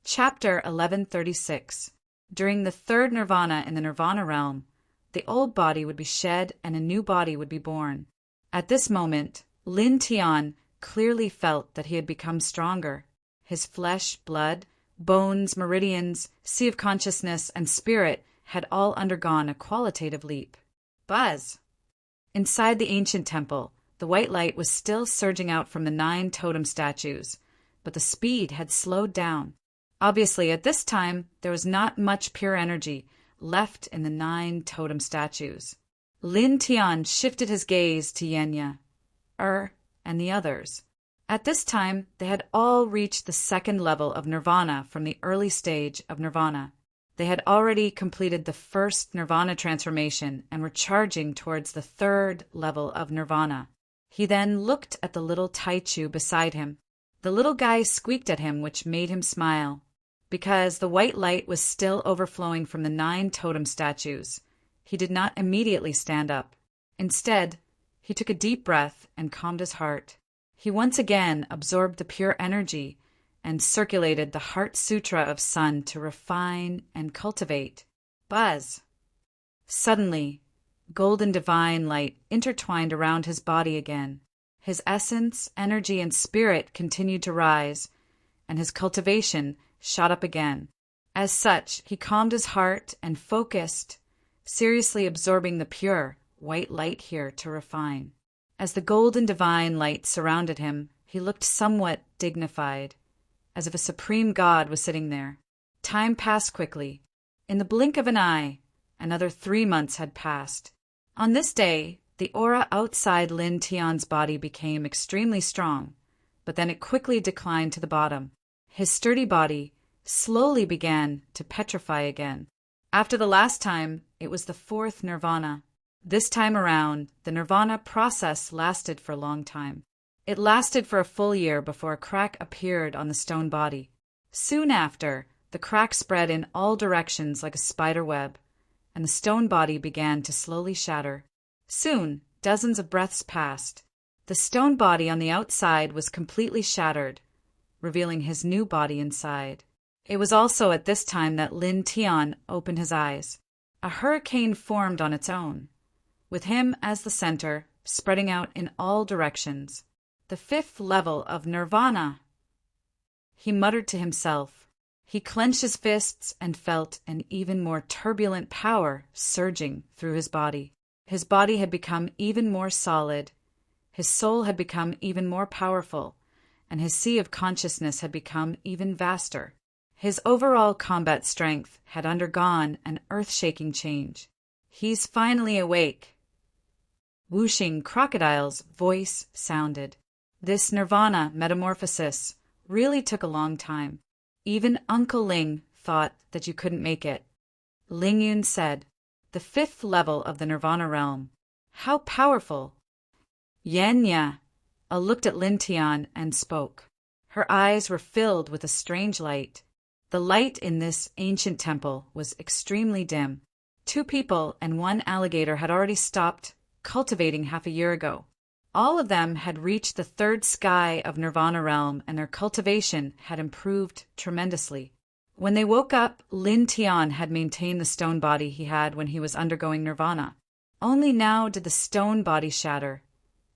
Chapter 1136. During the third nirvana in the nirvana realm, the old body would be shed and a new body would be born. At this moment, Lin Tian clearly felt that he had become stronger. His flesh, blood, bones, meridians, sea of consciousness, and spirit had all undergone a qualitative leap. Buzz! Inside the ancient temple, the white light was still surging out from the 9 totem statues, but the speed had slowed down. Obviously, at this time, there was not much pure energy left in the 9 totem statues. Lin Tian shifted his gaze to Yenya, and the others. At this time, they had all reached the second level of nirvana from the early stage of nirvana. They had already completed the first nirvana transformation and were charging towards the third level of nirvana. He then looked at the little Taichu beside him. The little guy squeaked at him, which made him smile. Because the white light was still overflowing from the 9 totem statues, he did not immediately stand up. Instead, he took a deep breath and calmed his heart. He once again absorbed the pure energy and circulated the Heart Sutra of Sun to refine and cultivate. Buzz! Suddenly, golden divine light intertwined around his body again. His essence, energy, and spirit continued to rise, and his cultivation shot up again. As such, he calmed his heart and focused, seriously absorbing the pure, white light here to refine. As the golden divine light surrounded him, he looked somewhat dignified, as if a supreme god was sitting there. Time passed quickly. In the blink of an eye, another 3 months had passed. On this day, the aura outside Lin Tian's body became extremely strong, but then it quickly declined to the bottom. His sturdy body slowly began to petrify again. After the last time, it was the 4th nirvana. This time around, the nirvana process lasted for a long time. It lasted for a full year before a crack appeared on the stone body. Soon after, the crack spread in all directions like a spider web, and the stone body began to slowly shatter. Soon, dozens of breaths passed. The stone body on the outside was completely shattered, revealing his new body inside. It was also at this time that Lin Tian opened his eyes. A hurricane formed on its own, with him as the center, spreading out in all directions. The 5th level of nirvana! He muttered to himself. He clenched his fists and felt an even more turbulent power surging through his body. His body had become even more solid, his soul had become even more powerful, and his sea of consciousness had become even vaster. His overall combat strength had undergone an earth-shaking change. He's finally awake. Whooshing Crocodile's voice sounded. This nirvana metamorphosis really took a long time. Even Uncle Ling thought that you couldn't make it. Ling Yun said, "The 5th level of the nirvana realm. How powerful!" Yenya looked at Lin Tian and spoke. Her eyes were filled with a strange light. The light in this ancient temple was extremely dim. 2 people and 1 alligator had already stopped cultivating half a year ago. All of them had reached the 3rd sky of Nirvana realm, and their cultivation had improved tremendously. When they woke up, Lin Tian had maintained the stone body he had when he was undergoing nirvana. Only now did the stone body shatter,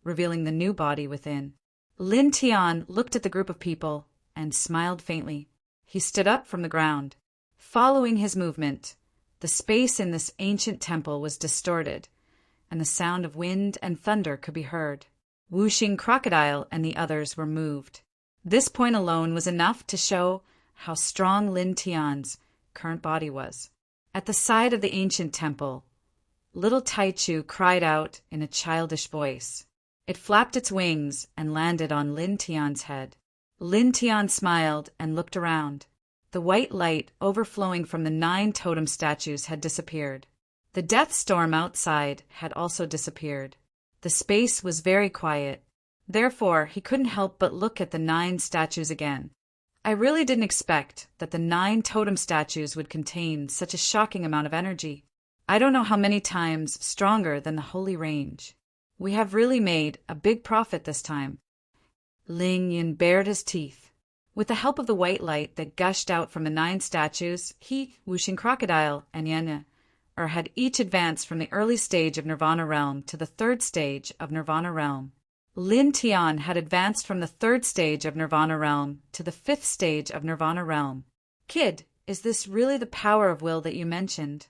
revealing the new body within. Lin Tian looked at the group of people and smiled faintly. He stood up from the ground. Following his movement, the space in this ancient temple was distorted, and the sound of wind and thunder could be heard. Whooshing Crocodile and the others were moved. This point alone was enough to show how strong Lin Tian's current body was. At the side of the ancient temple, little Taichu cried out in a childish voice. It flapped its wings and landed on Lin Tian's head. Lin Tian smiled and looked around. The white light overflowing from the 9 totem statues had disappeared. The death storm outside had also disappeared. The space was very quiet. Therefore, he couldn't help but look at the 9 statues again. I really didn't expect that the 9 totem statues would contain such a shocking amount of energy. I don't know how many times stronger than the Holy Range. We have really made a big profit this time. Ling Yun bared his teeth. With the help of the white light that gushed out from the 9 statues, he, Wuxing Crocodile, and Yenya, had each advanced from the early stage of Nirvana realm to the 3rd stage of Nirvana realm. Lin Tian had advanced from the 3rd stage of Nirvana realm to the 5th stage of Nirvana realm. Kid, is this really the power of will that you mentioned?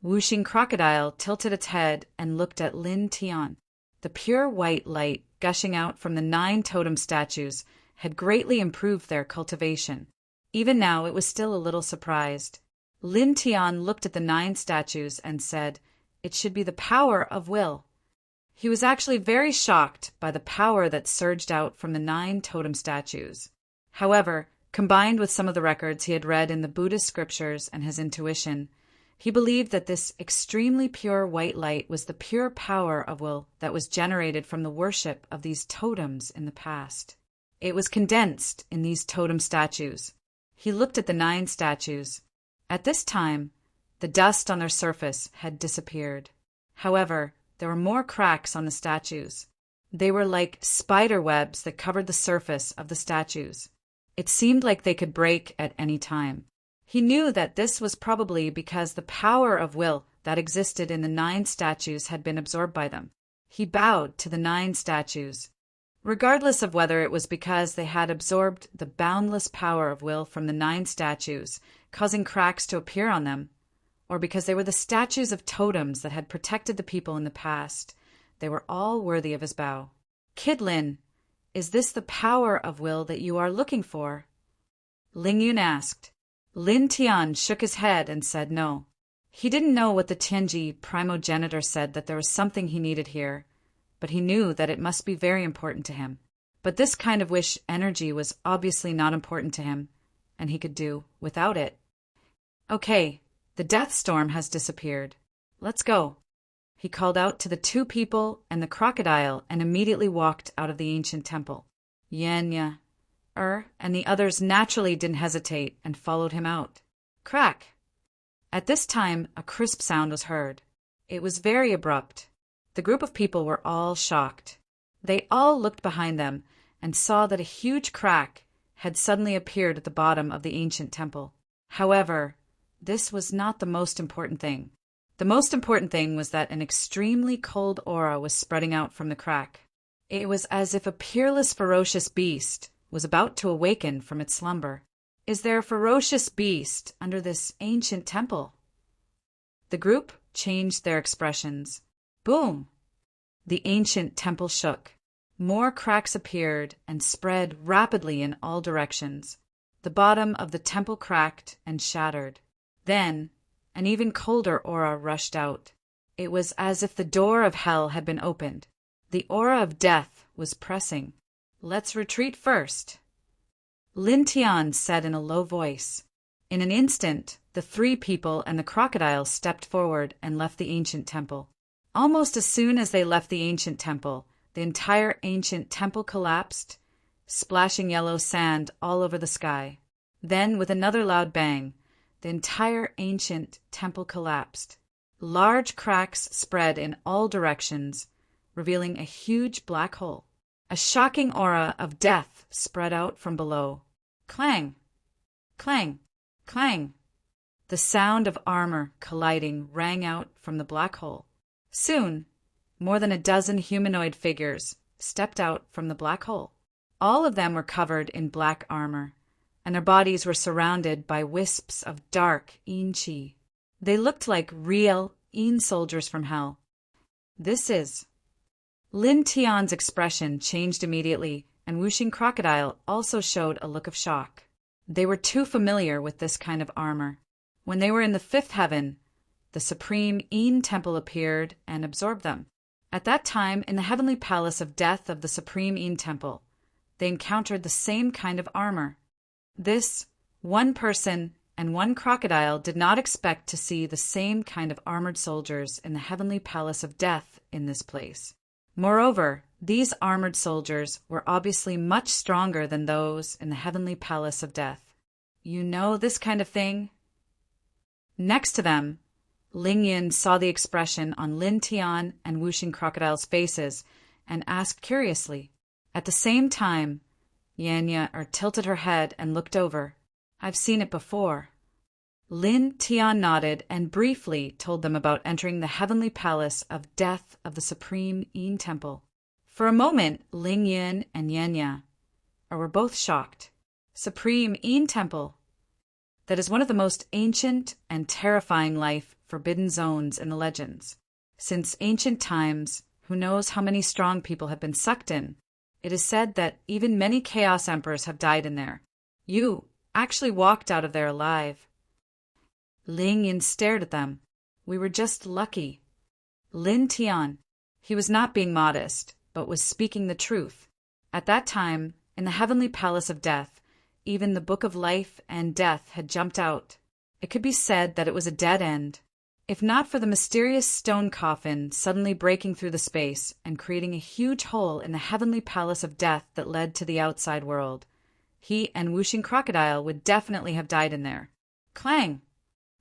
Wuxing Crocodile tilted its head and looked at Lin Tian. The pure white light gushing out from the 9 totem statues had greatly improved their cultivation. Even now it was still a little surprised. Lin Tian looked at the 9 statues and said, "It should be the power of will." He was actually very shocked by the power that surged out from the 9 totem statues. However, combined with some of the records he had read in the Buddhist scriptures and his intuition, he believed that this extremely pure white light was the pure power of will that was generated from the worship of these totems in the past. It was condensed in these totem statues. He looked at the 9 statues. At this time, the dust on their surface had disappeared. However, there were more cracks on the statues. They were like spider webs that covered the surface of the statues. It seemed like they could break at any time. He knew that this was probably because the power of will that existed in the 9 statues had been absorbed by them. He bowed to the 9 statues. Regardless of whether it was because they had absorbed the boundless power of will from the 9 statues, causing cracks to appear on them, or because they were the statues of totems that had protected the people in the past, they were all worthy of his bow. Kid Lin, is this the power of will that you are looking for? Ling Yun asked. Lin Tian shook his head and said no. He didn't know what the Tianji primogenitor said that there was something he needed here, but he knew that it must be very important to him. But this kind of wish energy was obviously not important to him, and he could do without it. Okay, the death storm has disappeared. Let's go. He called out to the 2 people and the crocodile and immediately walked out of the ancient temple. Yenya, and the others naturally didn't hesitate and followed him out. Crack! At this time, a crisp sound was heard. It was very abrupt. The group of people were all shocked. They all looked behind them and saw that a huge crack had suddenly appeared at the bottom of the ancient temple. However, this was not the most important thing. The most important thing was that an extremely cold aura was spreading out from the crack. It was as if a peerless, ferocious beast was about to awaken from its slumber. Is there a ferocious beast under this ancient temple? The group changed their expressions. Boom! The ancient temple shook. More cracks appeared and spread rapidly in all directions. The bottom of the temple cracked and shattered. Then, an even colder aura rushed out. It was as if the door of hell had been opened. The aura of death was pressing. Let's retreat first. Lin Tian said in a low voice. In an instant, the 3 people and the crocodile stepped forward and left the ancient temple. Almost as soon as they left the ancient temple, the entire ancient temple collapsed, splashing yellow sand all over the sky. Then, with another loud bang, the entire ancient temple collapsed. Large cracks spread in all directions, revealing a huge black hole. A shocking aura of death spread out from below. Clang! Clang! Clang! The sound of armor colliding rang out from the black hole. Soon, more than a dozen humanoid figures stepped out from the black hole. All of them were covered in black armor, and their bodies were surrounded by wisps of dark Yin Qi. They looked like real Yin soldiers from hell. This is... Lin Tian's expression changed immediately, and Wuxing Crocodile also showed a look of shock. They were too familiar with this kind of armor. When they were in the 5th heaven, the supreme Yin temple appeared and absorbed them. At that time, in the heavenly palace of death of the supreme Yin temple, they encountered the same kind of armor. This, 1 person and 1 crocodile did not expect to see the same kind of armored soldiers in the heavenly palace of death in this place. Moreover, these armored soldiers were obviously much stronger than those in the heavenly palace of death. You know this kind of thing? Next to them, Ling Yin saw the expression on Lin Tian and Wuxing Crocodile's faces and asked curiously. At the same time, Yanya tilted her head and looked over. I've seen it before. Lin Tian nodded and briefly told them about entering the heavenly palace of death of the Supreme Yin Temple. For a moment, Ling Yin and Yanya were both shocked. Supreme Yin Temple. That is one of the most ancient and terrifying life forbidden zones in the legends. Since ancient times, who knows how many strong people have been sucked in? It is said that even many Chaos Emperors have died in there. You actually walked out of there alive. Ling Yin stared at them. We were just lucky. Lin Tian. He was not being modest, but was speaking the truth. At that time, in the heavenly palace of death, even the book of life and death had jumped out. It could be said that it was a dead end. If not for the mysterious stone coffin suddenly breaking through the space and creating a huge hole in the heavenly palace of death that led to the outside world, he and Whooshing Crocodile would definitely have died in there. Clang!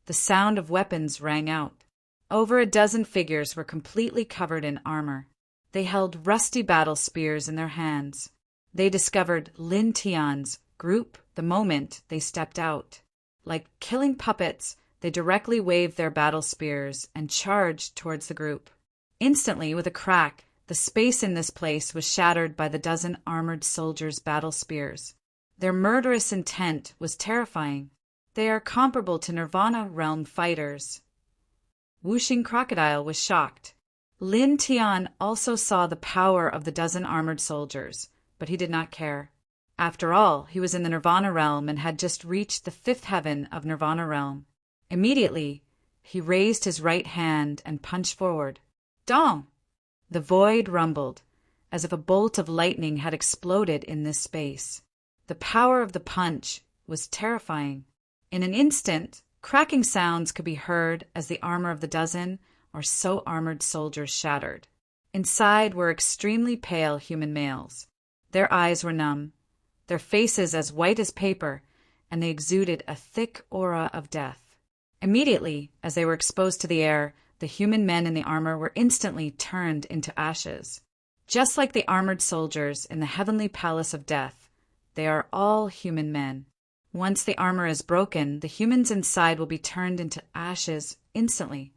The sound of weapons rang out. Over a dozen figures were completely covered in armor. They held rusty battle spears in their hands. They discovered Lin Tian's group the moment they stepped out. Like killing puppets, they directly waved their battle spears and charged towards the group. Instantly, with a crack, the space in this place was shattered by the dozen armored soldiers' battle spears. Their murderous intent was terrifying. They are comparable to Nirvana realm fighters. Whooshing Crocodile was shocked. Lin Tian also saw the power of the dozen armored soldiers, but he did not care. After all, he was in the Nirvana realm and had just reached the fifth heaven of Nirvana realm. Immediately, he raised his right hand and punched forward. Dong! The void rumbled, as if a bolt of lightning had exploded in this space. The power of the punch was terrifying. In an instant, cracking sounds could be heard as the armor of the dozen or so armored soldiers shattered. Inside were extremely pale human males. Their eyes were numb, their faces as white as paper, and they exuded a thick aura of death. Immediately, as they were exposed to the air, the human men in the armor were instantly turned into ashes. Just like the armored soldiers in the heavenly palace of death, they are all human men. Once the armor is broken, the humans inside will be turned into ashes instantly.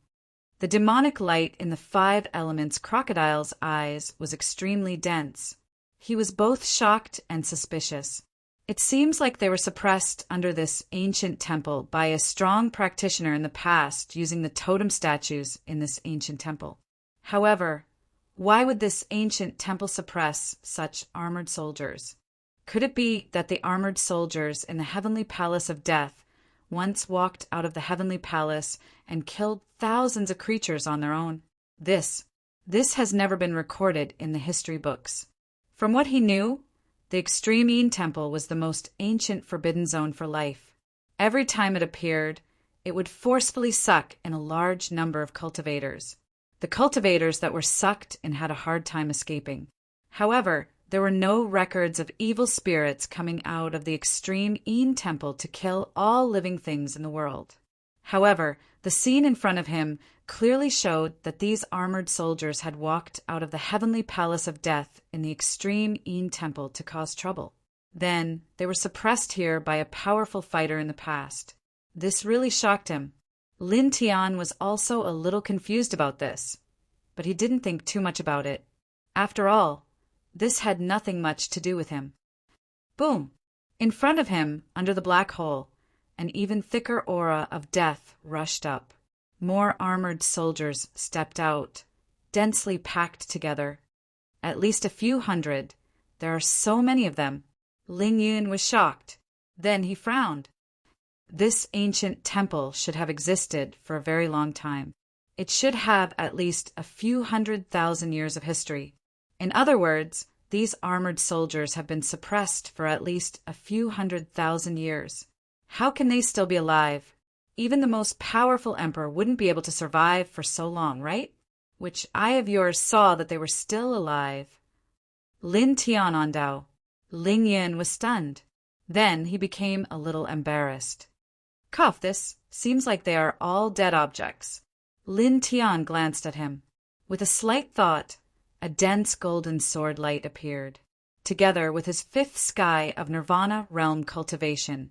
The demonic light in the 5 elements crocodile's eyes was extremely dense. He was both shocked and suspicious. It seems like they were suppressed under this ancient temple by a strong practitioner in the past using the totem statues in this ancient temple. However, why would this ancient temple suppress such armored soldiers? Could it be that the armored soldiers in the heavenly palace of death once walked out of the heavenly palace and killed thousands of creatures on their own? This has never been recorded in the history books. From what he knew, the Extreme Yin Temple was the most ancient forbidden zone for life. Every time it appeared, it would forcefully suck in a large number of cultivators. The cultivators that were sucked and had a hard time escaping. However, there were no records of evil spirits coming out of the Extreme Yin Temple to kill all living things in the world. However, the scene in front of him clearly showed that these armored soldiers had walked out of the heavenly palace of death in the Extreme Yin Temple to cause trouble. Then, they were suppressed here by a powerful fighter in the past. This really shocked him. Lin Tian was also a little confused about this, but he didn't think too much about it. After all, this had nothing much to do with him. Boom! In front of him, under the black hole, an even thicker aura of death rushed up. More armored soldiers stepped out, densely packed together. At least a few hundred. There are so many of them. Ling Yun was shocked. Then he frowned. This ancient temple should have existed for a very long time. It should have at least a few 100,000 years of history. In other words, these armored soldiers have been suppressed for at least a few 100,000 years. How can they still be alive? Even the most powerful emperor wouldn't be able to survive for so long, right? Which eye of yours saw that they were still alive? Lin Tian Ondao. Ling Yin was stunned. Then he became a little embarrassed. Cough, this seems like they are all dead objects. Lin Tian glanced at him. With a slight thought, a dense golden sword light appeared. together with his fifth sky of Nirvana realm cultivation.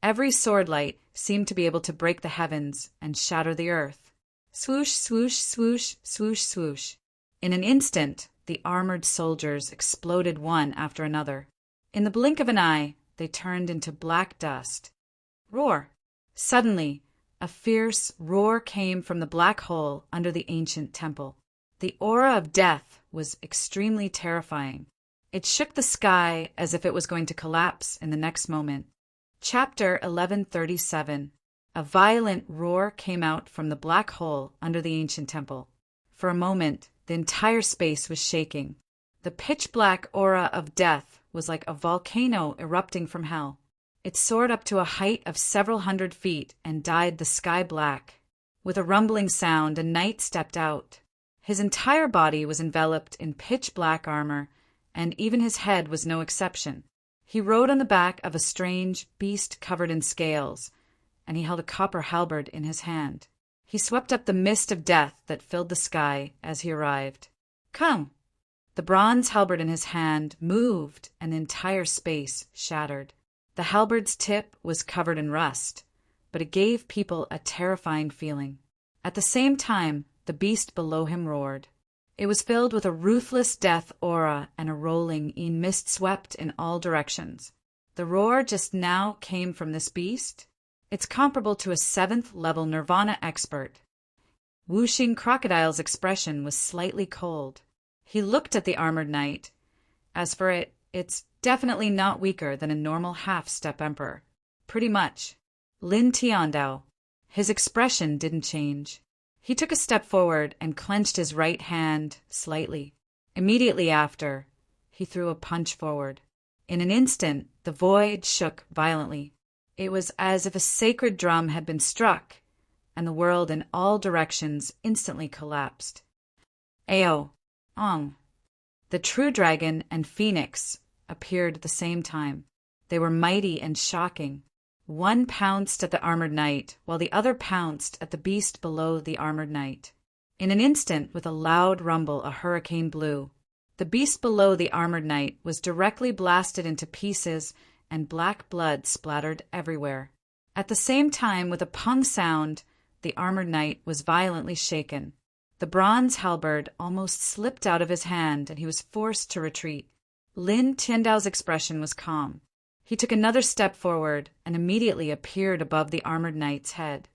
Every sword light seemed to be able to break the heavens and shatter the earth. Swoosh, swoosh, swoosh, swoosh, swoosh. In an instant, the armored soldiers exploded one after another. In the blink of an eye, they turned into black dust. Roar! Suddenly, a fierce roar came from the black hole under the ancient temple. The aura of death was extremely terrifying. It shook the sky as if it was going to collapse in the next moment. Chapter 1137. A violent roar came out from the black hole under the ancient temple. For a moment, the entire space was shaking. The pitch-black aura of death was like a volcano erupting from hell. It soared up to a height of several hundred feet and dyed the sky black. With a rumbling sound, a knight stepped out. His entire body was enveloped in pitch-black armor, and even his head was no exception. He rode on the back of a strange beast covered in scales, and he held a copper halberd in his hand. He swept up the mist of death that filled the sky as he arrived. Come! The bronze halberd in his hand moved, and the entire space shattered. The halberd's tip was covered in rust, but it gave people a terrifying feeling. At the same time, the beast below him roared. It was filled with a ruthless death aura and a rolling mist swept in all directions. The roar just now came from this beast? It's comparable to a 7th-level Nirvana expert. Whooshing Crocodile's expression was slightly cold. He looked at the armored knight. As for it, it's definitely not weaker than a normal half-step emperor. Pretty much. Lin Tiandao. His expression didn't change. He took a step forward and clenched his right hand slightly. Immediately after, he threw a punch forward. In an instant, the void shook violently. It was as if a sacred drum had been struck, and the world in all directions instantly collapsed. Ao, Ong. The true dragon and phoenix appeared at the same time. They were mighty and shocking. One pounced at the armored knight, while the other pounced at the beast below the armored knight. In an instant, with a loud rumble, a hurricane blew. The beast below the armored knight was directly blasted into pieces, and black blood splattered everywhere. At the same time, with a pung sound, the armored knight was violently shaken. The bronze halberd almost slipped out of his hand, and he was forced to retreat. Lin Tiandao's expression was calm. He took another step forward and immediately appeared above the armored knight's head.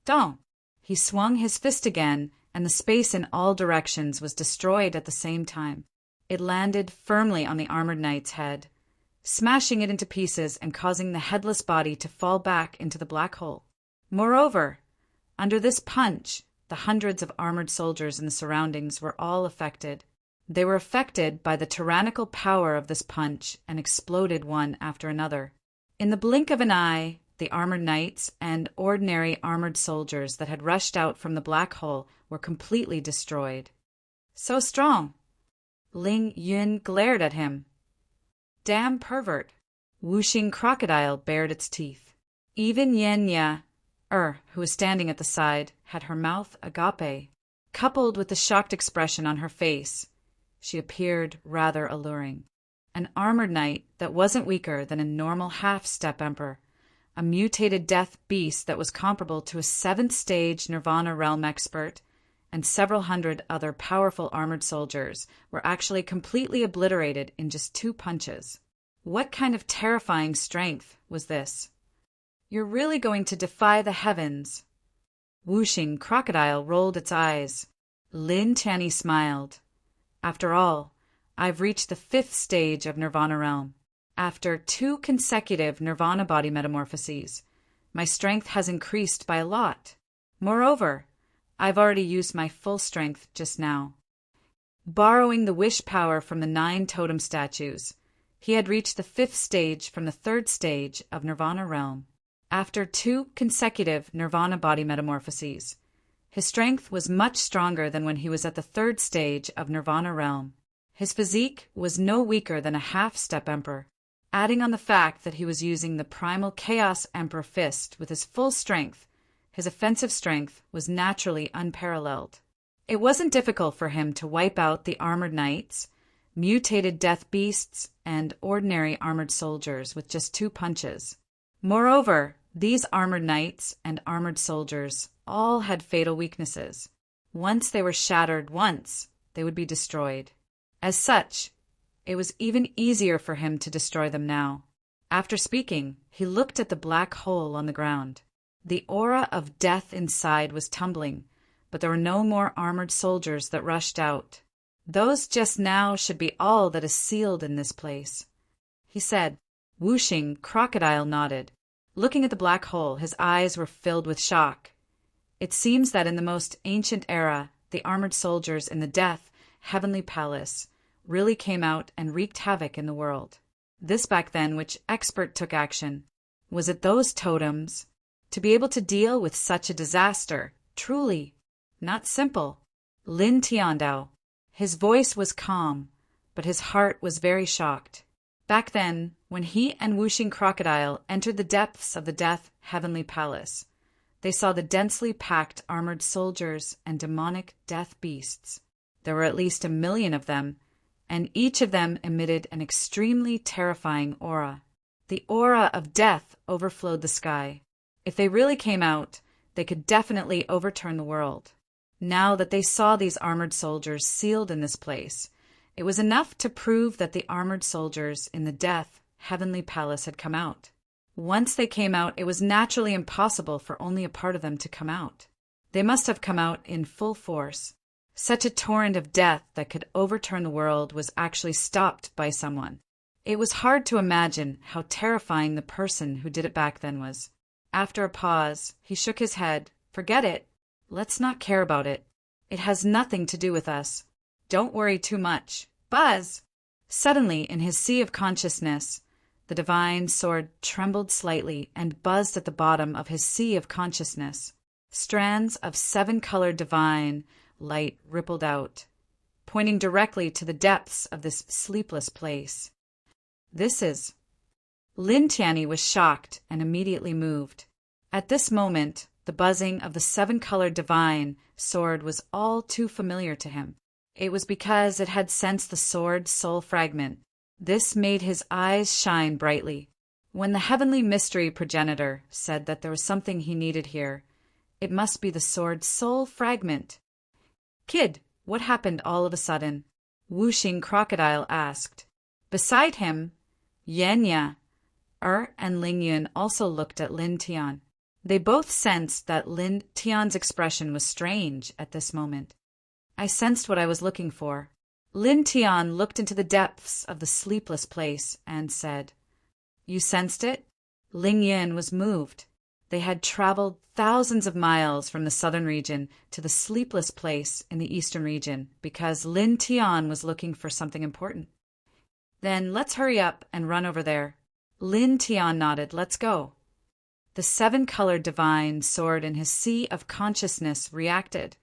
Dong! He swung his fist again, and the space in all directions was destroyed at the same time. It landed firmly on the armored knight's head, smashing it into pieces and causing the headless body to fall back into the black hole. Moreover, under this punch, the hundreds of armored soldiers in the surroundings were all affected. They were affected by the tyrannical power of this punch and exploded one after another. In the blink of an eye, the armored knights and ordinary armored soldiers that had rushed out from the black hole were completely destroyed. So strong! Ling Yun glared at him. Damn pervert! Whooshing Crocodile bared its teeth. Even Yenya, who was standing at the side, had her mouth agape. Coupled with the shocked expression on her face, she appeared rather alluring. An armored knight that wasn't weaker than a normal half-step emperor, a mutated death beast that was comparable to a 7th-stage Nirvana realm expert, and several hundred other powerful armored soldiers were actually completely obliterated in just 2 punches. What kind of terrifying strength was this? You're really going to defy the heavens? Whooshing Crocodile rolled its eyes. Lin Tianyi smiled. After all, I've reached the 5th stage of Nirvana realm. After 2 consecutive Nirvana body metamorphoses, my strength has increased by a lot. Moreover, I've already used my full strength just now. Borrowing the wish power from the 9 totem statues, he had reached the 5th stage from the 3rd stage of Nirvana realm. After 2 consecutive Nirvana body metamorphoses, his strength was much stronger than when he was at the 3rd stage of Nirvana realm. His physique was no weaker than a half-step emperor. Adding on the fact that he was using the primal Chaos Emperor fist with his full strength, his offensive strength was naturally unparalleled. It wasn't difficult for him to wipe out the armored knights, mutated death beasts, and ordinary armored soldiers with just 2 punches. Moreover, these armored knights and armored soldiers all had fatal weaknesses. Once they were shattered once, they would be destroyed. As such, it was even easier for him to destroy them now. After speaking, he looked at the black hole on the ground. The aura of death inside was tumbling, but there were no more armored soldiers that rushed out. Those just now should be all that is sealed in this place, he said. Whooshing Crocodile nodded. Looking at the black hole, his eyes were filled with shock. It seems that in the most ancient era, the armored soldiers in the Death Heavenly Palace really came out and wreaked havoc in the world. This back then which expert took action. Was it those totems? To be able to deal with such a disaster, truly, not simple. Lin Tiandao. His voice was calm, but his heart was very shocked. Back then, when he and Whooshing Crocodile entered the depths of the Death Heavenly Palace, they saw the densely packed armored soldiers and demonic death beasts. There were at least 1 million of them, and each of them emitted an extremely terrifying aura. The aura of death overflowed the sky. If they really came out, they could definitely overturn the world. Now that they saw these armored soldiers sealed in this place, it was enough to prove that the armored soldiers in the Death Heavenly Palace had come out. Once they came out, it was naturally impossible for only a part of them to come out. They must have come out in full force. Such a torrent of death that could overturn the world was actually stopped by someone. It was hard to imagine how terrifying the person who did it back then was. After a pause, he shook his head. Forget it. Let's not care about it. It has nothing to do with us. Don't worry too much. Buzz! Suddenly, in his sea of consciousness, the divine sword trembled slightly and buzzed at the bottom of his sea of consciousness. Strands of 7-colored divine light rippled out, pointing directly to the depths of this sleepless place. This is... Lin Tianyi was shocked and immediately moved. At this moment, the buzzing of the 7-colored divine sword was all too familiar to him. It was because it had sensed the sword's soul fragment. This made his eyes shine brightly. When the heavenly mystery progenitor said that there was something he needed here, it must be the sword's soul fragment. Kid, what happened all of a sudden? Whooshing Crocodile asked. Beside him, Yenya, and Ling Yun also looked at Lin Tian. They both sensed that Lin Tian's expression was strange at this moment. I sensed what I was looking for. Lin Tian looked into the depths of the sleepless place and said, You sensed it? Ling Yun was moved. They had traveled thousands of miles from the southern region to the sleepless place in the eastern region because Lin Tian was looking for something important. Then let's hurry up and run over there. Lin Tian nodded. Let's go. The 7-colored divine sword in his sea of consciousness reacted,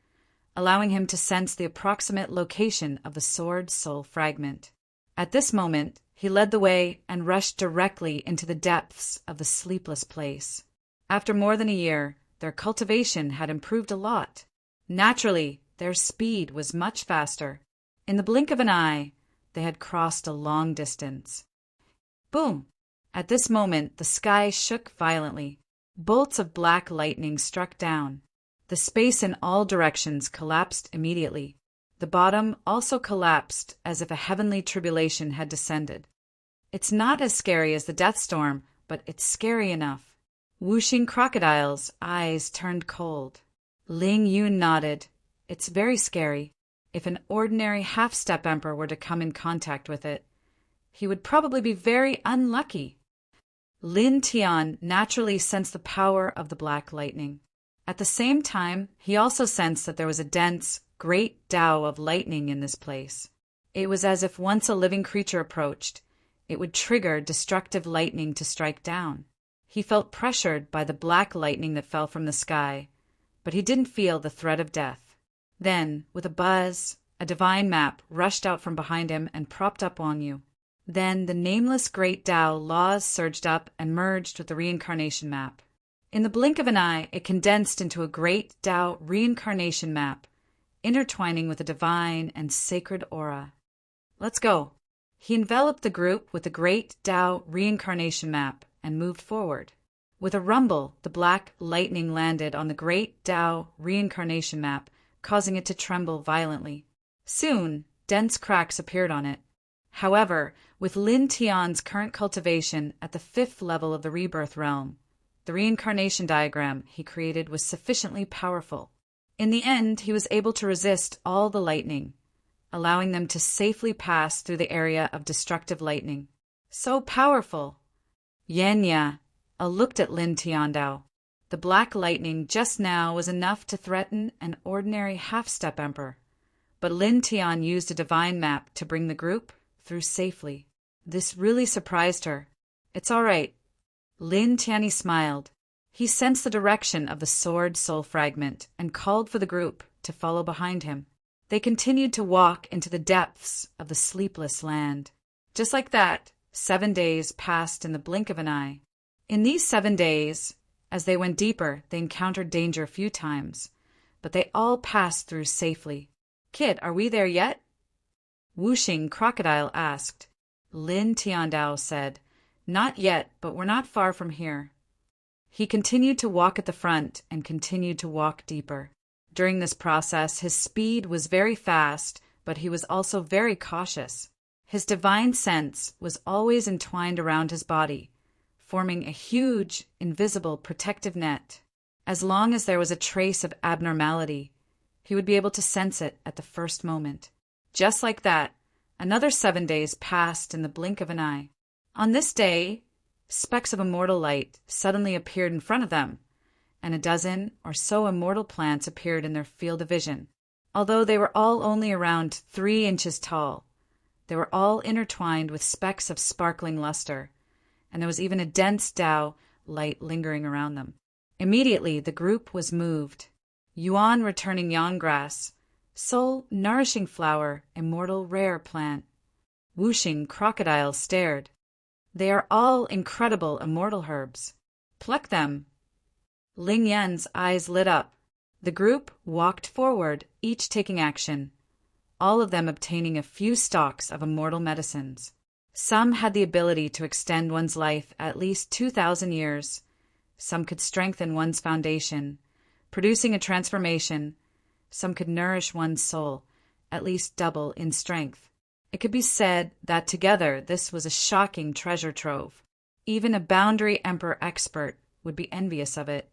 allowing him to sense the approximate location of the sword's soul fragment. At this moment, he led the way and rushed directly into the depths of the sleepless place. After more than a year, their cultivation had improved a lot. Naturally, their speed was much faster. In the blink of an eye, they had crossed a long distance. Boom! At this moment, the sky shook violently. Bolts of black lightning struck down. The space in all directions collapsed immediately. The bottom also collapsed as if a heavenly tribulation had descended. It's not as scary as the death storm, but it's scary enough. Whooshing Crocodile's eyes turned cold. Ling Yun nodded. It's very scary. If an ordinary half-step emperor were to come in contact with it, he would probably be very unlucky. Lin Tian naturally sensed the power of the black lightning. At the same time, he also sensed that there was a dense, great Tao of lightning in this place. It was as if once a living creature approached, it would trigger destructive lightning to strike down. He felt pressured by the black lightning that fell from the sky, but he didn't feel the threat of death. Then, with a buzz, a divine map rushed out from behind him and propped up on you. Then the nameless great Tao laws surged up and merged with the reincarnation map. In the blink of an eye, it condensed into a great Tao reincarnation map, intertwining with a divine and sacred aura. Let's go. He enveloped the group with the Great Tao reincarnation map and moved forward. With a rumble, the black lightning landed on the Great Tao reincarnation map, causing it to tremble violently. Soon, dense cracks appeared on it. However, with Lin Tian's current cultivation at the 5th level of the rebirth realm, the reincarnation diagram he created was sufficiently powerful. In the end, he was able to resist all the lightning, allowing them to safely pass through the area of destructive lightning. So powerful! Yenya looked at Lin Tiandao. The black lightning just now was enough to threaten an ordinary half-step emperor, but Lin Tian used a divine map to bring the group through safely. This really surprised her. It's all right. Lin Tianyi smiled. He sensed the direction of the sword soul fragment and called for the group to follow behind him. They continued to walk into the depths of the sleepless land. Just like that, 7 days passed in the blink of an eye. In these 7 days, as they went deeper, they encountered danger a few times, but they all passed through safely. Kid, are we there yet? Wuxing Crocodile asked. Lin Tiandao said, Not yet, but we're not far from here. He continued to walk at the front and continued to walk deeper. During this process, his speed was very fast, but he was also very cautious. His divine sense was always entwined around his body, forming a huge, invisible protective net. As long as there was a trace of abnormality, he would be able to sense it at the first moment. Just like that, another 7 days passed in the blink of an eye. On this day, specks of immortal light suddenly appeared in front of them, and a dozen or so immortal plants appeared in their field of vision. Although they were all only around 3 inches tall, they were all intertwined with specks of sparkling luster, and there was even a dense Tao light lingering around them. Immediately, the group was moved. Yuan returning yang grass, soul nourishing flower, immortal rare plant. Wuxing Crocodile stared. They are all incredible immortal herbs. Pluck them. Ling Yan's eyes lit up. The group walked forward, each taking action, all of them obtaining a few stalks of immortal medicines. Some had the ability to extend one's life at least 2,000 years. Some could strengthen one's foundation, producing a transformation. Some could nourish one's soul, at least double in strength. It could be said that together this was a shocking treasure trove. Even a boundary emperor expert would be envious of it.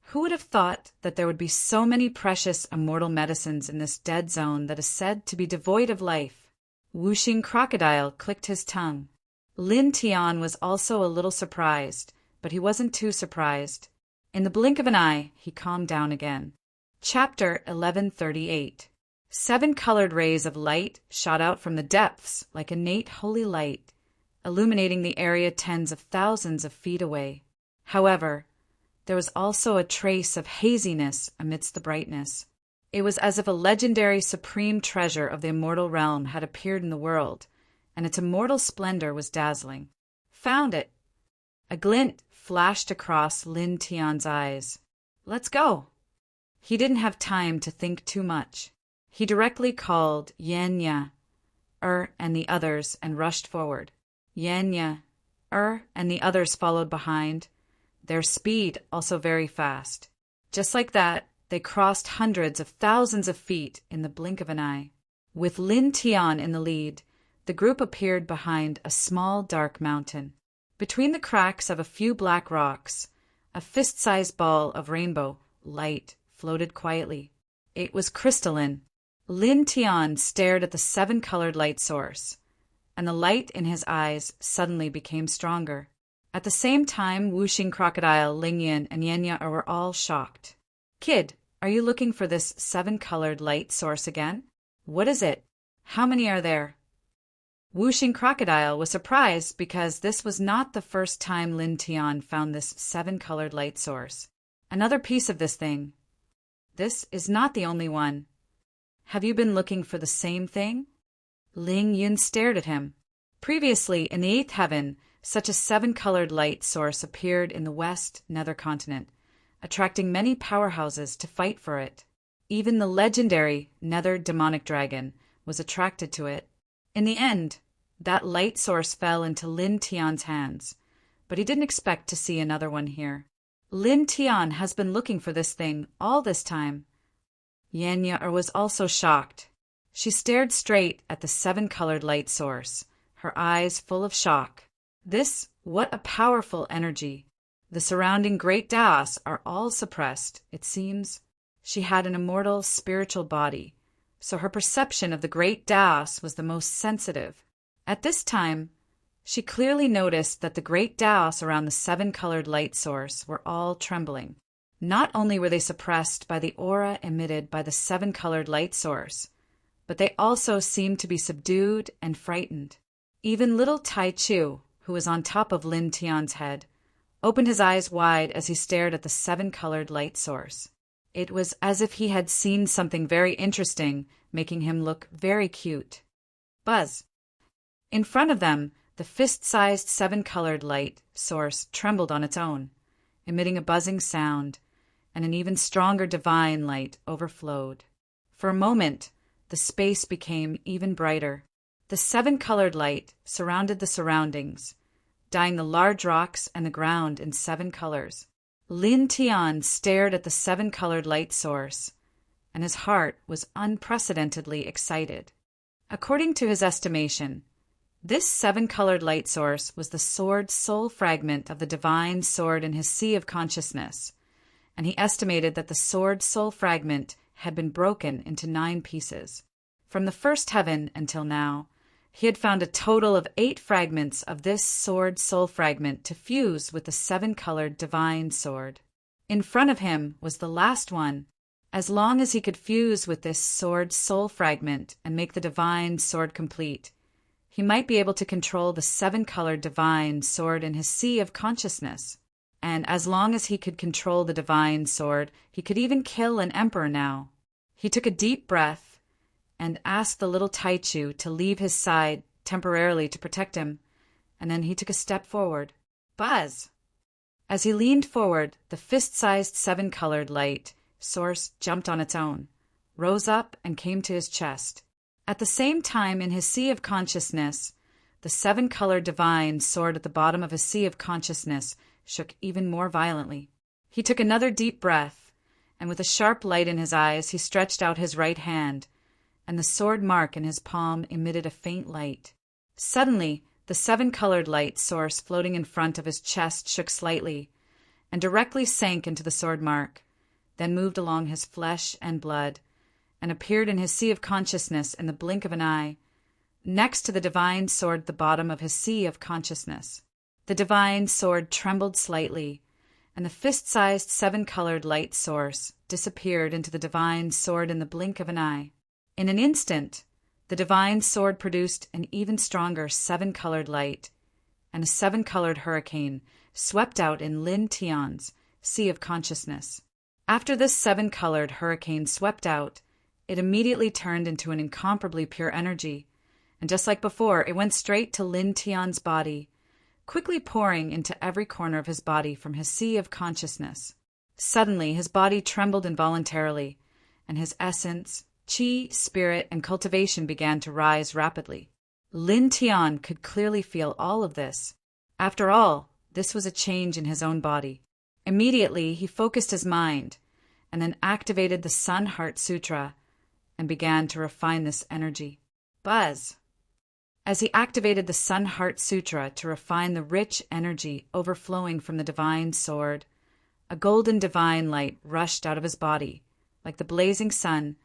Who would have thought that there would be so many precious immortal medicines in this dead zone that is said to be devoid of life? Wuxing Crocodile clicked his tongue. Lin Tian was also a little surprised, but he wasn't too surprised. In the blink of an eye, he calmed down again. Chapter 1138. 7 colored rays of light shot out from the depths like innate holy light, illuminating the area tens of thousands of feet away. However, there was also a trace of haziness amidst the brightness. It was as if a legendary supreme treasure of the immortal realm had appeared in the world, and its immortal splendor was dazzling. Found it! A glint flashed across Lin Tian's eyes. Let's go! He didn't have time to think too much. He directly called Yenya, and the others and rushed forward. Yenya, and the others followed behind, their speed also very fast. Just like that, they crossed hundreds of thousands of feet in the blink of an eye. With Lin Tian in the lead, the group appeared behind a small dark mountain. Between the cracks of a few black rocks, a fist-sized ball of rainbow light floated quietly. It was crystalline. Lin Tian stared at the 7-colored light source, and the light in his eyes suddenly became stronger. At the same time, Wuxing Crocodile, Ling Yan, and Yenya were all shocked. Kid, are you looking for this 7-colored light source again? What is it? How many are there? Wuxing Crocodile was surprised because this was not the first time Lin Tian found this 7-colored light source. Another piece of this thing. This is not the only one. Have you been looking for the same thing? Ling Yun stared at him. Previously, in the 8th heaven, such a 7-colored light source appeared in the West Nether Continent, attracting many powerhouses to fight for it. Even the legendary Nether Demonic Dragon was attracted to it. In the end, that light source fell into Lin Tian's hands, but he didn't expect to see another one here. Lin Tian has been looking for this thing all this time. Yenya was also shocked. She stared straight at the 7-colored light source, her eyes full of shock. What a powerful energy. The surrounding great Daos are all suppressed, it seems. She had an immortal spiritual body, so her perception of the great Daos was the most sensitive. At this time, she clearly noticed that the great Daos around the 7-colored light source were all trembling. Not only were they suppressed by the aura emitted by the 7-colored light source, but they also seemed to be subdued and frightened. Even little Tai Chu, who was on top of Lin Tian's head, opened his eyes wide as he stared at the 7-colored light source. It was as if he had seen something very interesting, making him look very cute. Buzz! In front of them, the fist-sized 7-colored light source trembled on its own, emitting a buzzing sound, and an even stronger divine light overflowed. For a moment, the space became even brighter. The 7-colored light surrounded the surroundings, dyeing the large rocks and the ground in 7 colors. Lin Tian stared at the 7-colored light source, and his heart was unprecedentedly excited. According to his estimation, this 7-colored light source was the sword soul fragment of the divine sword in his sea of consciousness, and he estimated that the sword soul fragment had been broken into 9 pieces. From the first heaven until now, he had found a total of 8 fragments of this sword soul fragment to fuse with the 7-colored divine sword. In front of him was the last one. As long as he could fuse with this sword soul fragment and make the divine sword complete, he might be able to control the 7-colored divine sword in his sea of consciousness. And as long as he could control the divine sword, he could even kill an emperor now. He took a deep breath and asked the little Tai Chu to leave his side temporarily to protect him, and then he took a step forward. Buzz! As he leaned forward, the fist-sized 7-colored light source jumped on its own, rose up, and came to his chest. At the same time, in his sea of consciousness, the 7-colored divine sword at the bottom of his sea of consciousness shook even more violently. He took another deep breath, and with a sharp light in his eyes, he stretched out his right hand, and the sword mark in his palm emitted a faint light. Suddenly, the 7-colored light source floating in front of his chest shook slightly, and directly sank into the sword mark, then moved along his flesh and blood, and appeared in his sea of consciousness in the blink of an eye, next to the divine sword at the bottom of his sea of consciousness. The divine sword trembled slightly, and the fist-sized 7-colored light source disappeared into the divine sword in the blink of an eye. In an instant, the divine sword produced an even stronger 7-colored light, and a 7-colored hurricane swept out in Lin Tian's sea of consciousness. After this 7-colored hurricane swept out, it immediately turned into an incomparably pure energy, and just like before, it went straight to Lin Tian's body, quickly pouring into every corner of his body from his sea of consciousness. Suddenly, his body trembled involuntarily, and his essence, qi, spirit, and cultivation began to rise rapidly. Lin Tian could clearly feel all of this. After all, this was a change in his own body. Immediately, he focused his mind, and then activated the Sun Heart Sutra, and began to refine this energy. Buzz! As he activated the Sun Heart Sutra to refine the rich energy overflowing from the divine sword, a golden divine light rushed out of his body, like the blazing sun,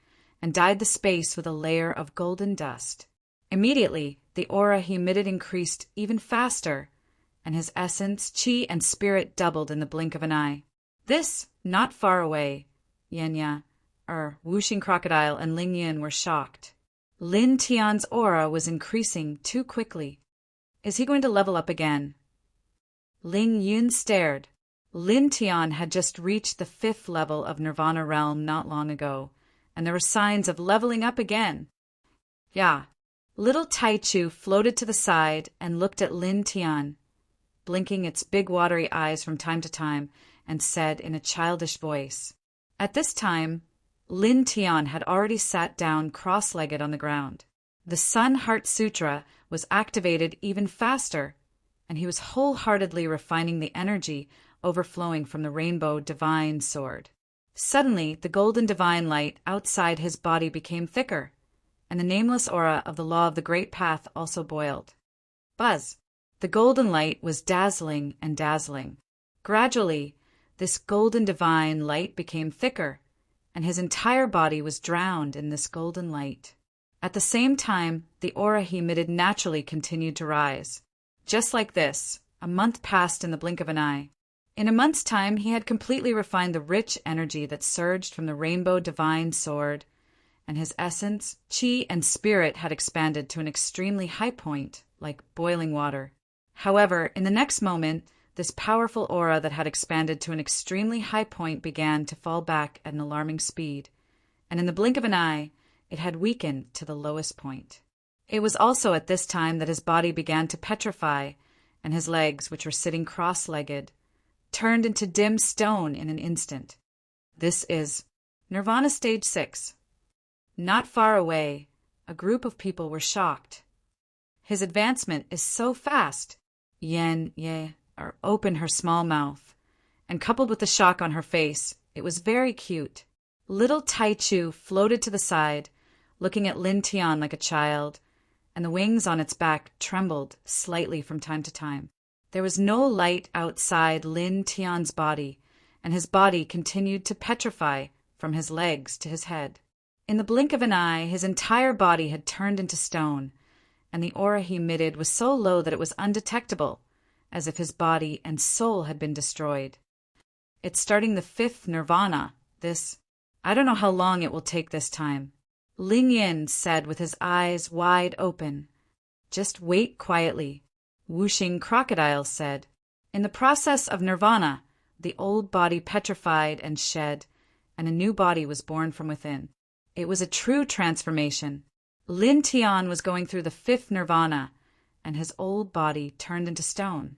and dyed the space with a layer of golden dust. Immediately, the aura he emitted increased even faster, and his essence, qi, and spirit doubled in the blink of an eye. This, not far away, Yenya, Whooshing Crocodile, and Ling Yin were shocked. Lin Tian's aura was increasing too quickly. Is he going to level up again? Ling Yin stared. Lin Tian had just reached the 5th level of Nirvana realm not long ago, and there were signs of leveling up again. Yeah. Little Tai Chu floated to the side and looked at Lin Tian, blinking its big watery eyes from time to time, and said in a childish voice. At this time, Lin Tian had already sat down cross-legged on the ground. The Sun Heart Sutra was activated even faster, and he was wholeheartedly refining the energy overflowing from the rainbow divine sword. Suddenly, the golden divine light outside his body became thicker, and the nameless aura of the law of the great path also boiled. Buzz! The golden light was dazzling and dazzling. Gradually, this golden divine light became thicker, and his entire body was drowned in this golden light. At the same time, the aura he emitted naturally continued to rise. Just like this, a month passed in the blink of an eye. In a month's time, he had completely refined the rich energy that surged from the rainbow divine sword, and his essence, chi, and spirit had expanded to an extremely high point, like boiling water. However, in the next moment, this powerful aura that had expanded to an extremely high point began to fall back at an alarming speed, and in the blink of an eye, it had weakened to the lowest point. It was also at this time that his body began to petrify, and his legs, which were sitting cross-legged, turned into dim stone in an instant. This is Nirvana Stage 6. Not far away, a group of people were shocked. His advancement is so fast. Yen Ye opened her small mouth, and coupled with the shock on her face, it was very cute. Little Tai Chu floated to the side, looking at Lin Tian like a child, and the wings on its back trembled slightly from time to time. There was no light outside Lin Tian's body, and his body continued to petrify from his legs to his head. In the blink of an eye, his entire body had turned into stone, and the aura he emitted was so low that it was undetectable, as if his body and soul had been destroyed. It's starting the 5th nirvana, this. I don't know how long it will take this time. Ling Yin said with his eyes wide open. Just wait quietly. Wuxing Crocodile said. In the process of nirvana, the old body petrified and shed, and a new body was born from within. It was a true transformation. Lin Tian was going through the 5th nirvana, and his old body turned into stone,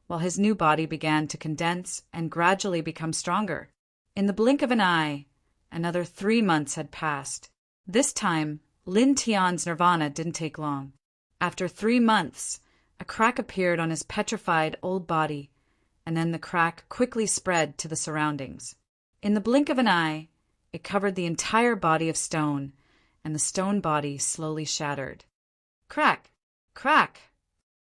while his new body began to condense and gradually become stronger. In the blink of an eye, another 3 months had passed. This time, Lin Tian's nirvana didn't take long. After 3 months, a crack appeared on his petrified old body, and then the crack quickly spread to the surroundings. In the blink of an eye, it covered the entire body of stone, and the stone body slowly shattered. Crack! Crack!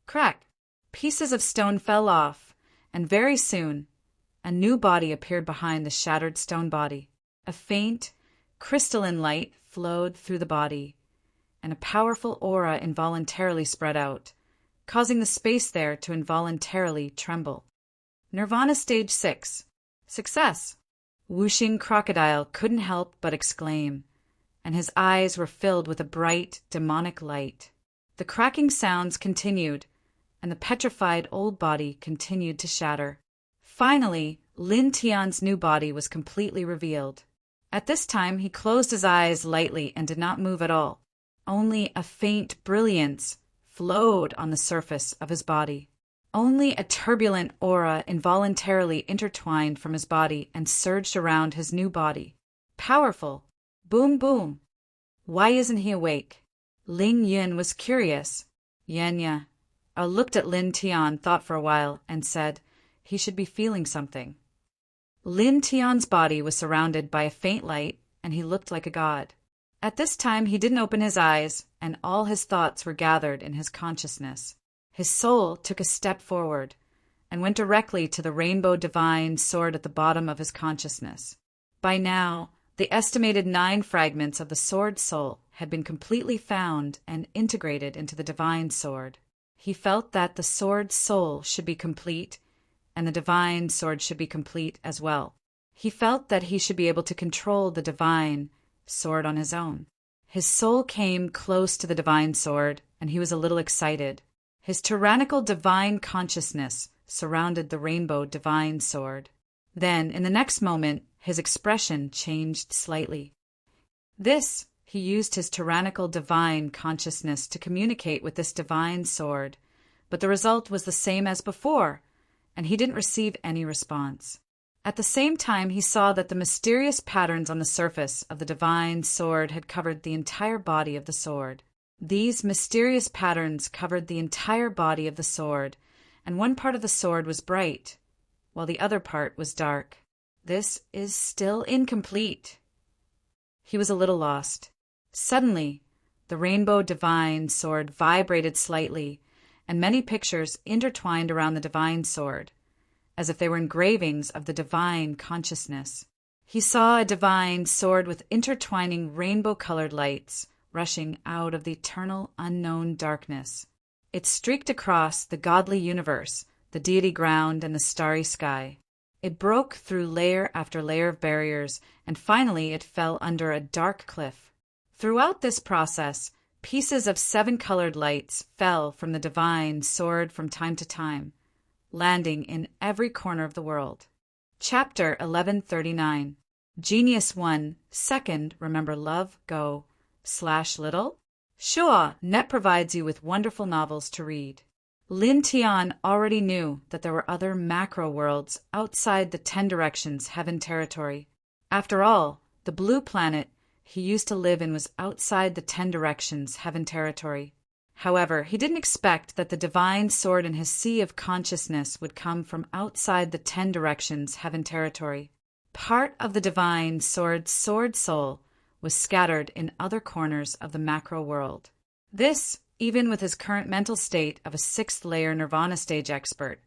Crack! Pieces of stone fell off, and very soon, a new body appeared behind the shattered stone body. A faint, crystalline light flowed through the body, and a powerful aura involuntarily spread out, causing the space there to involuntarily tremble. Nirvana Stage 6. Success! Wuxing Crocodile couldn't help but exclaim, and his eyes were filled with a bright, demonic light. The cracking sounds continued, and the petrified old body continued to shatter. Finally, Lin Tian's new body was completely revealed. At this time, he closed his eyes lightly and did not move at all. Only a faint brilliance flowed on the surface of his body. Only a turbulent aura involuntarily intertwined from his body and surged around his new body. Powerful! Boom, boom! Why isn't he awake? Ling Yun was curious. Yenya looked at Lin Tian, thought for a while, and said he should be feeling something. Lin Tian's body was surrounded by a faint light, and he looked like a god. At this time he didn't open his eyes, and all his thoughts were gathered in his consciousness. His soul took a step forward, and went directly to the rainbow divine sword at the bottom of his consciousness. By now, the estimated 9 fragments of the sword soul had been completely found and integrated into the divine sword. He felt that the sword soul should be complete, and the divine sword should be complete as well. He felt that he should be able to control the divine sword on his own. His soul came close to the divine sword, and he was a little excited. His tyrannical divine consciousness surrounded the rainbow divine sword. Then, in the next moment, his expression changed slightly. He used his tyrannical divine consciousness to communicate with this divine sword, but the result was the same as before, and he didn't receive any response. At the same time, he saw that the mysterious patterns on the surface of the divine sword had covered the entire body of the sword. These mysterious patterns covered the entire body of the sword, and one part of the sword was bright, while the other part was dark. This is still incomplete. He was a little lost. Suddenly, the rainbow divine sword vibrated slightly, and many pictures intertwined around the divine sword, as if they were engravings of the divine consciousness. He saw a divine sword with intertwining rainbow-colored lights rushing out of the eternal unknown darkness. It streaked across the godly universe, the deity ground, and the starry sky. It broke through layer after layer of barriers, and finally it fell under a dark cliff. Throughout this process, pieces of 7 colored lights fell from the divine sword from time to time, landing in every corner of the world. Chapter 1139. Genius 1, Second, remember love, go, /little? Sure, Net provides you with wonderful novels to read. Lin Tian already knew that there were other macro worlds outside the 10 directions heaven territory. After all, the blue planet he used to live in was outside the 10 directions heaven territory. However, he didn't expect that the divine sword in his sea of consciousness would come from outside the 10 directions heaven territory. Part of the divine sword's sword soul was scattered in other corners of the macro world. This, even with his current mental state of a 6th layer nirvana stage expert,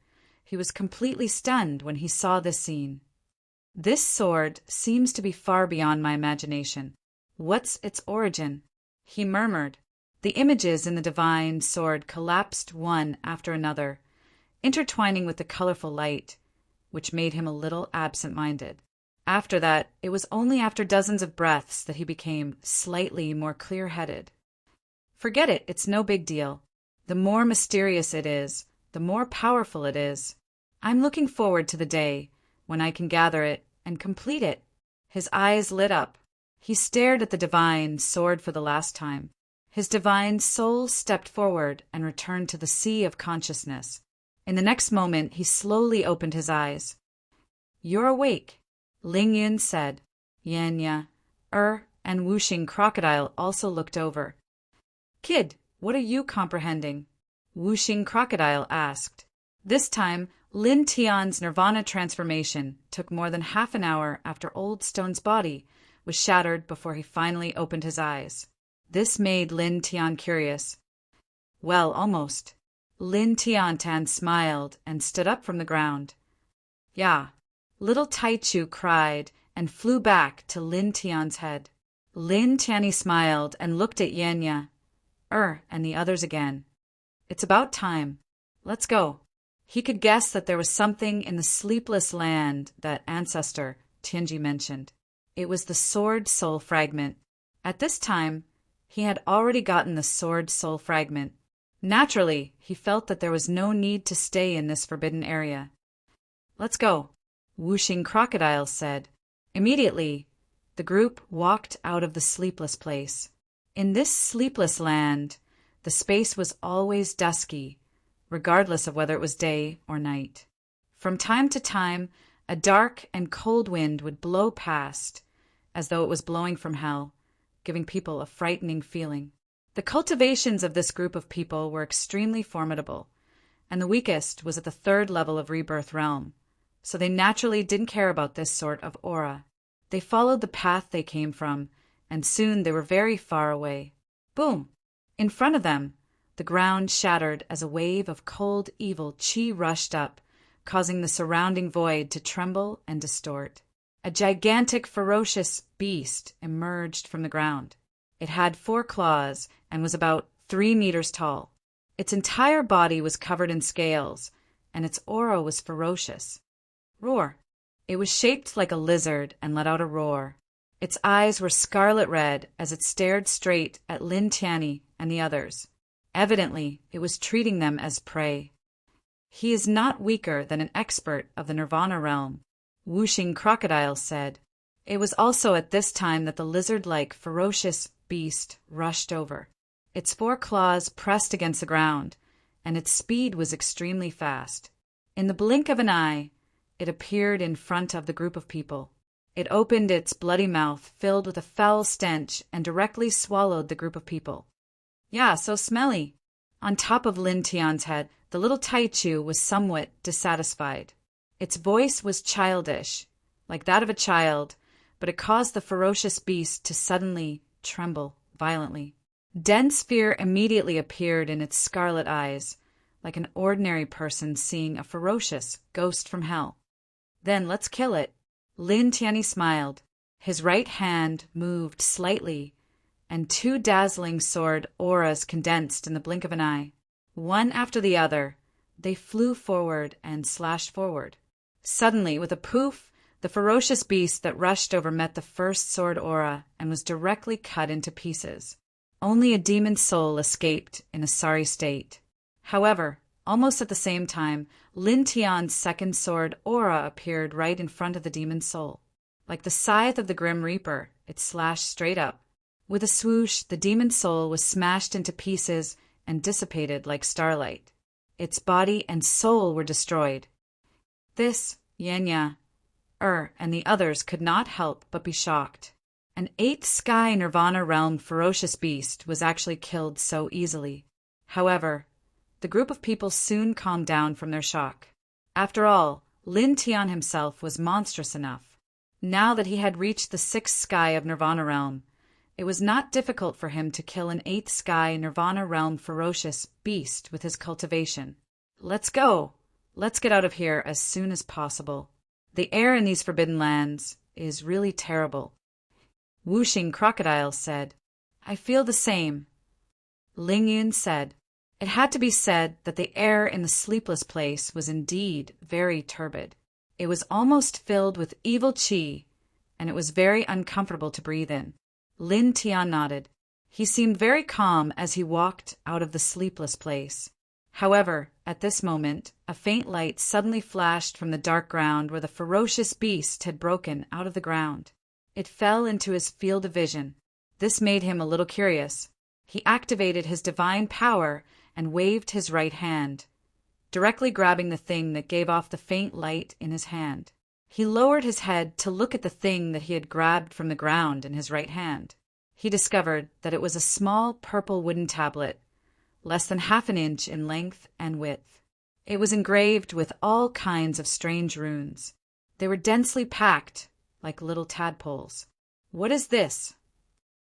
he was completely stunned when he saw this scene. This sword seems to be far beyond my imagination. What's its origin? He murmured. The images in the divine sword collapsed one after another, intertwining with the colorful light, which made him a little absent-minded. After that, it was only after dozens of breaths that he became slightly more clear-headed. Forget it, it's no big deal. The more mysterious it is, the more powerful it is. I'm looking forward to the day when I can gather it and complete it. His eyes lit up. He stared at the divine sword for the last time. His divine soul stepped forward and returned to the sea of consciousness. In the next moment, he slowly opened his eyes. You're awake, Ling Yin said. Yanya, and Wuxing Crocodile also looked over. Kid, what are you comprehending? Wuxing Crocodile asked. This time, Lin Tian's nirvana transformation took more than half an hour after Old Stone's body was shattered before he finally opened his eyes. This made Lin Tian curious. Well, almost. Lin Tian smiled and stood up from the ground. Yeah. Little Taichu cried and flew back to Lin Tian's head. Lin Tianyi smiled and looked at Yenya, and the others again. It's about time. Let's go. He could guess that there was something in the sleepless land that ancestor Tianji mentioned. It was the sword soul fragment. At this time, he had already gotten the sword soul fragment. Naturally, he felt that there was no need to stay in this forbidden area. Let's go, Wuxing Crocodile said. Immediately, the group walked out of the sleepless place. In this sleepless land, the space was always dusky, regardless of whether it was day or night. From time to time, a dark and cold wind would blow past, as though it was blowing from hell, giving people a frightening feeling. The cultivations of this group of people were extremely formidable, and the weakest was at the 3rd level of Rebirth Realm, so they naturally didn't care about this sort of aura. They followed the path they came from, and soon they were very far away. Boom! In front of them, the ground shattered as a wave of cold, evil chi rushed up, causing the surrounding void to tremble and distort. A gigantic, ferocious beast emerged from the ground. It had 4 claws and was about 3 meters tall. Its entire body was covered in scales, and its aura was ferocious. Roar! It was shaped like a lizard and let out a roar. Its eyes were scarlet red as it stared straight at Lin Tianyi and the others. Evidently, it was treating them as prey. He is not weaker than an expert of the Nirvana realm, Wuxing Crocodile said. It was also at this time that the lizard-like ferocious beast rushed over. Its 4 claws pressed against the ground, and its speed was extremely fast. In the blink of an eye, it appeared in front of the group of people. It opened its bloody mouth filled with a foul stench and directly swallowed the group of people. Yeah, so smelly. On top of Lin Tian's head, the little Taichu was somewhat dissatisfied. Its voice was childish, like that of a child, but it caused the ferocious beast to suddenly tremble violently. Dense fear immediately appeared in its scarlet eyes, like an ordinary person seeing a ferocious ghost from hell. Then let's kill it. Lin Tianyi smiled. His right hand moved slightly, and two dazzling sword auras condensed in the blink of an eye. One after the other, they flew forward and slashed forward. Suddenly, with a poof, the ferocious beast that rushed over met the first sword aura and was directly cut into pieces. Only a demon soul escaped in a sorry state. However, almost at the same time, Lin Tian's second sword aura appeared right in front of the demon soul. Like the scythe of the Grim Reaper, it slashed straight up. With a swoosh, the demon soul was smashed into pieces and dissipated like starlight. Its body and soul were destroyed. This, Yenya, and the others could not help but be shocked. An 8th sky Nirvana realm ferocious beast was actually killed so easily. However, the group of people soon calmed down from their shock. After all, Lin Tian himself was monstrous enough. Now that he had reached the 6th sky of Nirvana realm, it was not difficult for him to kill an 8th sky Nirvana realm ferocious beast with his cultivation. Let's go! Let's get out of here as soon as possible. The air in these forbidden lands is really terrible. Whooshing Crocodile said, I feel the same. Ling Yun said, it had to be said that the air in the sleepless place was indeed very turbid. It was almost filled with evil qi, and it was very uncomfortable to breathe in. Lin Tian nodded. He seemed very calm as he walked out of the sleepless place. However, at this moment, a faint light suddenly flashed from the dark ground where the ferocious beast had broken out of the ground. It fell into his field of vision. This made him a little curious. He activated his divine power and waved his right hand, directly grabbing the thing that gave off the faint light in his hand. He lowered his head to look at the thing that he had grabbed from the ground in his right hand. He discovered that it was a small purple wooden tablet, less than half an inch in length and width. It was engraved with all kinds of strange runes. They were densely packed, like little tadpoles. What is this?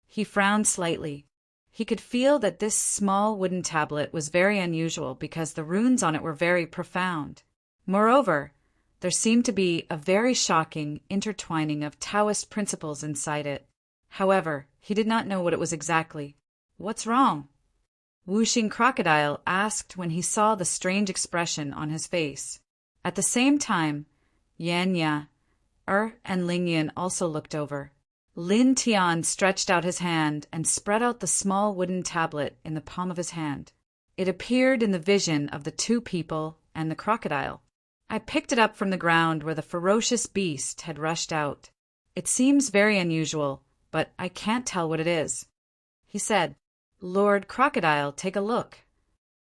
He frowned slightly. He could feel that this small wooden tablet was very unusual because the runes on it were very profound. Moreover, there seemed to be a very shocking intertwining of Taoist principles inside it. However, he did not know what it was exactly. What's wrong? Whooshing Crocodile asked when he saw the strange expression on his face. At the same time, Yanya, and Ling Yin also looked over. Lin Tian stretched out his hand and spread out the small wooden tablet in the palm of his hand. It appeared in the vision of the two people and the crocodile. I picked it up from the ground where the ferocious beast had rushed out. It seems very unusual, but I can't tell what it is. He said, Lord Crocodile, take a look.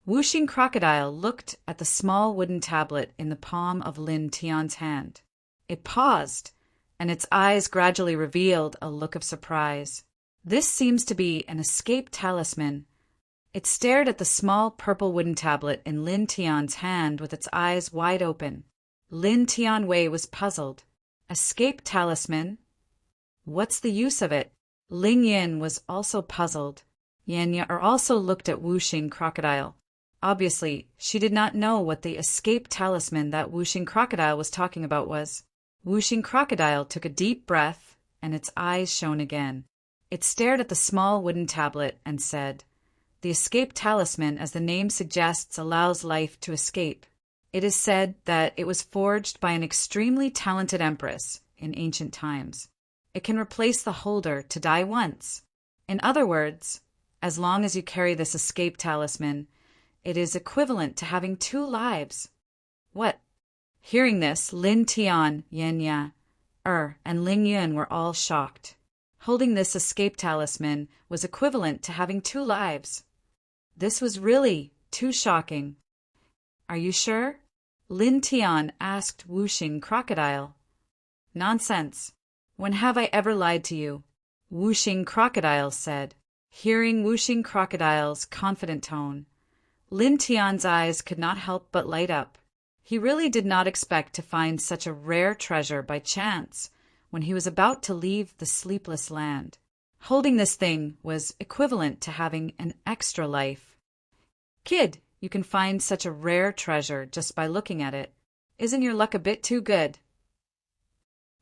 Whooshing Crocodile looked at the small wooden tablet in the palm of Lin Tian's hand. It paused, and its eyes gradually revealed a look of surprise. This seems to be an escape talisman. It stared at the small purple wooden tablet in Lin Tian's hand with its eyes wide open. Lin Tian Wei was puzzled. Escape talisman? What's the use of it? Ling Yin was also puzzled. Yanya also looked at Whooshing Crocodile. Obviously, she did not know what the escape talisman that Whooshing Crocodile was talking about was. Whooshing Crocodile took a deep breath, and its eyes shone again. It stared at the small wooden tablet and said, The escape talisman, as the name suggests, allows life to escape. It is said that it was forged by an extremely talented empress in ancient times. It can replace the holder to die once. In other words, as long as you carry this escape talisman, it is equivalent to having 2 lives. What? Hearing this, Lin Tian, Yenya, and Ling Yun were all shocked. Holding this escape talisman was equivalent to having 2 lives. This was really too shocking. Are you sure? Lin Tian asked Whooshing Crocodile. Nonsense. When have I ever lied to you? Whooshing Crocodile said. Hearing Whooshing Crocodile's confident tone, Lin Tian's eyes could not help but light up. He really did not expect to find such a rare treasure by chance when he was about to leave the sleepless land. Holding this thing was equivalent to having an extra life. Kid, you can find such a rare treasure just by looking at it. Isn't your luck a bit too good?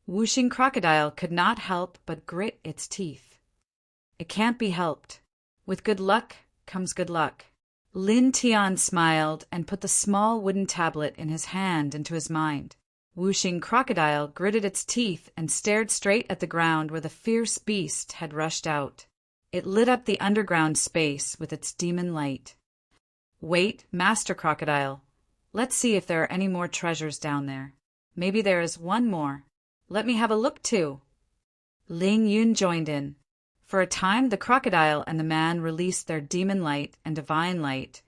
Whooshing Crocodile could not help but grit its teeth. It can't be helped. With good luck comes good luck. Lin Tian smiled and put the small wooden tablet in his hand into his mind. Whooshing Crocodile gritted its teeth and stared straight at the ground where the fierce beast had rushed out. It lit up the underground space with its demon light. Wait, Master Crocodile. Let's see if there are any more treasures down there. Maybe there is one more. Let me have a look too. Ling Yun joined in. For a time, the crocodile and the man released their demon light and divine light,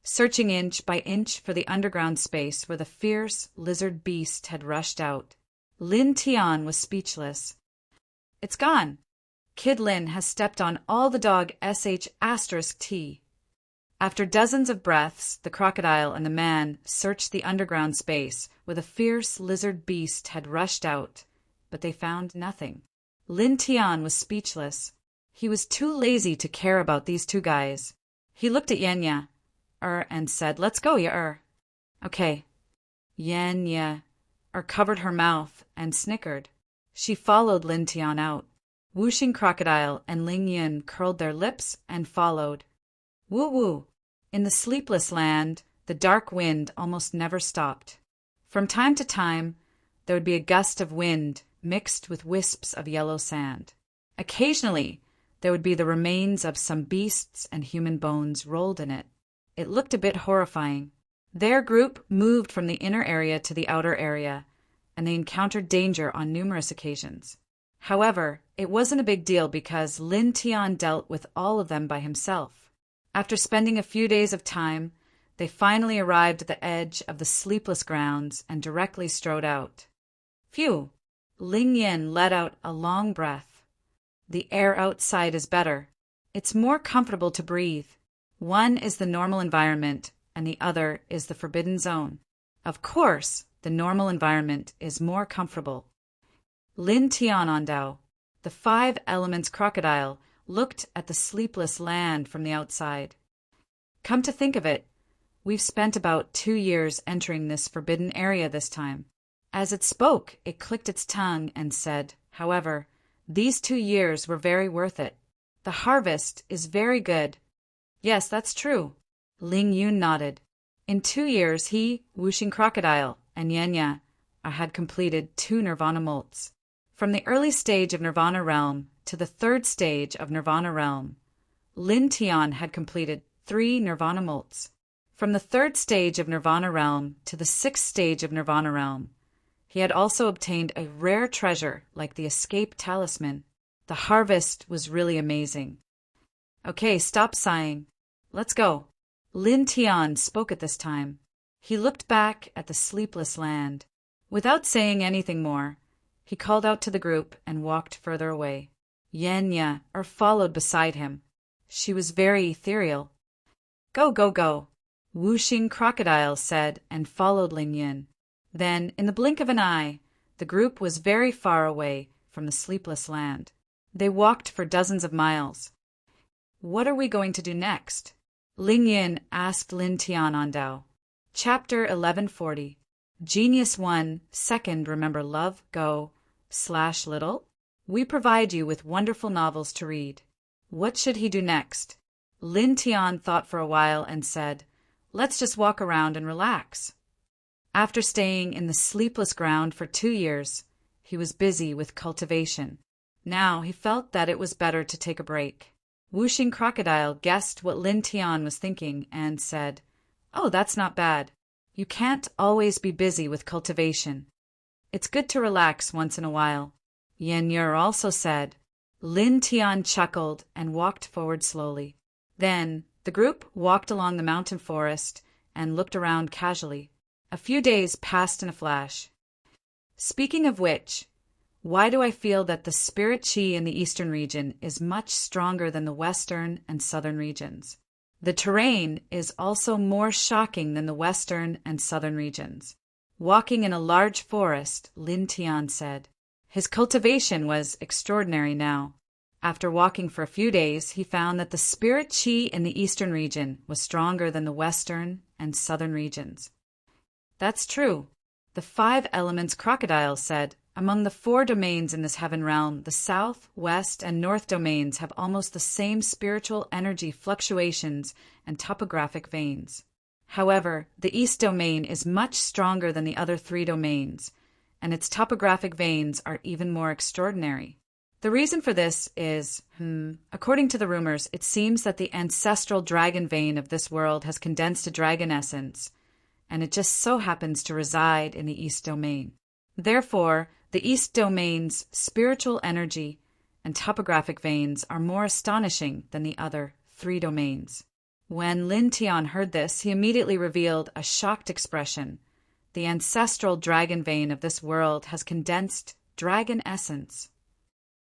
searching inch by inch for the underground space where the fierce lizard beast had rushed out. Lin Tian was speechless. It's gone. Kid Lin has stepped on all the dog sh*T. After dozens of breaths, the crocodile and the man searched the underground space where the fierce lizard beast had rushed out, but they found nothing. Lin Tian was speechless. He was too lazy to care about these two guys. He looked at Yenya, and said, "Let's go, ya." Okay. Yenya, covered her mouth and snickered. She followed Lin Tian out. Whooshing Crocodile and Ling Yun curled their lips and followed. Woo-woo. In the sleepless land, the dark wind almost never stopped. From time to time, there would be a gust of wind mixed with wisps of yellow sand. Occasionally, there would be the remains of some beasts and human bones rolled in it. It looked a bit horrifying. Their group moved from the inner area to the outer area, and they encountered danger on numerous occasions. However, it wasn't a big deal because Lin Tian dealt with all of them by himself. After spending a few days of time, they finally arrived at the edge of the sleepless grounds and directly strode out. Phew! Ling Yin let out a long breath. The air outside is better. It's more comfortable to breathe. One is the normal environment, and the other is the forbidden zone. Of course, the normal environment is more comfortable. Lin Tianandao, the five elements crocodile, looked at the sleepless land from the outside. Come to think of it, we've spent about 2 years entering this forbidden area this time. As it spoke, it clicked its tongue and said, however, these 2 years were very worth it. The harvest is very good. Yes, that's true. Ling Yun nodded. In 2 years, he, Whooshing Crocodile, and Yenya had completed 2 Nirvana molts. From the early stage of Nirvana realm to the 3rd stage of Nirvana realm, Lin Tian had completed 3 Nirvana molts. From the 3rd stage of Nirvana realm to the 6th stage of Nirvana realm, he had also obtained a rare treasure like the Escape Talisman. The harvest was really amazing. Okay, stop sighing. Let's go. Lin Tian spoke at this time. He looked back at the sleepless land. Without saying anything more, he called out to the group and walked further away. Yenya followed beside him. She was very ethereal. Go, go, go, Whooshing Crocodile said and followed Ling Yun. Then, in the blink of an eye, the group was very far away from the sleepless land. They walked for dozens of miles. What are we going to do next? Ling Yin asked Lin Tianandao. Chapter 1140. Genius 1, Second Remember Love, Go, / Little? We provide you with wonderful novels to read. What should he do next? Lin Tian thought for a while and said, Let's just walk around and relax. After staying in the sleepless ground for 2 years, he was busy with cultivation. Now he felt that it was better to take a break. Whooshing Crocodile guessed what Lin Tian was thinking and said, Oh, that's not bad. You can't always be busy with cultivation. It's good to relax once in a while. Yen Yer also said. Lin Tian chuckled and walked forward slowly. Then the group walked along the mountain forest and looked around casually. A few days passed in a flash. Speaking of which, Why do I feel that the spirit chi in the eastern region is much stronger than the western and southern regions? The terrain is also more shocking than the western and southern regions. Walking in a large forest, Lin Tian said. His cultivation was extraordinary now. After walking for a few days, he found that the spirit chi in the eastern region was stronger than the western and southern regions. That's true. The 5 elements crocodile said, among the 4 domains in this heaven realm, the south, west, and north domains have almost the same spiritual energy fluctuations and topographic veins. However, the east domain is much stronger than the other 3 domains, and its topographic veins are even more extraordinary. The reason for this is, according to the rumors, it seems that the ancestral dragon vein of this world has condensed to dragon essence, and it just so happens to reside in the east domain. Therefore, the east domain's spiritual energy and topographic veins are more astonishing than the other 3 domains. When Lin Tian heard this, he immediately revealed a shocked expression. The ancestral dragon vein of this world has condensed dragon essence.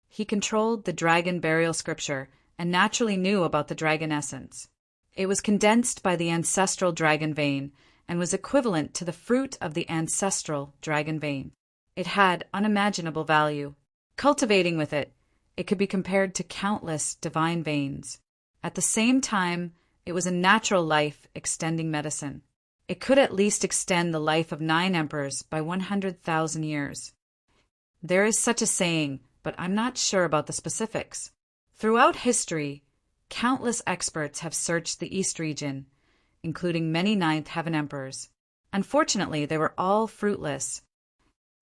He controlled the dragon burial scripture and naturally knew about the dragon essence. It was condensed by the ancestral dragon vein and was equivalent to the fruit of the ancestral dragon vein. It had unimaginable value. Cultivating with it, it could be compared to countless divine veins. At the same time, it was a natural life-extending medicine. It could at least extend the life of 9 emperors by 100,000 years. There is such a saying, but I'm not sure about the specifics. Throughout history, countless experts have searched the East region, including many 9th heaven emperors. Unfortunately, they were all fruitless.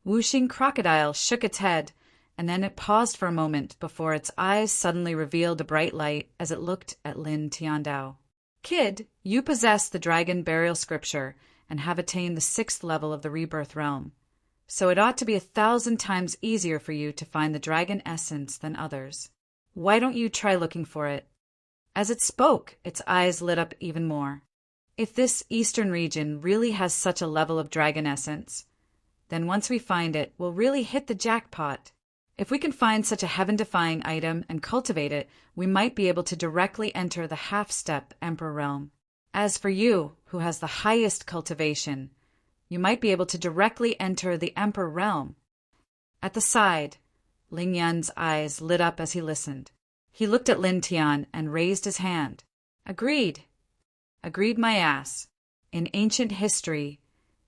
Wuxing crocodile shook its head, and then it paused for a moment before its eyes suddenly revealed a bright light as it looked at Lin Tiandao. Kid, you possess the dragon burial scripture and have attained the 6th level of the rebirth realm, so it ought to be 1,000 times easier for you to find the dragon essence than others. Why don't you try looking for it? As it spoke, its eyes lit up even more. If this eastern region really has such a level of dragon essence, then once we find it, we'll really hit the jackpot. If we can find such a heaven-defying item and cultivate it, we might be able to directly enter the half-step Emperor realm. As for you, who has the highest cultivation, you might be able to directly enter the Emperor realm. At the side, Ling Yan's eyes lit up as he listened. He looked at Lin Tian and raised his hand. Agreed. Agreed my ass. In ancient history,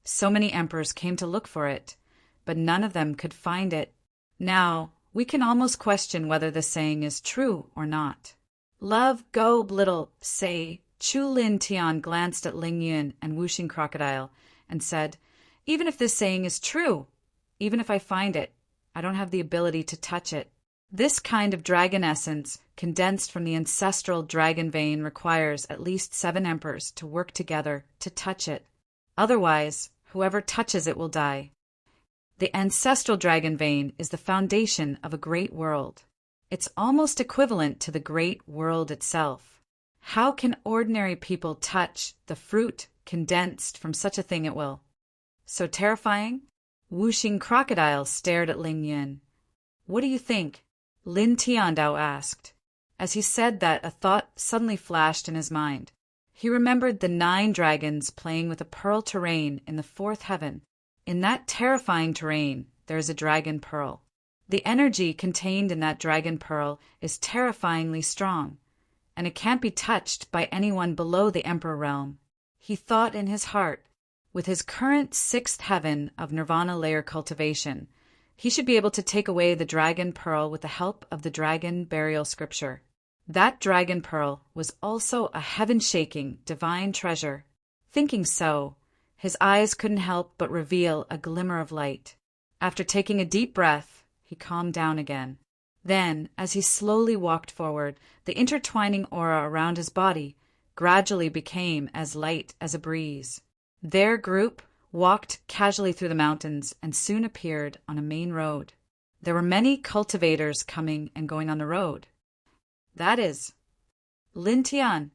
so many emperors came to look for it, but none of them could find it. Now, we can almost question whether this saying is true or not. Love go little, say, Chu Lin Tian glanced at Ling Yun and Wuxing Crocodile and said, even if this saying is true, even if I find it, I don't have the ability to touch it. This kind of dragon essence, condensed from the ancestral dragon vein, requires at least 7 emperors to work together to touch it. Otherwise, whoever touches it will die. The ancestral dragon vein is the foundation of a great world. It's almost equivalent to the great world itself. How can ordinary people touch the fruit condensed from such a thing at will? So terrifying? Wuxing Crocodile stared at Ling Yun. What do you think? Lin Tiandao asked. As he said that, a thought suddenly flashed in his mind. He remembered the 9 dragons playing with a pearl terrain in the 4th heaven. In that terrifying terrain, there is a dragon pearl. The energy contained in that dragon pearl is terrifyingly strong, and it can't be touched by anyone below the Emperor realm. He thought in his heart, with his current 6th heaven of nirvana layer cultivation, he should be able to take away the dragon pearl with the help of the dragon burial scripture. That dragon pearl was also a heaven-shaking divine treasure. Thinking so, his eyes couldn't help but reveal a glimmer of light. After taking a deep breath, he calmed down again. Then, as he slowly walked forward, the intertwining aura around his body gradually became as light as a breeze. Their group walked casually through the mountains and soon appeared on a main road. There were many cultivators coming and going on the road. That is, Lin Tian.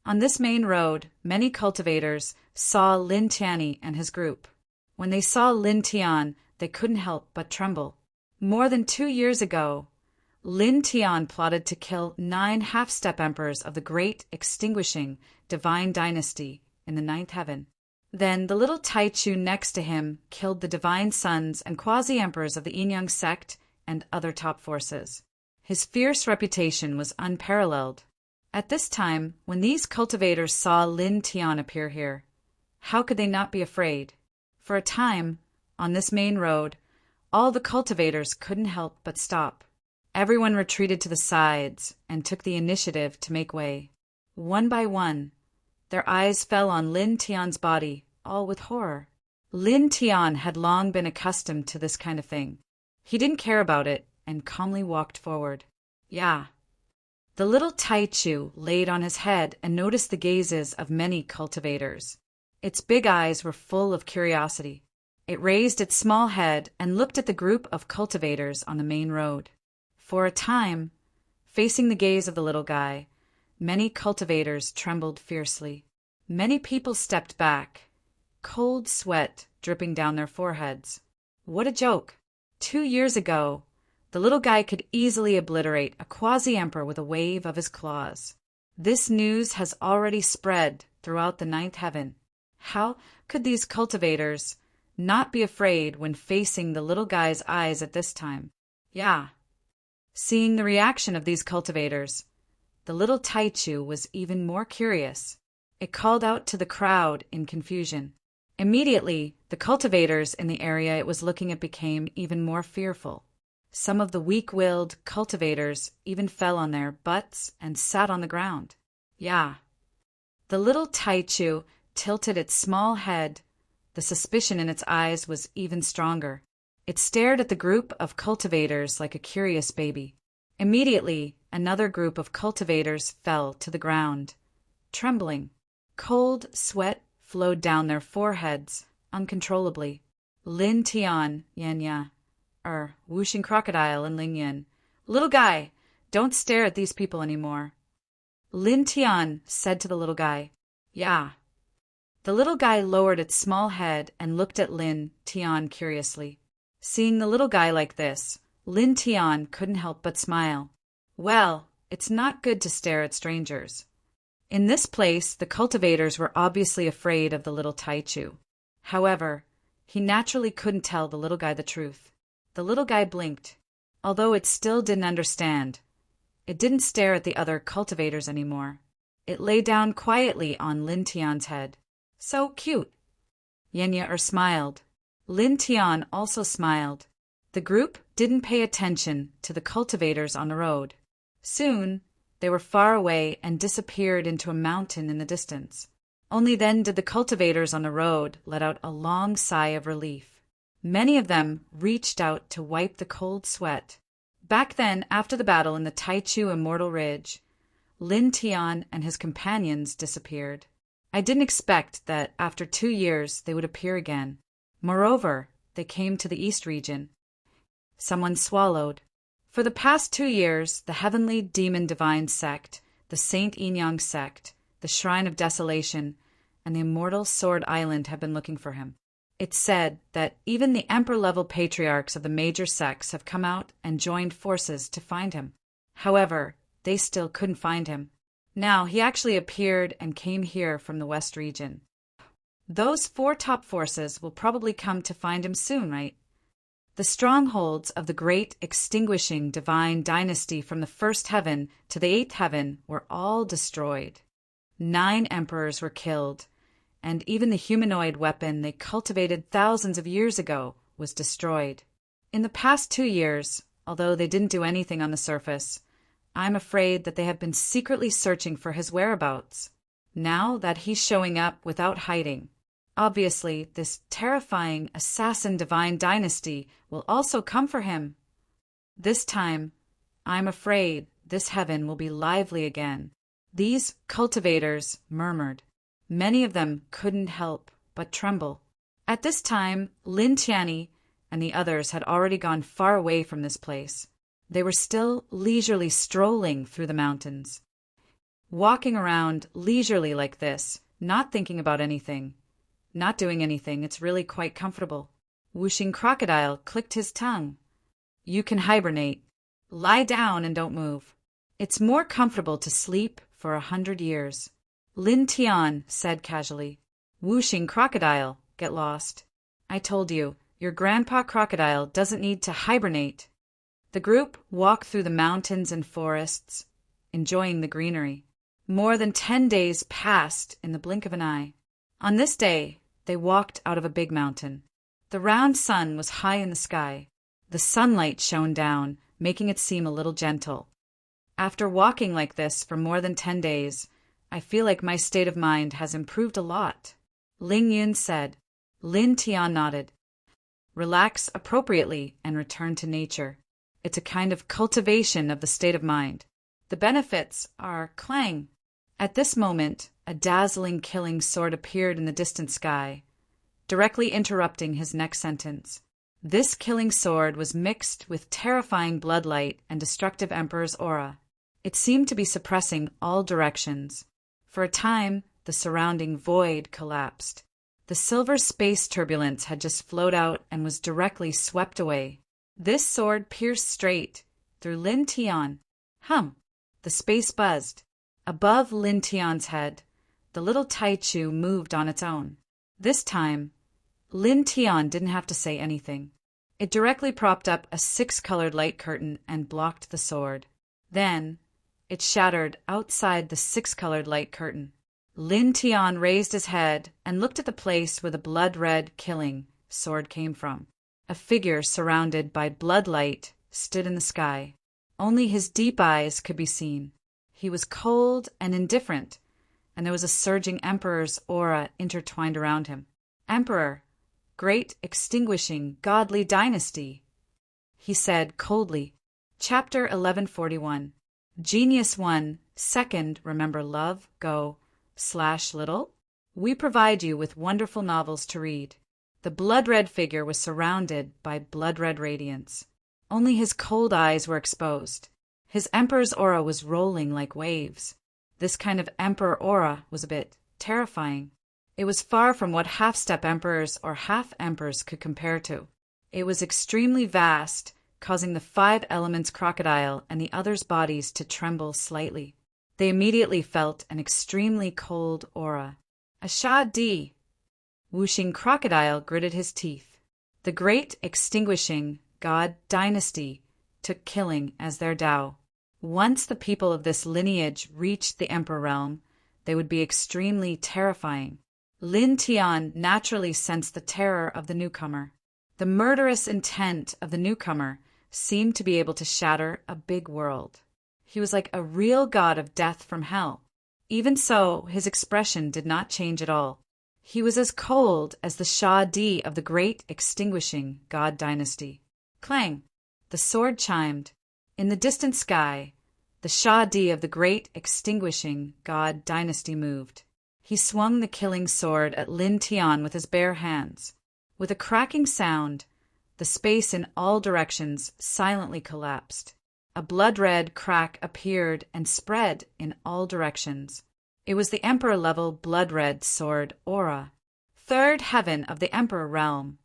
On this main road, many cultivators saw Lin Tianyi and his group. When they saw Lin Tian, they couldn't help but tremble. More than 2 years ago, Lin Tian plotted to kill 9 half-step emperors of the great extinguishing divine dynasty in the ninth heaven. Then the little Taichu next to him killed the divine sons and quasi-emperors of the Yin-Yang sect and other top forces. His fierce reputation was unparalleled. At this time, when these cultivators saw Lin Tian appear here, how could they not be afraid? For a time, on this main road, all the cultivators couldn't help but stop. Everyone retreated to the sides and took the initiative to make way. One by one, their eyes fell on Lin Tian's body, all with horror. Lin Tian had long been accustomed to this kind of thing. He didn't care about it and calmly walked forward. Yeah. The little Taichu laid on his head and noticed the gazes of many cultivators. Its big eyes were full of curiosity. It raised its small head and looked at the group of cultivators on the main road. For a time, facing the gaze of the little guy, many cultivators trembled fiercely. Many people stepped back, cold sweat dripping down their foreheads. What a joke! 2 years ago, the little guy could easily obliterate a quasi-emperor with a wave of his claws. This news has already spread throughout the ninth heaven. How could these cultivators not be afraid when facing the little guy's eyes at this time? Yeah. Seeing the reaction of these cultivators, the little Taichu was even more curious. It called out to the crowd in confusion. Immediately, the cultivators in the area it was looking at became even more fearful. Some of the weak-willed cultivators even fell on their butts and sat on the ground. Yeah. The little Taichu tilted its small head. The suspicion in its eyes was even stronger. It stared at the group of cultivators like a curious baby. Immediately, another group of cultivators fell to the ground, trembling. Cold sweat flowed down their foreheads uncontrollably. Lin Tian, Yenya, Wuxing Crocodile and Ling Yin. Little guy, don't stare at these people anymore. Lin Tian said to the little guy. Yeah. The little guy lowered its small head and looked at Lin Tian curiously. Seeing the little guy like this, Lin Tian couldn't help but smile. Well, it's not good to stare at strangers. In this place, the cultivators were obviously afraid of the little Taichu. However, he naturally couldn't tell the little guy the truth. The little guy blinked. Although it still didn't understand, it didn't stare at the other cultivators anymore. It lay down quietly on Lin Tian's head. So cute. Yenya smiled. Lin Tian also smiled. The group didn't pay attention to the cultivators on the road. Soon, they were far away and disappeared into a mountain in the distance. Only then did the cultivators on the road let out a long sigh of relief. Many of them reached out to wipe the cold sweat. Back then, after the battle in the Taichu Immortal Ridge, Lin Tian and his companions disappeared. I didn't expect that after 2 years they would appear again. Moreover, they came to the East region. Someone swallowed. For the past 2 years, the Heavenly Demon Divine Sect, the Saint Yin-Yang Sect, the Shrine of Desolation, and the Immortal Sword Island have been looking for him. It's said that even the emperor-level patriarchs of the major sects have come out and joined forces to find him. However, they still couldn't find him. Now, he actually appeared and came here from the West region. Those 4 top forces will probably come to find him soon, right? The strongholds of the great extinguishing divine dynasty from the first heaven to the 8th heaven were all destroyed. 9 emperors were killed, and even the humanoid weapon they cultivated thousands of years ago was destroyed. In the past 2 years, although they didn't do anything on the surface, I'm afraid that they have been secretly searching for his whereabouts. Now that he's showing up without hiding, obviously, this terrifying assassin divine dynasty will also come for him. This time, I'm afraid this heaven will be lively again. These cultivators murmured. Many of them couldn't help but tremble. At this time, Lin Tianyi and the others had already gone far away from this place. They were still leisurely strolling through the mountains. Walking around leisurely like this, not thinking about anything, not doing anything, it's really quite comfortable. Wuxing Crocodile clicked his tongue. You can hibernate. Lie down and don't move. It's more comfortable to sleep for 100 years. Lin Tian said casually. Whooshing crocodile, get lost. I told you, your grandpa crocodile doesn't need to hibernate. The group walked through the mountains and forests, enjoying the greenery. More than 10 days passed in the blink of an eye. On this day, they walked out of a big mountain. The round sun was high in the sky. The sunlight shone down, making it seem a little gentle. After walking like this for more than 10 days, I feel like my state of mind has improved a lot. Ling Yun said. Lin Tian nodded. Relax appropriately and return to nature. It's a kind of cultivation of the state of mind. The benefits are clang. At this moment, a dazzling killing sword appeared in the distant sky, directly interrupting his next sentence. This killing sword was mixed with terrifying bloodlight and destructive emperor's aura. It seemed to be suppressing all directions. For a time, the surrounding void collapsed. The silver space turbulence had just flowed out and was directly swept away. This sword pierced straight through Lin Tian. Hum! The space buzzed. Above Lin Tian's head, the little Taichu moved on its own. This time, Lin Tian didn't have to say anything. It directly propped up a 6-colored light curtain and blocked the sword. Then, it shattered outside the 6-colored light curtain. Lin Tian raised his head and looked at the place where the blood-red killing sword came from. A figure surrounded by bloodlight stood in the sky. Only his deep eyes could be seen. He was cold and indifferent, and there was a surging emperor's aura intertwined around him. Emperor, great extinguishing godly dynasty, he said coldly. Chapter 1141. Genius 1, Second, remember love, go, /little? We provide you with wonderful novels to read. The blood-red figure was surrounded by blood-red radiance. Only his cold eyes were exposed. His emperor's aura was rolling like waves. This kind of emperor aura was a bit terrifying. It was far from what half-step emperors or half-emperors could compare to. It was extremely vast, causing the 5 elements crocodile and the others' bodies to tremble slightly. They immediately felt an extremely cold aura. Ashadi! Whooshing crocodile gritted his teeth. The great extinguishing god dynasty took killing as their Tao. Once the people of this lineage reached the emperor realm, they would be extremely terrifying. Lin Tian naturally sensed the terror of the newcomer. The murderous intent of the newcomer seemed to be able to shatter a big world. He was like a real god of death from hell. Even so, his expression did not change at all. He was as cold as the Shah Di of the great extinguishing god dynasty. Clang! The sword chimed. In the distant sky, the Shah Di of the great extinguishing god dynasty moved. He swung the killing sword at Lin Tian with his bare hands. With a cracking sound, the space in all directions silently collapsed. A blood-red crack appeared and spread in all directions. It was the emperor-level blood-red sword aura. Third heaven of the emperor realm.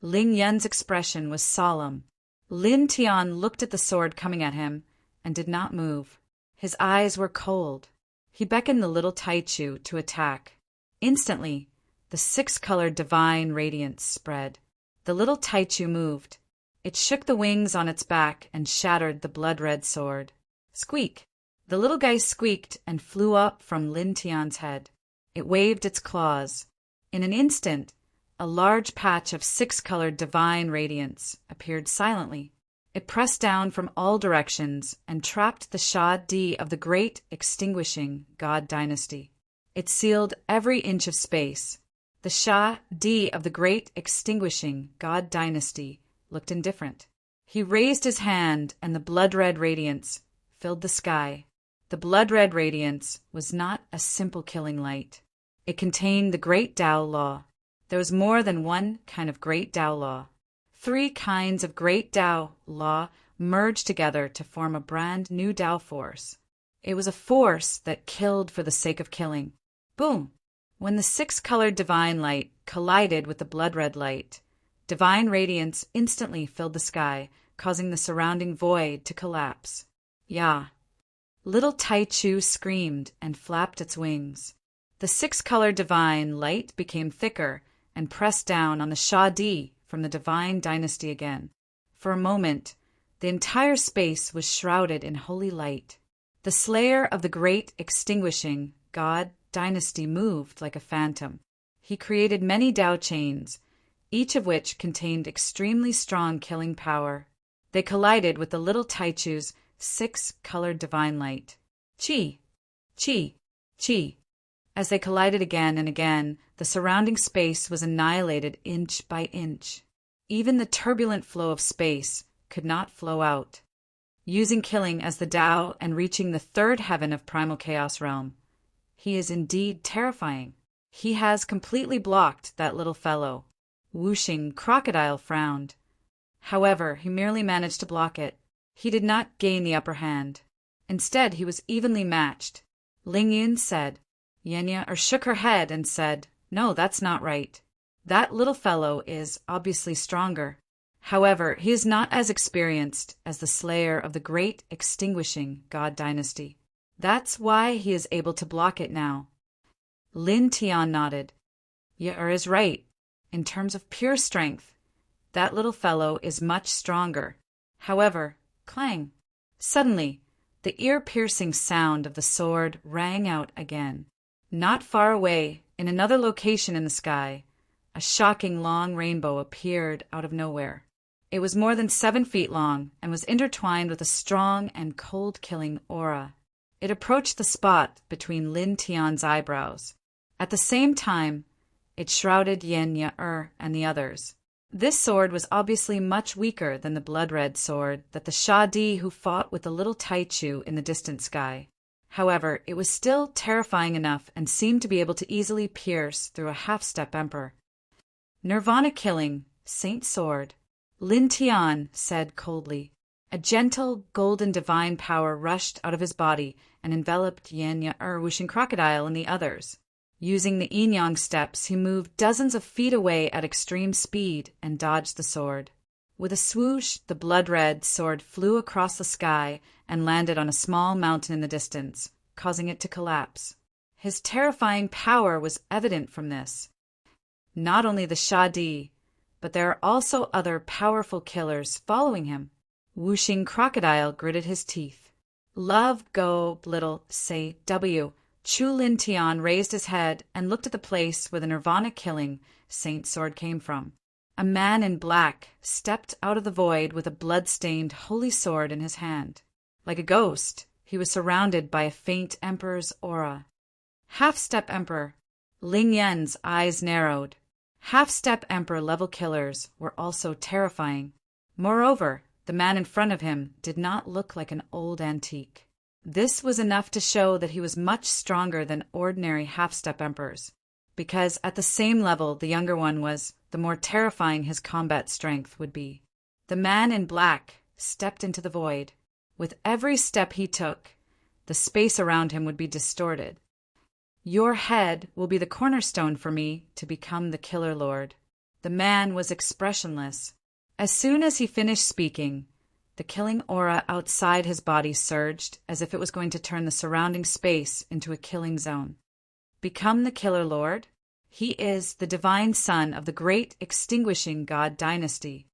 Ling Yun's expression was solemn. Lin Tian looked at the sword coming at him and did not move. His eyes were cold. He beckoned the little Taichu to attack. Instantly, the 6-colored divine radiance spread. The little Taichu moved. It shook the wings on its back and shattered the blood-red sword. Squeak! The little guy squeaked and flew up from Lin Tian's head. It waved its claws. In an instant, a large patch of 6-colored divine radiance appeared silently. It pressed down from all directions and trapped the Shah Di of the great extinguishing god dynasty. It sealed every inch of space. The Shah Di of the great extinguishing god dynasty looked indifferent. He raised his hand and the blood-red radiance filled the sky. The blood-red radiance was not a simple killing light. It contained the great Tao law. There was more than one kind of great Tao law. 3 kinds of great Tao law merged together to form a brand new Tao force. It was a force that killed for the sake of killing. Boom! When the 6-colored divine light collided with the blood-red light, divine radiance instantly filled the sky, causing the surrounding void to collapse. Yeah. Little Taichu screamed and flapped its wings. The six-colored divine light became thicker and pressed down on the Shadi from the divine dynasty again. For a moment, the entire space was shrouded in holy light. The slayer of the great extinguishing God dynasty moved like a phantom. He created many Tao chains, each of which contained extremely strong killing power. They collided with the little Taichu's six-colored divine light. Chi, chi, chi. As they collided again and again, the surrounding space was annihilated inch by inch. Even the turbulent flow of space could not flow out. Using killing as the Tao and reaching the third heaven of primal chaos realm, he is indeed terrifying. He has completely blocked that little fellow. Whooshing Crocodile frowned. However, he merely managed to block it. He did not gain the upper hand. Instead, he was evenly matched. Ling Yun said. Yenya shook her head and said, "No, that's not right. That little fellow is obviously stronger. However, he is not as experienced as the slayer of the great extinguishing God dynasty. That's why he is able to block it now." Lin Tian nodded. Ye is right. In terms of pure strength, that little fellow is much stronger. However, clang. Suddenly, the ear-piercing sound of the sword rang out again. Not far away, in another location in the sky, a shocking long rainbow appeared out of nowhere. It was more than 7 feet long and was intertwined with a strong and cold-killing aura. It approached the spot between Lin Tian's eyebrows. At the same time, it shrouded Yen Ya and the others. This sword was obviously much weaker than the blood-red sword that the Shadi who fought with the little Taichu in the distant sky. However, it was still terrifying enough and seemed to be able to easily pierce through a half-step emperor. Nirvana killing, Saint Sword, Lin Tian said coldly. A gentle, golden divine power rushed out of his body and enveloped Yen Ya Whooshing Crocodile and the others. Using the yin-yang steps, he moved dozens of feet away at extreme speed and dodged the sword. With a swoosh, the blood-red sword flew across the sky and landed on a small mountain in the distance, causing it to collapse. His terrifying power was evident from this. Not only the Shadi, but there are also other powerful killers following him. Whooshing Crocodile gritted his teeth. Love go, little, say, W. Chu Lin Tian raised his head and looked at the place where the Nirvana-killing Saint Sword came from. A man in black stepped out of the void with a blood-stained holy sword in his hand. Like a ghost, he was surrounded by a faint emperor's aura. Half-step emperor. Ling Yan's eyes narrowed. Half-step emperor level killers were also terrifying. Moreover, the man in front of him did not look like an old antique. This was enough to show that he was much stronger than ordinary half-step emperors, because at the same level the younger one was, the more terrifying his combat strength would be. The man in black stepped into the void. With every step he took, the space around him would be distorted. Your head will be the cornerstone for me to become the Killer Lord. The man was expressionless. As soon as he finished speaking, the killing aura outside his body surged as if it was going to turn the surrounding space into a killing zone. Become the Killer Lord? He is the divine son of the great extinguishing God dynasty.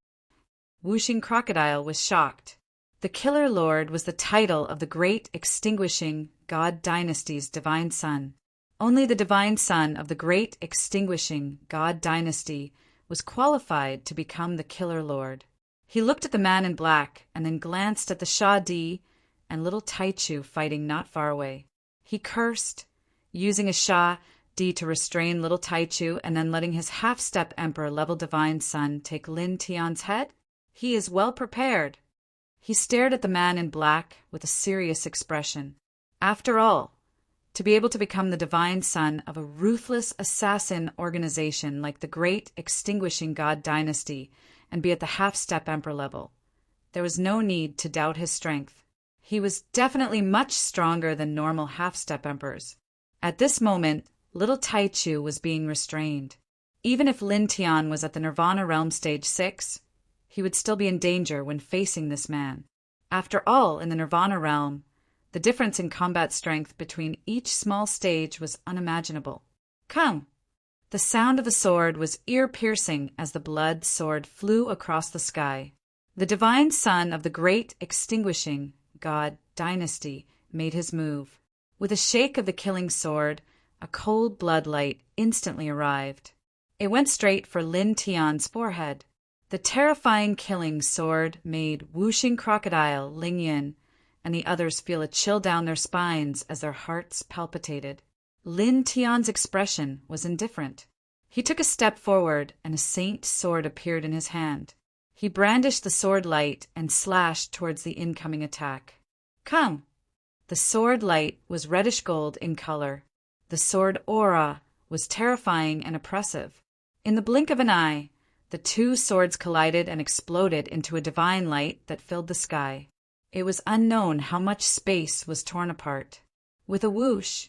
Whooshing Crocodile was shocked. The Killer Lord was the title of the great extinguishing God dynasty's divine son. Only the divine son of the great extinguishing God dynasty was qualified to become the Killer Lord. He looked at the man in black and then glanced at the Shadi and little Taichu fighting not far away. He cursed, using a Shadi to restrain little Taichu and then letting his half-step emperor level divine son take Lin Tian's head. He is well prepared. He stared at the man in black with a serious expression. After all, to be able to become the divine son of a ruthless assassin organization like the great extinguishing God dynasty and be at the half-step emperor level, there was no need to doubt his strength. He was definitely much stronger than normal half-step emperors. At this moment, little Taichu was being restrained. Even if Lin Tian was at the Nirvana Realm Stage 6, he would still be in danger when facing this man. After all, in the Nirvana realm, the difference in combat strength between each small stage was unimaginable. Come! The sound of a sword was ear-piercing as the blood sword flew across the sky. The divine son of the great extinguishing god dynasty made his move. With a shake of the killing sword, a cold blood light instantly arrived. It went straight for Lin Tian's forehead. The terrifying killing sword made whooshing crocodile Ling Yin and the others feel a chill down their spines as their hearts palpitated. Lin Tian's expression was indifferent. He took a step forward, and a saint sword appeared in his hand. He brandished the sword light and slashed towards the incoming attack. Come! The sword light was reddish gold in color. The sword aura was terrifying and oppressive. In the blink of an eye, the two swords collided and exploded into a divine light that filled the sky. It was unknown how much space was torn apart. With a whoosh,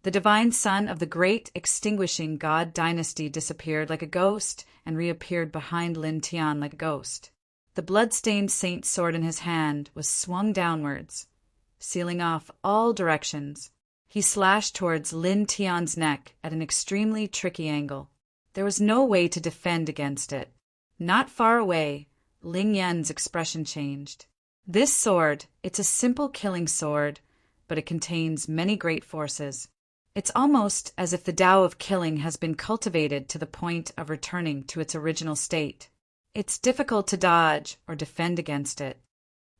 the divine son of the great extinguishing god dynasty disappeared like a ghost and reappeared behind Lin Tian like a ghost. The blood-stained saint sword in his hand was swung downwards, sealing off all directions. He slashed towards Lin Tian's neck at an extremely tricky angle. There was no way to defend against it. Not far away, Ling Yan's expression changed. This sword, it's a simple killing sword, but it contains many great forces. It's almost as if the Tao of killing has been cultivated to the point of returning to its original state. It's difficult to dodge or defend against it.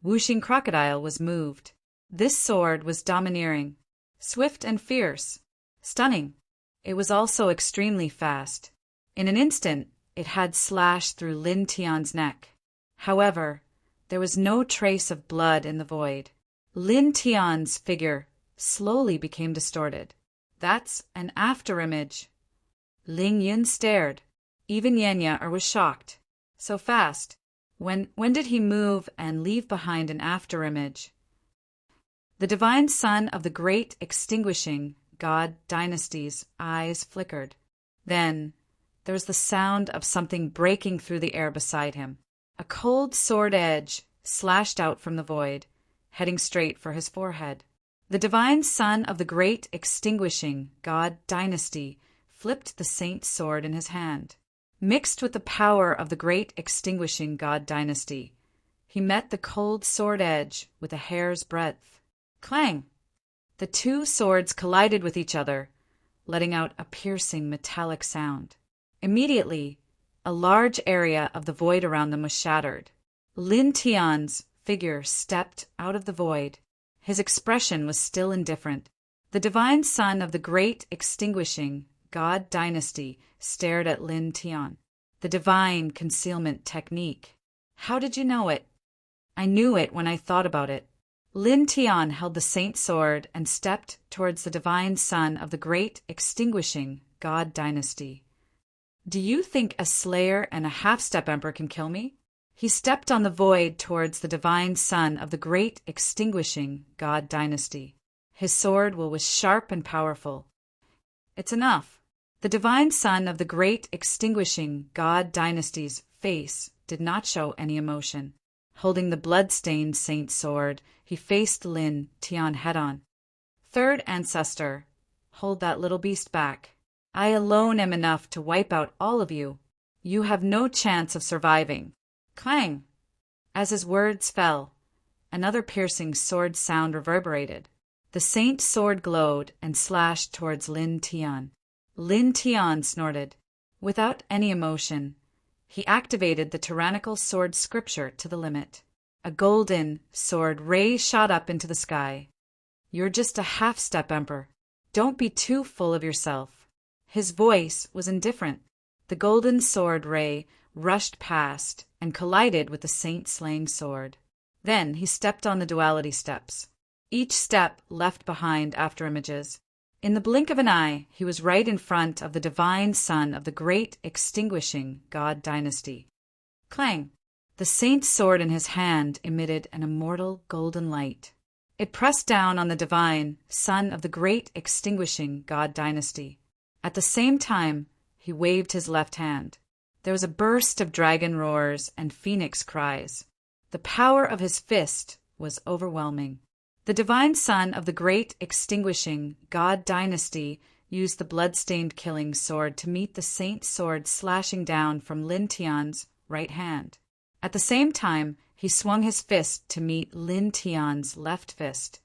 Whooshing Crocodile was moved. This sword was domineering, swift and fierce, stunning. It was also extremely fast. In an instant, it had slashed through Lin Tian's neck. However, there was no trace of blood in the void. Lin Tian's figure slowly became distorted. That's an afterimage. Ling Yin stared. Even Yenya was shocked. So fast. When did he move and leave behind an afterimage? The divine son of the great extinguishing god dynasty's eyes flickered. Then there was the sound of something breaking through the air beside him. A cold sword edge slashed out from the void, heading straight for his forehead. The divine son of the great extinguishing god dynasty flipped the saint sword in his hand. Mixed with the power of the great extinguishing god dynasty, he met the cold sword edge with a hair's breadth. Clang! The two swords collided with each other, letting out a piercing metallic sound. Immediately, a large area of the void around them was shattered. Lin Tian's figure stepped out of the void. His expression was still indifferent. The divine son of the great extinguishing god dynasty stared at Lin Tian. The divine concealment technique. How did you know it? I knew it when I thought about it. Lin Tian held the saint sword and stepped towards the divine son of the great extinguishing god dynasty. Do you think a slayer and a half-step emperor can kill me? He stepped on the void towards the divine son of the great extinguishing god dynasty. His sword was sharp and powerful. It's enough. The divine son of the great extinguishing god dynasty's face did not show any emotion. Holding the blood-stained saint sword, he faced Lin Tian head-on. Third ancestor, hold that little beast back. I alone am enough to wipe out all of you. You have no chance of surviving. Clang! As his words fell, another piercing sword sound reverberated. The saint sword glowed and slashed towards Lin Tian. Lin Tian snorted. Without any emotion, he activated the tyrannical sword scripture to the limit. A golden sword ray shot up into the sky. You're just a half-step emperor. Don't be too full of yourself. His voice was indifferent. The golden sword ray rushed past and collided with the saint-slaying sword. Then he stepped on the duality steps. Each step left behind afterimages. In the blink of an eye, he was right in front of the divine son of the great extinguishing god dynasty. Clang! The saint's sword in his hand emitted an immortal golden light. It pressed down on the divine son of the great extinguishing god dynasty. At the same time, he waved his left hand. There was a burst of dragon roars and phoenix cries. The power of his fist was overwhelming. The divine son of the great extinguishing god dynasty used the blood-stained killing sword to meet the saint sword slashing down from Lin Tian's right hand. At the same time, he swung his fist to meet Lin Tian's left fist.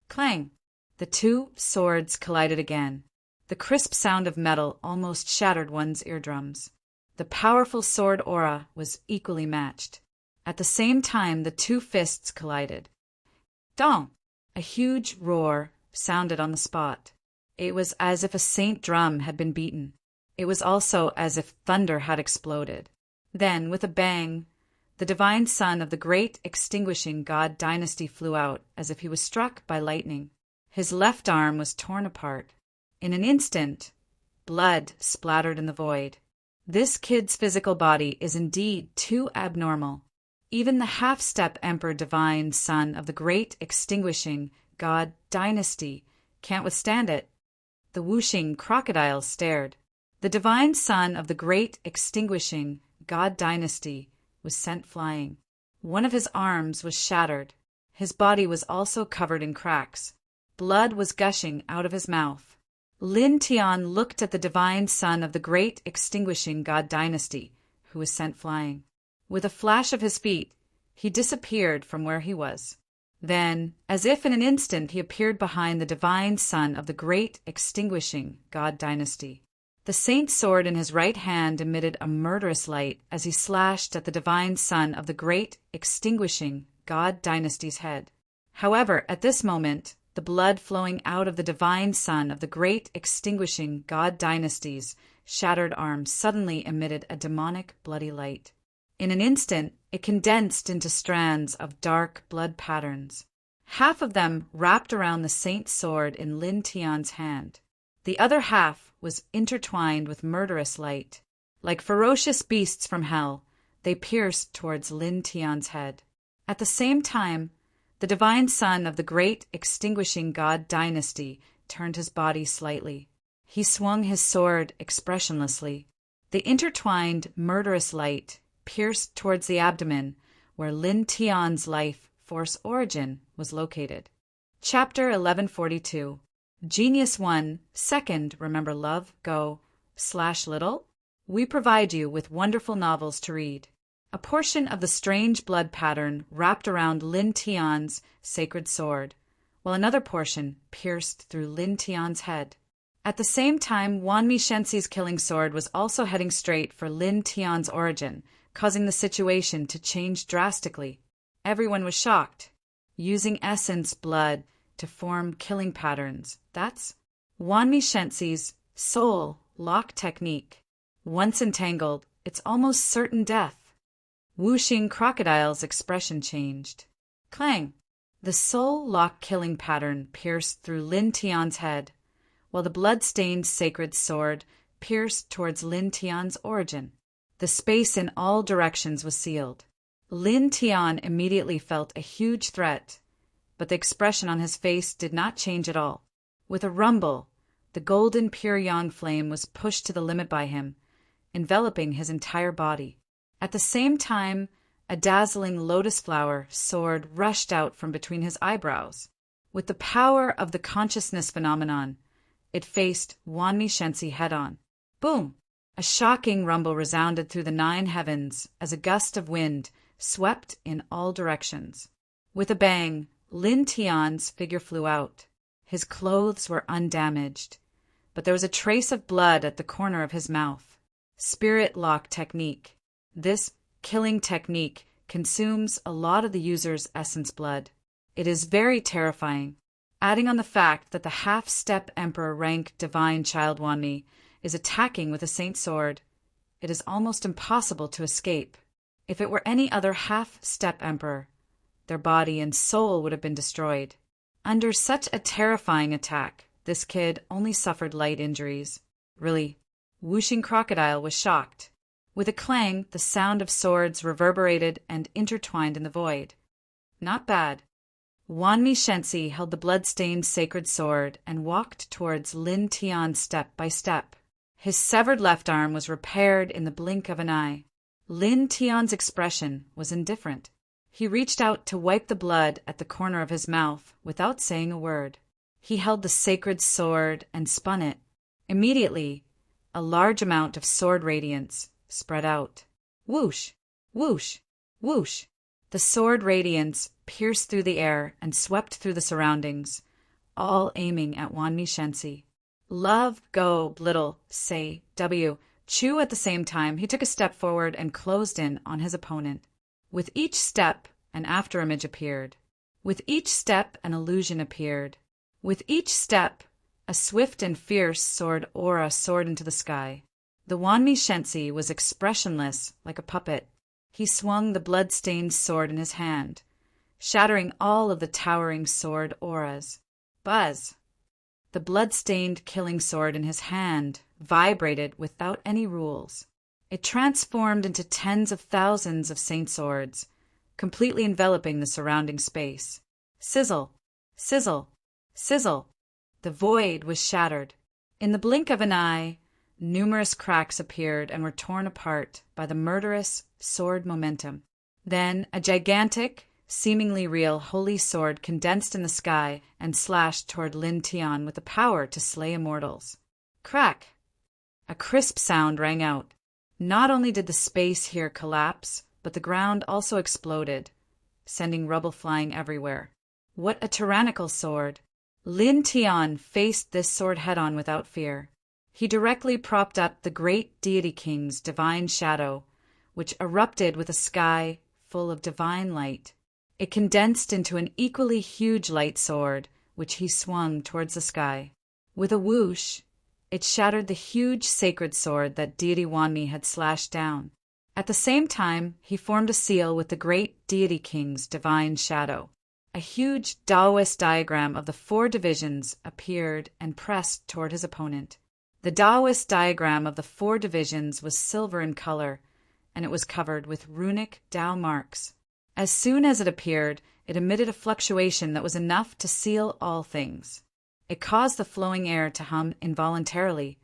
Clang! The two swords collided again. The crisp sound of metal almost shattered one's eardrums. The powerful sword aura was equally matched. At the same time, the two fists collided. Dong! A huge roar sounded on the spot. It was as if a saint drum had been beaten. It was also as if thunder had exploded. Then, with a bang, the divine son of the great extinguishing god dynasty flew out as if he was struck by lightning. His left arm was torn apart. In an instant, blood splattered in the void. This kid's physical body is indeed too abnormal. Even the half-step emperor divine son of the great extinguishing god dynasty can't withstand it. The whooshing crocodile stared. The divine son of the great extinguishing god dynasty was sent flying. One of his arms was shattered. His body was also covered in cracks. Blood was gushing out of his mouth. Lin Tian looked at the divine son of the great extinguishing god dynasty, who was sent flying. With a flash of his feet, he disappeared from where he was. Then, as if in an instant, he appeared behind the divine son of the great extinguishing god dynasty. The saint's sword in his right hand emitted a murderous light as he slashed at the divine son of the great extinguishing god dynasty's head. However, at this moment, the blood flowing out of the divine son of the great extinguishing god dynasty's shattered arm suddenly emitted a demonic bloody light. In an instant, it condensed into strands of dark blood patterns. Half of them wrapped around the saint's sword in Lin Tian's hand. The other half was intertwined with murderous light. Like ferocious beasts from hell, they pierced towards Lin Tian's head. At the same time, the divine son of the great extinguishing god dynasty turned his body slightly. He swung his sword expressionlessly. The intertwined, murderous light pierced towards the abdomen, where Lin Tian's life force origin was located. Chapter 1142. Genius 1, Second, remember love, go, /little? We provide you with wonderful novels to read. A portion of the strange blood pattern wrapped around Lin Tian's sacred sword, while another portion pierced through Lin Tian's head. At the same time, Wanmi Shenxi's killing sword was also heading straight for Lin Tian's origin, causing the situation to change drastically. Everyone was shocked. Using essence blood to form killing patterns. That's Wanmi Shenxi's soul lock technique. Once entangled, it's almost certain death. Whooshing crocodile's expression changed. Clang! The soul lock killing pattern pierced through Lin Tian's head, while the blood-stained sacred sword pierced towards Lin Tian's origin. The space in all directions was sealed. Lin Tian immediately felt a huge threat, but the expression on his face did not change at all. With a rumble, the golden pure yang flame was pushed to the limit by him, enveloping his entire body. At the same time, a dazzling lotus flower sword rushed out from between his eyebrows. With the power of the consciousness phenomenon, it faced Wanmi Shenxi head-on. Boom! A shocking rumble resounded through the 9 heavens as a gust of wind swept in all directions. With a bang, Lin Tian's figure flew out. His clothes were undamaged, but there was a trace of blood at the corner of his mouth. Spirit lock technique. This killing technique consumes a lot of the user's essence blood. It is very terrifying. Adding on the fact that the half-step emperor rank divine child Wanmi is attacking with a saint sword, it is almost impossible to escape. If it were any other half-step emperor, their body and soul would have been destroyed. Under such a terrifying attack, this kid only suffered light injuries. Really, whooshing crocodile was shocked. With a clang, the sound of swords reverberated and intertwined in the void. Not bad. Wanmi Shenxi held the blood-stained sacred sword and walked towards Lin Tian step by step. His severed left arm was repaired in the blink of an eye. Lin Tian's expression was indifferent. He reached out to wipe the blood at the corner of his mouth without saying a word. He held the sacred sword and spun it. Immediately, a large amount of sword radiance spread out. Whoosh! Whoosh! Whoosh! The sword radiance pierced through the air and swept through the surroundings, all aiming at Wanmi Shensi. Love, go, little, say, W. Chu at the same time, he took a step forward and closed in on his opponent. With each step, an afterimage appeared. With each step, an illusion appeared. With each step, a swift and fierce sword aura soared into the sky. The Wanmi Shensi was expressionless, like a puppet. He swung the blood-stained sword in his hand, shattering all of the towering sword auras. Buzz! The blood-stained killing sword in his hand vibrated without any rules. It transformed into tens of thousands of saint swords, completely enveloping the surrounding space. Sizzle! Sizzle! Sizzle! The void was shattered. In the blink of an eye, numerous cracks appeared and were torn apart by the murderous sword momentum. Then a gigantic, seemingly real holy sword condensed in the sky and slashed toward Lin Tian with the power to slay immortals. Crack! A crisp sound rang out. Not only did the space here collapse, but the ground also exploded, sending rubble flying everywhere. What a tyrannical sword! Lin Tian faced this sword head-on without fear. He directly propped up the great deity king's divine shadow, which erupted with a sky full of divine light. It condensed into an equally huge light sword, which he swung towards the sky. With a whoosh, it shattered the huge sacred sword that deity Wanmi had slashed down. At the same time, he formed a seal with the great deity king's divine shadow. A huge Taoist diagram of the 4 divisions appeared and pressed toward his opponent. The Taoist diagram of the 4 divisions was silver in color, and it was covered with runic Tao marks. As soon as it appeared, it emitted a fluctuation that was enough to seal all things. It caused the flowing air to hum involuntarily,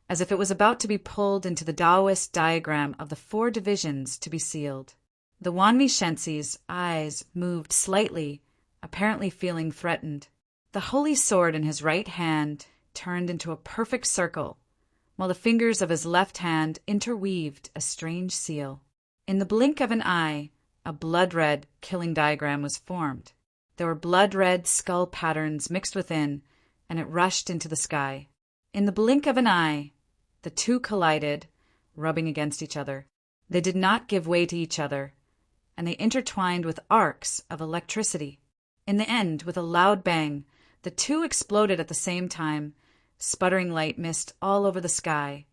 as if it was about to be pulled into the Taoist diagram of the 4 divisions to be sealed. The Wanmi Shensi's eyes moved slightly, apparently feeling threatened. The holy sword in his right hand turned into a perfect circle, while the fingers of his left hand interweaved a strange seal. In the blink of an eye, a blood-red killing diagram was formed. There were blood-red skull patterns mixed within, and it rushed into the sky. In the blink of an eye, the 2 collided, rubbing against each other. They did not give way to each other, and they intertwined with arcs of electricity. In the end, with a loud bang, the 2 exploded at the same time, sputtering light mist all over the sky,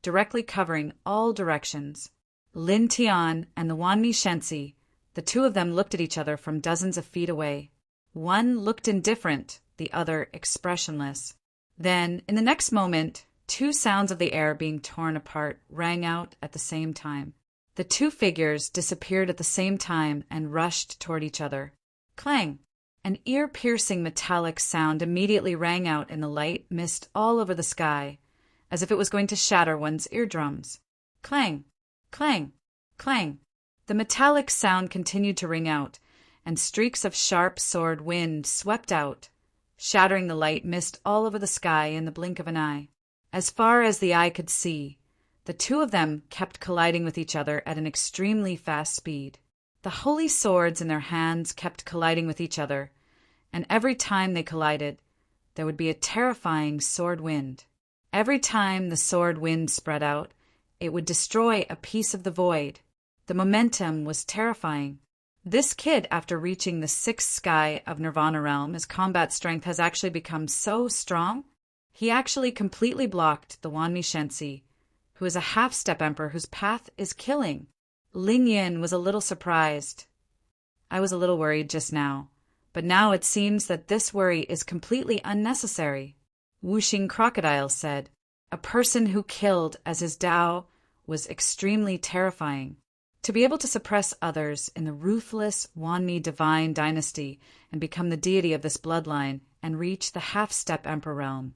directly covering all directions. Lin Tian and the Wanmi Shensi, the 2 of them looked at each other from dozens of feet away. One looked indifferent, the other expressionless. Then, in the next moment, 2 sounds of the air being torn apart rang out at the same time. The 2 figures disappeared at the same time and rushed toward each other. Clang! An ear-piercing metallic sound immediately rang out in the light mist all over the sky, as if it was going to shatter one's eardrums. Clang! Clang! Clang! The metallic sound continued to ring out, and streaks of sharp sword wind swept out, shattering the light mist all over the sky in the blink of an eye. As far as the eye could see, the 2 of them kept colliding with each other at an extremely fast speed. The holy swords in their hands kept colliding with each other, and every time they collided, there would be a terrifying sword wind. Every time the sword wind spread out, it would destroy a piece of the void. The momentum was terrifying. This kid, after reaching the 6th sky of Nirvana realm, his combat strength has actually become so strong, he actually completely blocked the Wanmi Shensi, who is a half-step emperor whose path is killing. Ling Yin was a little surprised. I was a little worried just now, but now it seems that this worry is completely unnecessary. Wuxing Crocodile said, "A person who killed as his Tao was extremely terrifying. To be able to suppress others in the ruthless Wanmi divine dynasty and become the deity of this bloodline and reach the half-step emperor realm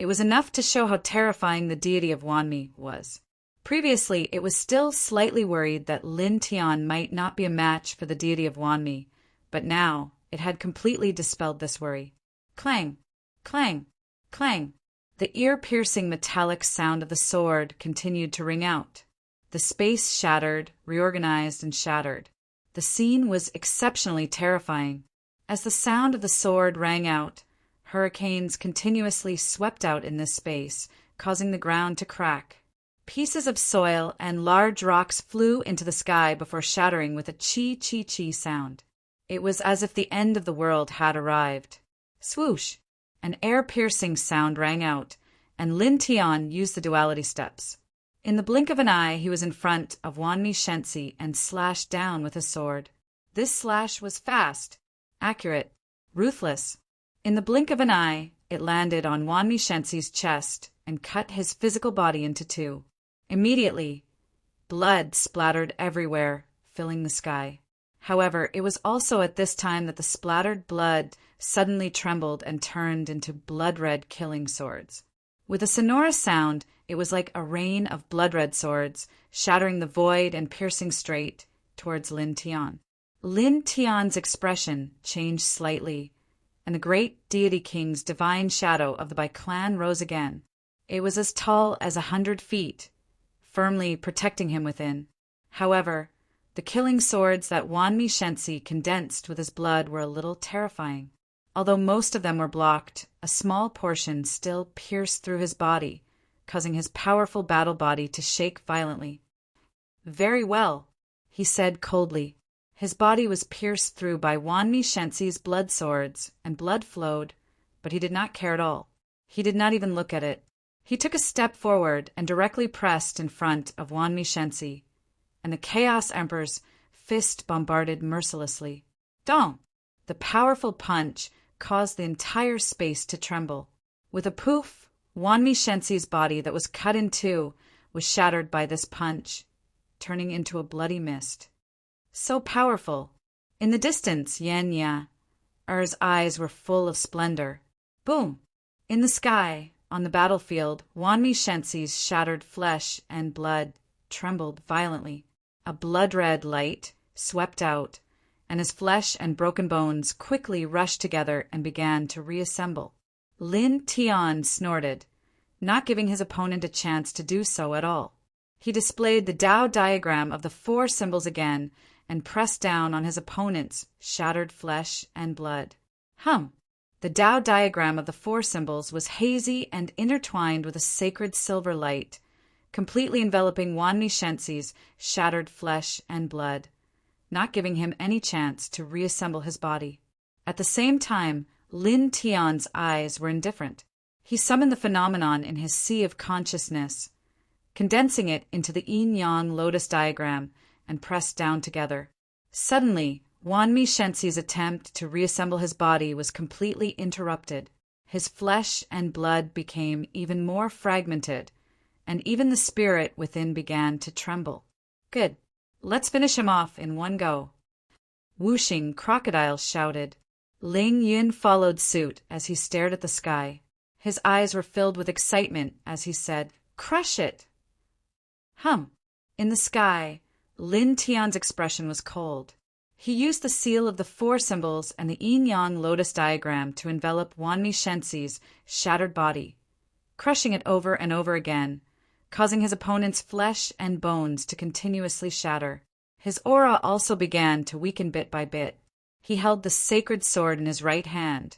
It was enough to show how terrifying the deity of Wanmi was. Previously, it was still slightly worried that Lin Tian might not be a match for the deity of Wanmi, but now it had completely dispelled this worry. Clang! Clang! Clang! The ear-piercing metallic sound of the sword continued to ring out. The space shattered, reorganized, and shattered. The scene was exceptionally terrifying. As the sound of the sword rang out, hurricanes continuously swept out in this space, causing the ground to crack. Pieces of soil and large rocks flew into the sky before shattering with a chi-chi-chi sound. It was as if the end of the world had arrived. Swoosh! An air-piercing sound rang out, and Lin Tian used the duality steps. In the blink of an eye, he was in front of Wanmi Shensi and slashed down with his sword. This slash was fast, accurate, ruthless. In the blink of an eye, it landed on Wanmi Shensi's chest and cut his physical body into two. Immediately, blood splattered everywhere, filling the sky. However, it was also at this time that the splattered blood suddenly trembled and turned into blood-red killing swords. With a sonorous sound, it was like a rain of blood-red swords, shattering the void and piercing straight towards Lin Tian. Lin Tian's expression changed slightly, and the great deity king's divine shadow of the Bai clan rose again. It was as tall as 100 feet, firmly protecting him within. However, the killing swords that Wanmi Shensi condensed with his blood were a little terrifying. Although most of them were blocked, a small portion still pierced through his body, causing his powerful battle body to shake violently. "Very well," he said coldly. His body was pierced through by Wanmi Shensi's blood swords, and blood flowed, but he did not care at all. He did not even look at it. He took a step forward and directly pressed in front of Wanmi Shensi, and the Chaos Emperor's fist bombarded mercilessly. Dong! The powerful punch caused the entire space to tremble. With a poof, Wanmi Shensi's body that was cut in two was shattered by this punch, turning into a bloody mist. So powerful. In the distance, Yan Er's eyes were full of splendor. Boom! In the sky, on the battlefield, Wanmi Shensi's shattered flesh and blood trembled violently. A blood-red light swept out, and his flesh and broken bones quickly rushed together and began to reassemble. Lin Tian snorted, not giving his opponent a chance to do so at all. He displayed the Tao diagram of the four symbols again and pressed down on his opponent's shattered flesh and blood. The Tao diagram of the four symbols was hazy and intertwined with a sacred silver light, completely enveloping Wanmi Shensi's shattered flesh and blood, not giving him any chance to reassemble his body. At the same time, Lin Tian's eyes were indifferent. He summoned the phenomenon in his sea of consciousness, condensing it into the yin-yang lotus diagram, and pressed down together. Suddenly, Wanmi Shensi's attempt to reassemble his body was completely interrupted. His flesh and blood became even more fragmented, and even the spirit within began to tremble. Good. Let's finish him off in one go. Whooshing crocodiles shouted. Ling Yun followed suit as he stared at the sky. His eyes were filled with excitement as he said, "Crush it!" In the sky, Lin Tian's expression was cold. He used the seal of the four symbols and the yin-yang lotus diagram to envelop Wanmi Shensi's shattered body, crushing it over and over again, causing his opponent's flesh and bones to continuously shatter. His aura also began to weaken bit by bit. He held the sacred sword in his right hand,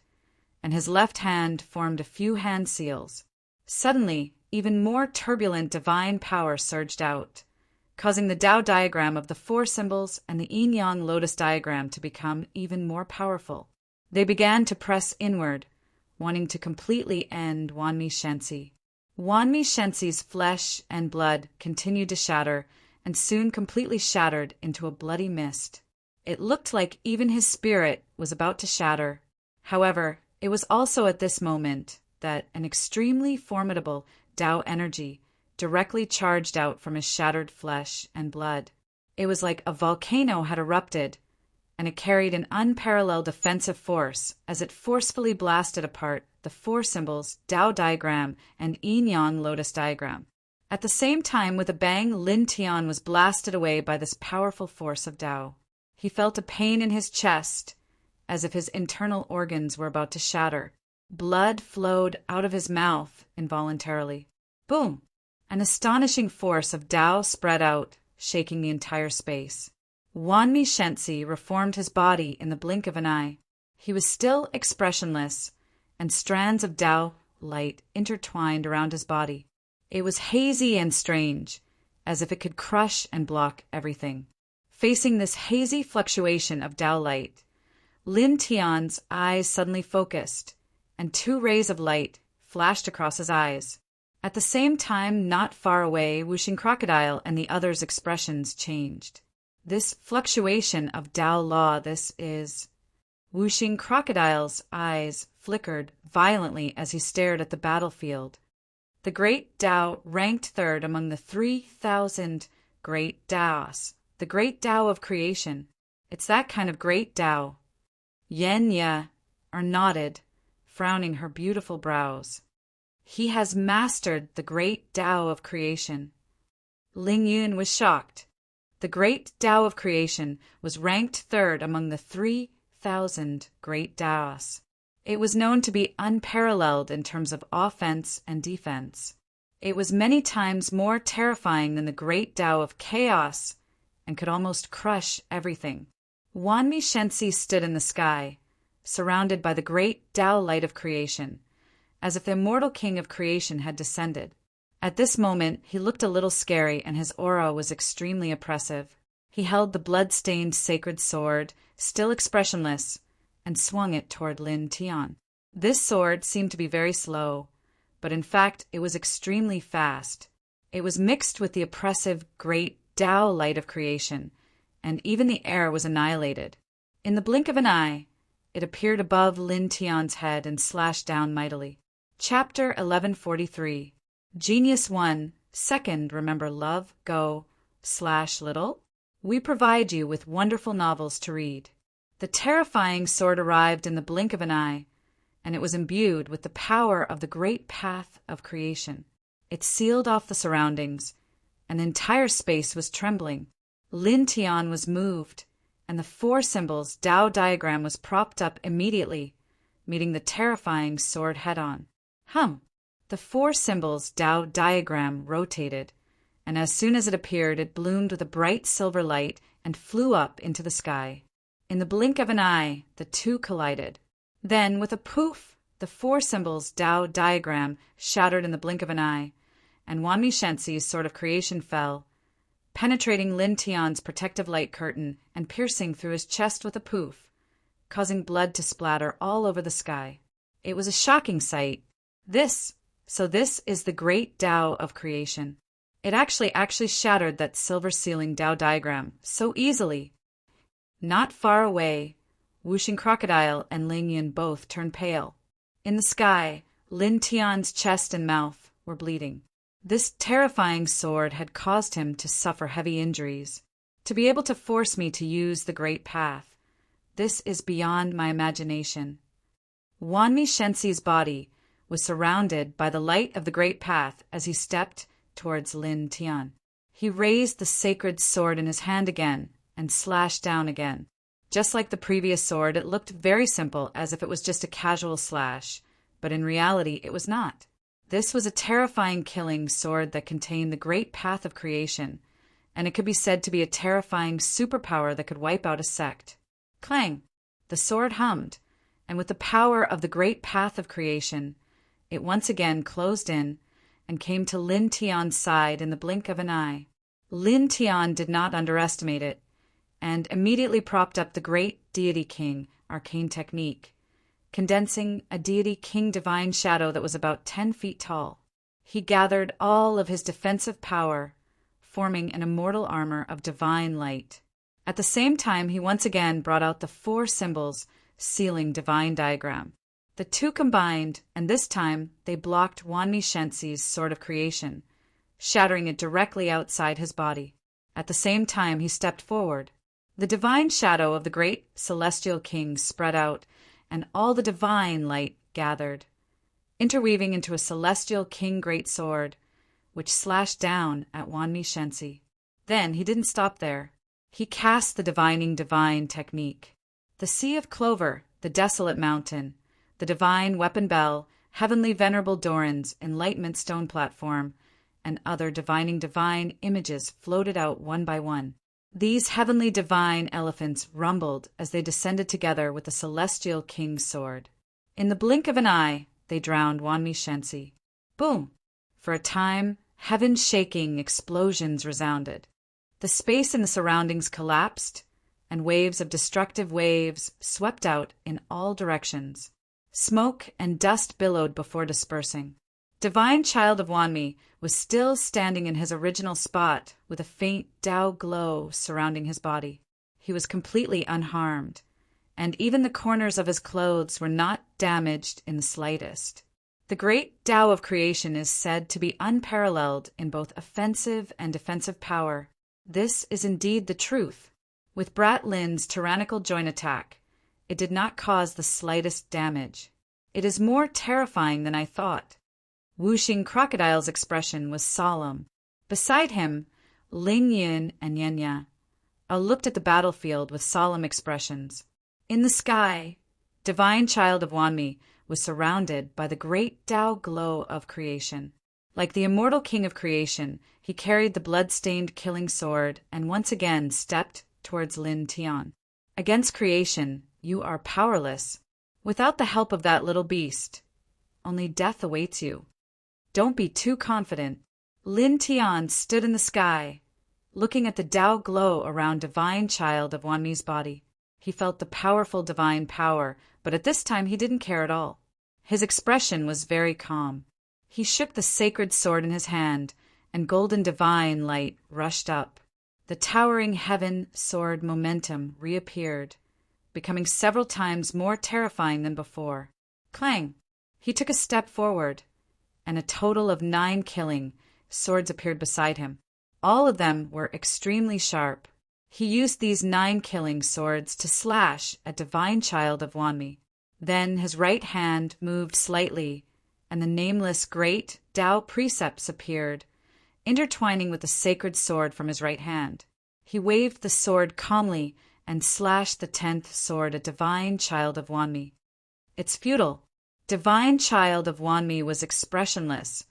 and his left hand formed a few hand seals. Suddenly, even more turbulent divine power surged out, causing the Tao diagram of the four symbols and the yin-yang lotus diagram to become even more powerful. They began to press inward, wanting to completely end Wanmi Shensi. Wanmi Shensi's flesh and blood continued to shatter and soon completely shattered into a bloody mist. It looked like even his spirit was about to shatter. However, it was also at this moment that an extremely formidable Tao energy directly charged out from his shattered flesh and blood. It was like a volcano had erupted, and it carried an unparalleled offensive force as it forcefully blasted apart the four symbols Tao diagram and Yin-Yang lotus diagram. At the same time, with a bang, Lin Tian was blasted away by this powerful force of Tao. He felt a pain in his chest, as if his internal organs were about to shatter. Blood flowed out of his mouth involuntarily. Boom! An astonishing force of Tao spread out, shaking the entire space. Wanmi Shensi reformed his body in the blink of an eye. He was still expressionless, and strands of Tao light intertwined around his body. It was hazy and strange, as if it could crush and block everything. Facing this hazy fluctuation of Tao light, Lin Tian's eyes suddenly focused, and two rays of light flashed across his eyes. At the same time, not far away, Wuxing Crocodile and the other's expressions changed. This fluctuation of Tao law, Wuxing Crocodile's eyes flickered violently as he stared at the battlefield. The Great Tao ranked third among the 3,000 Great Taos, the Great Tao of creation. It's that kind of Great Tao. Yen Ye nodded, frowning her beautiful brows. He has mastered the Great Tao of creation. Ling Yun was shocked. The Great Tao of creation was ranked third among the 3,000 Great Taos. It was known to be unparalleled in terms of offense and defense. It was many times more terrifying than the Great Tao of chaos and could almost crush everything. Wanmi Shensi stood in the sky, surrounded by the Great Tao light of creation, as if the immortal king of creation had descended. At this moment, he looked a little scary and his aura was extremely oppressive. He held the blood-stained sacred sword, still expressionless, and swung it toward Lin Tian. This sword seemed to be very slow, but in fact it was extremely fast. It was mixed with the oppressive Great Tao light of creation, and even the air was annihilated. In the blink of an eye, it appeared above Lin Tian's head and slashed down mightily. Chapter 1143. Genius 1. Second, remember love, go, /little. We provide you with wonderful novels to read. The terrifying sword arrived in the blink of an eye, and it was imbued with the power of the great path of creation. It sealed off the surroundings. An entire space was trembling. Lin Tian was moved, and the four symbols Tao diagram was propped up immediately, meeting the terrifying sword head-on. The four symbols Tao diagram rotated, and as soon as it appeared, it bloomed with a bright silver light and flew up into the sky. In the blink of an eye, the two collided. Then, with a poof, the four symbols Tao diagram shattered in the blink of an eye, and Wanmi Shensi's sword of creation fell, penetrating Lin Tian's protective light curtain and piercing through his chest with a poof, causing blood to splatter all over the sky. It was a shocking sight. This is the Great Tao of creation. It actually shattered that silver ceiling Tao diagram so easily. Not far away, Wuxing Crocodile and Ling Yun both turned pale. In the sky, Lin Tian's chest and mouth were bleeding. This terrifying sword had caused him to suffer heavy injuries. To be able to force me to use the Great Path, this is beyond my imagination. Wanmi Shensi's body was surrounded by the light of the Great Path as he stepped towards Lin Tian. He raised the sacred sword in his hand again and slashed down again. Just like the previous sword, it looked very simple, as if it was just a casual slash, but in reality it was not. This was a terrifying killing sword that contained the great path of creation, and it could be said to be a terrifying superpower that could wipe out a sect. Clang! The sword hummed, and with the power of the great path of creation, it once again closed in and came to Lin Tian's side in the blink of an eye. Lin Tian did not underestimate it, and immediately propped up the great deity king arcane technique, condensing a deity king divine shadow that was about 10 feet tall. He gathered all of his defensive power, forming an immortal armor of divine light. At the same time, he once again brought out the four symbols sealing divine diagram. The two combined, and this time they blocked Wanmi Shensi's sword of creation, shattering it directly outside his body. At the same time, he stepped forward. The divine shadow of the great celestial king spread out, and all the divine light gathered, interweaving into a celestial king greatsword, which slashed down at Wanmi Shensi. Then he didn't stop there. He cast the divining divine technique. The Sea of Clover, the desolate mountain, the divine weapon bell, heavenly venerable Doran's enlightenment stone platform, and other divining divine images floated out one by one. These heavenly divine elephants rumbled as they descended together with the celestial king's sword. In the blink of an eye, they drowned Wanmi Shensi. Boom! For a time, heaven-shaking explosions resounded. The space in the surroundings collapsed, and waves of destructive waves swept out in all directions. Smoke and dust billowed before dispersing. Divine Child of Wanmi was still standing in his original spot with a faint Tao glow surrounding his body. He was completely unharmed, and even the corners of his clothes were not damaged in the slightest. The great Tao of creation is said to be unparalleled in both offensive and defensive power. This is indeed the truth. With Brat Lin's tyrannical joint attack, it did not cause the slightest damage. It is more terrifying than I thought. Wuxing Crocodile's expression was solemn. Beside him, Ling Yun and Yenya looked at the battlefield with solemn expressions. In the sky, Divine Child of Wanmi was surrounded by the great Tao glow of creation. Like the immortal king of creation, he carried the blood-stained killing sword and once again stepped towards Lin Tian. Against creation, you are powerless. Without the help of that little beast, only death awaits you. Don't be too confident. Lin Tian stood in the sky, looking at the Tao glow around Divine Child of Wanmi's body. He felt the powerful divine power, but at this time he didn't care at all. His expression was very calm. He shook the sacred sword in his hand, and golden divine light rushed up. The towering heaven sword momentum reappeared, becoming several times more terrifying than before. Clang! He took a step forward, and a total of 9 killing swords appeared beside him. All of them were extremely sharp. He used these 9 killing swords to slash at Divine Child of Wanmi. Then his right hand moved slightly, and the nameless great Tao precepts appeared, intertwining with the sacred sword from his right hand. He waved the sword calmly and slashed the 10th sword at Divine Child of Wanmi. It's futile. Divine Child of Wanmi was expressionless,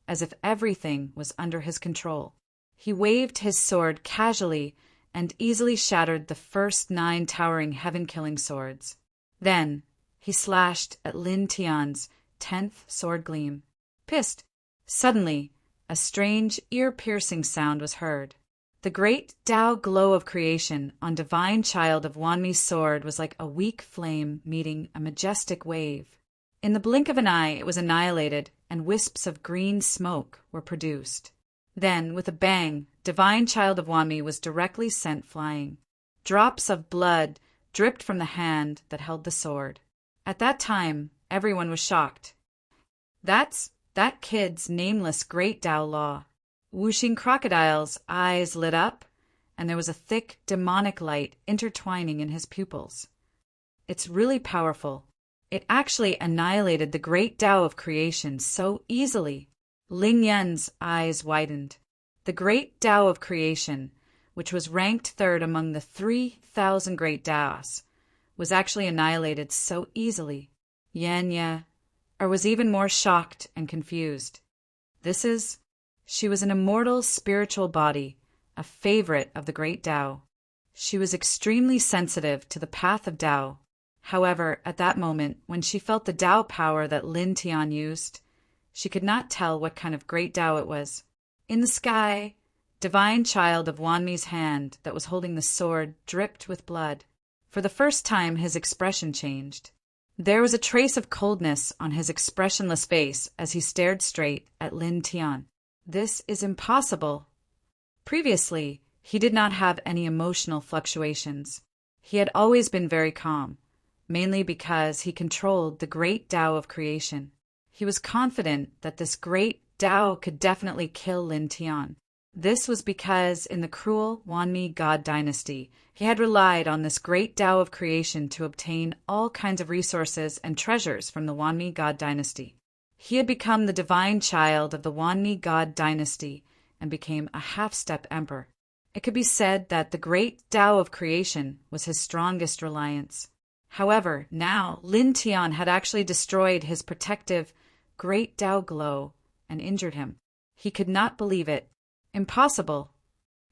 as if everything was under his control. He waved his sword casually and easily shattered the first 9 towering heaven-killing swords. Then he slashed at Lin Tian's 10th sword gleam. Pissed! Suddenly, a strange, ear-piercing sound was heard. The great Tao glow of creation on Divine Child of Wanmi's sword was like a weak flame meeting a majestic wave. In the blink of an eye, it was annihilated, and wisps of green smoke were produced. Then, with a bang, Divine Child of Wanmi was directly sent flying. Drops of blood dripped from the hand that held the sword. At that time, everyone was shocked. That's that kid's nameless great Tao law. Wuxing Crocodile's eyes lit up, and there was a thick, demonic light intertwining in his pupils. It's really powerful. It actually annihilated the great Tao of creation so easily. Ling Yan's eyes widened. The great Tao of creation, which was ranked 3rd among the 3,000 great Taos, was actually annihilated so easily. Yenya was even more shocked and confused. She was an immortal spiritual body, a favorite of the great Tao. She was extremely sensitive to the path of Tao. However, at that moment, when she felt the Tao power that Lin Tian used, she could not tell what kind of great Tao it was. In the sky, Divine Child of Wanmi's hand that was holding the sword dripped with blood. For the first time, his expression changed. There was a trace of coldness on his expressionless face as he stared straight at Lin Tian. This is impossible. Previously, he did not have any emotional fluctuations. He had always been very calm, mainly because he controlled the great Tao of creation. He was confident that this great Tao could definitely kill Lin Tian. This was because in the cruel Wanmi God dynasty, he had relied on this great Tao of creation to obtain all kinds of resources and treasures from the Wanmi God dynasty. He had become the divine child of the Wanmi God dynasty and became a half-step emperor. It could be said that the great Tao of creation was his strongest reliance. However, now Lin Tian had actually destroyed his protective great Tao glow and injured him. He could not believe it. Impossible.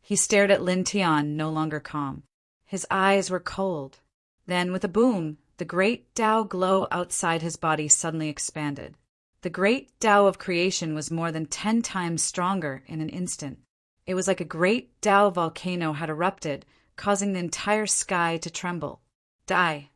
He stared at Lin Tian, no longer calm. His eyes were cold. Then, with a boom, the great Tao glow outside his body suddenly expanded. The great Tao of creation was more than 10 times stronger in an instant. It was like a great Tao volcano had erupted, causing the entire sky to tremble. Die.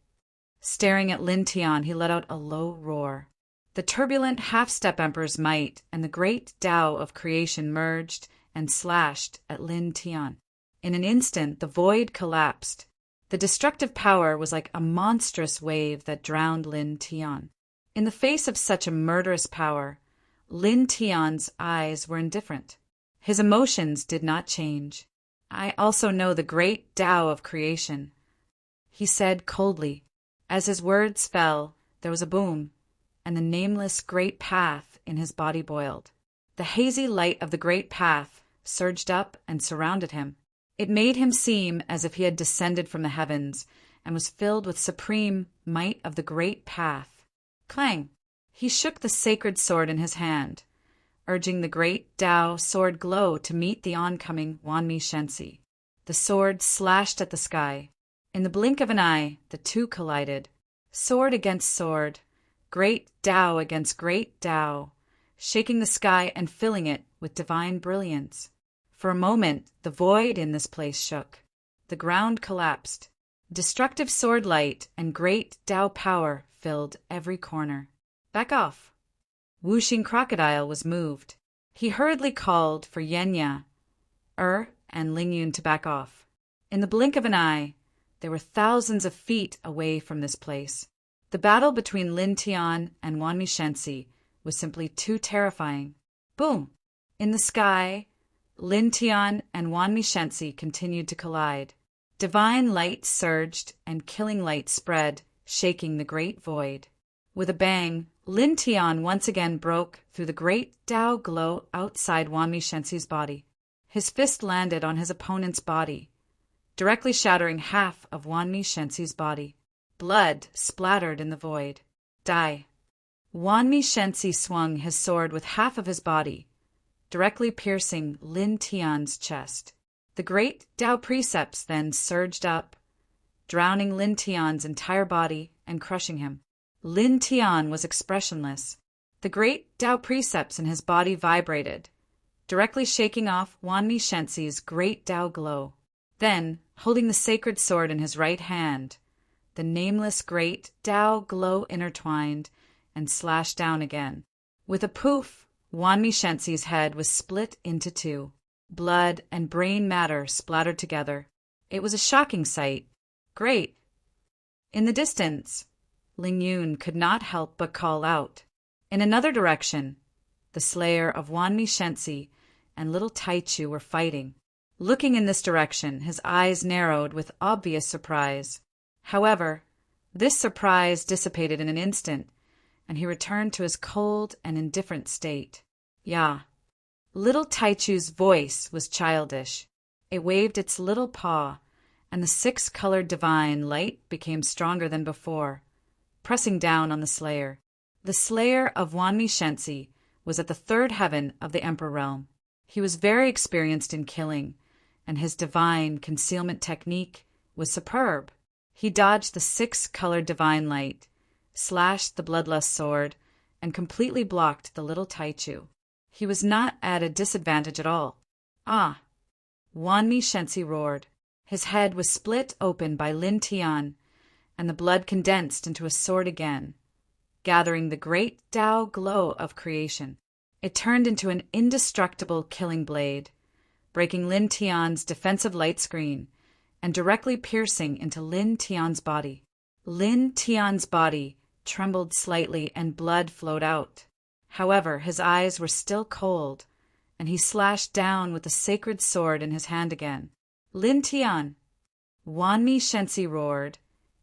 Staring at Lin Tian, he let out a low roar. The turbulent half-step emperor's might and the great Tao of creation merged and slashed at Lin Tian. In an instant, the void collapsed. The destructive power was like a monstrous wave that drowned Lin Tian. In the face of such a murderous power, Lin Tian's eyes were indifferent. His emotions did not change. I also know the great Tao of creation, he said coldly. As his words fell, there was a boom, and the nameless great path in his body boiled. The hazy light of the great path surged up and surrounded him. It made him seem as if he had descended from the heavens and was filled with supreme might of the great path. Clang! He shook the sacred sword in his hand, urging the great Tao sword glow to meet the oncoming Wanmi Shensi. The sword slashed at the sky. In the blink of an eye, the two collided. Sword against sword, great Tao against great Tao, shaking the sky and filling it with divine brilliance. For a moment, the void in this place shook. The ground collapsed. Destructive sword light and great Tao power filled every corner. Back off. Wuxing Crocodile was moved. He hurriedly called for Yenya, and Lingyun to back off. In the blink of an eye, they were thousands of feet away from this place. The battle between Lin Tian and Wanmi Shensi was simply too terrifying. Boom! In the sky, Lin Tian and Wanmi Shensi continued to collide. Divine light surged and killing light spread, shaking the great void. With a bang, Lin Tian once again broke through the great Tao glow outside Wanmi Shensi's body. His fist landed on his opponent's body, directly shattering half of Wanmi Shensi's body. Blood splattered in the void. Die. Wanmi Shensi swung his sword with half of his body, directly piercing Lin Tian's chest. The great Tao precepts then surged up, drowning Lin Tian's entire body and crushing him. Lin Tian was expressionless. The great Tao precepts in his body vibrated, directly shaking off Wanmi Shensi's great Tao glow. Then, holding the sacred sword in his right hand, the nameless great Tao glow intertwined and slashed down again. With a poof, Wanmi Shensi's head was split into two. Blood and brain matter splattered together. It was a shocking sight. Great! In the distance, Lingyun could not help but call out. In another direction, the slayer of Wanmi Shensi and little Taichu were fighting. Looking in this direction, his eyes narrowed with obvious surprise. However, this surprise dissipated in an instant, and he returned to his cold and indifferent state. Yeah. Little Taichu's voice was childish. It waved its little paw, and the 6-colored divine light became stronger than before, pressing down on the slayer. The slayer of Wanmi Shensi was at the 3rd heaven of the Emperor realm. He was very experienced in killing, and his divine concealment technique was superb. He dodged the 6-colored divine light, slashed the bloodlust sword, and completely blocked the little Taichu. He was not at a disadvantage at all. Ah! Wanmi Shensi roared. His head was split open by Lin Tian, and the blood condensed into a sword again, gathering the great Tao glow of creation. It turned into an indestructible killing blade, breaking Lin Tian's defensive light screen and directly piercing into Lin Tian's body. Lin Tian's body trembled slightly and blood flowed out. However, his eyes were still cold, and he slashed down with the sacred sword in his hand again. Lin Tian! Wanmi Shensi roared,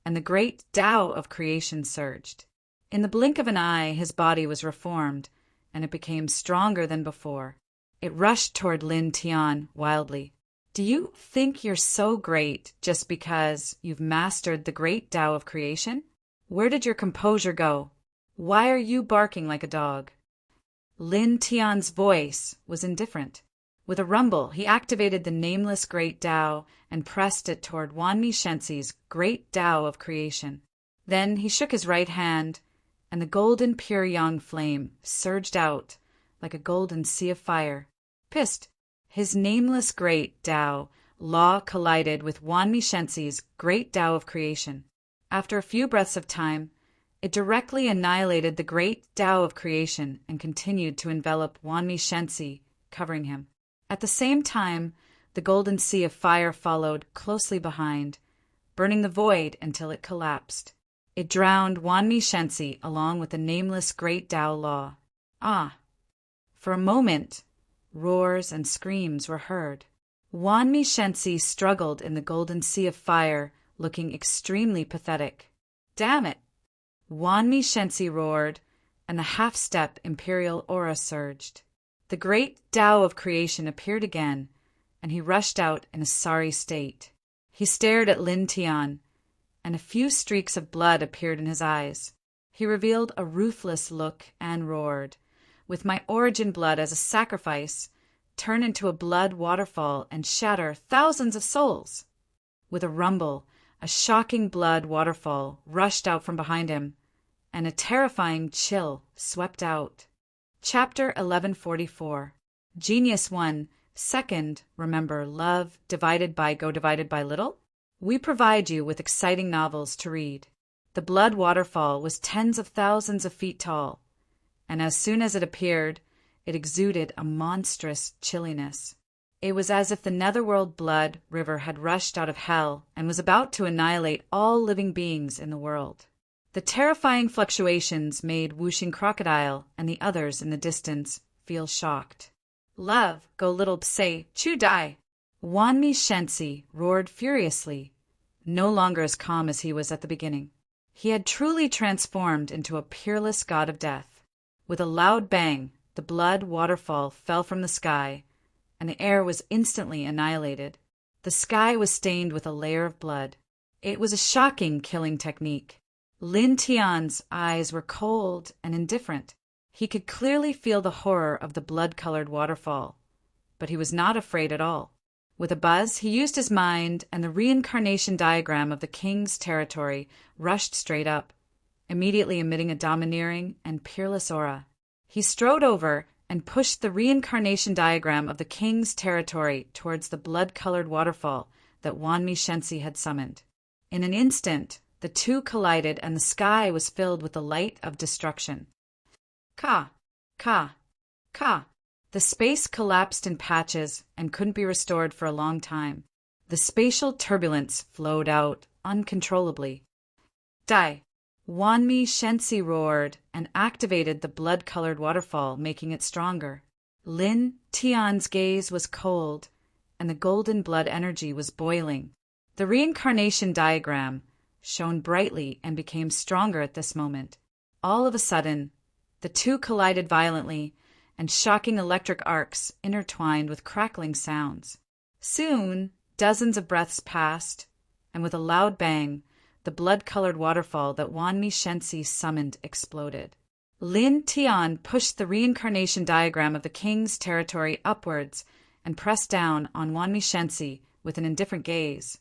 and the great Tao of creation surged. In the blink of an eye, his body was reformed, and it became stronger than before. It rushed toward Lin Tian wildly. Do you think you're so great just because you've mastered the great Tao of creation? Where did your composure go? Why are you barking like a dog? Lin Tian's voice was indifferent. With a rumble, he activated the nameless great Tao and pressed it toward Wanmi Shensi's great Tao of creation. Then he shook his right hand, and the golden pure yang flame surged out like a golden sea of fire. Pissed, his nameless great Tao law collided with Wanmi Shensi's great Tao of creation. After a few breaths of time, it directly annihilated the great Tao of creation and continued to envelop Wanmi Shensi, covering him. At the same time, the golden sea of fire followed closely behind, burning the void until it collapsed. It drowned Wanmi Shensi along with the nameless great Tao law. Ah! For a moment, roars and screams were heard. Wanmi Shensi struggled in the golden sea of fire, looking extremely pathetic. Damn it! Wanmi Shensi roared, and the half-step imperial aura surged. The great Tao of creation appeared again, and he rushed out in a sorry state. He stared at Lin Tian, and a few streaks of blood appeared in his eyes. He revealed a ruthless look and roared, "With my origin blood as a sacrifice, turn into a blood waterfall and shatter thousands of souls." With a rumble, a shocking blood waterfall rushed out from behind him, and a terrifying chill swept out. Chapter 1144. Genius 1. Second, remember love divided by little? We provide you with exciting novels to read. The blood waterfall was tens of thousands of feet tall, and as soon as it appeared, it exuded a monstrous chilliness. It was as if the netherworld blood river had rushed out of hell and was about to annihilate all living beings in the world. The terrifying fluctuations made Whooshing Crocodile and the others in the distance feel shocked. Love, go little pse, chu die! Wanmi Shensi roared furiously, no longer as calm as he was at the beginning. He had truly transformed into a peerless god of death. With a loud bang, the blood waterfall fell from the sky, and the air was instantly annihilated. The sky was stained with a layer of blood. It was a shocking killing technique. Lin Tian's eyes were cold and indifferent. He could clearly feel the horror of the blood-colored waterfall, but he was not afraid at all. With a buzz, he used his mind, and the reincarnation diagram of the king's territory rushed straight up, immediately emitting a domineering and peerless aura. He strode over and pushed the reincarnation diagram of the king's territory towards the blood-colored waterfall that Wanmi Shensi had summoned. In an instant, the two collided, and the sky was filled with the light of destruction. Ka! Ka! Ka! The space collapsed in patches and couldn't be restored for a long time. The spatial turbulence flowed out uncontrollably. Die! Wanmi Shensi roared and activated the blood-colored waterfall, making it stronger. Lin Tian's gaze was cold, and the golden blood energy was boiling. The reincarnation diagram shone brightly and became stronger at this moment. All of a sudden, the two collided violently, and shocking electric arcs intertwined with crackling sounds. Soon, dozens of breaths passed, and with a loud bang, the blood-colored waterfall that Wanmi Shensi summoned exploded. Lin Tian pushed the reincarnation diagram of the king's territory upwards and pressed down on Wanmi Shensi with an indifferent gaze.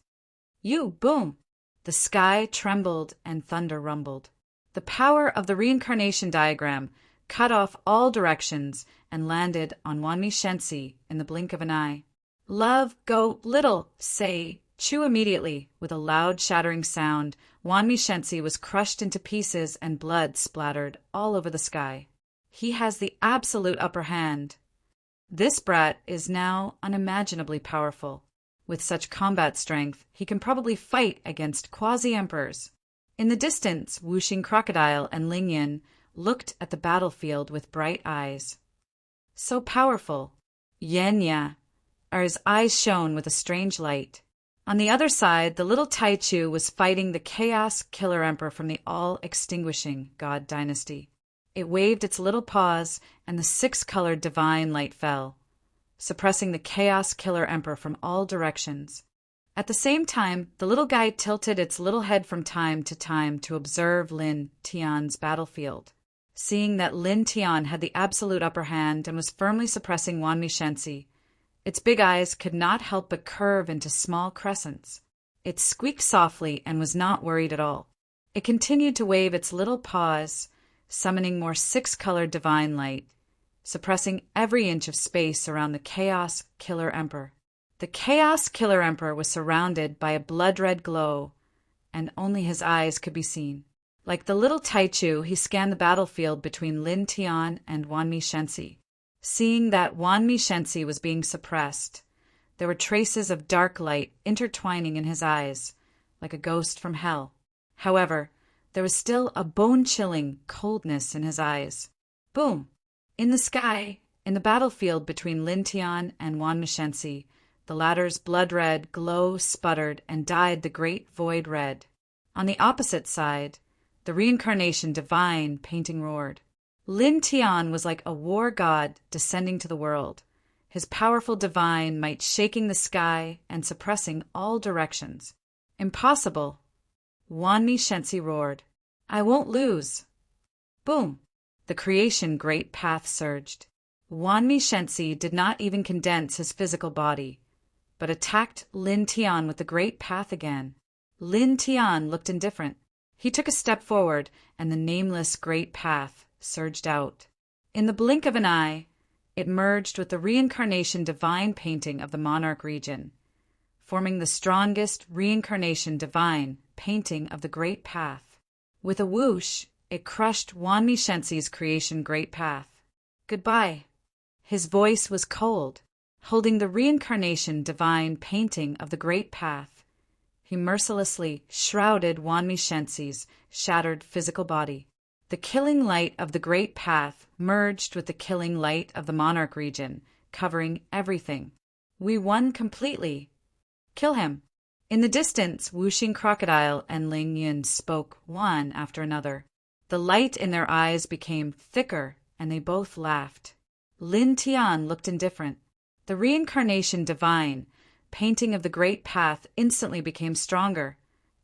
You, boom! The sky trembled and thunder rumbled. The power of the reincarnation diagram cut off all directions and landed on Wanmi Shensi in the blink of an eye. Love, go little, say, chew immediately. With a loud shattering sound, Wanmi Shensi was crushed into pieces and blood splattered all over the sky. He has the absolute upper hand. This brat is now unimaginably powerful. With such combat strength, he can probably fight against quasi-emperors. In the distance, Whooshing Crocodile and Lingyan looked at the battlefield with bright eyes. So powerful, Yenya, his eyes shone with a strange light. On the other side, the little Taichu was fighting the Chaos Killer Emperor from the all-extinguishing God Dynasty. It waved its little paws, and the six-colored divine light fell, suppressing the Chaos Killer Emperor from all directions. At the same time, the little guy tilted its little head from time to observe Lin Tian's battlefield. Seeing that Lin Tian had the absolute upper hand and was firmly suppressing Wanmi Shensi, its big eyes could not help but curve into small crescents. It squeaked softly and was not worried at all. It continued to wave its little paws, summoning more six-colored divine light, suppressing every inch of space around the Chaos Killer Emperor. The Chaos Killer Emperor was surrounded by a blood-red glow, and only his eyes could be seen. Like the little Taichu, he scanned the battlefield between Lin Tian and Wanmi Shensi. Seeing that Wanmi Shensi was being suppressed, there were traces of dark light intertwining in his eyes, like a ghost from hell. However, there was still a bone-chilling coldness in his eyes. Boom! In the sky, in the battlefield between Lin Tian and Wanmi Shensi, the latter's blood-red glow sputtered and dyed the great void red. On the opposite side, the reincarnation divine painting roared. Lin Tian was like a war god descending to the world, his powerful divine might shaking the sky and suppressing all directions. Impossible! Wanmi Shensi roared. I won't lose. Boom! The creation great path surged. Wanmi Shensi did not even condense his physical body, but attacked Lin Tian with the great path again. Lin Tian looked indifferent. He took a step forward, and the nameless great path surged out. In the blink of an eye, it merged with the reincarnation divine painting of the monarch region, forming the strongest reincarnation divine painting of the great path. With a whoosh, it crushed Wanmi Shensi's creation great path. Goodbye. His voice was cold. Holding the reincarnation divine painting of the great path, he mercilessly shrouded Wanmi Shensi's shattered physical body. The killing light of the great path merged with the killing light of the monarch region, covering everything. We won completely. Kill him. In the distance, Wuxing Crocodile and Ling Yun spoke one after another. The light in their eyes became thicker, and they both laughed. Lin Tian looked indifferent. The reincarnation divine painting of the great path instantly became stronger,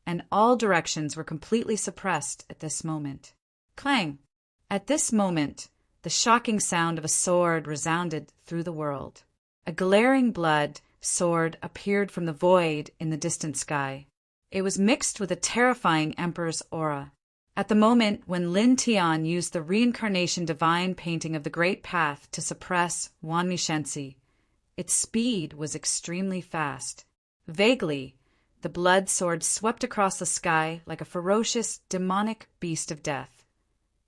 and all directions were completely suppressed at this moment. Clang! At this moment, the shocking sound of a sword resounded through the world. A glaring blood sword appeared from the void in the distant sky. It was mixed with a terrifying emperor's aura. At the moment when Lin Tian used the reincarnation divine painting of the great path to suppress Wanmi Shensi, its speed was extremely fast. Vaguely, the blood sword swept across the sky like a ferocious, demonic beast of death,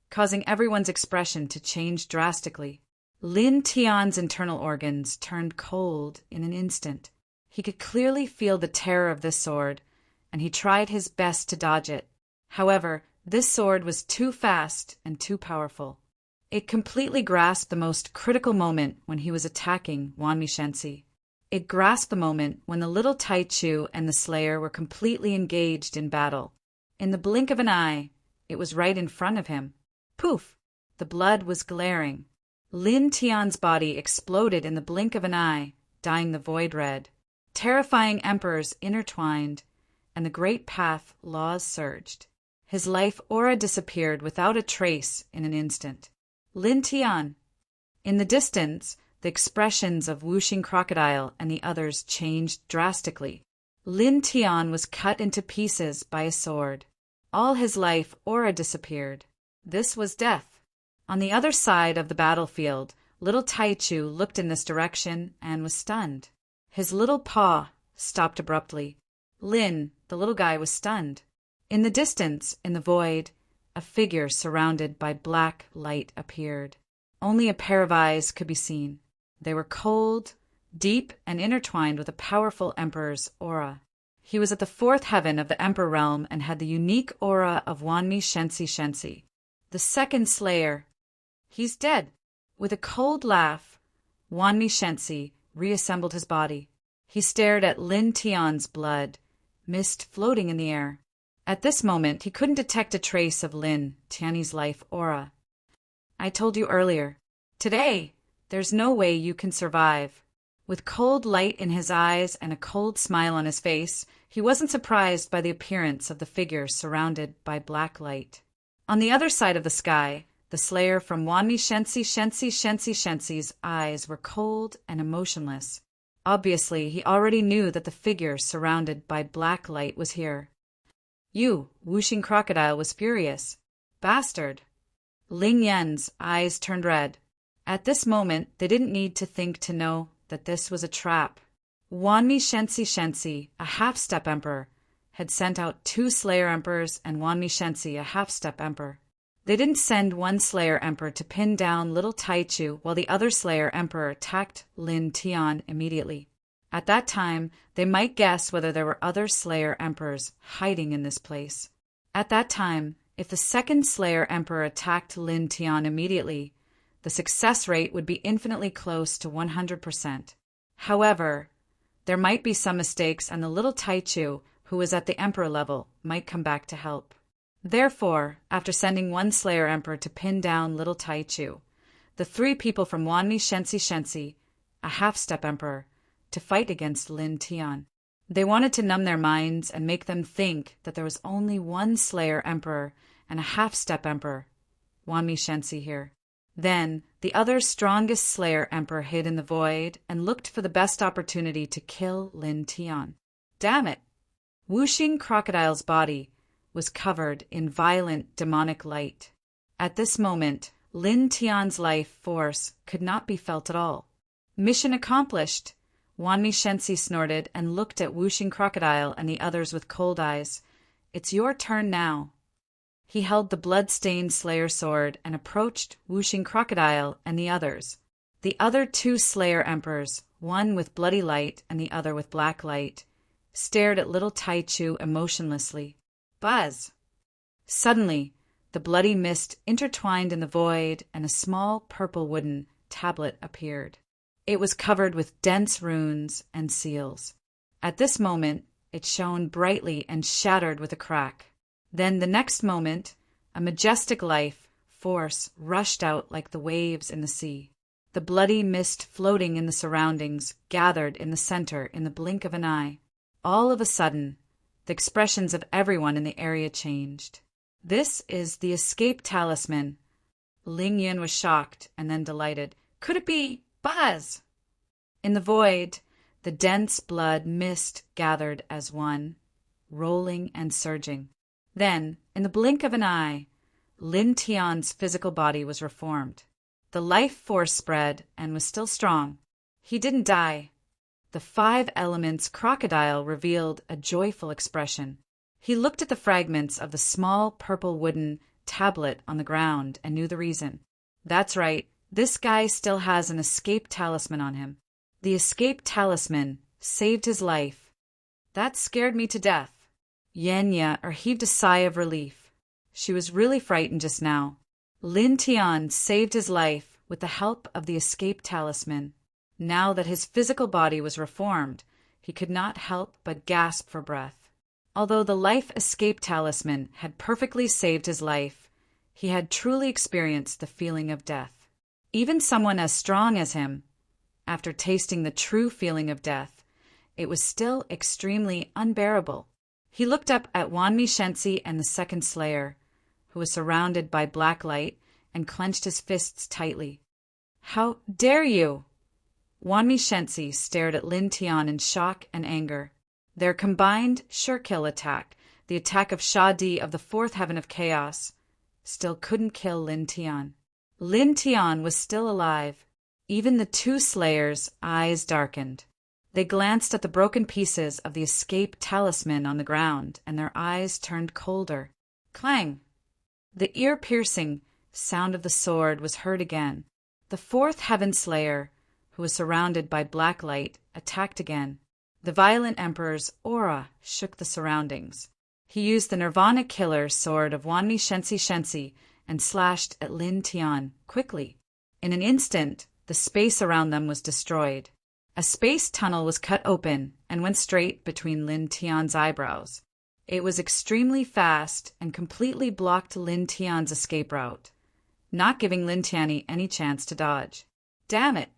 causing everyone's expression to change drastically. Lin Tian's internal organs turned cold in an instant. He could clearly feel the terror of this sword, and he tried his best to dodge it. However, this sword was too fast and too powerful. It completely grasped the most critical moment when he was attacking Wanmi Shensi. It grasped the moment when the little Taichu and the Slayer were completely engaged in battle. In the blink of an eye, it was right in front of him. Poof! The blood was glaring. Lin Tian's body exploded in the blink of an eye, dyeing the void red. Terrifying emperors intertwined, and the great path laws surged. His life aura disappeared without a trace in an instant. Lin Tian. In the distance, the expressions of Wuxing Crocodile and the others changed drastically. Lin Tian was cut into pieces by a sword. All his life aura disappeared. This was death. On the other side of the battlefield, little Taichu looked in this direction and was stunned. His little paw stopped abruptly. Lin, the little guy, was stunned. In the distance, in the void, a figure surrounded by black light appeared. Only a pair of eyes could be seen. They were cold, deep, and intertwined with a powerful emperor's aura. He was at the fourth heaven of the emperor realm and had the unique aura of Wanmi Shensi, the second slayer. He's dead. With a cold laugh, Wanmi Shensi reassembled his body. He stared at Lin Tian's blood, mist floating in the air. At this moment, he couldn't detect a trace of Lin Tian's life aura. I told you earlier. Today, there's no way you can survive. With cold light in his eyes and a cold smile on his face, he wasn't surprised by the appearance of the figure surrounded by black light. On the other side of the sky, the slayer from Wanmi Shensi's eyes were cold and emotionless. Obviously, he already knew that the figure surrounded by black light was here. You, Wuxing Crocodile, was furious. Bastard! Ling Yan's eyes turned red. At this moment, they didn't need to think to know that this was a trap. Wanmi Shensi, a half-step emperor, had sent out 2 Slayer Emperors and Wanmi Shensi, a half-step emperor. They didn't send one Slayer Emperor to pin down little Taichu while the other Slayer Emperor attacked Lin Tian immediately. At that time, they might guess whether there were other Slayer Emperors hiding in this place. At that time, if the second Slayer Emperor attacked Lin Tian immediately, the success rate would be infinitely close to 100%. However, there might be some mistakes and the little Taichu, who was at the Emperor level, might come back to help. Therefore, after sending one Slayer Emperor to pin down little Taichu, the 3 people from Wanmi Shensi, a half-step emperor, to fight against Lin Tian. They wanted to numb their minds and make them think that there was only one Slayer Emperor and a half-step emperor, Wanmi Shensi here. Then, the other strongest Slayer Emperor hid in the void and looked for the best opportunity to kill Lin Tian. Damn it! Wuxing Crocodile's body was covered in violent demonic light. At this moment, Lin Tian's life force could not be felt at all. Mission accomplished! Wanmi Shensi snorted and looked at Wuxing Crocodile and the others with cold eyes. It's your turn now. He held the blood-stained Slayer sword and approached Wuxing Crocodile and the others. The other 2 Slayer Emperors, one with bloody light and the other with black light, stared at little Taichu emotionlessly. Buzz! Suddenly, the bloody mist intertwined in the void and a small purple wooden tablet appeared. It was covered with dense runes and seals. At this moment, it shone brightly and shattered with a crack. Then the next moment, a majestic life force rushed out like the waves in the sea. The bloody mist floating in the surroundings gathered in the center in the blink of an eye. All of a sudden, the expressions of everyone in the area changed. This is the escape talisman. Ling Yan was shocked and then delighted. Could it be Buzz? In the void, the dense blood mist gathered as one, rolling and surging. Then, in the blink of an eye, Lin Tian's physical body was reformed. The life force spread and was still strong. He didn't die. The 5 elements crocodile revealed a joyful expression. He looked at the fragments of the small purple wooden tablet on the ground and knew the reason. That's right, this guy still has an escape talisman on him. The escape talisman saved his life. That scared me to death. Yenya heaved a sigh of relief. She was really frightened just now. Lin Tian saved his life with the help of the escape talisman. Now that his physical body was reformed, he could not help but gasp for breath. Although the life escape talisman had perfectly saved his life, he had truly experienced the feeling of death. Even someone as strong as him, after tasting the true feeling of death, it was still extremely unbearable. He looked up at Wanmi Shensi and the second Slayer, who was surrounded by black light, and clenched his fists tightly. How dare you! Wanmi Shensi stared at Lin Tian in shock and anger. Their combined sure-kill attack, the attack of Sha Di of the 4th Heaven of Chaos, still couldn't kill Lin Tian. Lin Tian was still alive. Even the 2 Slayers' eyes darkened. They glanced at the broken pieces of the escape talisman on the ground, and their eyes turned colder. Clang! The ear-piercing sound of the sword was heard again. The 4th Heaven Slayer, who was surrounded by black light, attacked again. The violent Emperor's aura shook the surroundings. He used the Nirvana Killer sword of Wanmi Shensi and slashed at Lin Tian quickly. In an instant, The space around them was destroyed. A space tunnel was cut open and went straight between Lin Tian's eyebrows. It was extremely fast and completely blocked Lin Tian's escape route, not giving Lin Tianyi any chance to dodge. Damn it!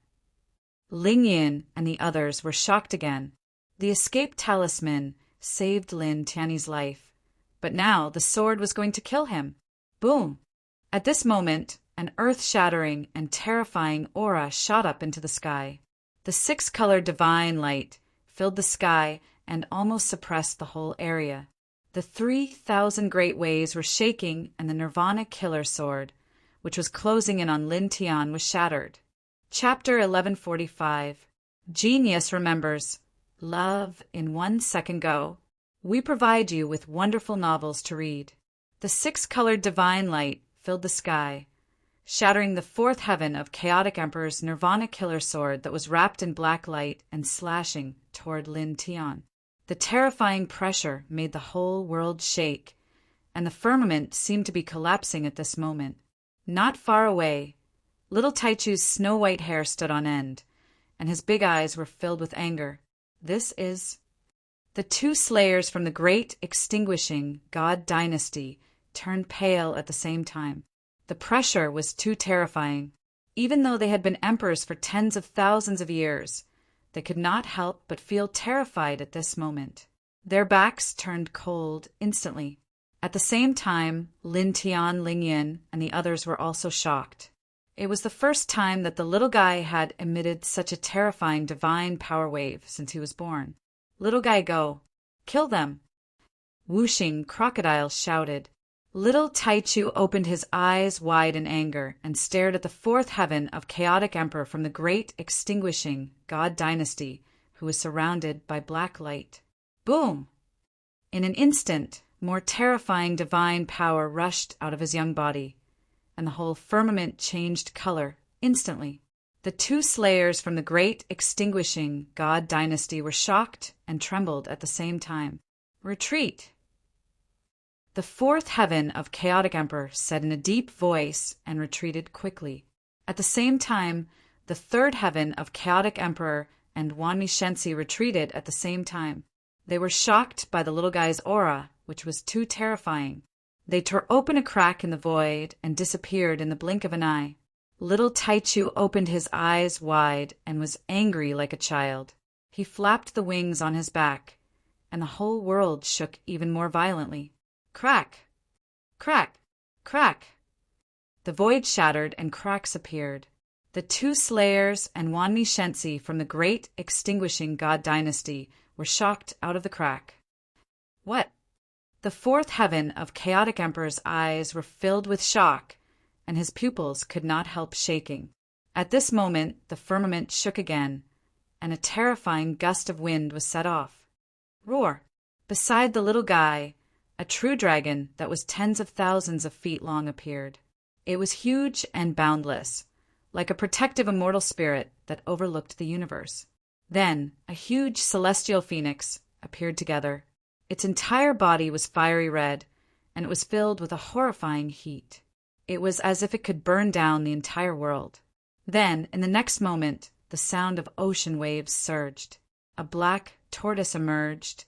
Ling Yin and the others were shocked again. The escape talisman saved Lin Tianyi's life, but now the sword was going to kill him. Boom! At this moment, an earth-shattering and terrifying aura shot up into the sky. The six-colored divine light filled the sky and almost suppressed the whole area. The 3,000 great ways were shaking, and the Nirvana killer sword, which was closing in on Lin Tian, was shattered. Chapter 1145. Genius remembers. Love in 1 second go. We provide you with wonderful novels to read. The six-colored divine light filled the sky, shattering the fourth heaven of Chaotic Emperor's Nirvana killer sword that was wrapped in black light and slashing toward Lin Tian. The terrifying pressure made the whole world shake, and the firmament seemed to be collapsing at this moment. Not far away, little Taichu's snow-white hair stood on end, and his big eyes were filled with anger. This is... The two slayers from the great extinguishing God dynasty turned pale at the same time. The pressure was too terrifying. Even though they had been emperors for tens of thousands of years, they could not help but feel terrified at this moment. Their backs turned cold instantly. At the same time, Lin Tian, Ling Yin, and the others were also shocked. It was the first time that the little guy had emitted such a terrifying divine power wave since he was born. Little guy, go. Kill them. Whooshing crocodiles shouted. Little Taichu opened his eyes wide in anger and stared at the fourth heaven of Chaotic Emperor from the great extinguishing God dynasty, who was surrounded by black light. Boom! In an instant, more terrifying divine power rushed out of his young body, and the whole firmament changed color instantly. The two slayers from the great extinguishing God dynasty were shocked and trembled at the same time. Retreat! The fourth heaven of Chaotic Emperor said in a deep voice and retreated quickly. At the same time, the third heaven of Chaotic Emperor and Wanmi Shensi retreated at the same time. They were shocked by the little guy's aura, which was too terrifying. They tore open a crack in the void and disappeared in the blink of an eye. Little Taichu opened his eyes wide and was angry like a child. He flapped the wings on his back, and the whole world shook even more violently. Crack! Crack! Crack! The void shattered and cracks appeared. The two slayers and Wanmi Shensi from the great extinguishing God dynasty were shocked out of the crack. What? The fourth heaven of Chaotic Emperor's eyes were filled with shock, and his pupils could not help shaking. At this moment, the firmament shook again, and a terrifying gust of wind was set off. Roar! Beside the little guy, a true dragon that was tens of thousands of feet long appeared. It was huge and boundless, like a protective immortal spirit that overlooked the universe. Then a huge celestial phoenix appeared together. Its entire body was fiery red, and it was filled with a horrifying heat. It was as if it could burn down the entire world. Then, in the next moment, the sound of ocean waves surged. A black tortoise emerged,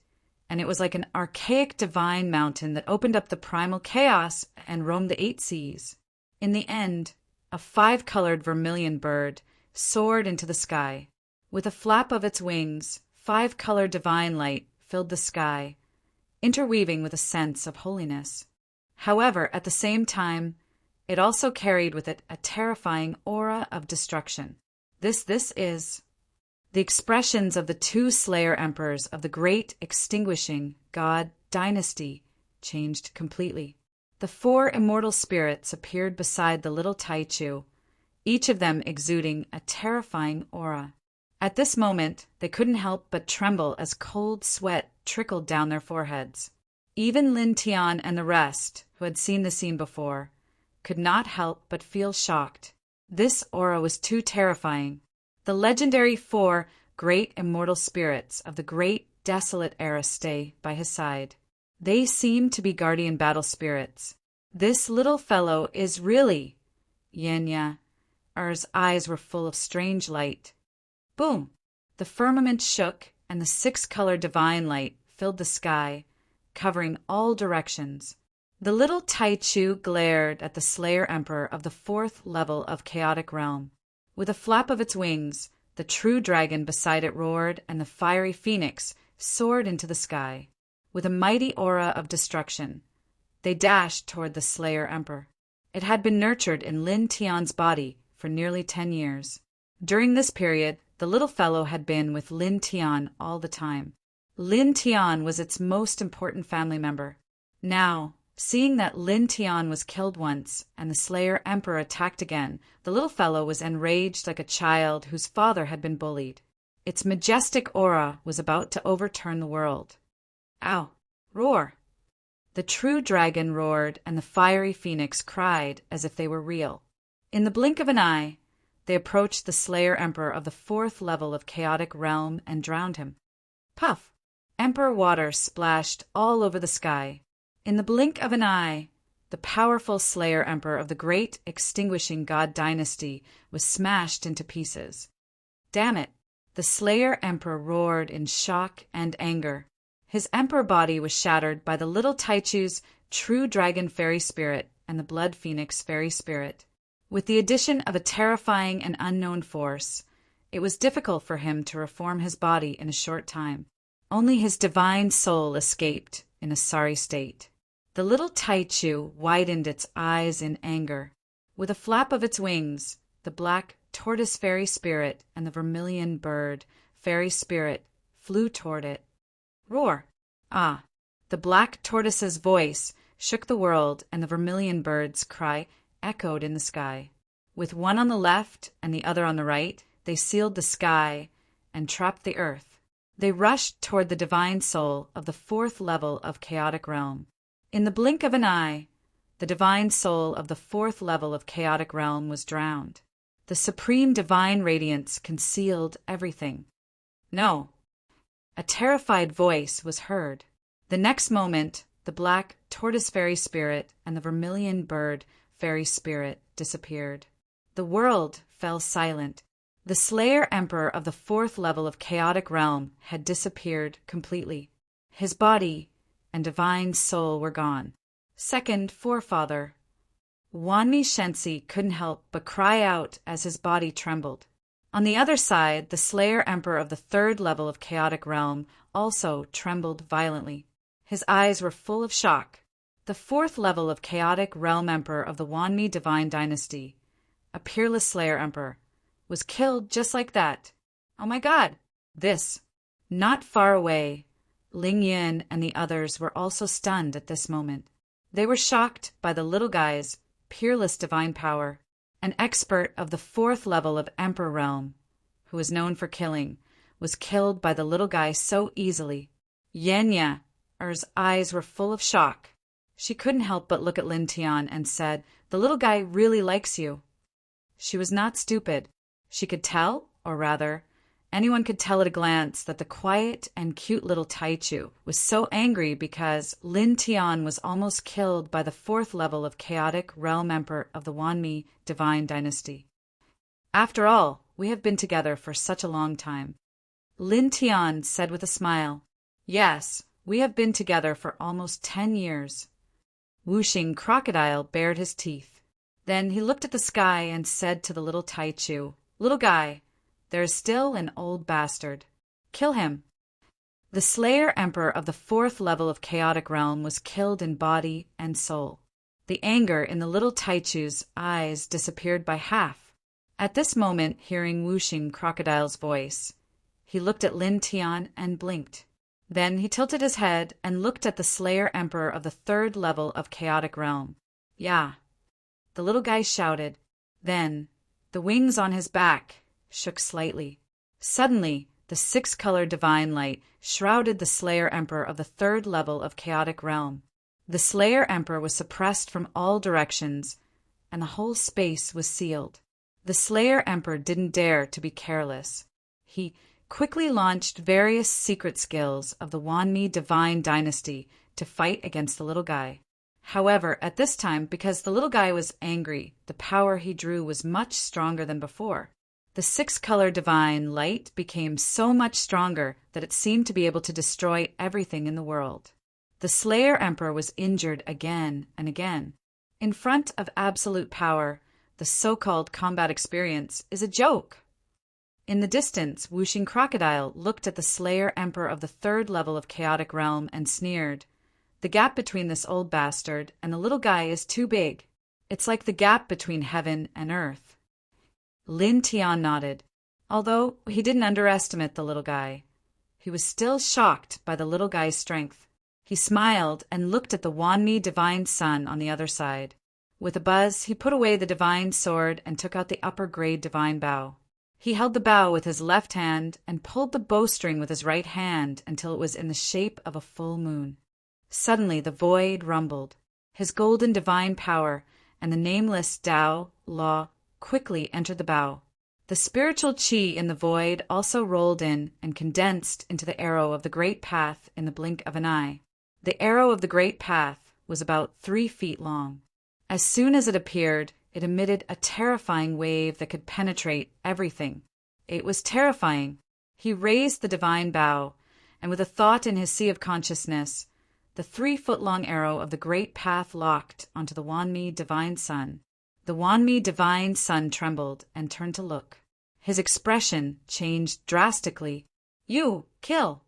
and it was like an archaic divine mountain that opened up the primal chaos and roamed the 8 seas. In the end, a 5-colored vermilion bird soared into the sky. With a flap of its wings, 5-colored divine light filled the sky, interweaving with a sense of holiness. However, at the same time, it also carried with it a terrifying aura of destruction. This is... The expressions of the two slayer emperors of the great extinguishing God dynasty changed completely. The 4 immortal spirits appeared beside the little Taichu, each of them exuding a terrifying aura. At this moment, they couldn't help but tremble as cold sweat trickled down their foreheads. Even Lin Tian and the rest, who had seen the scene before, could not help but feel shocked. This aura was too terrifying. The legendary 4 great immortal spirits of the great desolate era stay by his side. They seem to be guardian battle spirits. This little fellow is really Yenya, Er's eyes were full of strange light. Boom! The firmament shook, and the six-colored divine light filled the sky, covering all directions. The little Taichu glared at the Slayer Emperor of the fourth level of Chaotic Realm. With a flap of its wings, the true dragon beside it roared, and the fiery phoenix soared into the sky. With a mighty aura of destruction, they dashed toward the Slayer Emperor. It had been nurtured in Lin Tian's body for nearly 10 years. During this period, the little fellow had been with Lin Tian all the time. Lin Tian was its most important family member. Now, seeing that Lin Tian was killed once and the Slayer Emperor attacked again, the little fellow was enraged like a child whose father had been bullied. Its majestic aura was about to overturn the world. Ow! Roar! The true dragon roared, and the fiery phoenix cried as if they were real. In the blink of an eye, they approached the Slayer Emperor of the fourth level of Chaotic Realm and drowned him. Puff! Emperor water splashed all over the sky. In the blink of an eye, the powerful Slayer Emperor of the great extinguishing god dynasty was smashed into pieces. Damn it! The Slayer Emperor roared in shock and anger. His emperor body was shattered by the little Taichu's true dragon fairy spirit and the blood phoenix fairy spirit. With the addition of a terrifying and unknown force, it was difficult for him to reform his body in a short time. Only his divine soul escaped in a sorry state. The little Taichu widened its eyes in anger. With a flap of its wings, the black tortoise fairy spirit and the vermilion bird fairy spirit flew toward it. Roar! Ah! The black tortoise's voice shook the world, and the vermilion bird's cry echoed in the sky. With one on the left and the other on the right, they sealed the sky and trapped the earth. They rushed toward the divine soul of the fourth level of Chaotic Realm. In the blink of an eye, the divine soul of the fourth level of Chaotic Realm was drowned. The supreme divine radiance concealed everything. No! A terrified voice was heard. The next moment, the black tortoise fairy spirit and the vermilion bird fairy spirit disappeared. The world fell silent. The Slayer Emperor of the fourth level of Chaotic Realm had disappeared completely. His body and divine soul were gone. Second forefather. Wanmi Shensi couldn't help but cry out as his body trembled. On the other side, the Slayer Emperor of the third level of Chaotic Realm also trembled violently. His eyes were full of shock. The fourth level of Chaotic Realm Emperor of the Wanmi Divine Dynasty, a peerless Slayer Emperor, was killed just like that. Oh my God! This. Not far away, Ling Yin and the others were also stunned at this moment. They were shocked by the little guy's peerless divine power. An expert of the fourth level of Emperor Realm, who was known for killing, was killed by the little guy so easily. Yenya, Er's eyes were full of shock. She couldn't help but look at Lin Tian and said, "The little guy really likes you." She was not stupid. She could tell, or rather, anyone could tell at a glance that the quiet and cute little Taichu was so angry because Lin Tian was almost killed by the fourth level of Chaotic Realm Emperor of the Wanmi Divine Dynasty. "After all, we have been together for such a long time," Lin Tian said with a smile. "Yes, we have been together for almost 10 years. Wuxing Crocodile bared his teeth. Then he looked at the sky and said to the little Taichu, "Little guy, there is still an old bastard. Kill him." The Slayer Emperor of the fourth level of Chaotic Realm was killed in body and soul. The anger in the little Taichu's eyes disappeared by half. At this moment, hearing Wuxing Crocodile's voice, he looked at Lin Tian and blinked. Then he tilted his head and looked at the Slayer Emperor of the third level of Chaotic Realm. "Yeah," the little guy shouted. Then, the wings on his back shook slightly. Suddenly, the six-colored divine light shrouded the Slayer Emperor of the third level of Chaotic Realm. The Slayer Emperor was suppressed from all directions, and the whole space was sealed. The Slayer Emperor didn't dare to be careless. He quickly launched various secret skills of the Wanmi Divine Dynasty to fight against the little guy. However, at this time, because the little guy was angry, the power he drew was much stronger than before. The six-color divine light became so much stronger that it seemed to be able to destroy everything in the world. The Slayer Emperor was injured again and again. In front of absolute power, the so-called combat experience is a joke. In the distance, Whooshing Crocodile looked at the Slayer Emperor of the third level of Chaotic Realm and sneered. The gap between this old bastard and the little guy is too big. It's like the gap between heaven and earth. Lin Tian nodded. Although he didn't underestimate the little guy, he was still shocked by the little guy's strength. He smiled and looked at the Wanmi Divine Sun on the other side. With a buzz, he put away the divine sword and took out the upper-grade divine bow. He held the bow with his left hand and pulled the bowstring with his right hand until it was in the shape of a full moon. Suddenly the void rumbled. His golden divine power and the nameless Tao, law, quickly entered the bow. The spiritual qi in the void also rolled in and condensed into the arrow of the great path in the blink of an eye. The arrow of the great path was about 3 feet long. As soon as it appeared, it emitted a terrifying wave that could penetrate everything. It was terrifying. He raised the divine bow, and with a thought in his sea of consciousness, the 3-foot-long arrow of the great path locked onto the Wanmi Divine Sun. The Wanmi Divine Sun trembled and turned to look. His expression changed drastically. "You, kill!"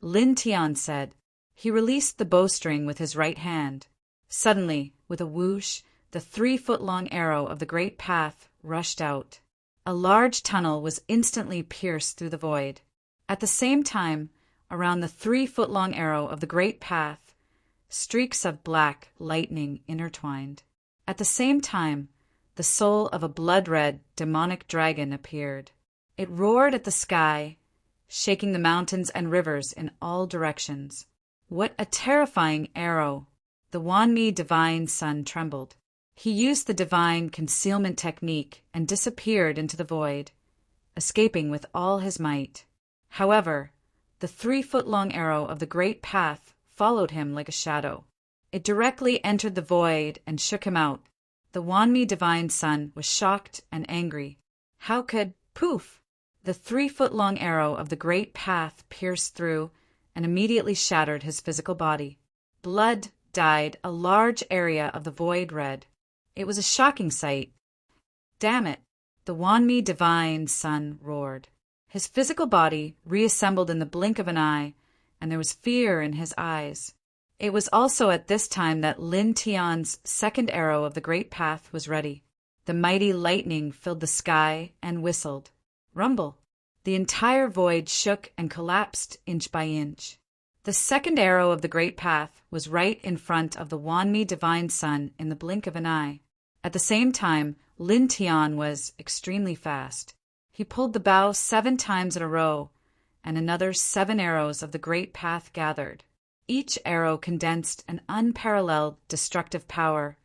Lin Tian said. He released the bowstring with his right hand. Suddenly, with a whoosh, the 3-foot-long arrow of the great path rushed out. A large tunnel was instantly pierced through the void. At the same time, around the 3-foot-long arrow of the great path, streaks of black lightning intertwined. At the same time, the soul of a blood-red demonic dragon appeared. It roared at the sky, shaking the mountains and rivers in all directions. What a terrifying arrow! The Wanmi Divine Sun trembled. He used the divine concealment technique and disappeared into the void, escaping with all his might. However, the 3-foot-long arrow of the great path followed him like a shadow. It directly entered the void and shook him out. The Wanmi Divine Sun was shocked and angry. How could, poof! The 3-foot-long arrow of the great path pierced through and immediately shattered his physical body. Blood dyed a large area of the void red. It was a shocking sight. Damn it! The Wanmi Divine Sun roared. His physical body reassembled in the blink of an eye, and there was fear in his eyes. It was also at this time that Lin Tian's second arrow of the great path was ready. The mighty lightning filled the sky and whistled. Rumble! The entire void shook and collapsed inch by inch. The second arrow of the great path was right in front of the Wanmi Divine Sun in the blink of an eye. At the same time, Lin Tian was extremely fast. He pulled the bow 7 times in a row, and another 7 arrows of the great path gathered. Each arrow condensed an unparalleled destructive power,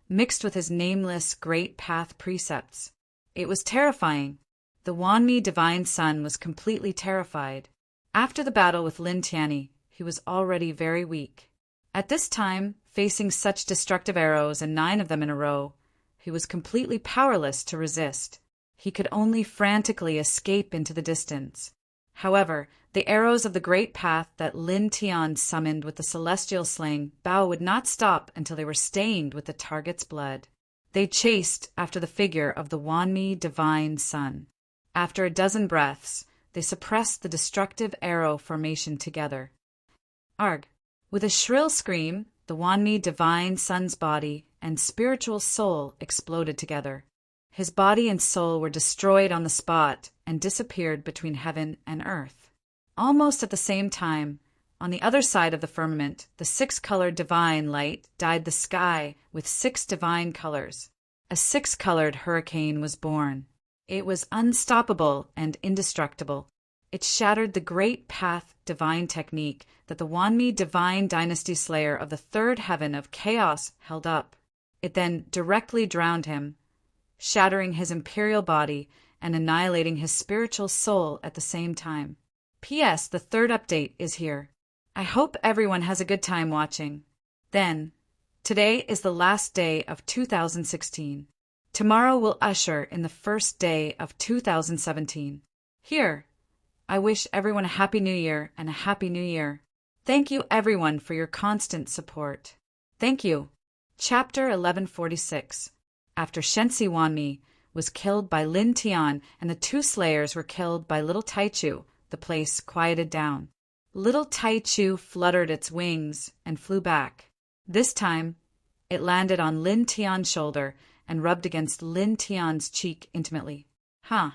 mixed with his nameless great path precepts. It was terrifying. The Wanmi Divine Sun was completely terrified. After the battle with Lin Tianyi, he was already very weak. At this time, facing such destructive arrows and 9 of them in a row, he was completely powerless to resist. He could only frantically escape into the distance. However, the arrows of the great path that Lin Tian summoned with the celestial sling bow would not stop until they were stained with the target's blood. They chased after the figure of the Wanmi Divine Sun. After a dozen breaths, they suppressed the destructive arrow formation together. Arg! With a shrill scream, the Wanmi Divine Sun's body and spiritual soul exploded together. His body and soul were destroyed on the spot and disappeared between heaven and earth. Almost at the same time, on the other side of the firmament, the 6-colored divine light dyed the sky with 6 divine colors. A 6-colored hurricane was born. It was unstoppable and indestructible. It shattered the great path divine technique that the Wanmi Divine Dynasty Slayer of the third heaven of chaos held up. It then directly drowned him, shattering his imperial body and annihilating his spiritual soul at the same time. P.S. The third update is here. I hope everyone has a good time watching. Then, Today is the last day of 2016. Tomorrow will usher in the first day of 2017. Here, I wish everyone a Happy New Year and a Happy New Year. Thank you everyone for your constant support. Thank you. Chapter 1146. After Shensi Wanmi was killed by Lin Tian and the two slayers were killed by little Taichu, the place quieted down. Little Taichu fluttered its wings and flew back. This time, it landed on Lin Tian's shoulder and rubbed against Lin Tian's cheek intimately. Huh.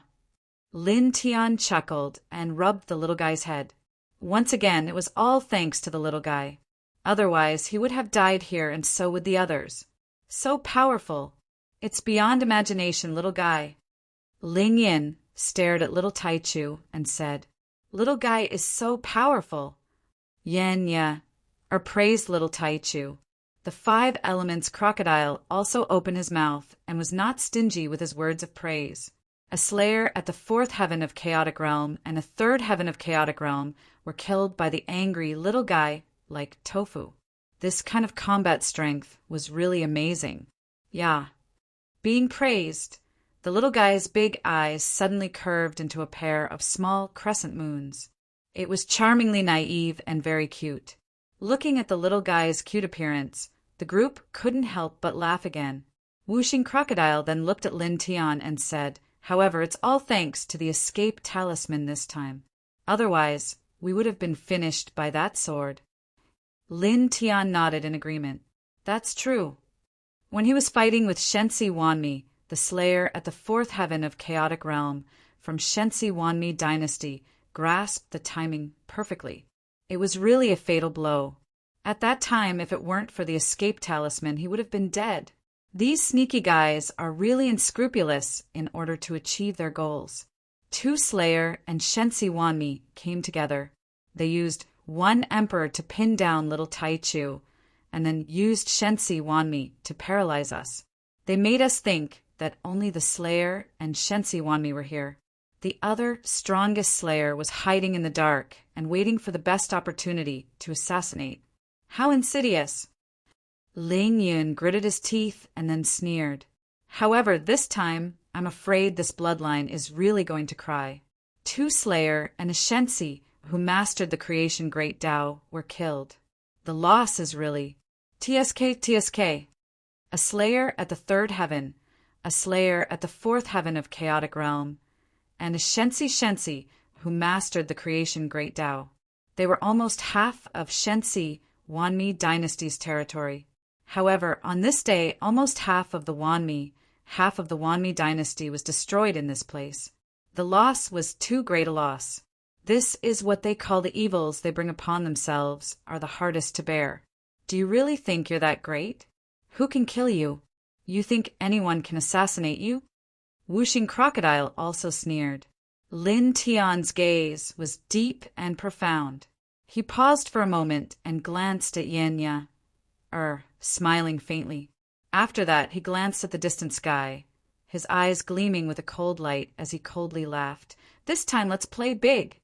Lin Tian chuckled and rubbed the little guy's head. Once again, it was all thanks to the little guy. Otherwise, he would have died here and so would the others. So powerful. It's beyond imagination, little guy. Ling Yin stared at little Taichu and said, Little guy is so powerful. Yenya, praised little Taichu. The 5 elements crocodile also opened his mouth and was not stingy with his words of praise. A slayer at the 4th heaven of chaotic realm and a 3rd heaven of chaotic realm were killed by the angry little guy like Tofu. This kind of combat strength was really amazing. Yeah. Being praised, the little guy's big eyes suddenly curved into a pair of small crescent moons. It was charmingly naive and very cute. Looking at the little guy's cute appearance, the group couldn't help but laugh again. Wuxing Crocodile then looked at Lin Tian and said, However, it's all thanks to the escape talisman this time. Otherwise, we would have been finished by that sword. Lin Tian nodded in agreement. That's true. When he was fighting with Shensi Wanmi, the slayer at the 4th heaven of chaotic realm from Shensi Wanmi dynasty, grasped the timing perfectly. It was really a fatal blow. At that time, if it weren't for the escape talisman, he would have been dead. These sneaky guys are really unscrupulous in order to achieve their goals. Two Slayer and Shensi Wanmi came together. They used one emperor to pin down little Taichu, and then used Shensi Wanmi to paralyze us. They made us think that only the Slayer and Shensi Wanmi were here. The other, strongest Slayer was hiding in the dark and waiting for the best opportunity to assassinate. How insidious! Ling Yun gritted his teeth and then sneered. However, this time, I'm afraid this bloodline is really going to cry. Two Slayer and a Shensi, who mastered the creation Great Tao, were killed. The loss is really TSK. A Slayer at the 3rd heaven, a Slayer at the 4th heaven of chaotic realm, and a Shensi, who mastered the creation Great Tao. They were almost half of Shensi Wanmi dynasty's territory. However, on this day, almost half of the Wanmi dynasty was destroyed in this place. The loss was too great a loss. This is what they call the evils they bring upon themselves are the hardest to bear. Do you really think you're that great? Who can kill you? You think anyone can assassinate you? Wuxing Crocodile also sneered. Lin Tian's gaze was deep and profound. He paused for a moment and glanced at Yenya, smiling faintly. After that, he glanced at the distant sky, his eyes gleaming with a cold light as he coldly laughed. This time let's play big.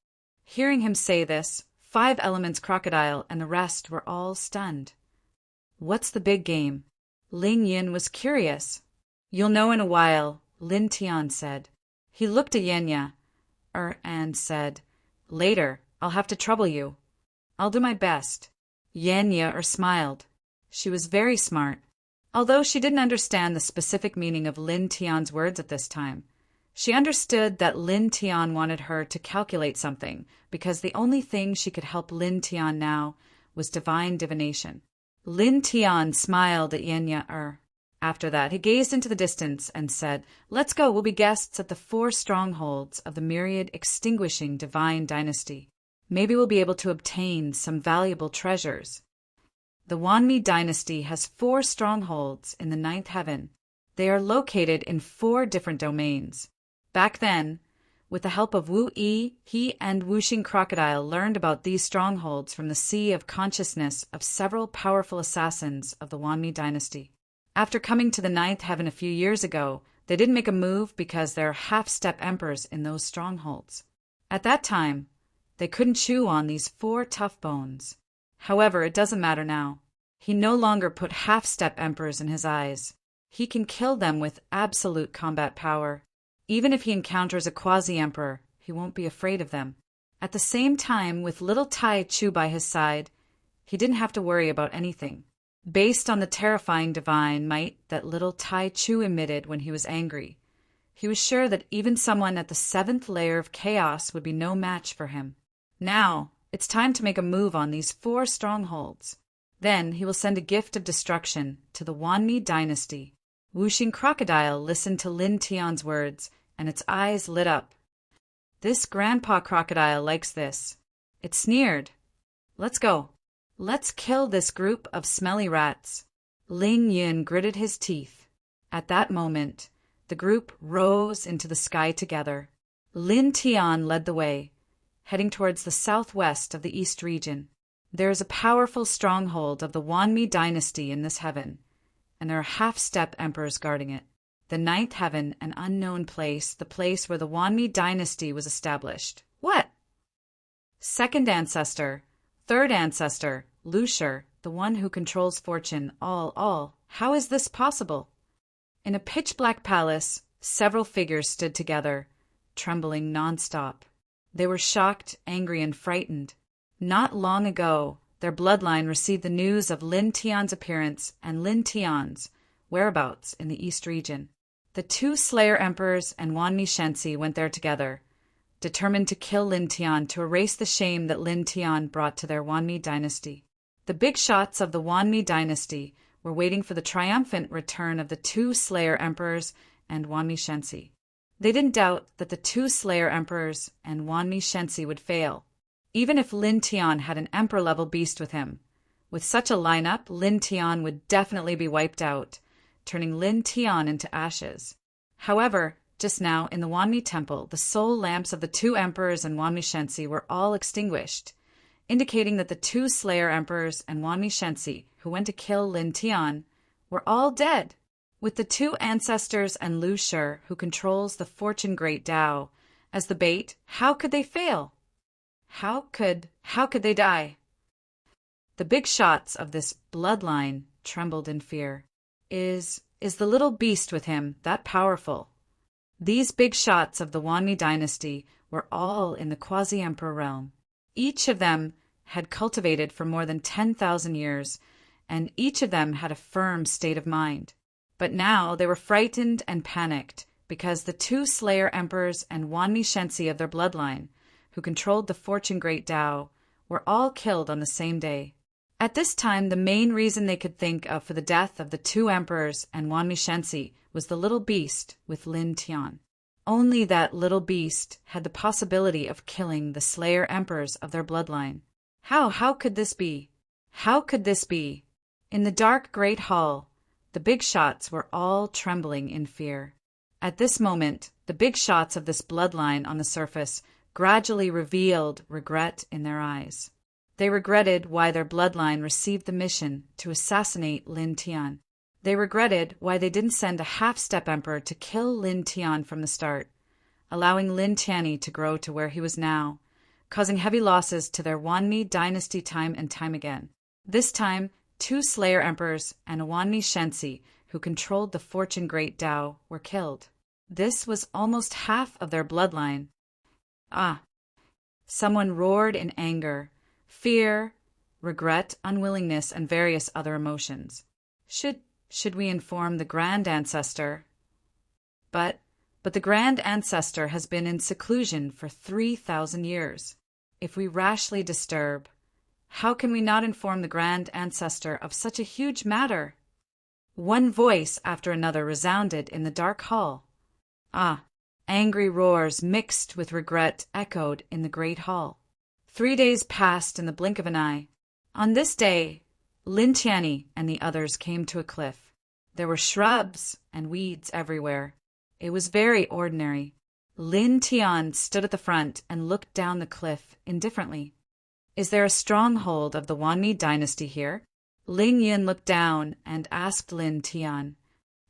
Hearing him say this, 5 elements crocodile and the rest were all stunned. What's the big game? Ling Yin was curious. You'll know in a while, Lin Tian said. He looked at Yenya, and said, Later, I'll have to trouble you. I'll do my best. Yenya smiled. She was very smart. Although she didn't understand the specific meaning of Lin Tian's words at this time, she understood that Lin Tian wanted her to calculate something, because the only thing she could help Lin Tian now was divine divination. Lin Tian smiled at Yenya. After that, he gazed into the distance and said, Let's go, we'll be guests at the 4 strongholds of the myriad extinguishing divine dynasty. Maybe we'll be able to obtain some valuable treasures. The Wanmi dynasty has 4 strongholds in the 9th heaven. They are located in 4 different domains. Back then, with the help of Wu Yi, he and Wuxing Crocodile learned about these strongholds from the sea of consciousness of several powerful assassins of the Wanmi dynasty. After coming to the 9th heaven a few years ago, they didn't make a move because there are half-step emperors in those strongholds. At that time, they couldn't chew on these 4 tough bones. However, it doesn't matter now. He no longer put half-step emperors in his eyes. He can kill them with absolute combat power. Even if he encounters a quasi-emperor, he won't be afraid of them. At the same time, with little Tai Chu by his side, he didn't have to worry about anything. Based on the terrifying divine might that little Tai Chu emitted when he was angry, he was sure that even someone at the 7th layer of chaos would be no match for him. Now, it's time to make a move on these 4 strongholds. Then he will send a gift of destruction to the Wanmi dynasty. Wuxing Crocodile listened to Lin Tian's words, and its eyes lit up. This grandpa crocodile likes this. It sneered. Let's go. Let's kill this group of smelly rats. Ling Yun gritted his teeth. At that moment, the group rose into the sky together. Lin Tian led the way, heading towards the southwest of the East region. There is a powerful stronghold of the Wanmi dynasty in this heaven, and there are half-step emperors guarding it. The 9th heaven, an unknown place, the place where the Wanmi dynasty was established. What? 2nd ancestor, 3rd ancestor, Lucier, the one who controls fortune, all. How is this possible? In a pitch-black palace, several figures stood together, trembling non-stop. They were shocked, angry, and frightened. Not long ago, their bloodline received the news of Lin Tian's appearance and Lin Tian's whereabouts in the East region. The 2 Slayer Emperors and Wanmi Shensi went there together, determined to kill Lin Tian to erase the shame that Lin Tian brought to their Wanmi dynasty. The big shots of the Wanmi dynasty were waiting for the triumphant return of the 2 Slayer Emperors and Wanmi Shensi. They didn't doubt that the 2 Slayer Emperors and Wanmi Shensi would fail, even if Lin Tian had an emperor-level beast with him. With such a lineup, Lin Tian would definitely be wiped out, turning Lin Tian into ashes. However, just now, in the Wanmi temple, the soul lamps of the 2 emperors and Wanmi Shensi were all extinguished, indicating that the 2 Slayer Emperors and Wanmi Shensi, who went to kill Lin Tian, were all dead. With the 2 ancestors and Lucier, who controls the Fortune Great Tao, as the bait, how could they fail? How could they die? The big shots of this bloodline trembled in fear. Is the little beast with him that powerful? These big shots of the Wanmi dynasty were all in the quasi-emperor realm. Each of them had cultivated for more than 10,000 years, and each of them had a firm state of mind. But now they were frightened and panicked because the 2 Slayer Emperors and Wanmi Shensi of their bloodline, who controlled the Fortune Great Tao, were all killed on the same day. At this time, the main reason they could think of for the death of the 2 emperors and Wanmi Shensi was the little beast with Lin Tian. Only that little beast had the possibility of killing the Slayer Emperors of their bloodline. How could this be? How could this be? In the dark great hall, the big shots were all trembling in fear. At this moment, the big shots of this bloodline on the surface gradually revealed regret in their eyes. They regretted why their bloodline received the mission to assassinate Lin Tian. They regretted why they didn't send a half-step emperor to kill Lin Tian from the start, allowing Lin Tianyi to grow to where he was now, causing heavy losses to their Wanmi dynasty time and time again. This time, 2 Slayer Emperors and a Wanmi Shensi, who controlled the Fortune Great Tao, were killed. This was almost half of their bloodline. Someone roared in anger, fear, regret, unwillingness, and various other emotions. Should we inform the Grand Ancestor? But the Grand Ancestor has been in seclusion for 3,000 years. If we rashly disturb, how can we not inform the Grand Ancestor of such a huge matter? One voice after another resounded in the dark hall. Angry roars mixed with regret echoed in the great hall. 3 days passed in the blink of an eye. On this day, Lin Tianyi and the others came to a cliff. There were shrubs and weeds everywhere. It was very ordinary. Lin Tian stood at the front and looked down the cliff indifferently. Is there a stronghold of the Wanmi dynasty here? Ling Yun looked down and asked Lin Tian.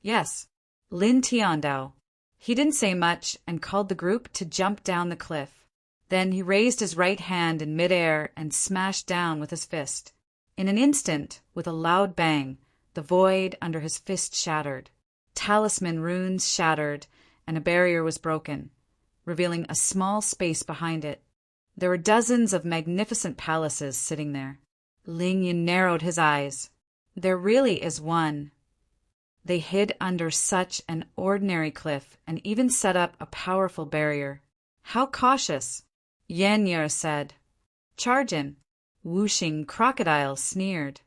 Yes, Lin Tian Dao. He didn't say much and called the group to jump down the cliff. Then he raised his right hand in midair and smashed down with his fist. In an instant, with a loud bang, the void under his fist shattered. Talisman runes shattered, and a barrier was broken, revealing a small space behind it. There were dozens of magnificent palaces sitting there. Ling Yun narrowed his eyes. There really is one. They hid under such an ordinary cliff and even set up a powerful barrier. How cautious! Yan Yer said. Charge in. Whooshing Crocodile sneered.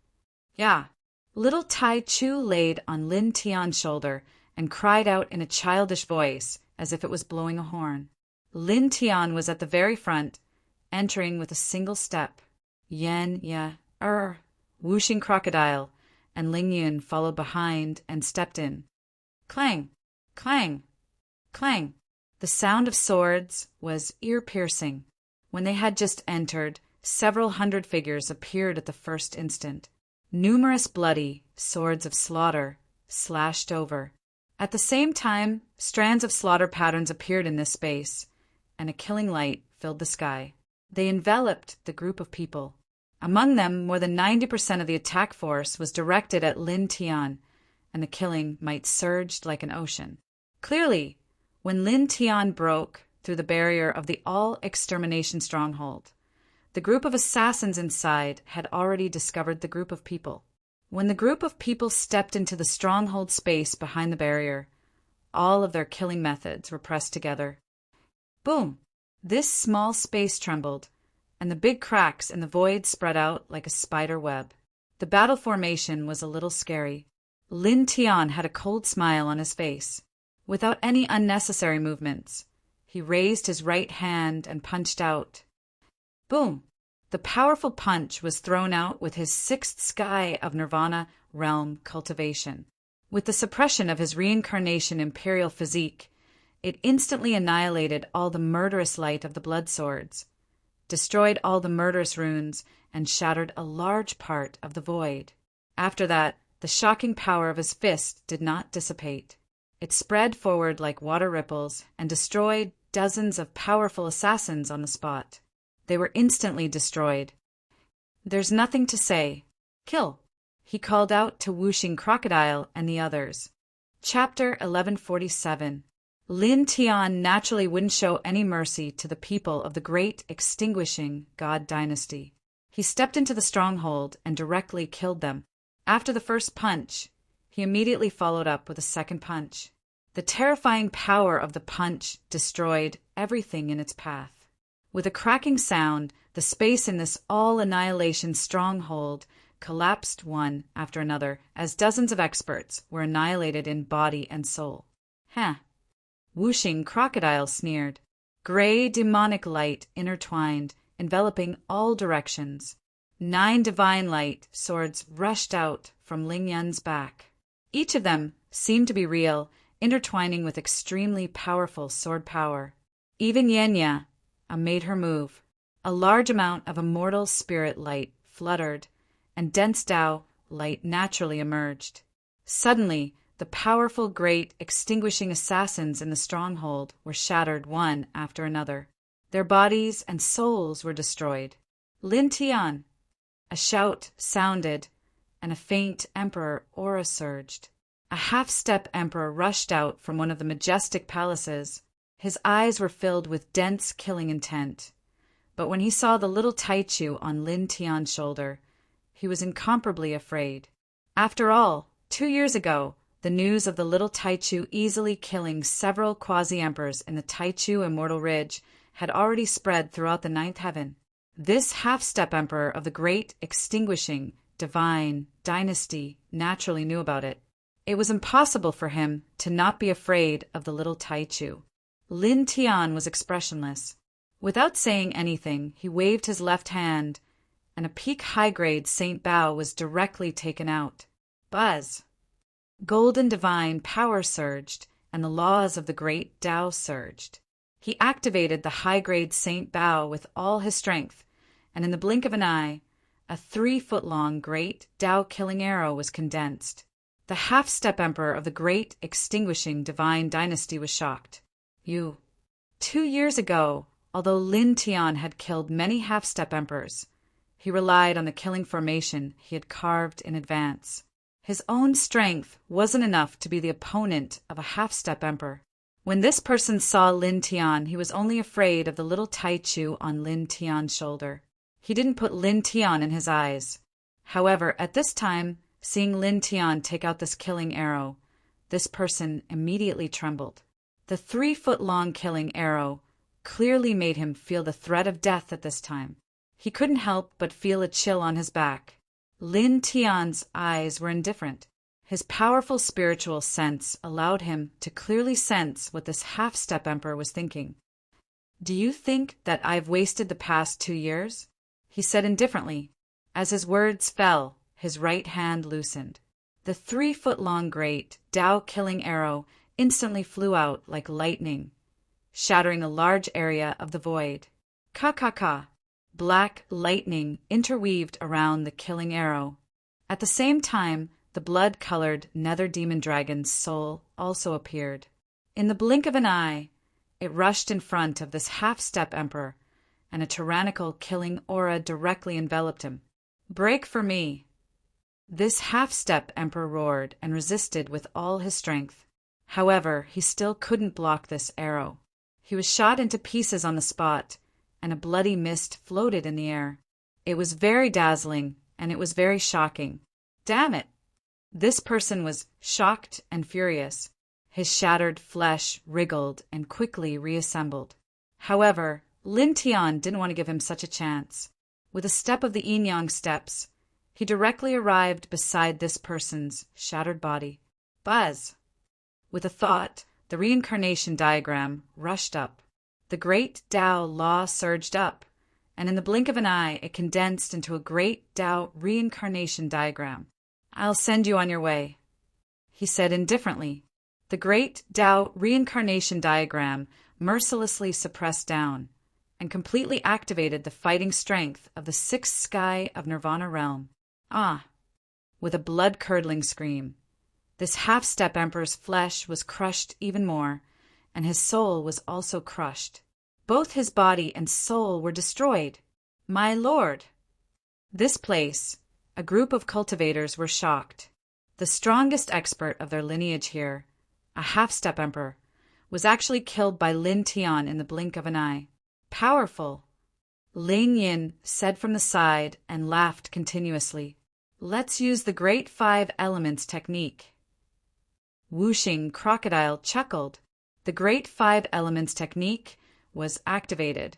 Yeah. Little Tai Chu laid on Lin Tian's shoulder and cried out in a childish voice as if it was blowing a horn. Lin Tian was at the very front, entering with a single step. Yan Ya Whooshing Crocodile, and Ling Yun followed behind and stepped in. Clang! Clang! Clang! The sound of swords was ear-piercing. When they had just entered, several hundred figures appeared at the first instant. Numerous bloody swords of slaughter slashed over. At the same time, strands of slaughter patterns appeared in this space, and a killing light filled the sky. They enveloped the group of people. Among them, more than 90% of the attack force was directed at Lin Tian, and the killing might surged like an ocean. Clearly, when Lin Tian broke through the barrier of the all-extermination stronghold, the group of assassins inside had already discovered the group of people. When the group of people stepped into the stronghold space behind the barrier, all of their killing methods were pressed together. Boom! This small space trembled, and the big cracks in the void spread out like a spider web. The battle formation was a little scary. Lin Tian had a cold smile on his face. Without any unnecessary movements, he raised his right hand and punched out. Boom! The powerful punch was thrown out with his sixth sky of Nirvana realm cultivation. With the suppression of his reincarnation imperial physique, it instantly annihilated all the murderous light of the blood swords, destroyed all the murderous runes, and shattered a large part of the void. After that, the shocking power of his fist did not dissipate. It spread forward like water ripples and destroyed dozens of powerful assassins on the spot. They were instantly destroyed. There's nothing to say. Kill, he called out to Whooshing Crocodile and the others. Chapter 1147. Lin Tian naturally wouldn't show any mercy to the people of the great extinguishing God dynasty. He stepped into the stronghold and directly killed them. After the first punch, he immediately followed up with a second punch. The terrifying power of the punch destroyed everything in its path. With a cracking sound, the space in this all-annihilation stronghold collapsed one after another as dozens of experts were annihilated in body and soul. Whooshing Crocodile sneered. Gray demonic light intertwined, enveloping all directions. 9 divine light swords rushed out from Ling Yun's back. Each of them seemed to be real, intertwining with extremely powerful sword power. Even Yenya made her move. A large amount of immortal spirit light fluttered, and dense Tao light naturally emerged. Suddenly, the powerful, great, extinguishing assassins in the stronghold were shattered one after another. Their bodies and souls were destroyed. Lin Tian! A shout sounded, and a faint emperor aura surged. A half-step emperor rushed out from one of the majestic palaces. His eyes were filled with dense killing intent. But when he saw the little Taichu on Lin Tian's shoulder, he was incomparably afraid. After all, 2 years ago, the news of the little Taichu easily killing several quasi-emperors in the Taichu Immortal Ridge had already spread throughout the 9th heaven. This half-step emperor of the great extinguishing, divine dynasty naturally knew about it. It was impossible for him to not be afraid of the little Taichu. Lin Tian was expressionless. Without saying anything, he waved his left hand, and a peak high-grade Saint Bao was directly taken out. Buzz! Golden divine power surged, and the laws of the great Tao surged. He activated the high-grade Saint Bao with all his strength, and in the blink of an eye, a 3-foot-long great Tao-killing arrow was condensed. The half-step emperor of the great extinguishing divine dynasty was shocked. 2 years ago, although Lin Tian had killed many half-step emperors, He relied on the killing formation he had carved in advance. His own strength wasn't enough to be the opponent of a half-step emperor. When this person saw Lin Tian, he was only afraid of the little Taichu on Lin Tian's shoulder. He didn't put Lin Tian in his eyes. However, at this time, seeing Lin Tian take out this killing arrow, this person immediately trembled. The 3-foot-long killing arrow clearly made him feel the threat of death at this time. He couldn't help but feel a chill on his back. Lin Tian's eyes were indifferent. His powerful spiritual sense allowed him to clearly sense what this half-step emperor was thinking. "Do you think that I've wasted the past 2 years?" he said indifferently. As his words fell, his right hand loosened. The 3-foot-long great Tao-killing arrow instantly flew out like lightning, shattering a large area of the void. Ka-ka-ka! Black lightning interweaved around the killing arrow. At the same time, the blood-colored nether demon dragon's soul also appeared. In the blink of an eye, it rushed in front of this half-step emperor, and a tyrannical killing aura directly enveloped him. "Break for me!" This half-step emperor roared and resisted with all his strength. However, he still couldn't block this arrow. He was shot into pieces on the spot, and a bloody mist floated in the air. It was very dazzling, and it was very shocking. Damn it! This person was shocked and furious. His shattered flesh wriggled and quickly reassembled. However, Lin Tian didn't want to give him such a chance. With a step of the yin-yang steps, he directly arrived beside this person's shattered body. Buzz! With a thought, the reincarnation diagram rushed up. The great Tao law surged up, and in the blink of an eye it condensed into a great Tao reincarnation diagram. "I'll send you on your way," he said indifferently. The great Tao reincarnation diagram mercilessly suppressed down and completely activated the fighting strength of the 6th sky of Nirvana realm. Ah! With a blood-curdling scream, this half-step emperor's flesh was crushed even more, and his soul was also crushed. Both his body and soul were destroyed. My lord! This place, a group of cultivators were shocked. The strongest expert of their lineage here, a half-step emperor, was actually killed by Lin Tian in the blink of an eye. Powerful! Ling Yin said from the side and laughed continuously. "Let's use the Great 5 Elements technique." Whooshing Crocodile chuckled. The Great 5 Elements technique was activated,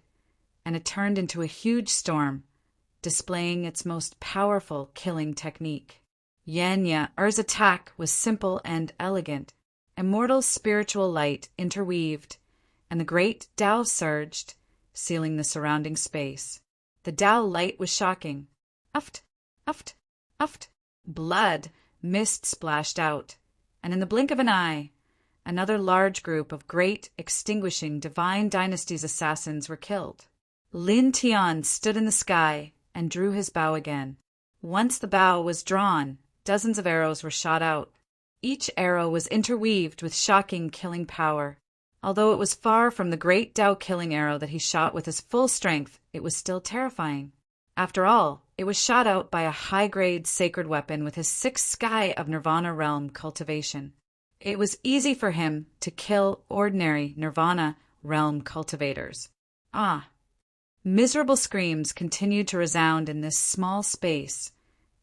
and it turned into a huge storm, displaying its most powerful killing technique. Yanya Er's attack was simple and elegant. Immortal spiritual light interweaved, and the great Tao surged, sealing the surrounding space. The Tao light was shocking. Uft, uft, uft. Blood, mist splashed out, and in the blink of an eye, another large group of great, extinguishing Divine Dynasty's assassins were killed. Lin Tian stood in the sky and drew his bow again. Once the bow was drawn, dozens of arrows were shot out. Each arrow was interweaved with shocking killing power. Although it was far from the great Tao killing arrow that he shot with his full strength, it was still terrifying. After all, it was shot out by a high-grade sacred weapon with his 6th sky of Nirvana realm cultivation. It was easy for him to kill ordinary Nirvana realm cultivators. Ah! Miserable screams continued to resound in this small space,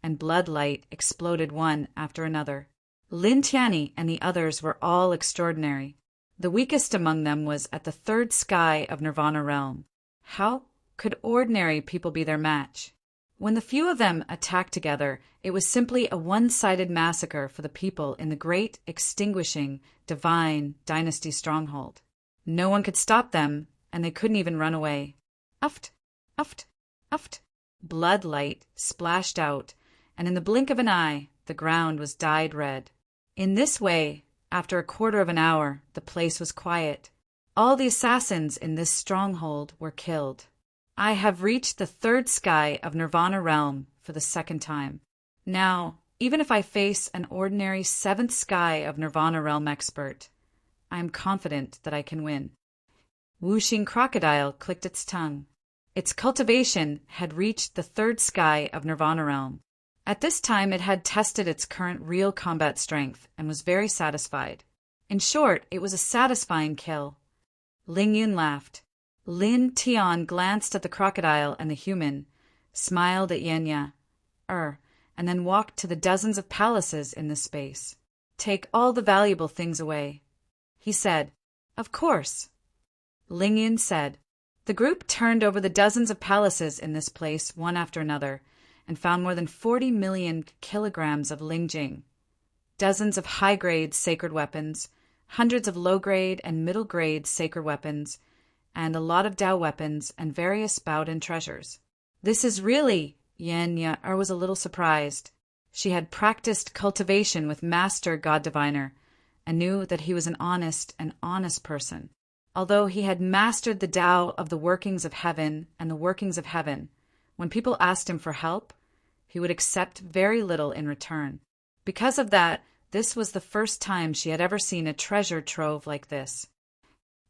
and blood light exploded one after another. Lin Tianyi and the others were all extraordinary. The weakest among them was at the 3rd sky of Nirvana realm. How could ordinary people be their match? When the few of them attacked together, it was simply a one-sided massacre for the people in the great, extinguishing, divine dynasty stronghold. No one could stop them, and they couldn't even run away. Uft, uft, uft. Blood light splashed out, and in the blink of an eye, the ground was dyed red. In this way, after a quarter of an hour, the place was quiet. All the assassins in this stronghold were killed. I have reached the 3rd sky of Nirvana realm for the 2nd time. Now, even if I face an ordinary 7th sky of Nirvana realm expert, I am confident that I can win. Whooshing Crocodile clicked its tongue. Its cultivation had reached the third sky of Nirvana realm. At this time it had tested its current real combat strength and was very satisfied. In short, it was a satisfying kill. Ling Yun laughed. Lin Tian glanced at the crocodile and the human, smiled at Yenya, and then walked to the dozens of palaces in this space. Take all the valuable things away. He said, Of course. Ling Yun said. The group turned over the dozens of palaces in this place one after another and found more than 40 million kilograms of lingjing, dozens of high-grade sacred weapons, hundreds of low-grade and middle-grade sacred weapons, and a lot of Dao weapons and various Baodin treasures. This is really, Yenya was a little surprised. She had practiced cultivation with Master God Diviner and knew that he was an honest person. Although he had mastered the Tao of the workings of heaven and the workings of heaven, when people asked him for help, he would accept very little in return. Because of that, this was the first time she had ever seen a treasure trove like this.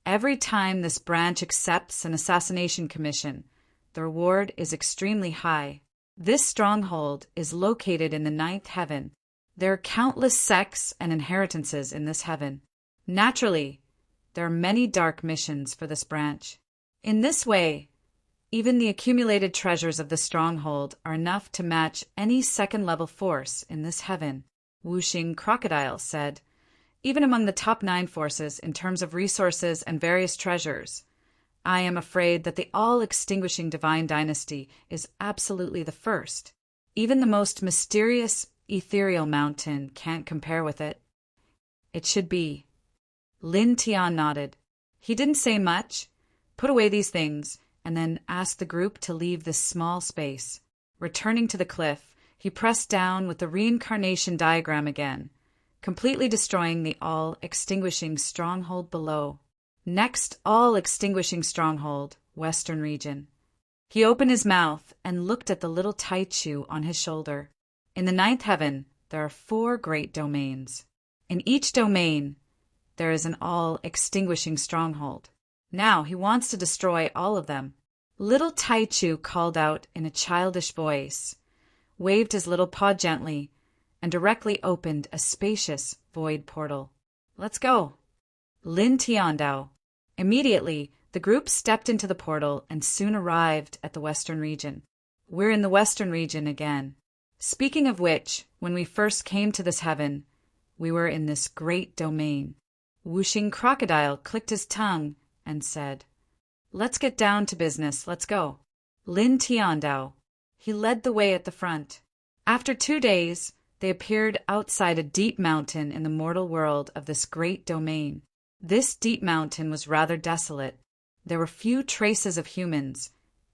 Every time this branch accepts an assassination commission, the reward is extremely high. This stronghold is located in the 9th heaven. There are countless sects and inheritances in this heaven. Naturally, there are many dark missions for this branch. In this way, even the accumulated treasures of the stronghold are enough to match any second-level force in this heaven, Wuxing Crocodile said. Even among the top 9 forces in terms of resources and various treasures, I am afraid that the all-extinguishing divine dynasty is absolutely the first. Even the most mysterious, ethereal mountain can't compare with it. It should be. Lin Tian nodded. He didn't say much, put away these things, and then asked the group to leave this small space. Returning to the cliff, he pressed down with the reincarnation diagram again, completely destroying the all-extinguishing stronghold below. Next all-extinguishing stronghold, Western region. He opened his mouth and looked at the little Taichu on his shoulder. In the 9th heaven, there are 4 great domains. In each domain, there is an all-extinguishing stronghold. Now he wants to destroy all of them. Little Taichu called out in a childish voice, waved his little paw gently, and directly opened a spacious void portal. Let's go. Lin Tiandao. Immediately, the group stepped into the portal and soon arrived at the Western region. We're in the Western region again. Speaking of which, when we first came to this heaven, we were in this great domain. Wuxing Crocodile clicked his tongue and said, Let's get down to business, let's go. Lin Tiandao. He led the way at the front. After 2 days, they appeared outside a deep mountain in the mortal world of this great domain. This deep mountain was rather desolate. There were few traces of humans,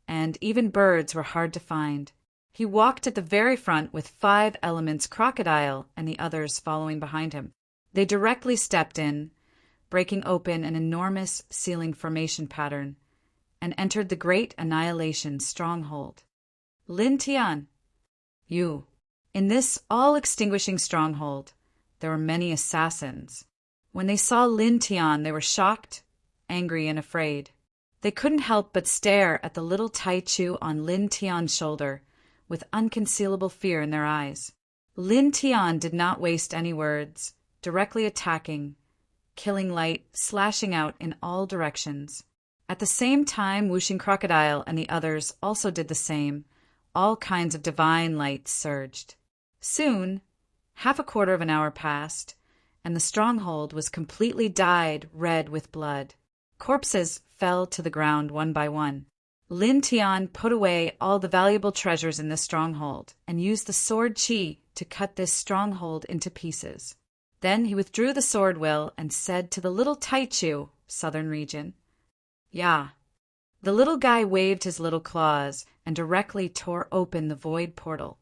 and even birds were hard to find. He walked at the very front with 5 elements Crocodile and the others following behind him. They directly stepped in, breaking open an enormous ceiling formation pattern, and entered the Great Annihilation Stronghold. Lin Tian. You. In this all-extinguishing stronghold, there were many assassins. When they saw Lin Tian, they were shocked, angry, and afraid. They couldn't help but stare at the little Taichu on Lin Tian's shoulder, with unconcealable fear in their eyes. Lin Tian did not waste any words, directly attacking, killing light, slashing out in all directions. At the same time, Wuxing Crocodile and the others also did the same. All kinds of divine light surged. Soon, half a quarter of an hour passed, and the stronghold was completely dyed red with blood. Corpses fell to the ground one by one. Lin Tian put away all the valuable treasures in the stronghold and used the sword Qi to cut this stronghold into pieces. Then he withdrew the sword will and said to the little Taichu, southern region, "Ya." The little guy waved his little claws and directly tore open the void portal.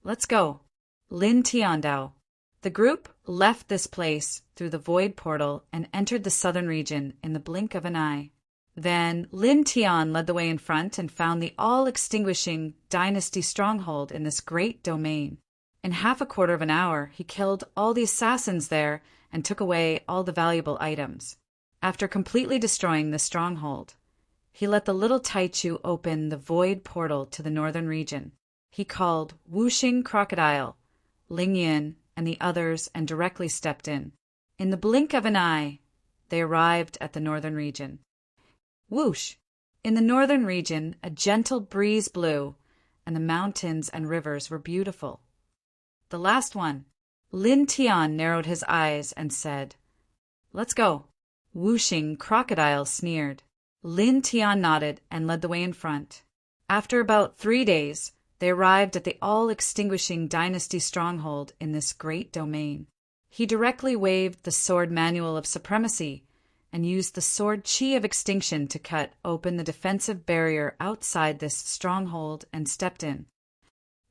Let's go. Lin Tiandao. The group left this place through the void portal and entered the southern region in the blink of an eye. Then Lin Tian led the way in front and found the all-extinguishing dynasty stronghold in this great domain. In half a quarter of an hour, he killed all the assassins there and took away all the valuable items. After completely destroying the stronghold, He let the little Taichu open the void portal to the northern region. He called Whooshing Crocodile, Ling Yin, and the others and directly stepped in. In the blink of an eye, they arrived at the northern region. Whoosh! In the northern region, a gentle breeze blew, and the mountains and rivers were beautiful. The last one. Lin Tian narrowed his eyes and said, "Let's go." Whooshing Crocodile sneered. Lin Tian nodded and led the way in front. After about 3 days, they arrived at the all-extinguishing dynasty stronghold in this great domain. He directly waved the sword manual of supremacy and used the sword chi of extinction to cut open the defensive barrier outside this stronghold and stepped in.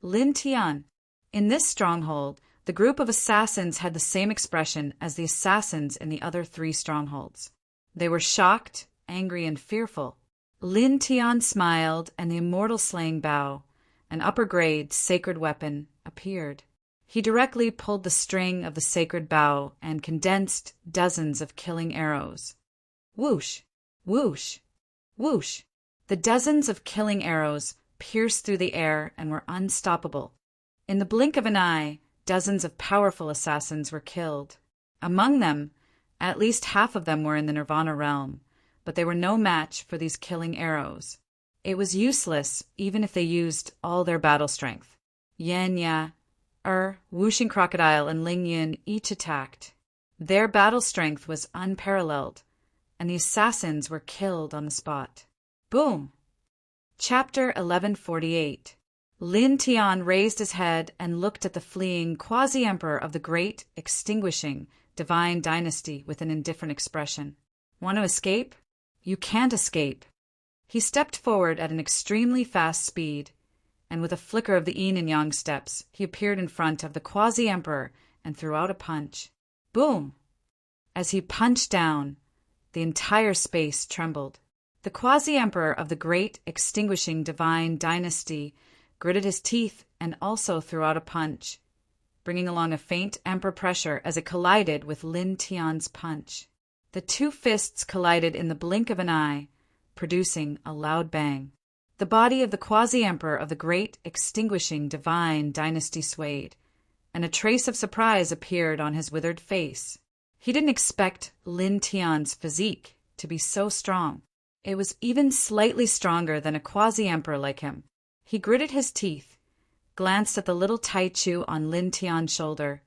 Lin Tian. In this stronghold, the group of assassins had the same expression as the assassins in the other 3 strongholds. They were shocked, angry, and fearful. Lin Tian smiled, and the immortal slaying bow, an upper-grade sacred weapon, appeared. He directly pulled the string of the sacred bow and condensed dozens of killing arrows. Whoosh! Whoosh! Whoosh! The dozens of killing arrows pierced through the air and were unstoppable. In the blink of an eye, dozens of powerful assassins were killed. Among them, at least half of them were in the Nirvana realm, but they were no match for these killing arrows. It was useless even if they used all their battle strength. Yan Ya, Whooshing Crocodile, and Ling Yin each attacked. Their battle strength was unparalleled, and the assassins were killed on the spot. Boom! Chapter 1148. Lin Tian raised his head and looked at the fleeing quasi-emperor of the great, extinguishing, divine dynasty with an indifferent expression. Want to escape? You can't escape. He stepped forward at an extremely fast speed, and with a flicker of the yin and yang steps, he appeared in front of the quasi-emperor and threw out a punch. Boom! As he punched down, the entire space trembled. The quasi-emperor of the great, extinguishing divine dynasty gritted his teeth and also threw out a punch, bringing along a faint emperor pressure as it collided with Lin Tian's punch. The 2 fists collided in the blink of an eye, producing a loud bang. The body of the quasi-emperor of the great, extinguishing divine dynasty swayed, and a trace of surprise appeared on his withered face. He didn't expect Lin Tian's physique to be so strong. It was even slightly stronger than a quasi-emperor like him. He gritted his teeth, glanced at the little Taichu on Lin Tian's shoulder,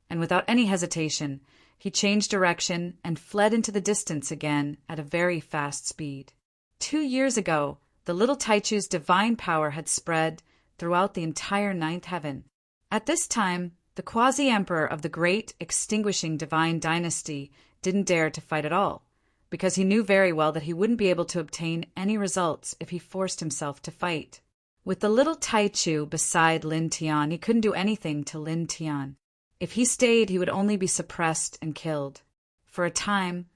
and without any hesitation, he changed direction and fled into the distance again at a very fast speed. 2 years ago, the little Taichu's divine power had spread throughout the entire 9th heaven. At this time, the quasi-emperor of the great, extinguishing divine dynasty didn't dare to fight at all, because he knew very well that he wouldn't be able to obtain any results if he forced himself to fight. With the little Taichu beside Lin Tian, he couldn't do anything to Lin Tian. If he stayed, he would only be suppressed and killed. For a time,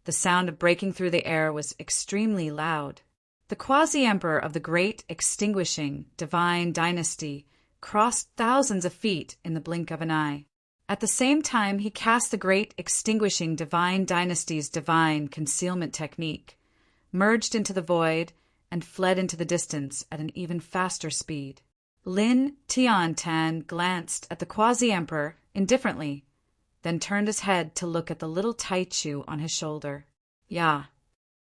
the sound of breaking through the air was extremely loud. The quasi-emperor of the great, extinguishing, divine dynasty crossed thousands of feet in the blink of an eye. At the same time, he cast the great, extinguishing, divine dynasty's divine concealment technique, merged into the void, and fled into the distance at an even faster speed. Lin Tian glanced at the quasi-emperor indifferently, then turned his head to look at the little Taichu on his shoulder. Yeah,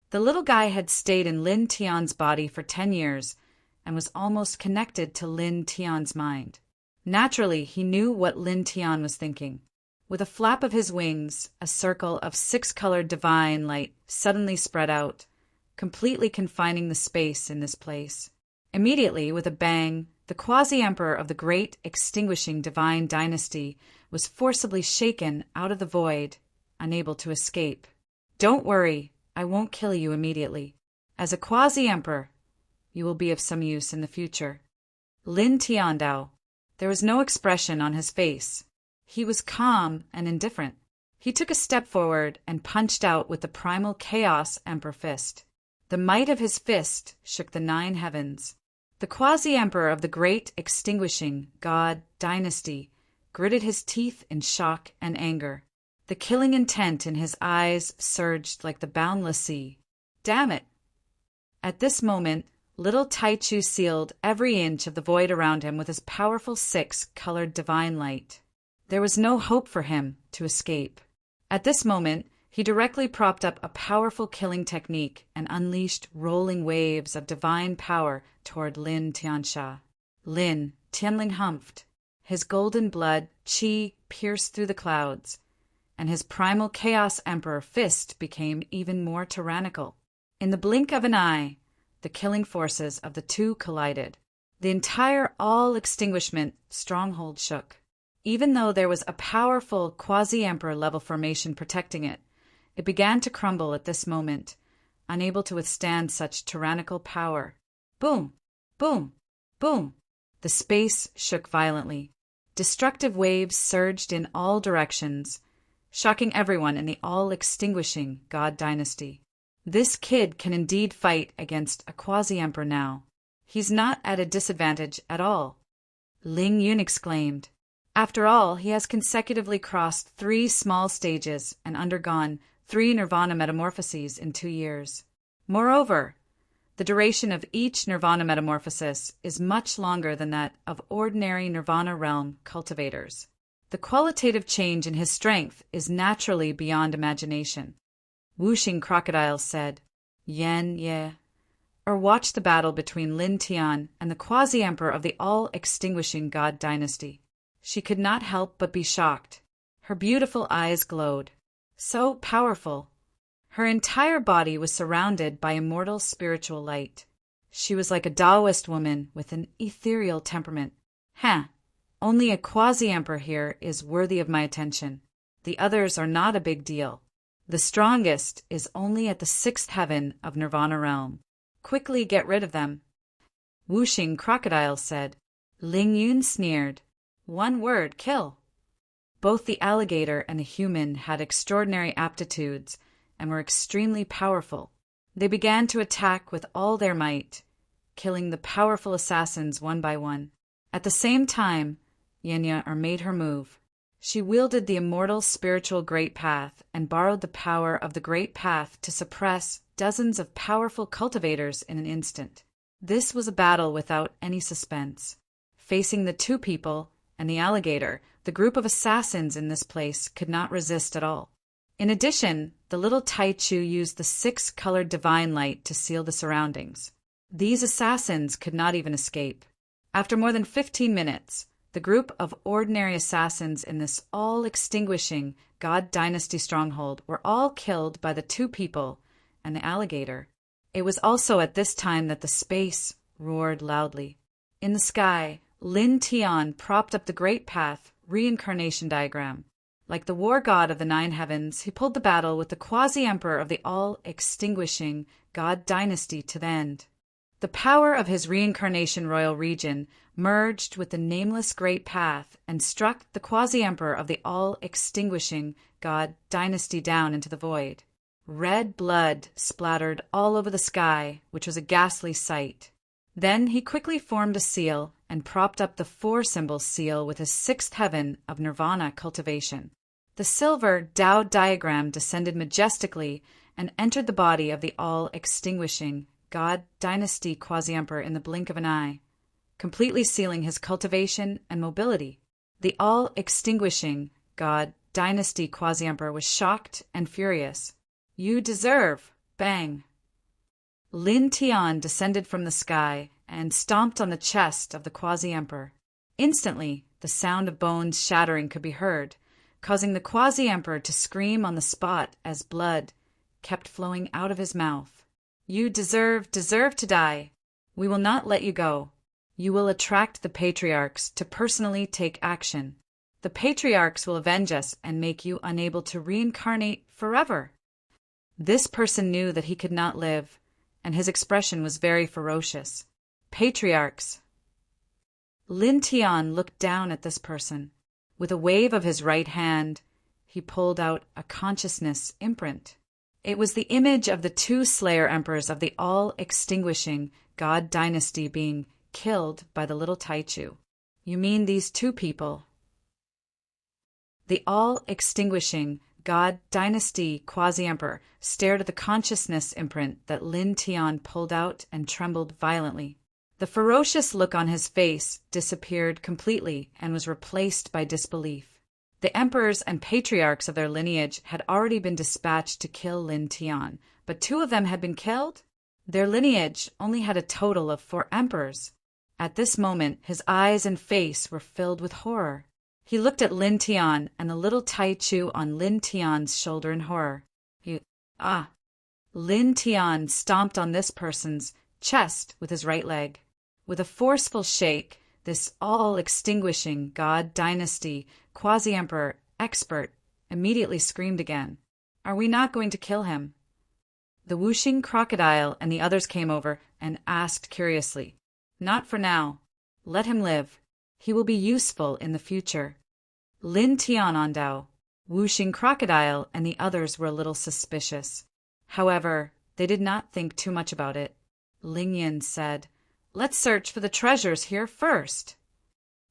the little guy had stayed in Lin Tian's body for 10 years and was almost connected to Lin Tian's mind. Naturally, he knew what Lin Tian was thinking. With a flap of his wings, a circle of 6-colored divine light suddenly spread out, completely confining the space in this place. Immediately, with a bang, the quasi-emperor of the great, extinguishing divine dynasty was forcibly shaken out of the void, unable to escape. Don't worry, I won't kill you immediately. As a quasi-emperor, you will be of some use in the future. Lin Tiandao. There was no expression on his face. He was calm and indifferent. He took a step forward and punched out with the primal chaos emperor fist. The might of his fist shook the 9 heavens. The quasi-emperor of the great, extinguishing god dynasty gritted his teeth in shock and anger. The killing intent in his eyes surged like the boundless sea. Damn it! At this moment, little Taichu sealed every inch of the void around him with his powerful six-colored divine light. There was no hope for him to escape. At this moment, he directly propped up a powerful killing technique and unleashed rolling waves of divine power toward Lin Tiansha. Lin, Tianling humphed. His golden blood, qi, pierced through the clouds, and his primal Chaos Emperor fist became even more tyrannical. In the blink of an eye, the killing forces of the two collided. The entire all-extinguishment stronghold shook. Even though there was a powerful quasi-emperor level formation protecting it, it began to crumble at this moment, unable to withstand such tyrannical power. Boom! Boom! Boom! The space shook violently. Destructive waves surged in all directions, shocking everyone in the all-extinguishing God Dynasty. This kid can indeed fight against a quasi-emperor now. He's not at a disadvantage at all. Ling Yun exclaimed. After all, he has consecutively crossed 3 small stages and undergone 3 nirvana metamorphoses in 2 years. Moreover, the duration of each nirvana metamorphosis is much longer than that of ordinary nirvana realm cultivators. The qualitative change in his strength is naturally beyond imagination. Whooshing Crocodile said, Yen ye, or watched the battle between Lin Tian and the quasi-emperor of the all-extinguishing God Dynasty. She could not help but be shocked. Her beautiful eyes glowed. So powerful. Her entire body was surrounded by immortal spiritual light. She was like a Taoist woman with an ethereal temperament. Only a quasi-emperor here is worthy of my attention. The others are not a big deal. The strongest is only at the 6th heaven of Nirvana realm. Quickly get rid of them. Whooshing Crocodile said. Ling Yun sneered. One word, kill. Both the alligator and the human had extraordinary aptitudes and were extremely powerful. They began to attack with all their might, killing the powerful assassins one by one. At the same time, Yenya made her move. She wielded the immortal spiritual Great Path and borrowed the power of the Great Path to suppress dozens of powerful cultivators in an instant. This was a battle without any suspense. Facing the 2 people and the alligator, the group of assassins in this place could not resist at all. In addition, the little Taichu used the 6-colored divine light to seal the surroundings. These assassins could not even escape. After more than 15 minutes, the group of ordinary assassins in this all-extinguishing God Dynasty stronghold were all killed by the 2 people and the alligator. It was also at this time that the space roared loudly. In the sky, Lin Tian propped up the Great Path reincarnation diagram. Like the war god of the 9 heavens, he pulled the battle with the quasi-emperor of the all-extinguishing God Dynasty to the end. The power of his reincarnation royal region merged with the nameless Great Path and struck the quasi-emperor of the all-extinguishing God Dynasty down into the void. Red blood splattered all over the sky, which was a ghastly sight. Then he quickly formed a seal and propped up the 4-symbol seal with his 6th heaven of nirvana cultivation. The silver Tao diagram descended majestically and entered the body of the all-extinguishing God Dynasty quasi-emperor in the blink of an eye, completely sealing his cultivation and mobility. The all-extinguishing God Dynasty quasi-emperor was shocked and furious. You deserve! Bang! Lin Tian descended from the sky and stomped on the chest of the quasi-emperor. Instantly, the sound of bones shattering could be heard, causing the quasi-emperor to scream on the spot as blood kept flowing out of his mouth. You deserve to die. We will not let you go. You will attract the patriarchs to personally take action. The patriarchs will avenge us and make you unable to reincarnate forever. This person knew that he could not live, and his expression was very ferocious. Patriarchs. Lin Tian looked down at this person. With a wave of his right hand, he pulled out a consciousness imprint. It was the image of the 2 Slayer Emperors of the all-extinguishing God Dynasty being killed by the little Taichu. You mean these 2 people? The all-extinguishing God Dynasty Quasi-Emperor stared at the consciousness imprint that Lin Tian pulled out and trembled violently. The ferocious look on his face disappeared completely and was replaced by disbelief. The emperors and patriarchs of their lineage had already been dispatched to kill Lin Tian, but 2 of them had been killed? Their lineage only had a total of 4 emperors. At this moment, his eyes and face were filled with horror. He looked at Lin Tian and the little Tai Chu on Lin Tian's shoulder in horror. Lin Tian stomped on this person's chest with his right leg. With a forceful shake, this all-extinguishing God Dynasty Quasi-Emperor expert immediately screamed again. "Are we not going to kill him?" The whooshing crocodile and the others came over and asked curiously. "Not for now. Let him live. He will be useful in the future." Lin Tian Ondao, whooshing crocodile, and the others were a little suspicious. However, they did not think too much about it. Ling Yin said, "Let's search for the treasures here first."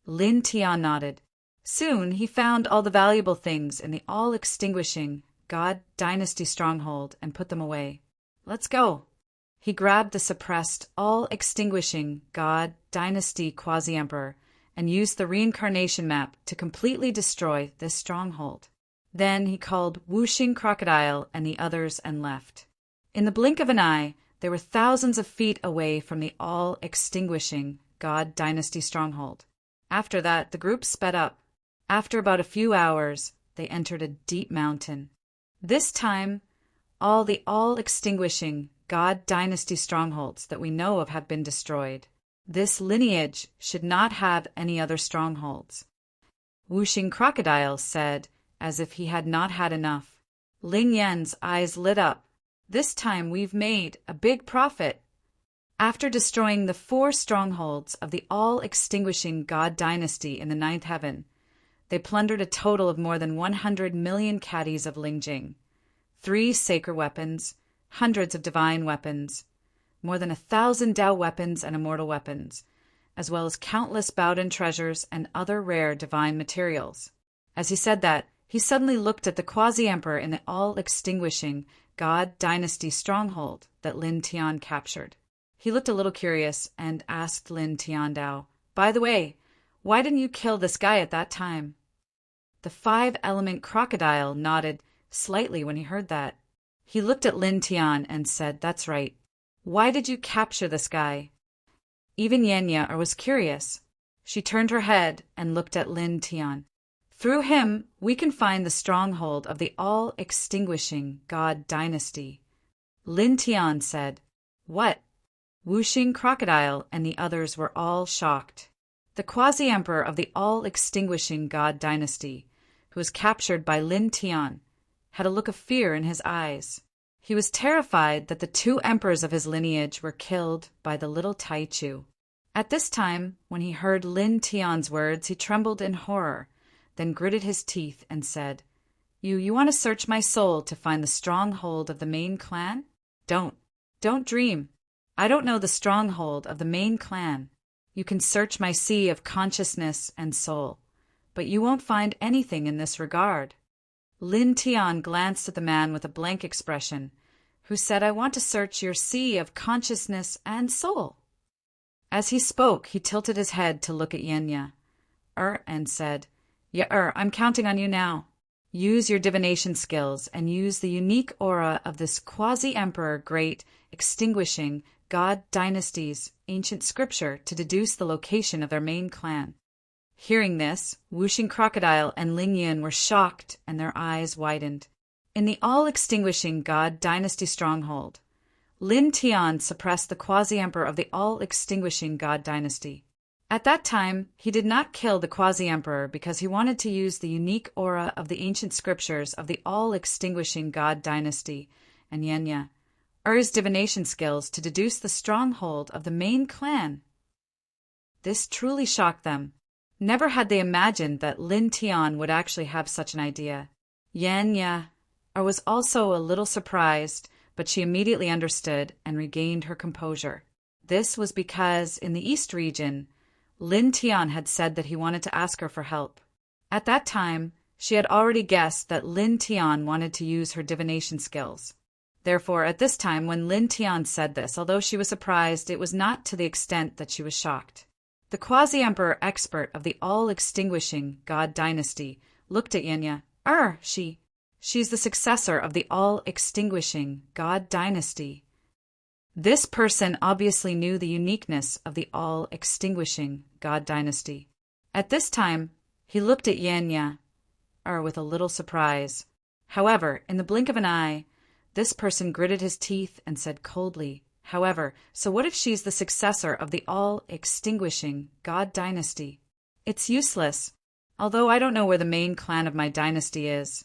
Lin Tian nodded. Soon he found all the valuable things in the all-extinguishing God Dynasty stronghold and put them away. "Let's go." He grabbed the suppressed, all-extinguishing God Dynasty Quasi-Emperor and used the reincarnation map to completely destroy this stronghold. Then he called Whooshing Crocodile and the others and left. In the blink of an eye, they were thousands of feet away from the all-extinguishing God Dynasty stronghold. After that, the group sped up. After about a few hours, they entered a deep mountain. This time, all the all-extinguishing God Dynasty strongholds that we know of have been destroyed. This lineage should not have any other strongholds. Whooshing Crocodile said, as if he had not had enough. Ling Yan's eyes lit up. "This time we've made a big profit." After destroying the 4 strongholds of the all-extinguishing God Dynasty in the 9th heaven, they plundered a total of more than 100 million caddies of Lingjing, 3 sacred weapons, hundreds of divine weapons, more than 1,000 Dao weapons and immortal weapons, as well as countless Baodin treasures and other rare divine materials. As he said that, he suddenly looked at the Quasi-Emperor in the all-extinguishing God Dynasty stronghold that Lin Tian captured. He looked a little curious and asked Lin Tiandao, "By the way, why didn't you kill this guy at that time?" The 5-element crocodile nodded slightly when he heard that. He looked at Lin Tian and said, "That's right. Why did you capture this guy?" Even Yenya was curious. She turned her head and looked at Lin Tian. "Through him, we can find the stronghold of the all-extinguishing God Dynasty." Lin Tian said, "What?" Whooshing Crocodile and the others were all shocked. The Quasi-Emperor of the all-extinguishing God Dynasty, who was captured by Lin Tian, had a look of fear in his eyes. He was terrified that the 2 emperors of his lineage were killed by the little Tai Chu. At this time, when he heard Lin Tian's words, he trembled in horror, then gritted his teeth and said, You want to search my soul to find the stronghold of the main clan? Don't dream. I don't know the stronghold of the main clan. You can search my sea of consciousness and soul, but you won't find anything in this regard." Lin Tian glanced at the man with a blank expression, who said, "I want to search your sea of consciousness and soul." As he spoke, he tilted his head to look at Yenya, and said, I'm counting on you now. Use your divination skills and use the unique aura of this Quasi-Emperor Great Extinguishing God Dynasty's ancient scripture to deduce the location of their main clan. Hearing this, Whooshing Crocodile and Ling Yin were shocked and their eyes widened. In the all-extinguishing God Dynasty stronghold, Lin Tian suppressed the Quasi-Emperor of the all-extinguishing God Dynasty. At that time, he did not kill the Quasi-Emperor because he wanted to use the unique aura of the ancient scriptures of the all-extinguishing God Dynasty and Yenya, his divination skills to deduce the stronghold of the main clan. This truly shocked them. Never had they imagined that Lin Tian would actually have such an idea. Yenya was also a little surprised, but she immediately understood and regained her composure. This was because in the East region, Lin Tian had said that he wanted to ask her for help. At that time, She had already guessed that Lin Tian wanted to use her divination skills. Therefore, at this time, when Lin Tian said this, although she was surprised, it was not to the extent that she was shocked. The quasi-emperor expert of the all-extinguishing God dynasty looked at Yenya. She's the successor of the all-extinguishing God dynasty. This person obviously knew the uniqueness of the all-extinguishing God dynasty. At this time, he looked at Yenya with a little surprise. However, in the blink of an eye, this person gritted his teeth and said coldly, "However, so what if she's the successor of the all-extinguishing God dynasty? It's useless. Although I don't know where the main clan of my dynasty is,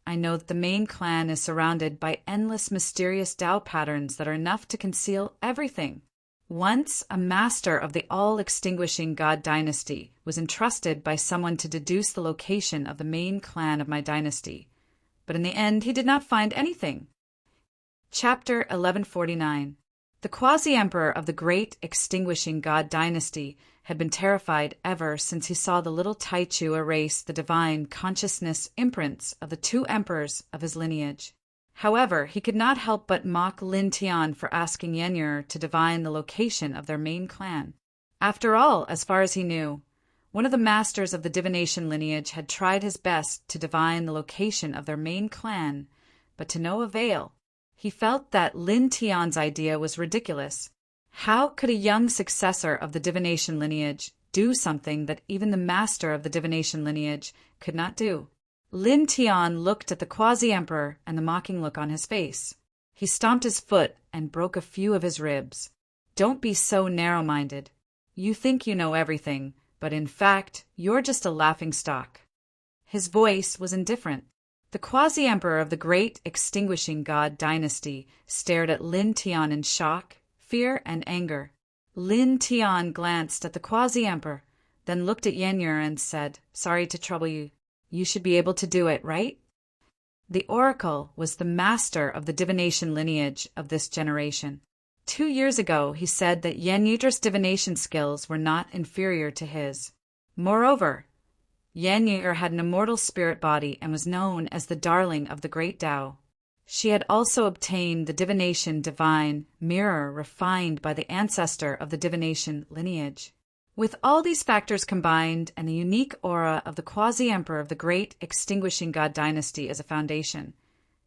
I know that the main clan is surrounded by endless mysterious Tao patterns that are enough to conceal everything. Once a master of the all-extinguishing God dynasty was entrusted by someone to deduce the location of the main clan of my dynasty, but in the end he did not find anything." Chapter 1149. The quasi-emperor of the great extinguishing God dynasty had been terrified ever since he saw the little Taichu erase the divine consciousness imprints of the two emperors of his lineage. However, he could not help but mock Lin Tian for asking Yenyer to divine the location of their main clan. After all, as far as he knew, one of the masters of the divination lineage had tried his best to divine the location of their main clan, but to no avail. He felt that Lin Tian's idea was ridiculous. How could a young successor of the divination lineage do something that even the master of the divination lineage could not do? Lin Tian looked at the quasi-emperor and the mocking look on his face. He stomped his foot and broke a few of his ribs. "Don't be so narrow-minded. You think you know everything, but in fact, you're just a laughingstock." His voice was indifferent. The quasi-emperor of the great extinguishing God dynasty stared at Lin Tian in shock, fear, and anger. Lin Tian glanced at the quasi-emperor, then looked at Yenyer and said, "Sorry to trouble you. You should be able to do it, right?" The oracle was the master of the divination lineage of this generation. 2 years ago, he said that Yenyer's divination skills were not inferior to his. Moreover, Yenyer had an immortal spirit body and was known as the darling of the great Tao. She had also obtained the divination divine mirror refined by the ancestor of the divination lineage. With all these factors combined and the unique aura of the quasi-emperor of the great extinguishing God dynasty as a foundation,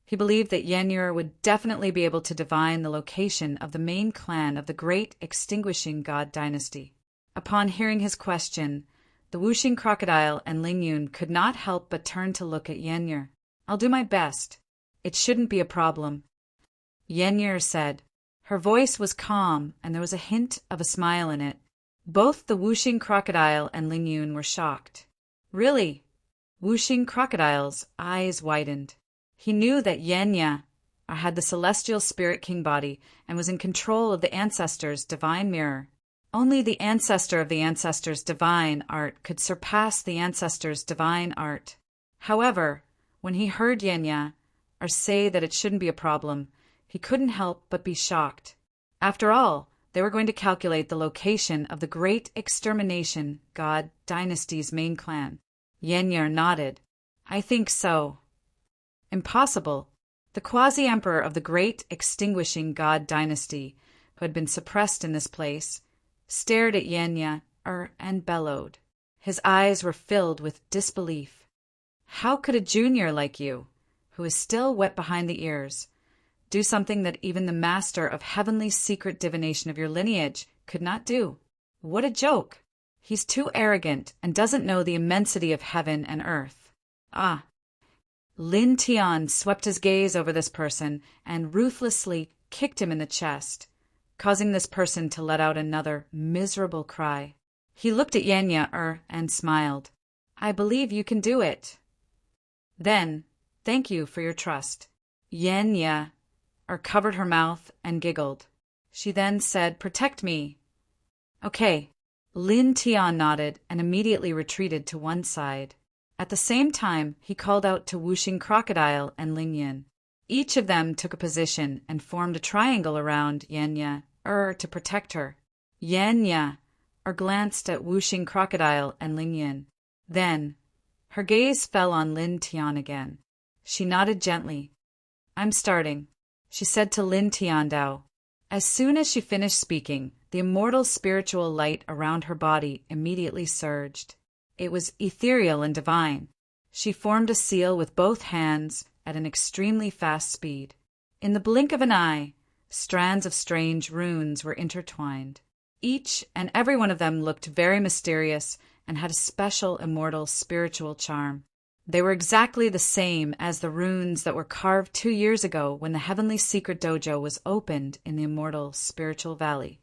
he believed that Yenyer would definitely be able to divine the location of the main clan of the great extinguishing God dynasty. Upon hearing his question, the Wuxing crocodile and Ling Yun could not help but turn to look at Yenyer. "I'll do my best. It shouldn't be a problem," Yenyer said. Her voice was calm, and there was a hint of a smile in it. Both the Wuxing crocodile and Ling Yun were shocked. "Really?" Wuxing crocodile's eyes widened. He knew that Yenya had the celestial spirit king body and was in control of the ancestor's divine mirror. Only the ancestor of the ancestor's divine art could surpass the ancestor's divine art. However, when he heard Yenya say that it shouldn't be a problem, he couldn't help but be shocked. After all, they were going to calculate the location of the great extermination God dynasty's main clan. Yenyer nodded. "I think so." Impossible. The quasi-emperor of the great extinguishing God dynasty, who had been suppressed in this place, stared at Yenyer and bellowed. His eyes were filled with disbelief. "How could a junior like you, who is still wet behind the ears, do something that even the master of heavenly secret divination of your lineage could not do? What a joke! He's too arrogant and doesn't know the immensity of heaven and earth." Lin Tian swept his gaze over this person and ruthlessly kicked him in the chest, causing this person to let out another miserable cry. He looked at Yenya and smiled. "I believe you can do it." Then, "Thank you for your trust." Yenya covered her mouth and giggled. She then said, "Protect me." "Okay." Lin Tian nodded and immediately retreated to one side. At the same time, he called out to Wuxing crocodile and Ling Yun. Each of them took a position and formed a triangle around Yenya to protect her. Yenya glanced at Wuxing crocodile and Ling Yun. Then, Her gaze fell on Lin Tian again. She nodded gently. "I'm starting," she said to Lin Tian Dao. As soon as she finished speaking, the immortal spiritual light around her body immediately surged. It was ethereal and divine. She formed a seal with both hands at an extremely fast speed. In the blink of an eye, strands of strange runes were intertwined. Each and every one of them looked very mysterious and had a special immortal spiritual charm. They were exactly the same as the runes that were carved 2 years ago when the Heavenly Secret Dojo was opened in the immortal spiritual valley.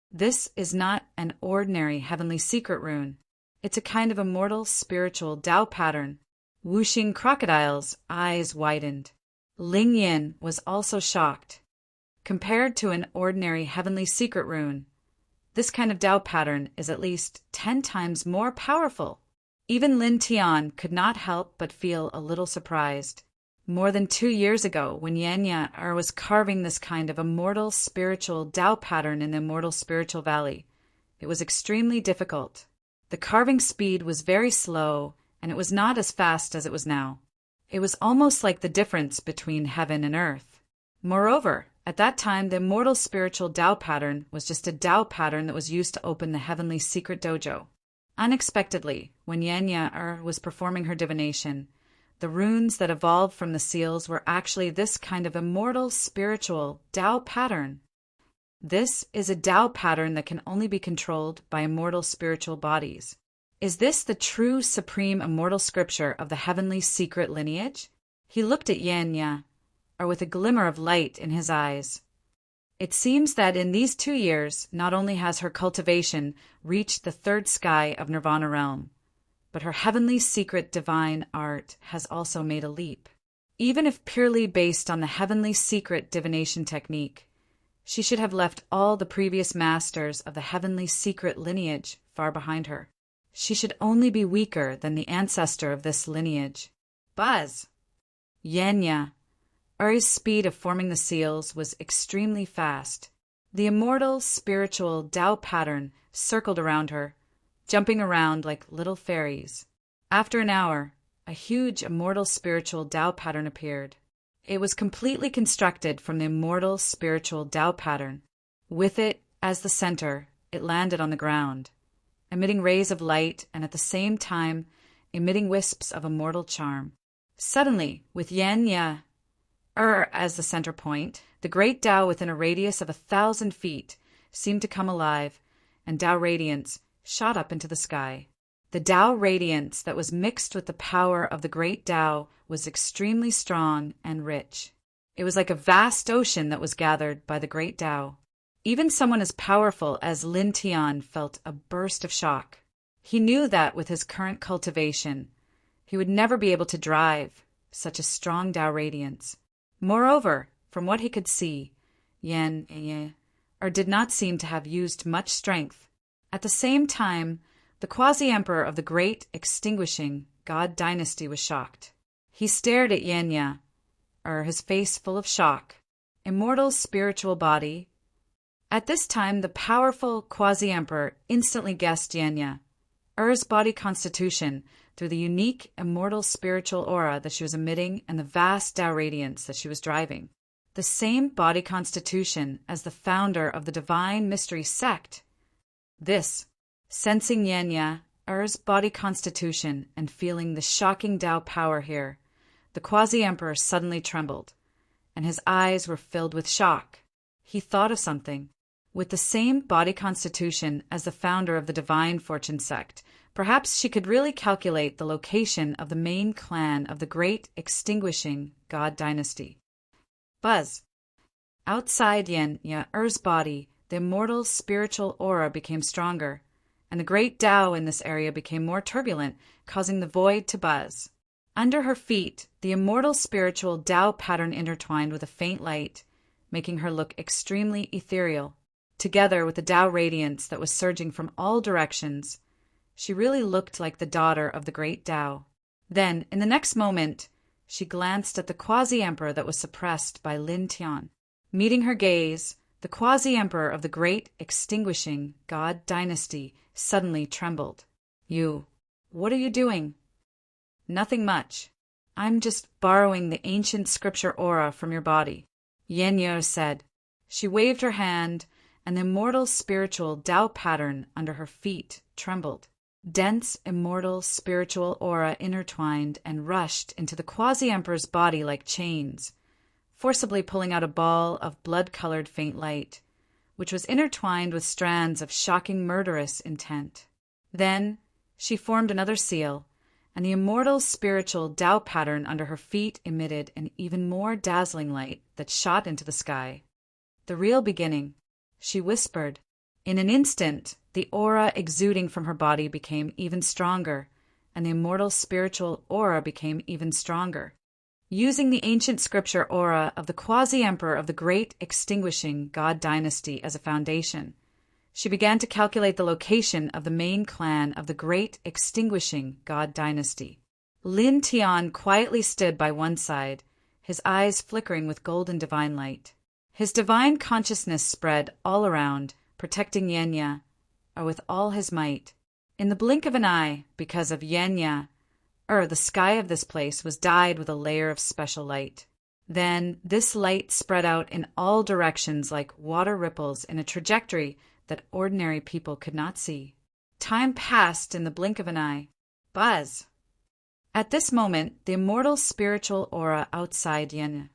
This is not an ordinary Heavenly Secret rune. It's a kind of immortal spiritual Tao pattern. Wuxing Crocodile's eyes widened. Ling Yin was also shocked. Compared to an ordinary Heavenly Secret rune, this kind of Tao pattern is at least 10 times more powerful. Even Lin Tian could not help but feel a little surprised. More than 2 years ago, when Yanya was carving this kind of immortal spiritual Tao pattern in the immortal spiritual valley, it was extremely difficult. The carving speed was very slow, and it was not as fast as it was now. It was almost like the difference between heaven and earth. Moreover, at that time, the immortal spiritual Tao pattern was just a Tao pattern that was used to open the Heavenly Secret Dojo. Unexpectedly, when Yanya was performing her divination, the runes that evolved from the seals were actually this kind of immortal spiritual Tao pattern. This is a Tao pattern that can only be controlled by immortal spiritual bodies. Is this the true supreme immortal scripture of the Heavenly Secret lineage? He looked at Yanya, with a glimmer of light in his eyes. It seems that in these 2 years, not only has her cultivation reached the 3rd sky of Nirvana realm, but her Heavenly Secret divine art has also made a leap. Even if purely based on the Heavenly Secret divination technique, she should have left all the previous masters of the Heavenly Secret lineage far behind her. She should only be weaker than the ancestor of this lineage. Buzz! Yanya. Uri's speed of forming the seals was extremely fast. The immortal spiritual Tao pattern circled around her, jumping around like little fairies. After an hour, a huge immortal spiritual Tao pattern appeared. It was completely constructed from the immortal spiritual Tao pattern. With it as the center, it landed on the ground, emitting rays of light and at the same time emitting wisps of immortal charm. Suddenly, with Yanya as the center point, the great Tao within a radius of 1,000 feet seemed to come alive, and Tao radiance shot up into the sky. The Tao radiance that was mixed with the power of the great Tao was extremely strong and rich. It was like a vast ocean that was gathered by the great Tao. Even someone as powerful as Lin Tian felt a burst of shock. He knew that with his current cultivation, he would never be able to drive such a strong Tao radiance. Moreover, from what he could see, Yanya did not seem to have used much strength. At the same time, the quasi-emperor of the great extinguishing God dynasty was shocked. He stared at Yanya, his face full of shock. Immortal spiritual body. At this time, the powerful quasi-emperor instantly guessed Yanya's body constitution through the unique immortal spiritual aura that she was emitting and the vast Tao radiance that she was driving. The same body constitution as the founder of the Divine Mystery Sect. This, sensing Yanya's body constitution and feeling the shocking Tao power here, the quasi-emperor suddenly trembled, and his eyes were filled with shock. He thought of something. With the same body constitution as the founder of the Divine Fortune Sect, perhaps she could really calculate the location of the main clan of the great extinguishing God dynasty. Buzz. Outside Yanya's body, the immortal spiritual aura became stronger, and the great Tao in this area became more turbulent, causing the void to buzz. Under her feet, the immortal spiritual Tao pattern intertwined with a faint light, making her look extremely ethereal. Together with the Tao radiance that was surging from all directions, she really looked like the daughter of the great Tao. Then, in the next moment, she glanced at the quasi-emperor that was suppressed by Lin Tian. Meeting her gaze, the quasi-emperor of the great extinguishing God dynasty suddenly trembled. "You, what are you doing?" Nothing much. I'm just borrowing the ancient scripture aura from your body, Yenye said. She waved her hand, and the immortal spiritual Tao pattern under her feet trembled. Dense, immortal, spiritual aura intertwined and rushed into the quasi-emperor's body like chains, forcibly pulling out a ball of blood-colored faint light, which was intertwined with strands of shocking murderous intent. Then she formed another seal, and the immortal spiritual Tao pattern under her feet emitted an even more dazzling light that shot into the sky. The real beginning, she whispered. In an instant, the aura exuding from her body became even stronger, and the immortal spiritual aura became even stronger. Using the ancient scripture aura of the quasi-emperor of the great extinguishing God dynasty as a foundation, she began to calculate the location of the main clan of the great extinguishing God dynasty. Lin Tian quietly stood by one side, his eyes flickering with golden divine light. His divine consciousness spread all around, protecting Yenye with all his might. In the blink of an eye, because of Yenye, the sky of this place was dyed with a layer of special light. Then this light spread out in all directions like water ripples in a trajectory that ordinary people could not see. Time passed in the blink of an eye. Buzz! At this moment, the immortal spiritual aura outside Yenye.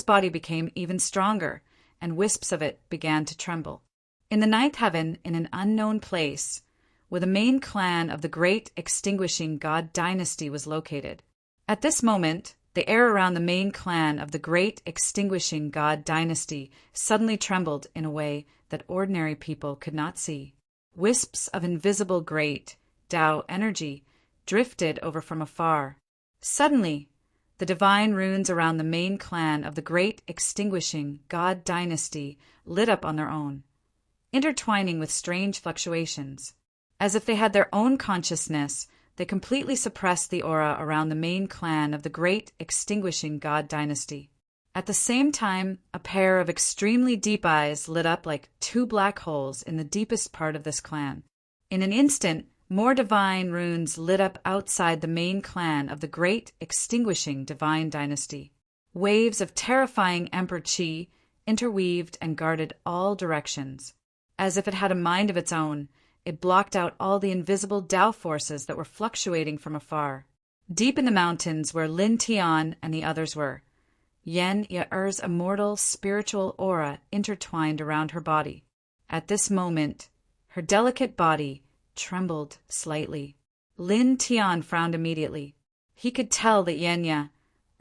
Body became even stronger, and wisps of it began to tremble. In the ninth heaven, in an unknown place, where the main clan of the great extinguishing God dynasty was located. At this moment, the air around the main clan of the great extinguishing God dynasty suddenly trembled in a way that ordinary people could not see. Wisps of invisible great Tao energy drifted over from afar. Suddenly, the divine runes around the main clan of the great extinguishing God dynasty lit up on their own, intertwining with strange fluctuations. As if they had their own consciousness, they completely suppressed the aura around the main clan of the great extinguishing God dynasty. At the same time, a pair of extremely deep eyes lit up like two black holes in the deepest part of this clan. In an instant, more divine runes lit up outside the main clan of the great extinguishing divine dynasty. Waves of terrifying emperor chi interweaved and guarded all directions. As if it had a mind of its own, it blocked out all the invisible Tao forces that were fluctuating from afar. Deep in the mountains where Lin Tian and the others were, Yenye's immortal spiritual aura intertwined around her body. At this moment, her delicate body trembled slightly. Lin Tian frowned immediately. He could tell that Yenye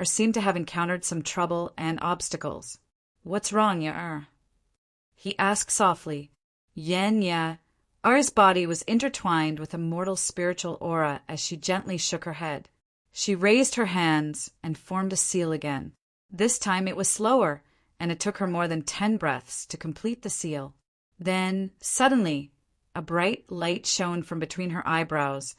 seemed to have encountered some trouble and obstacles. "What's wrong, Yenye?" he asked softly. Yenye's body was intertwined with immortal spiritual aura as she gently shook her head. She raised her hands and formed a seal again. This time it was slower, and it took her more than 10 breaths to complete the seal. Then, suddenly, a bright light shone from between her eyebrows,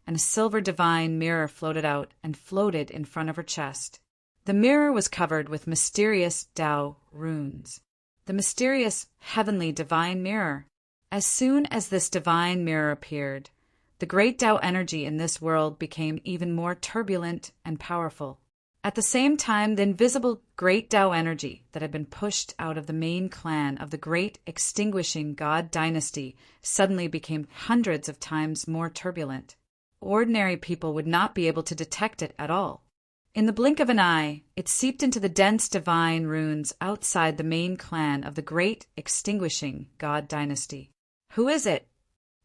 and a silver divine mirror floated out and floated in front of her chest. The mirror was covered with mysterious Tao runes. The mysterious heavenly divine mirror. As soon as this divine mirror appeared, the great Tao energy in this world became even more turbulent and powerful. At the same time, the invisible great Tao energy that had been pushed out of the main clan of the great extinguishing God dynasty suddenly became hundreds of times more turbulent. Ordinary people would not be able to detect it at all. In the blink of an eye, it seeped into the dense divine runes outside the main clan of the great extinguishing God dynasty. "Who is it?"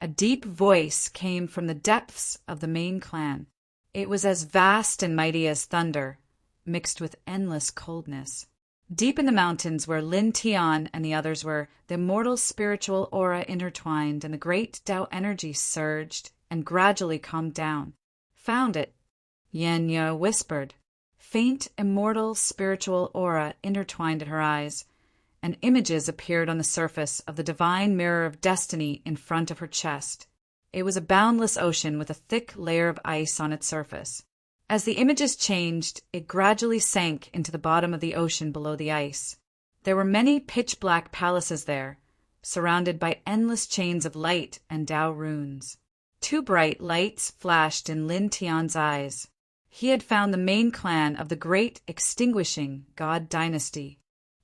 A deep voice came from the depths of the main clan. It was as vast and mighty as thunder, mixed with endless coldness. Deep in the mountains where Lin Tian and the others were, the immortal spiritual aura intertwined and the great Tao energy surged and gradually calmed down. "Found it," Yenye whispered. Faint immortal spiritual aura intertwined in her eyes, and images appeared on the surface of the divine mirror of destiny in front of her chest. It was a boundless ocean with a thick layer of ice on its surface. As the images changed, it gradually sank into the bottom of the ocean below the ice. There were many pitch-black palaces there, surrounded by endless chains of light and Tao runes. Two bright lights flashed in Lin Tian's eyes. He had found the main clan of the Great Extinguishing God Dynasty.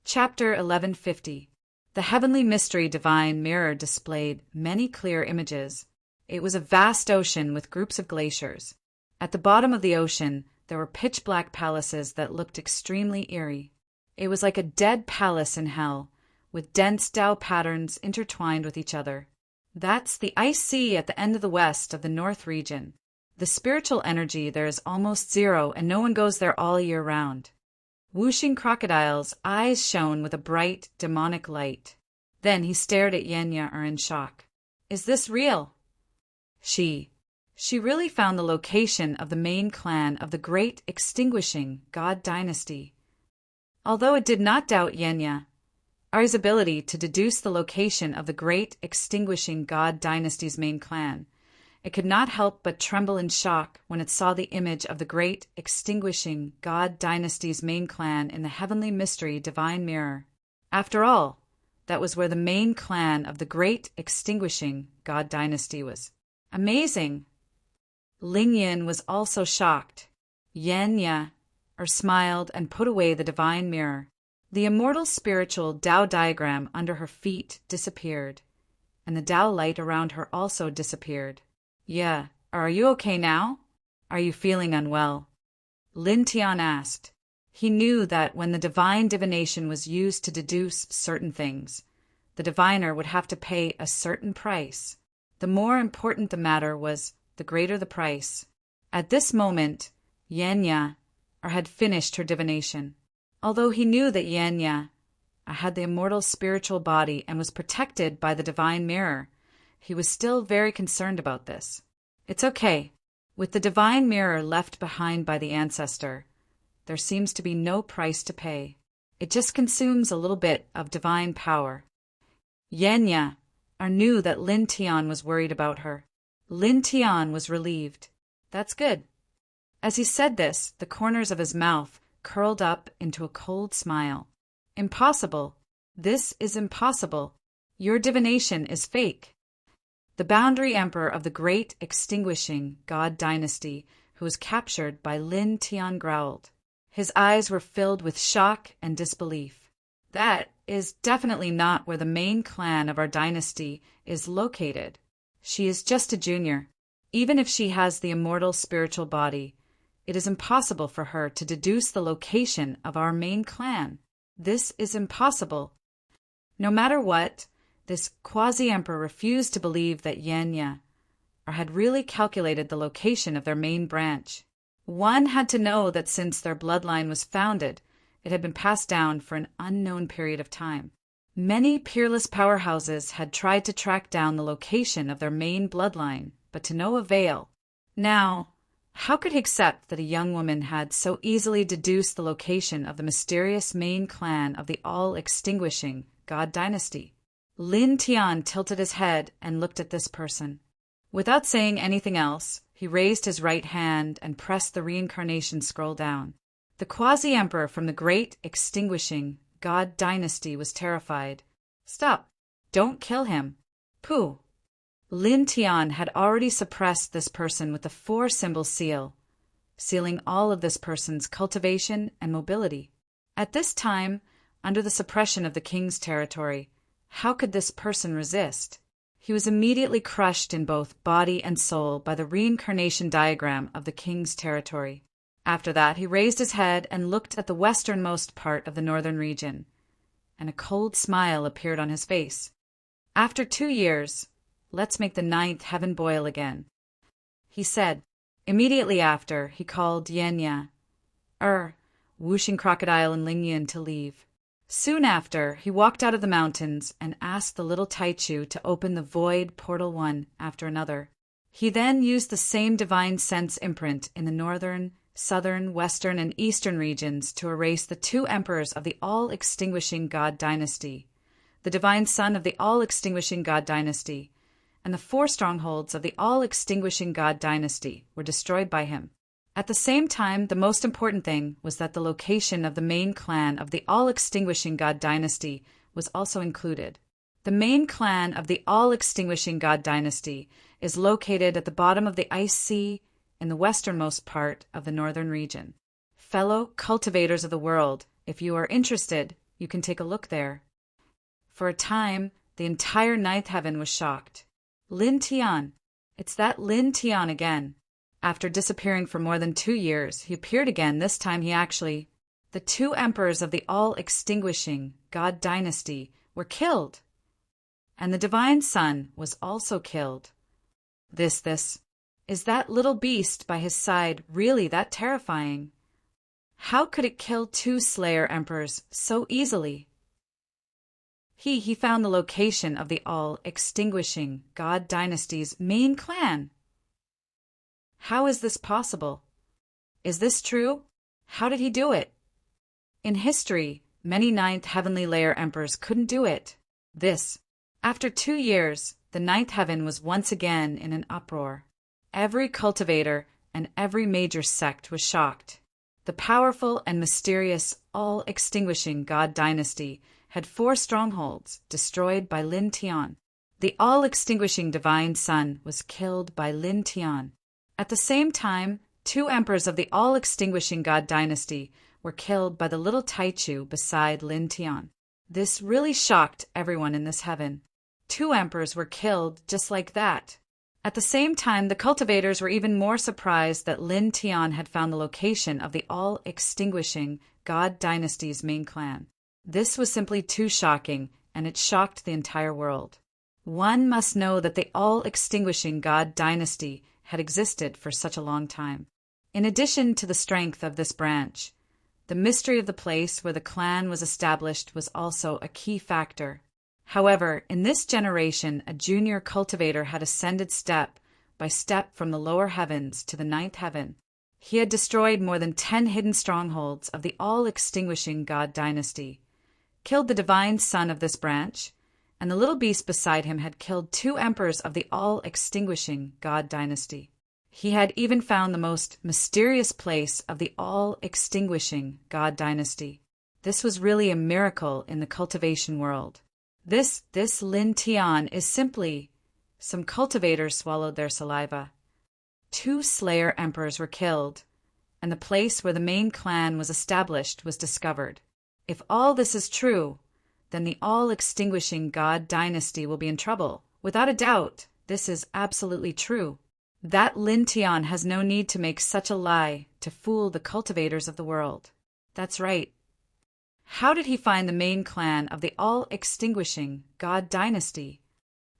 Chapter 1150. The Heavenly Mystery Divine Mirror displayed many clear images. It was a vast ocean with groups of glaciers. At the bottom of the ocean, there were pitch-black palaces that looked extremely eerie. It was like a dead palace in hell, with dense Tao patterns intertwined with each other. That's the ice sea at the end of the west of the North region. The spiritual energy there is almost zero, and no one goes there all year round. Whooshing Crocodile's eyes shone with a bright, demonic light. Then he stared at Yenya in shock. Is this real? She really found the location of the main clan of the Great Extinguishing God Dynasty. Although it did not doubt Yenya, Ari's ability to deduce the location of the Great Extinguishing God Dynasty's main clan, it could not help but tremble in shock when it saw the image of the Great Extinguishing God Dynasty's main clan in the Heavenly Mystery Divine Mirror. After all, that was where the main clan of the Great Extinguishing God Dynasty was. Amazing! Ling Yin was also shocked. Yenya smiled and put away the divine mirror. The immortal spiritual Tao diagram under her feet disappeared, and the Tao light around her also disappeared. Yeah, are you okay now? Are you feeling unwell? Lin Tian asked. He knew that when the divine divination was used to deduce certain things, the diviner would have to pay a certain price. The more important the matter was, the greater the price. At this moment, Yenya had finished her divination. Although he knew that Yenya had the immortal spiritual body and was protected by the divine mirror, he was still very concerned about this. It's okay. With the divine mirror left behind by the ancestor, there seems to be no price to pay. It just consumes a little bit of divine power. Yenya knew that Lin Tian was worried about her. Lin Tian was relieved. That's good. As he said this, the corners of his mouth curled up into a cold smile. Impossible. This is impossible. Your divination is fake. The boundary emperor of the Great Extinguishing God Dynasty, who was captured by Lin Tian, growled. His eyes were filled with shock and disbelief. That is definitely not where the main clan of our dynasty is located. She is just a junior. Even if she has the immortal spiritual body, it is impossible for her to deduce the location of our main clan. This is impossible. No matter what, this quasi-emperor refused to believe that Yenya had really calculated the location of their main branch. One had to know that since their bloodline was founded, it had been passed down for an unknown period of time. Many peerless powerhouses had tried to track down the location of their main bloodline, but to no avail. Now, how could he accept that a young woman had so easily deduced the location of the mysterious main clan of the all-extinguishing God Dynasty? Lin Tian tilted his head and looked at this person. Without saying anything else, he raised his right hand and pressed the reincarnation scroll down. The quasi-emperor from the Great Extinguishing God Dynasty was terrified. Stop! Don't kill him! Pooh! Lin Tian had already suppressed this person with the 4-symbol seal, sealing all of this person's cultivation and mobility. At this time, under the suppression of the king's territory, how could this person resist? He was immediately crushed in both body and soul by the reincarnation diagram of the king's territory. After that, he raised his head and looked at the westernmost part of the northern region, and a cold smile appeared on his face. After 2 years, let's make the 9th heaven boil again, he said. Immediately after, he called Yenya, Whooshing Crocodile and Ling Yin to leave. Soon after, he walked out of the mountains and asked the little Taichu to open the void portal one after another. He then used the same divine sense imprint in the northern, southern, western, and eastern regions to erase the 2 emperors of the all-extinguishing God Dynasty, the divine son of the all-extinguishing God Dynasty, and the 4 strongholds of the all-extinguishing God Dynasty were destroyed by him. At the same time, the most important thing was that the location of the main clan of the all-extinguishing God Dynasty was also included. The main clan of the all-extinguishing God dynasty is located at the bottom of the Ice Sea in the westernmost part of the northern region. Fellow cultivators of the world, if you are interested, you can take a look there. For a time, the entire ninth heaven was shocked. Lin Tian. It's that Lin Tian again. After disappearing for more than 2 years, he appeared again. This time the 2 emperors of the all-extinguishing God dynasty were killed. And the divine son was also killed. Is that little beast by his side really that terrifying? How could it kill 2 Slayer emperors so easily? He found the location of the all-extinguishing God dynasty's main clan. How is this possible? Is this true? How did he do it? In history, many ninth heavenly layer emperors couldn't do it. After 2 years, the ninth heaven was once again in an uproar. Every cultivator and every major sect was shocked. The powerful and mysterious all-extinguishing God dynasty had 4 strongholds destroyed by Lin Tian. The all-extinguishing divine son was killed by Lin Tian. At the same time, 2 emperors of the all-extinguishing God dynasty were killed by the little Taichu beside Lin Tian. This really shocked everyone in this heaven. 2 emperors were killed just like that. At the same time, the cultivators were even more surprised that Lin Tian had found the location of the all-extinguishing God dynasty's main clan. This was simply too shocking, and it shocked the entire world. One must know that the all-extinguishing God dynasty had existed for such a long time. In addition to the strength of this branch, the mystery of the place where the clan was established was also a key factor. However, in this generation, a junior cultivator had ascended step by step from the lower heavens to the ninth heaven. He had destroyed more than 10 hidden strongholds of the all-extinguishing God dynasty, killed the divine son of this branch, and the little beast beside him had killed 2 emperors of the all-extinguishing God dynasty. He had even found the most mysterious place of the all-extinguishing God dynasty. This was really a miracle in the cultivation world. This Lin Tian is simply... Some cultivators swallowed their saliva. 2 Slayer emperors were killed, and the place where the main clan was established was discovered. If all this is true, then the all-extinguishing God dynasty will be in trouble. Without a doubt, this is absolutely true. That Lin Tian has no need to make such a lie to fool the cultivators of the world. That's right. How did he find the main clan of the all-extinguishing God dynasty?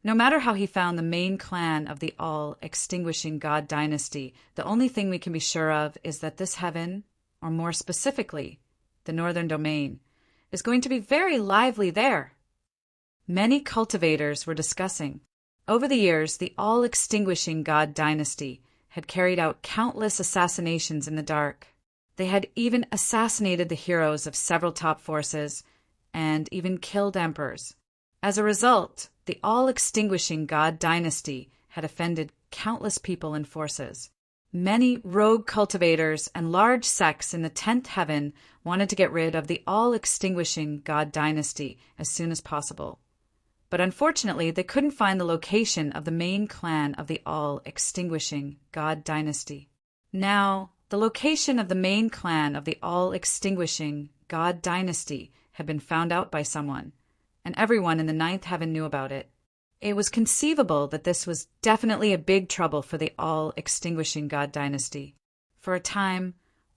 No matter how he found the main clan of the all-extinguishing God dynasty, the only thing we can be sure of is that this heaven, or more specifically, the northern domain, is going to be very lively there. Many cultivators were discussing. Over the years, the all-extinguishing God dynasty had carried out countless assassinations in the dark. They had even assassinated the heroes of several top forces and even killed emperors. As a result, the all-extinguishing God dynasty had offended countless people and forces. Many rogue cultivators and large sects in the 10th heaven wanted to get rid of the all-extinguishing God dynasty as soon as possible. But unfortunately, they couldn't find the location of the main clan of the all-extinguishing God dynasty. Now, the location of the main clan of the all-extinguishing God dynasty had been found out by someone, and everyone in the 9th heaven knew about it. It was conceivable that this was definitely a big trouble for the all-extinguishing God dynasty. For a time,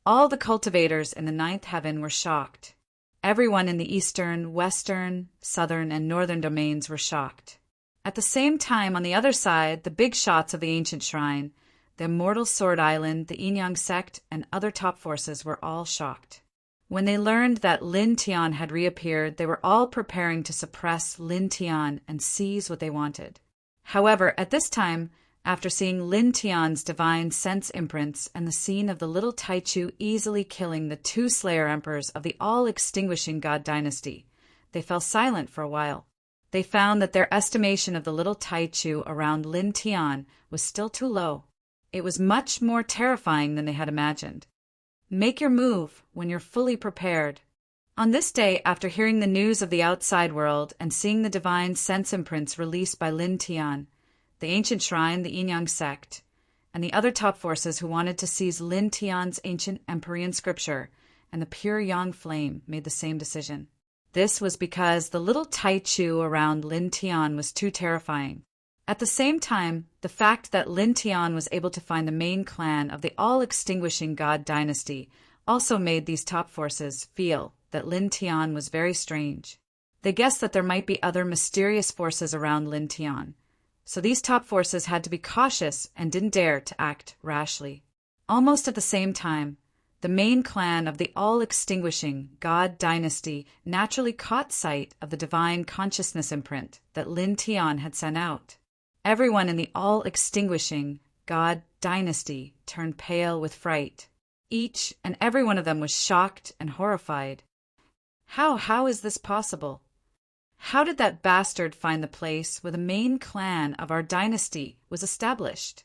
all the cultivators in the 9th heaven were shocked. Everyone in the eastern, western, southern, and northern domains were shocked. At the same time, on the other side, the big shots of the ancient shrine, the Immortal Sword Island, the Yin-Yang sect, and other top forces were all shocked. When they learned that Lin Tian had reappeared, they were all preparing to suppress Lin Tian and seize what they wanted. However, at this time, after seeing Lin Tian's divine sense imprints and the scene of the little Taichu easily killing the 2 Slayer emperors of the all-extinguishing God dynasty, they fell silent for a while. They found that their estimation of the little Taichu around Lin Tian was still too low. It was much more terrifying than they had imagined. Make your move when you're fully prepared. On this day, after hearing the news of the outside world and seeing the divine sense imprints released by Lin Tian, the ancient shrine, the Yin-Yang sect, and the other top forces who wanted to seize Lin Tian's ancient Empyrean scripture and the pure Yang flame made the same decision. This was because the little Tai Chu around Lin Tian was too terrifying. At the same time, the fact that Lin Tian was able to find the main clan of the all-extinguishing God dynasty also made these top forces feel that Lin Tian was very strange. They guessed that there might be other mysterious forces around Lin Tian, so these top forces had to be cautious and didn't dare to act rashly. Almost at the same time, the main clan of the all-extinguishing God dynasty naturally caught sight of the divine consciousness imprint that Lin Tian had sent out. Everyone in the all-extinguishing God dynasty turned pale with fright. Each and every one of them was shocked and horrified. How is this possible? How did that bastard find the place where the main clan of our dynasty was established?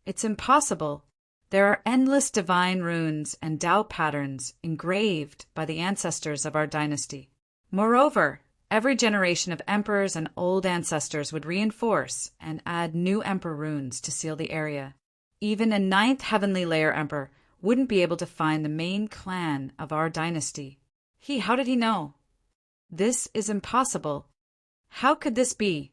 It's impossible. There are endless divine runes and Tao patterns engraved by the ancestors of our dynasty. Moreover, every generation of emperors and old ancestors would reinforce and add new emperor runes to seal the area. Even a 9th heavenly layer emperor wouldn't be able to find the main clan of our dynasty. How did he know? This is impossible. How could this be?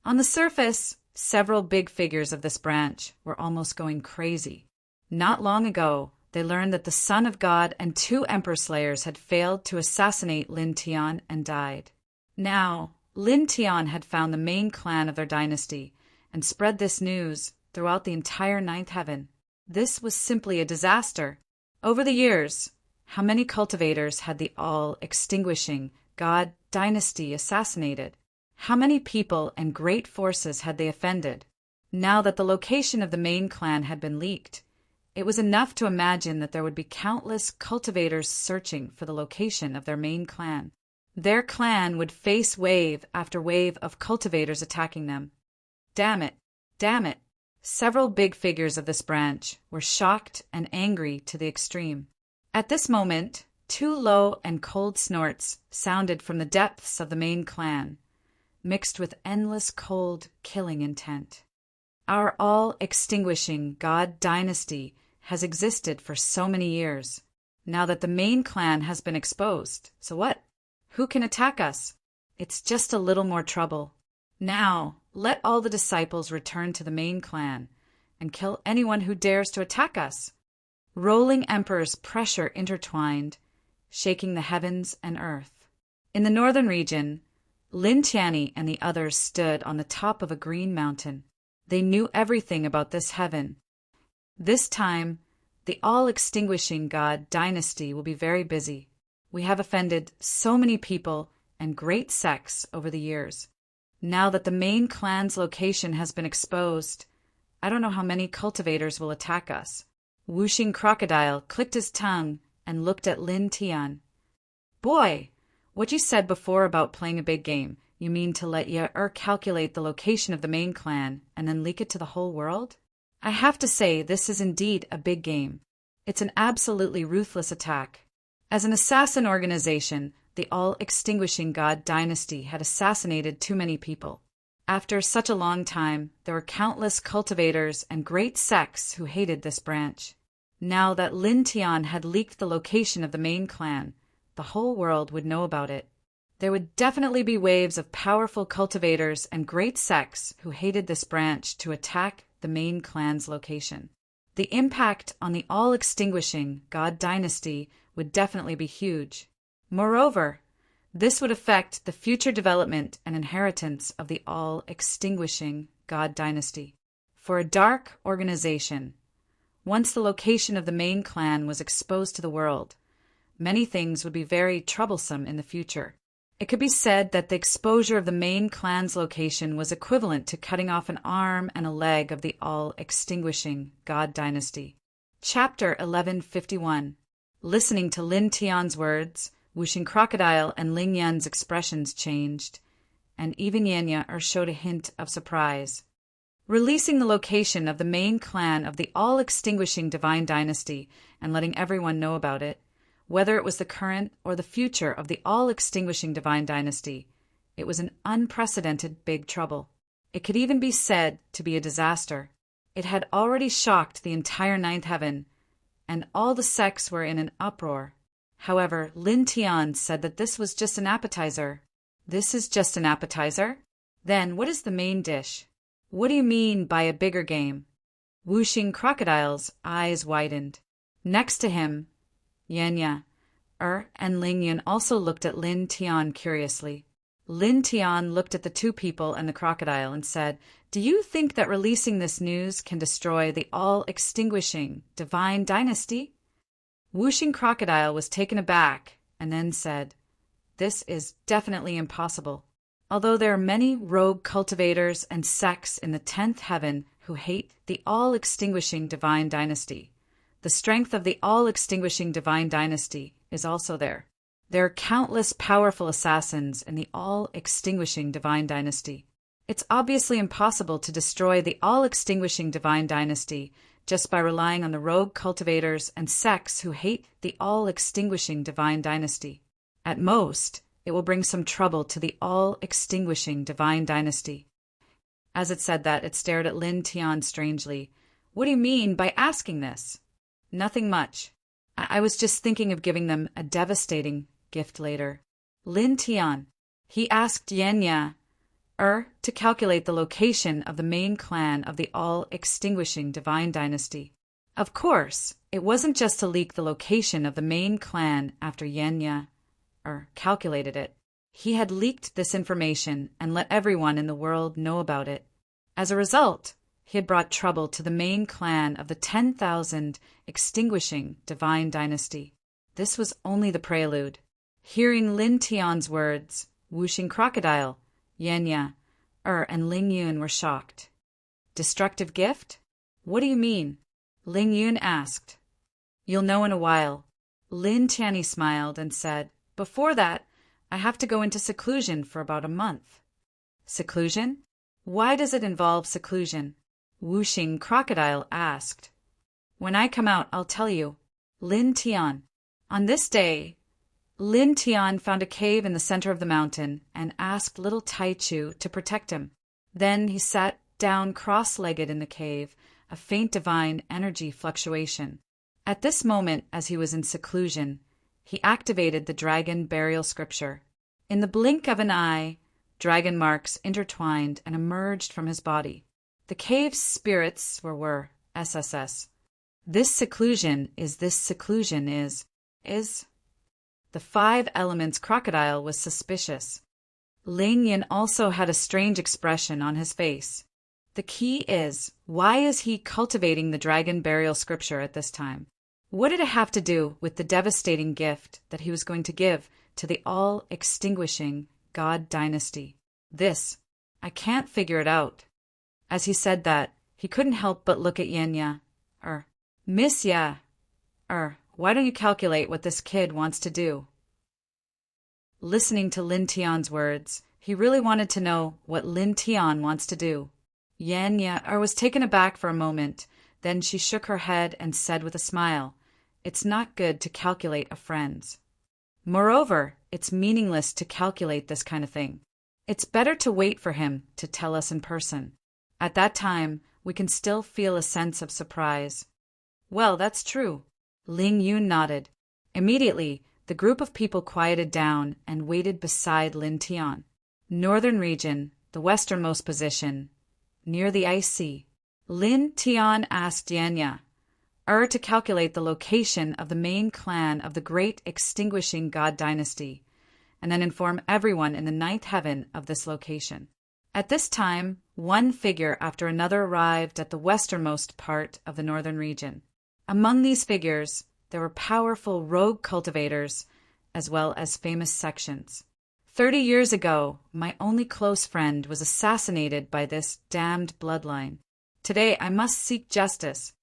On the surface, several big figures of this branch were almost going crazy. Not long ago, they learned that the Son of God and 2 Emperor Slayers had failed to assassinate Lin Tian and died. Now, Lin Tian had found the main clan of their dynasty and spread this news throughout the entire 9th heaven. This was simply a disaster. Over the years, how many cultivators had the all-extinguishing God dynasty assassinated? How many people and great forces had they offended? Now that the location of the main clan had been leaked, it was enough to imagine that there would be countless cultivators searching for the location of their main clan. Their clan would face wave after wave of cultivators attacking them. Damn it! Several big figures of this branch were shocked and angry to the extreme. At this moment, 2 low and cold snorts sounded from the depths of the main clan, mixed with endless cold, killing intent. Our all-extinguishing God dynasty has existed for so many years. Now that the main clan has been exposed, so what? Who can attack us? It's just a little more trouble. Now, let all the disciples return to the main clan and kill anyone who dares to attack us. Rolling emperors' pressure intertwined, shaking the heavens and earth. In the northern region, Lin Tianyi and the others stood on the top of a green mountain. They knew everything about this heaven. This time, the all-extinguishing God dynasty will be very busy. We have offended so many people and great sects over the years. Now that the main clan's location has been exposed, I don't know how many cultivators will attack us. Whooshing Crocodile clicked his tongue and looked at Lin Tian. Boy, what you said before about playing a big game, you mean to let calculate the location of the main clan and then leak it to the whole world? I have to say this is indeed a big game. It's an absolutely ruthless attack. As an assassin organization, the all-extinguishing God dynasty had assassinated too many people. After such a long time, there were countless cultivators and great sects who hated this branch. Now that Lin Tian had leaked the location of the main clan, the whole world would know about it. There would definitely be waves of powerful cultivators and great sects who hated this branch to attack the main clan's location. The impact on the all-extinguishing God dynasty would definitely be huge. Moreover, this would affect the future development and inheritance of the all-extinguishing God dynasty. For a dark organization, once the location of the main clan was exposed to the world, many things would be very troublesome in the future. It could be said that the exposure of the main clan's location was equivalent to cutting off an arm and a leg of the all-extinguishing God dynasty. Chapter 1151. Listening to Lin Tian's words, Whooshing Crocodile and Ling Yan's expressions changed, and even Yenya showed a hint of surprise. Releasing the location of the main clan of the all-extinguishing divine dynasty and letting everyone know about it whether it was the current or the future of the all-extinguishing divine dynasty. It was an unprecedented big trouble. It could even be said to be a disaster. It had already shocked the entire ninth heaven, and all the sects were in an uproar. However, Lin Tian said that this was just an appetizer. This is just an appetizer? Then what is the main dish? What do you mean by a bigger game? Wuxing Crocodile's eyes widened. Next to him, Yenya, and Ling Yun also looked at Lin Tian curiously. Lin Tian looked at the two people and the crocodile and said, "Do you think that releasing this news can destroy the all-extinguishing divine dynasty?" Wuxing Crocodile was taken aback and then said, "This is definitely impossible. Although there are many rogue cultivators and sects in the 10th heaven who hate the all-extinguishing divine dynasty, the strength of the all-extinguishing divine dynasty is also there. There are countless powerful assassins in the all-extinguishing divine dynasty. It's obviously impossible to destroy the all-extinguishing divine dynasty just by relying on the rogue cultivators and sects who hate the all-extinguishing divine dynasty. At most, it will bring some trouble to the all-extinguishing divine dynasty." As it said that, it stared at Lin Tian strangely. "What do you mean by asking this?" "Nothing much. I was just thinking of giving them a devastating gift later." Lin Tian. He asked Yenya to calculate the location of the main clan of the all-extinguishing divine dynasty. Of course, it wasn't just to leak the location of the main clan after Yenya calculated it. He had leaked this information and let everyone in the world know about it. As a result, he had brought trouble to the main clan of the 10,000 extinguishing divine dynasty. This was only the prelude. Hearing Lin Tian's words, Wuxing Crocodile, Yenya, and Ling Yun were shocked. "Destructive gift? What do you mean?" Ling Yun asked. "You'll know in a while." Lin Tian smiled and said, "Before that, I have to go into seclusion for about a month." "Seclusion? Why does it involve seclusion?" Wuxing Crocodile asked. "When I come out, I'll tell you." Lin Tian. On this day, Lin Tian found a cave in the center of the mountain and asked little Taichu to protect him. Then he sat down cross-legged in the cave, a faint divine energy fluctuation. At this moment, as he was in seclusion, he activated the dragon burial scripture. In the blink of an eye, dragon marks intertwined and emerged from his body. The cave's spirits were SSS. This seclusion is. The 5 elements crocodile was suspicious. Ling Yin also had a strange expression on his face. The key is, why is he cultivating the dragon burial scripture at this time? What did it have to do with the devastating gift that he was going to give to the all-extinguishing God dynasty? I can't figure it out. As he said that, he couldn't help but look at Yenya. "Miss Ya, why don't you calculate what this kid wants to do?" Listening to Lin Tian's words, he really wanted to know what Lin Tian wants to do. Yenya was taken aback for a moment. Then she shook her head and said with a smile, "It's not good to calculate a friend's. Moreover, it's meaningless to calculate this kind of thing. It's better to wait for him to tell us in person. At that time, we can still feel a sense of surprise." "Well, that's true." Ling Yun nodded. Immediately, the group of people quieted down and waited beside Lin Tian. Northern region, the westernmost position, near the ice sea. Lin Tian asked Yenya to calculate the location of the main clan of the great extinguishing god dynasty, and then inform everyone in the 9th heaven of this location. At this time, one figure after another arrived at the westernmost part of the northern region. Among these figures, there were powerful rogue cultivators, as well as famous sections. 30 years ago, my only close friend was assassinated by this damned bloodline. Today, I must seek justice.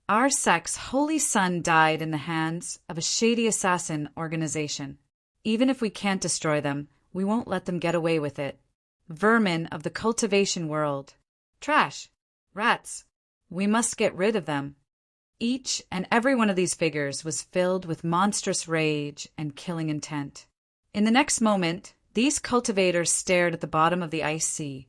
Our sect's holy son died in the hands of a shady assassin organization. Even if we can't destroy them, we won't let them get away with it. Vermin of the cultivation world. Trash. Rats. We must get rid of them. Each and every one of these figures was filled with monstrous rage and killing intent. In the next moment, these cultivators stared at the bottom of the ice sea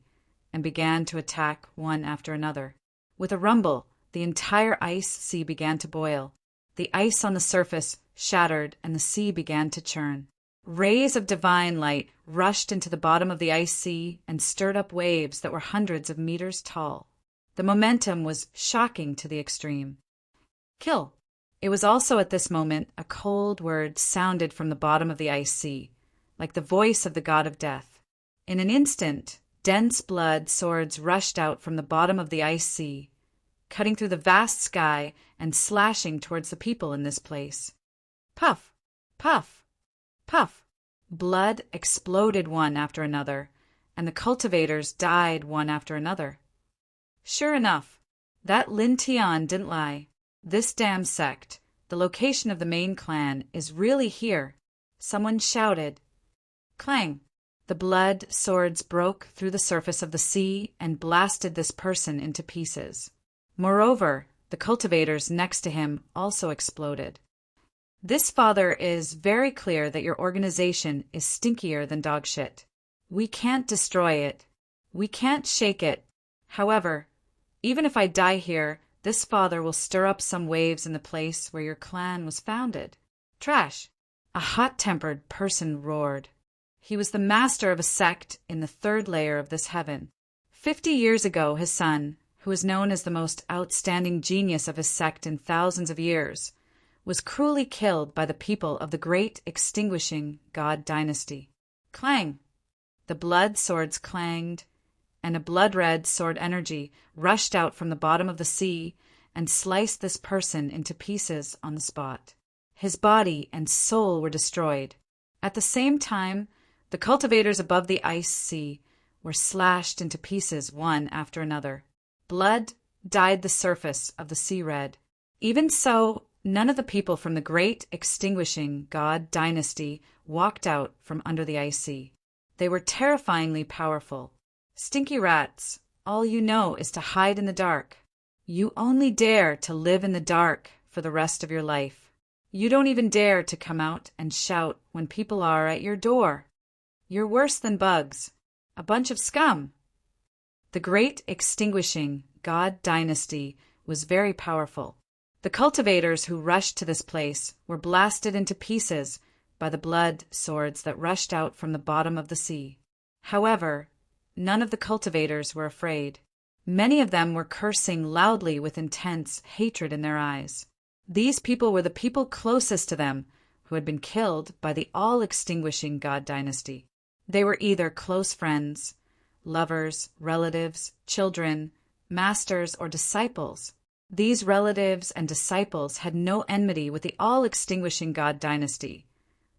and began to attack one after another. With a rumble, the entire ice sea began to boil. The ice on the surface shattered and the sea began to churn. Rays of divine light rushed into the bottom of the ice sea and stirred up waves that were hundreds of meters tall. The momentum was shocking to the extreme. Kill. It was also at this moment a cold word sounded from the bottom of the ice sea, like the voice of the god of death. In an instant, dense blood swords rushed out from the bottom of the ice sea, cutting through the vast sky and slashing towards the people in this place. Puff, puff, puff. Blood exploded one after another, and the cultivators died one after another. Sure enough, that Lin Tian didn't lie. This damn sect, the location of the main clan, is really here. Someone shouted. Clang! The blood swords broke through the surface of the sea and blasted this person into pieces. Moreover, the cultivators next to him also exploded. This, Father, is very clear that your organization is stinkier than dog shit. We can't destroy it. We can't shake it. However, even if I die here, this Father will stir up some waves in the place where your clan was founded. Trash! A hot-tempered person roared. He was the master of a sect in the third layer of this heaven. 50 years ago, his son, who is known as the most outstanding genius of his sect in thousands of years, was cruelly killed by the people of the great extinguishing god dynasty. Clang! The blood swords clanged, and a blood-red sword energy rushed out from the bottom of the sea and sliced this person into pieces on the spot. His body and soul were destroyed. At the same time, the cultivators above the ice sea were slashed into pieces one after another. Blood dyed the surface of the sea red. Even so, none of the people from the great extinguishing god dynasty walked out from under the ice sea. They were terrifyingly powerful. Stinky rats, all you know is to hide in the dark. You only dare to live in the dark for the rest of your life. You don't even dare to come out and shout when people are at your door. You're worse than bugs. A bunch of scum. The great extinguishing god dynasty was very powerful. The cultivators who rushed to this place were blasted into pieces by the blood swords that rushed out from the bottom of the sea. However, none of the cultivators were afraid. Many of them were cursing loudly with intense hatred in their eyes. These people were the people closest to them who had been killed by the all-extinguishing god dynasty. They were either close friends, lovers, relatives, children, masters, or disciples. These relatives and disciples had no enmity with the all-extinguishing god dynasty,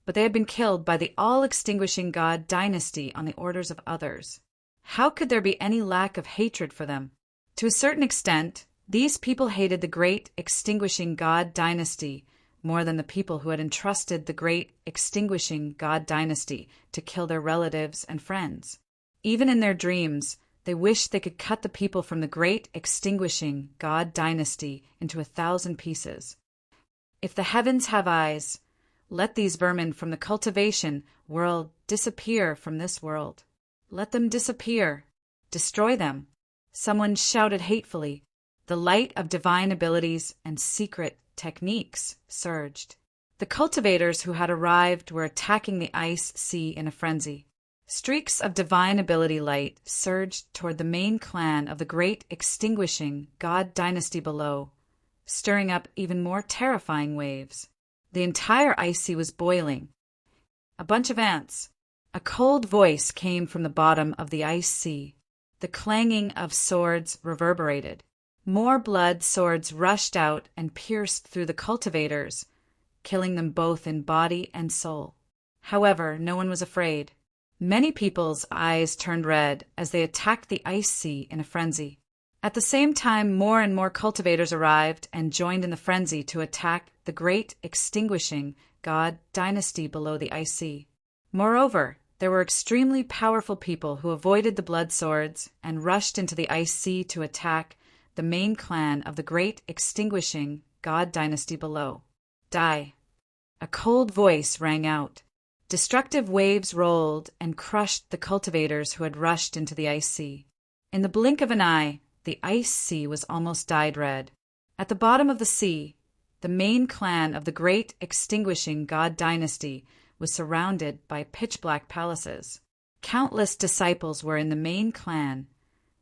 but they had been killed by the all-extinguishing god dynasty on the orders of others. How could there be any lack of hatred for them? To a certain extent, these people hated the great extinguishing god dynasty more than the people who had entrusted the great extinguishing god dynasty to kill their relatives and friends. Even in their dreams, they wished they could cut the people from the great extinguishing god dynasty into 1,000 pieces. If the heavens have eyes, let these vermin from the cultivation world disappear from this world. Let them disappear. Destroy them. Someone shouted hatefully. The light of divine abilities and secret techniques surged. The cultivators who had arrived were attacking the ice sea in a frenzy. Streaks of divine ability light surged toward the main clan of the great extinguishing god dynasty below, stirring up even more terrifying waves. The entire ice sea was boiling. A bunch of ants. A cold voice came from the bottom of the ice sea. The clanging of swords reverberated. More blood swords rushed out and pierced through the cultivators, killing them both in body and soul. However, no one was afraid. Many people's eyes turned red as they attacked the ice sea in a frenzy. At the same time, more and more cultivators arrived and joined in the frenzy to attack the great extinguishing god dynasty below the ice sea. Moreover, there were extremely powerful people who avoided the blood swords and rushed into the ice sea to attack the main clan of the great extinguishing God dynasty below. Die. A cold voice rang out. Destructive waves rolled and crushed the cultivators who had rushed into the ice sea. In the blink of an eye, the ice sea was almost dyed red. At the bottom of the sea, the main clan of the great extinguishing God dynasty was surrounded by pitch-black palaces. Countless disciples were in the main clan,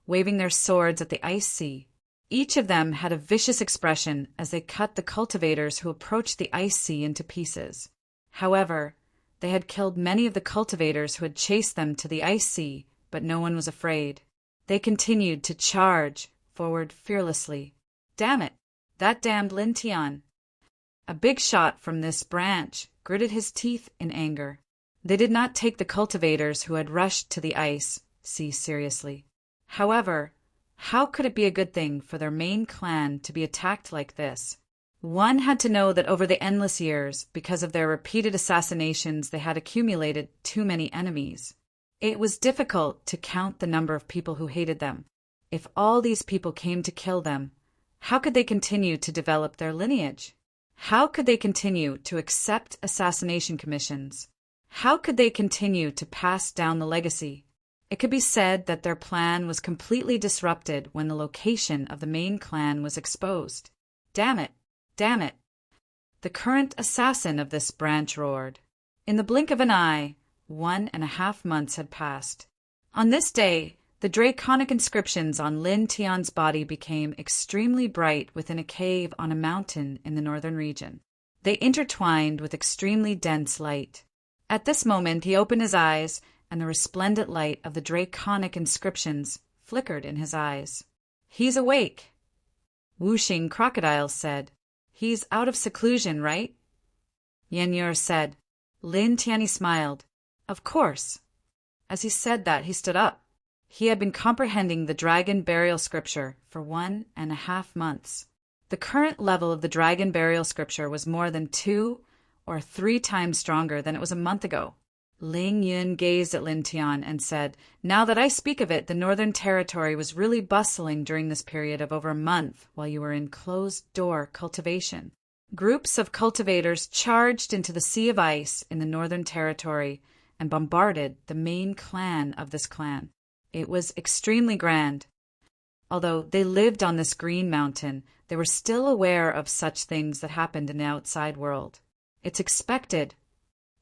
waving their swords at the ice sea. Each of them had a vicious expression as they cut the cultivators who approached the ice sea into pieces. However, they had killed many of the cultivators who had chased them to the ice sea, but no one was afraid. They continued to charge forward fearlessly. Damn it! That damned Lin Tian! A big shot from this branch gritted his teeth in anger. They did not take the cultivators who had rushed to the ice sea seriously. However, how could it be a good thing for their main clan to be attacked like this? One had to know that over the endless years, because of their repeated assassinations, they had accumulated too many enemies. It was difficult to count the number of people who hated them. If all these people came to kill them, how could they continue to develop their lineage? How could they continue to accept assassination commissions? How could they continue to pass down the legacy? It could be said that their plan was completely disrupted when the location of the main clan was exposed. Damn it! Damn it! The current assassin of this branch roared. In the blink of an eye, 1.5 months had passed. On this day, the draconic inscriptions on Lin Tian's body became extremely bright within a cave on a mountain in the northern region. They intertwined with extremely dense light. At this moment, he opened his eyes, and the resplendent light of the draconic inscriptions flickered in his eyes. "He's awake," Whooshing Crocodile said. "He's out of seclusion, right?" Yan'er said. Lin Tianyi smiled. "Of course." As he said that, he stood up. He had been comprehending the dragon burial scripture for 1.5 months. The current level of the dragon burial scripture was more than 2 or 3 times stronger than it was a month ago. Ling Yun gazed at Lin Tian and said, "Now that I speak of it, the Northern Territory was really bustling during this period of over a month while you were in closed-door cultivation. Groups of cultivators charged into the Sea of Ice in the Northern Territory and bombarded the main clan of this clan. It was extremely grand. Although they lived on this green mountain, they were still aware of such things that happened in the outside world. It's expected,"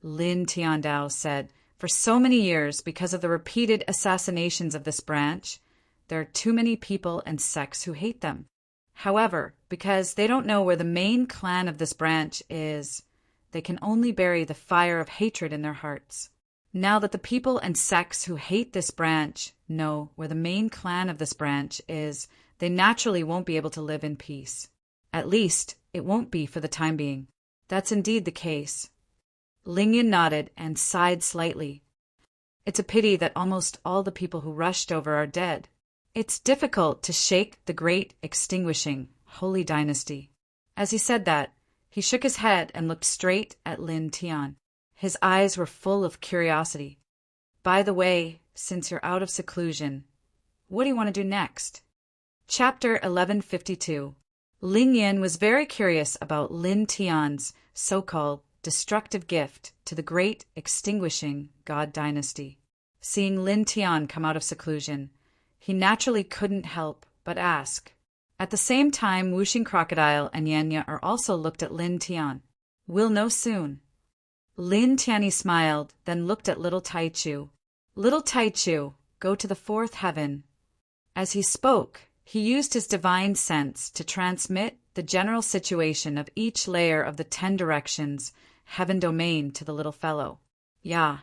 Lin Tiandao said. "For so many years, because of the repeated assassinations of this branch, there are too many people and sects who hate them. However, because they don't know where the main clan of this branch is, they can only bury the fire of hatred in their hearts. Now that the people and sects who hate this branch know where the main clan of this branch is, they naturally won't be able to live in peace. At least, it won't be for the time being." "That's indeed the case." Lingyan nodded and sighed slightly. "It's a pity that almost all the people who rushed over are dead. It's difficult to shake the great extinguishing holy dynasty." As he said that, he shook his head and looked straight at Lin Tian. His eyes were full of curiosity. "By the way, since you're out of seclusion, what do you want to do next?" Chapter 1152. Ling Yin was very curious about Lin Tian's so-called destructive gift to the great extinguishing God dynasty. Seeing Lin Tian come out of seclusion, he naturally couldn't help but ask. At the same time, Whooshing Crocodile and Yanya also looked at Lin Tian. "We'll know soon." Lin Tianyi smiled, then looked at little Taichu. "Little Taichu, go to the 4th heaven." As he spoke, he used his divine sense to transmit the general situation of each layer of the 10 directions heaven domain to the little fellow. Yeah,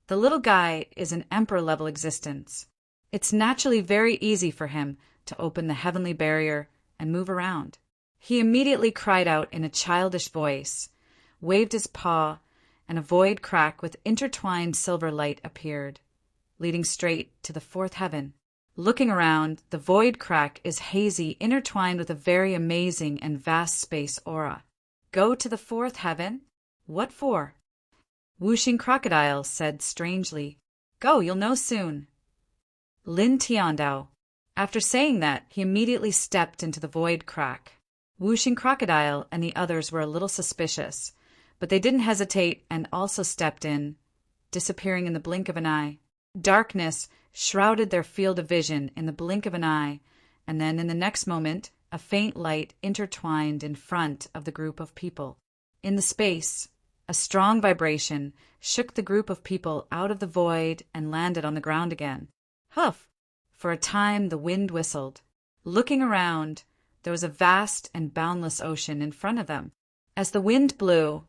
the little guy is an emperor-level existence. It's naturally very easy for him to open the heavenly barrier and move around. He immediately cried out in a childish voice, waved his paw, and a void crack with intertwined silver light appeared, leading straight to the 4th heaven. Looking around, the void crack is hazy, intertwined with a very amazing and vast space aura. "Go to the 4th heaven? What for?" Whooshing Crocodile said strangely. "Go, you'll know soon." Lin Tiandao. After saying that, he immediately stepped into the void crack. Whooshing Crocodile and the others were a little suspicious, but they didn't hesitate and also stepped in, disappearing in the blink of an eye. Darkness shrouded their field of vision in the blink of an eye, and then in the next moment, a faint light intertwined in front of the group of people. In the space, a strong vibration shook the group of people out of the void and landed on the ground again. Huff! For a time the wind whistled. Looking around, there was a vast and boundless ocean in front of them. As the wind blew,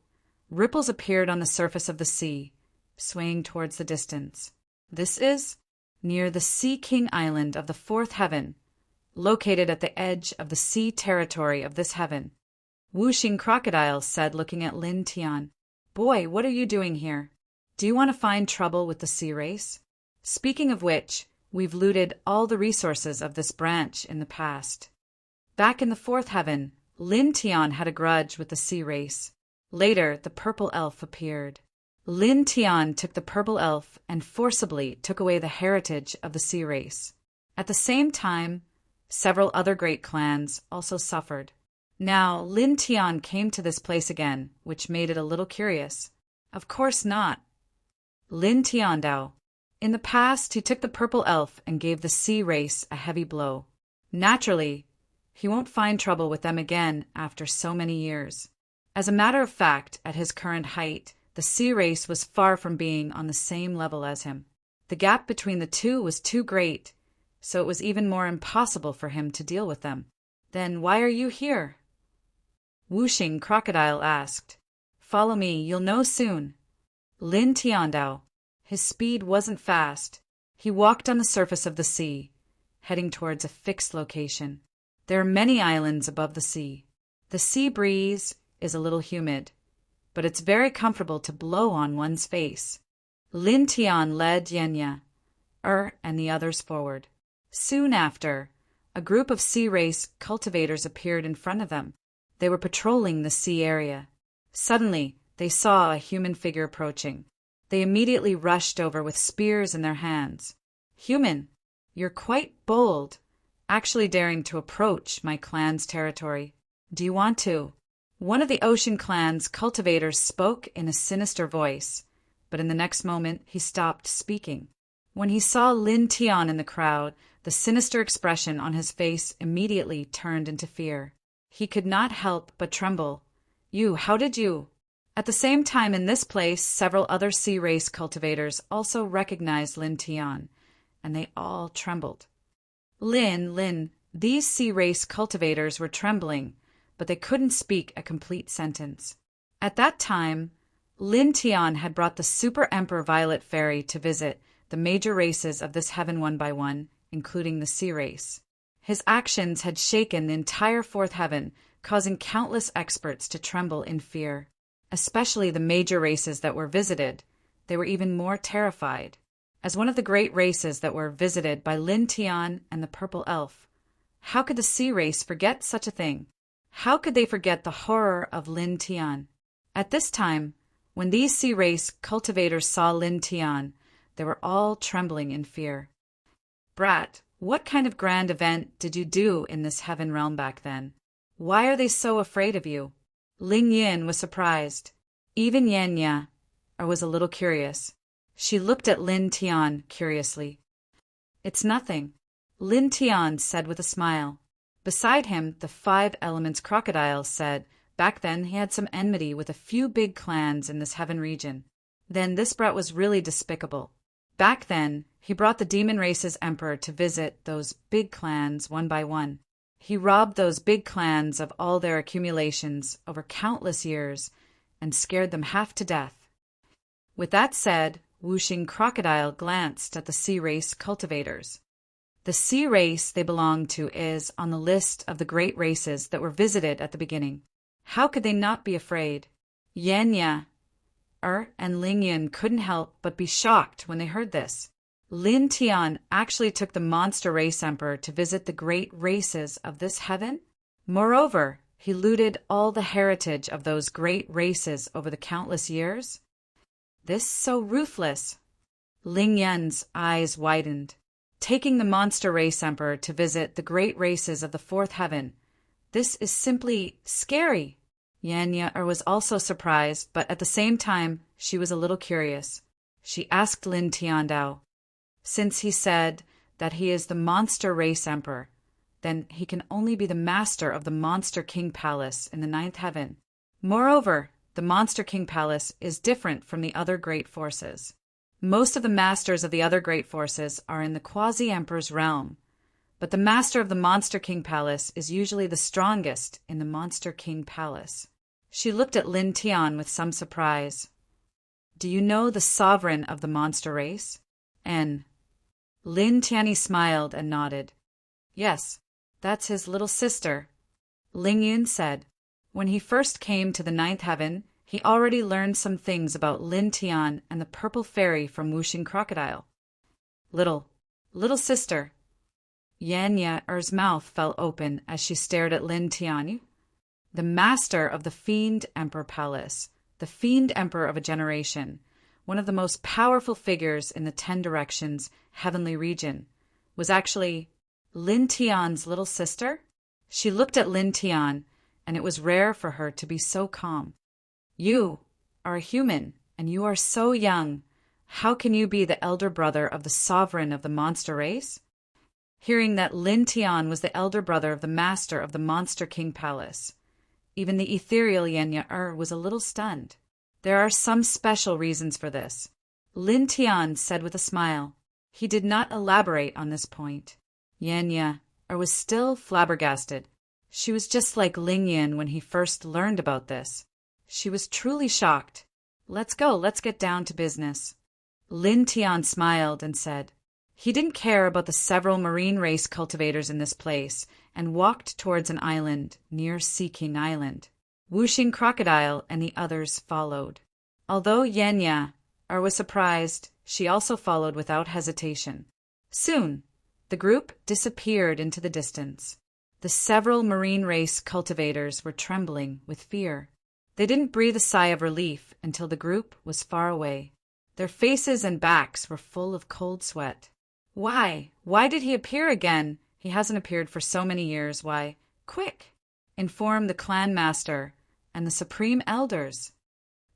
ripples appeared on the surface of the sea, swaying towards the distance. This is near the Sea King Island of the fourth heaven, located at the edge of the sea territory of this heaven. Whooshing Crocodile said, looking at Lin Tian, "Boy, what are you doing here? Do you want to find trouble with the sea race? Speaking of which, we've looted all the resources of this branch in the past." Back in the fourth heaven, Lin Tian had a grudge with the sea race. Later, the purple elf appeared. Lin Tian took the purple elf and forcibly took away the heritage of the sea race. At the same time, several other great clans also suffered. Now, Lin Tian came to this place again, which made it a little curious. Of course not. Lin Tiandao. In the past, he took the purple elf and gave the sea race a heavy blow. Naturally, he won't find trouble with them again after so many years. As a matter of fact, at his current height, the sea race was far from being on the same level as him. The gap between the two was too great, so it was even more impossible for him to deal with them. Then why are you here? Whooshing Crocodile asked. Follow me, you'll know soon. Lin Tiandao. His speed wasn't fast. He walked on the surface of the sea, heading towards a fixed location. There are many islands above the sea. The sea breeze is a little humid, but it's very comfortable to blow on one's face. Lin Tian led Yenya, and the others forward. Soon after, a group of sea race cultivators appeared in front of them. They were patrolling the sea area. Suddenly, they saw a human figure approaching. They immediately rushed over with spears in their hands. Human, you're quite bold, actually daring to approach my clan's territory. Do you want to? One of the Ocean Clan's cultivators spoke in a sinister voice, but in the next moment he stopped speaking. When he saw Lin Tian in the crowd, the sinister expression on his face immediately turned into fear. He could not help but tremble. How did you? At the same time in this place, several other sea race cultivators also recognized Lin Tian, and they all trembled. Lin, these sea race cultivators were trembling, but they couldn't speak a complete sentence. At that time, Lin Tian had brought the Super Emperor Violet Fairy to visit the major races of this heaven one by one, including the sea race. His actions had shaken the entire fourth heaven, causing countless experts to tremble in fear. Especially the major races that were visited, they were even more terrified. As one of the great races that were visited by Lin Tian and the Purple Elf, how could the sea race forget such a thing? How could they forget the horror of Lin Tian? At this time, when these sea race cultivators saw Lin Tian, they were all trembling in fear. Brat, what kind of grand event did you do in this heaven realm back then? Why are they so afraid of you? Ling Yin was surprised. Even Yenya was a little curious. She looked at Lin Tian curiously. It's nothing, Lin Tian said with a smile. Beside him, the Five Elements Crocodile said back then he had some enmity with a few big clans in this heaven region. Then this brat was really despicable. Back then, he brought the demon race's emperor to visit those big clans one by one. He robbed those big clans of all their accumulations over countless years and scared them half to death. With that said, Whooshing Crocodile glanced at the sea race cultivators. The sea race they belonged to is on the list of the great races that were visited at the beginning. How could they not be afraid? Yenya, and Ling Yin couldn't help but be shocked when they heard this. Lin Tian actually took the monster race emperor to visit the great races of this heaven? Moreover, he looted all the heritage of those great races over the countless years? This so ruthless. Ling Yan's eyes widened. Taking the monster race emperor to visit the great races of the fourth heaven, This is simply scary. Yanya was also surprised, but at the same time, she was a little curious. She asked Lin Tiandao, since he said that he is the monster race emperor, then he can only be the master of the Monster King Palace in the ninth heaven. Moreover, the Monster King Palace is different from the other great forces. Most of the masters of the other great forces are in the quasi-emperor's realm, but the master of the Monster King Palace is usually the strongest in the Monster King Palace. She looked at Lin Tian with some surprise. Do you know the sovereign of the monster race? Lin Tianyi smiled and nodded. Yes, that's his little sister. Ling Yun said. When he first came to the ninth heaven, he already learned some things about Lin Tian and the purple fairy from Wuxing Crocodile. Little sister. Yanya's mouth fell open as she stared at Lin Tian. The master of the Fiend Emperor Palace, the Fiend Emperor of a generation, one of the most powerful figures in the 10 Directions heavenly region, was actually Lin Tian's little sister? She looked at Lin Tian, and it was rare for her to be so calm. You are a human, and you are so young. How can you be the elder brother of the sovereign of the monster race? Hearing that Lin Tian was the elder brother of the master of the Monster King Palace, even the ethereal Yanya was a little stunned. There are some special reasons for this, Lin Tian said with a smile. He did not elaborate on this point. Yanya was still flabbergasted. She was just like Ling Yin when he first learned about this. She was truly shocked. Let's get down to business. Lin Tian smiled and said, he didn't care about the several marine race cultivators in this place and walked towards an island near Sea King Island. Wuxing Crocodile and the others followed. Although Yanya was surprised, she also followed without hesitation. Soon, the group disappeared into the distance. The several marine race cultivators were trembling with fear. They didn't breathe a sigh of relief until the group was far away. Their faces and backs were full of cold sweat. Why? Why did he appear again? He hasn't appeared for so many years. Why? Quick! Inform the clan master and the supreme elders.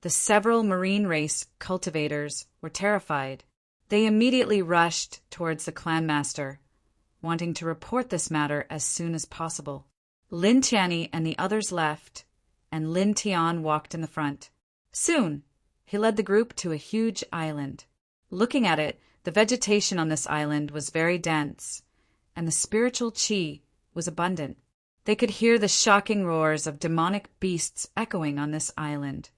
The several marine race cultivators were terrified. They immediately rushed towards the clan master, wanting to report this matter as soon as possible. Lin Tianyi and the others left, and Lin Tian walked in the front. Soon, he led the group to a huge island. Looking at it, the vegetation on this island was very dense, and the spiritual qi was abundant. They could hear the shocking roars of demonic beasts echoing on this island,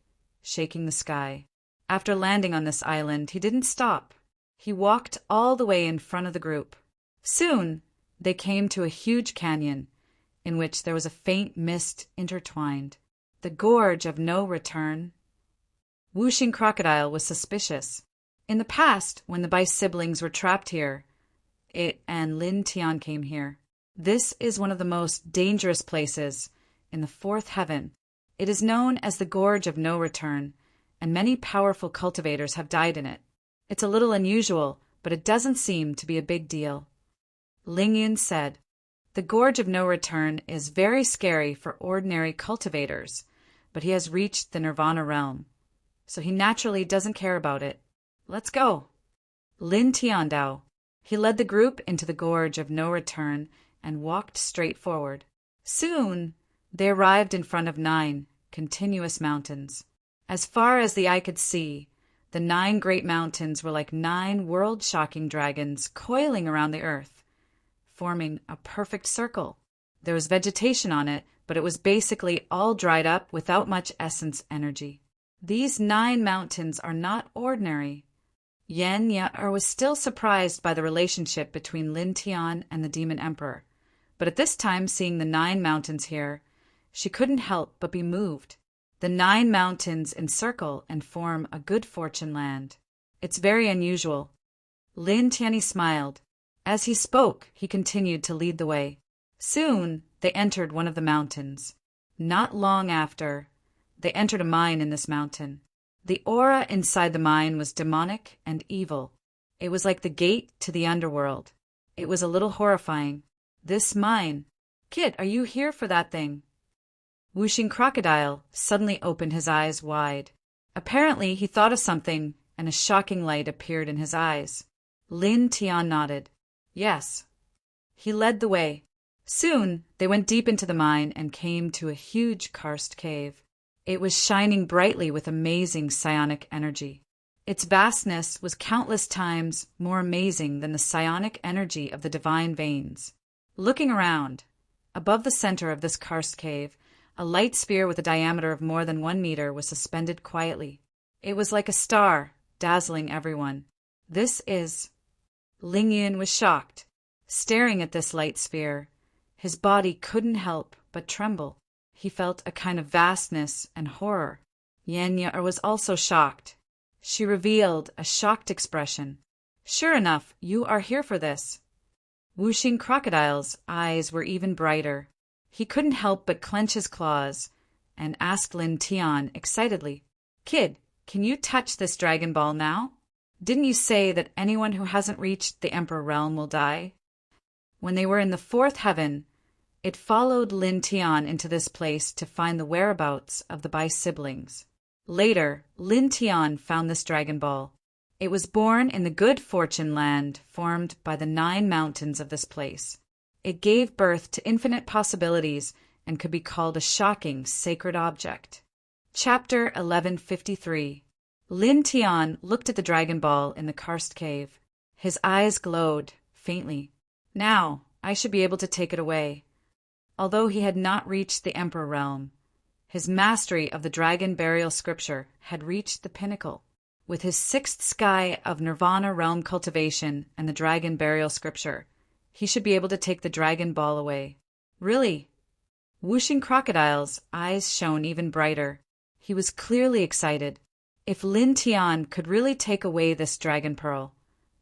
shaking the sky. After landing on this island, he didn't stop. He walked all the way in front of the group. Soon, they came to a huge canyon, in which there was a faint mist intertwined. The gorge of no return. Wuxing Crocodile was suspicious. In the past, when the Bai siblings were trapped here, it and Lin Tian came here. This is one of the most dangerous places in the fourth heaven. It is known as the Gorge of No Return, and many powerful cultivators have died in it. It's a little unusual, but it doesn't seem to be a big deal. Ling Yun said, the Gorge of No Return is very scary for ordinary cultivators, but he has reached the Nirvana realm, so he naturally doesn't care about it. Let's go. Lin Tiandao. He led the group into the Gorge of No Return and walked straight forward. Soon, they arrived in front of 9 continuous mountains. As far as the eye could see, the 9 great mountains were like 9 world-shocking dragons coiling around the earth, forming a perfect circle. There was vegetation on it, but it was basically all dried up without much essence energy. These 9 mountains are not ordinary. Yanya was still surprised by the relationship between Lin Tian and the Demon Emperor, but at this time, seeing the 9 mountains here, she couldn't help but be moved. The 9 mountains encircle and form a good fortune land. It's very unusual. Lin Tianyi smiled. As he spoke, he continued to lead the way. Soon, they entered one of the mountains. Not long after, they entered a mine in this mountain. The aura inside the mine was demonic and evil. It was like the gate to the underworld. It was a little horrifying. This mine Kid, are you here for that thing? Whooshing Crocodile suddenly opened his eyes wide. Apparently, he thought of something, and a shocking light appeared in his eyes. Lin Tian nodded. Yes. He led the way. Soon, they went deep into the mine and came to a huge karst cave. It was shining brightly with amazing psionic energy. Its vastness was countless times more amazing than the psionic energy of the divine veins. Looking around, above the center of this karst cave, a light sphere with a diameter of more than 1 meter was suspended quietly. It was like a star, dazzling everyone. This is... Ling Yin was shocked. Staring at this light sphere, his body couldn't help but tremble. He felt a kind of vastness and horror. Yenya was also shocked. She revealed a shocked expression. Sure enough, you are here for this. Whooshing Crocodile's eyes were even brighter. He couldn't help but clench his claws and asked Lin Tian excitedly, Kid, can you touch this Dragon Ball now? Didn't you say that anyone who hasn't reached the Emperor Realm will die? When they were in the 4th heaven, it followed Lin Tian into this place to find the whereabouts of the Bai siblings. Later, Lin Tian found this Dragon Ball. It was born in the Good Fortune land formed by the 9 mountains of this place. It gave birth to infinite possibilities and could be called a shocking sacred object. Chapter 1153. Lin Tian looked at the Dragon Ball in the karst cave. His eyes glowed faintly. Now, I should be able to take it away. Although he had not reached the Emperor Realm, his mastery of the Dragon Burial Scripture had reached the pinnacle. With his 6th sky of Nirvana Realm cultivation and the Dragon Burial Scripture, he should be able to take the Dragon Ball away. Really? Whooshing Crocodile's eyes shone even brighter. He was clearly excited. If Lin Tian could really take away this Dragon Pearl,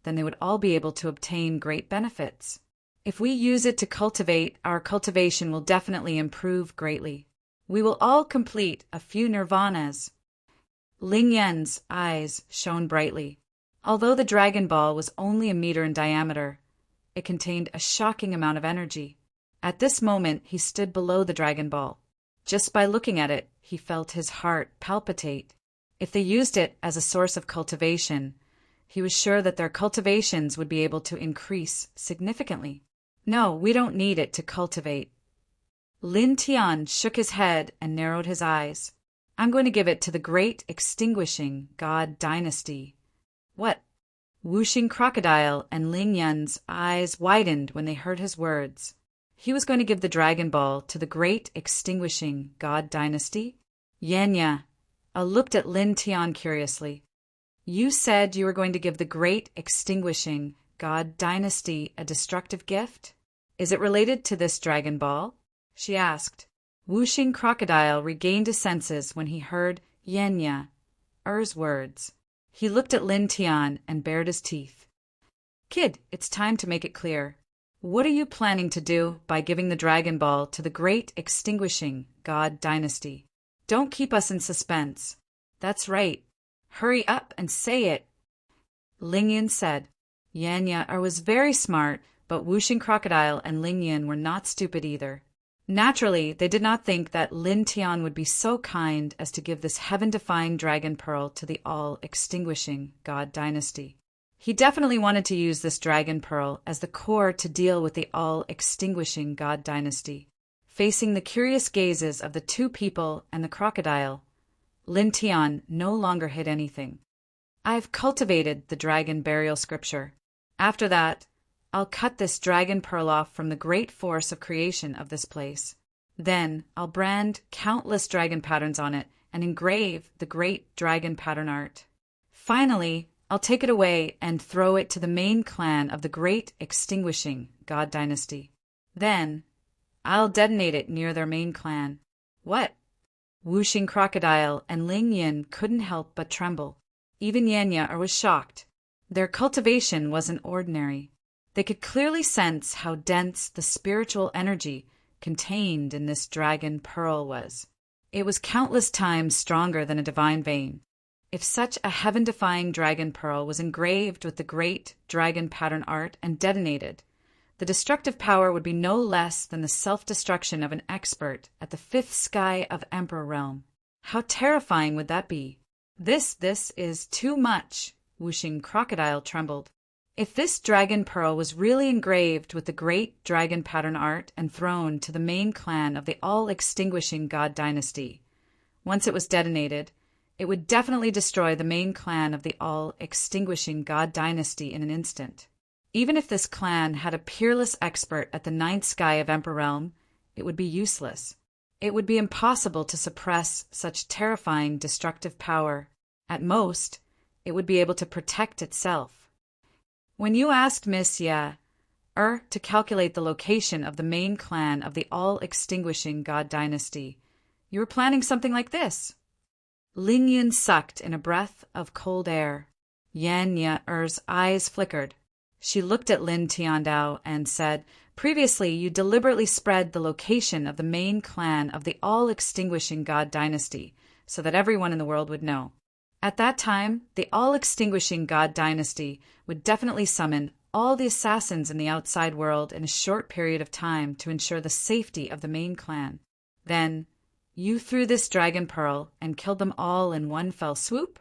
then they would all be able to obtain great benefits. If we use it to cultivate, our cultivation will definitely improve greatly. We will all complete a few nirvanas. Ling Yan's eyes shone brightly. Although the Dragon Ball was only a meter in diameter, it contained a shocking amount of energy. At this moment, he stood below the Dragon Ball. Just by looking at it, he felt his heart palpitate. If they used it as a source of cultivation, he was sure that their cultivations would be able to increase significantly. No, we don't need it to cultivate. Lin Tian shook his head and narrowed his eyes. I'm going to give it to the Great Extinguishing God Dynasty. What? Whooshing Crocodile and Ling Yan's eyes widened when they heard his words. He was going to give the Dragon Ball to the Great Extinguishing God Dynasty? Yenya looked at Lin Tian curiously. You said you were going to give the Great Extinguishing God Dynasty a destructive gift? Is it related to this Dragon Ball? She asked. Whooshing Crocodile regained his senses when he heard Yenya's words. He looked at Lin Tian and bared his teeth. Kid, it's time to make it clear. What are you planning to do by giving the Dragon Ball to the Great Extinguishing God Dynasty? Don't keep us in suspense. That's right. Hurry up and say it. Ling Yin said. Yenya was very smart, but Whooshing Crocodile and Ling Yin were not stupid either. Naturally, they did not think that Lin Tian would be so kind as to give this heaven-defying Dragon Pearl to the all-extinguishing God Dynasty. He definitely wanted to use this Dragon Pearl as the core to deal with the all-extinguishing God Dynasty. Facing the curious gazes of the 2 people and the crocodile, Lin Tian no longer hid anything. I've cultivated the Dragon Burial Scripture. After that, I'll cut this Dragon Pearl off from the great force of creation of this place. Then I'll brand countless dragon patterns on it and engrave the great dragon pattern art. Finally, I'll take it away and throw it to the main clan of the Great Extinguishing God Dynasty. Then, I'll detonate it near their main clan. What? Whooshing Crocodile and Ling Yin couldn't help but tremble. Even Yenya was shocked. Their cultivation wasn't ordinary. They could clearly sense how dense the spiritual energy contained in this Dragon Pearl was. It was countless times stronger than a divine vein. If such a heaven-defying Dragon Pearl was engraved with the great dragon pattern art and detonated, The destructive power would be no less than the self-destruction of an expert at the fifth sky of Emperor Realm. How terrifying would that be? This is too much. Whooshing Crocodile trembled. If this dragon pearl was really engraved with the great dragon pattern art and thrown to the main clan of the all-extinguishing god dynasty, once it was detonated, it would definitely destroy the main clan of the all-extinguishing god dynasty in an instant. Even if this clan had a peerless expert at the ninth sky of Emperor Realm, it would be useless. It would be impossible to suppress such terrifying destructive power. At most, it would be able to protect itself. When you asked Miss to calculate the location of the main clan of the all-extinguishing god dynasty, you were planning something like this. Ling Yun sucked in a breath of cold air. Yan-Er's eyes flickered. She looked at Lin Tiandao and said, "Previously, you deliberately spread the location of the main clan of the all-extinguishing god dynasty so that everyone in the world would know. At that time, the all-extinguishing god dynasty would definitely summon all the assassins in the outside world in a short period of time to ensure the safety of the main clan. Then, you threw this dragon pearl and killed them all in one fell swoop?"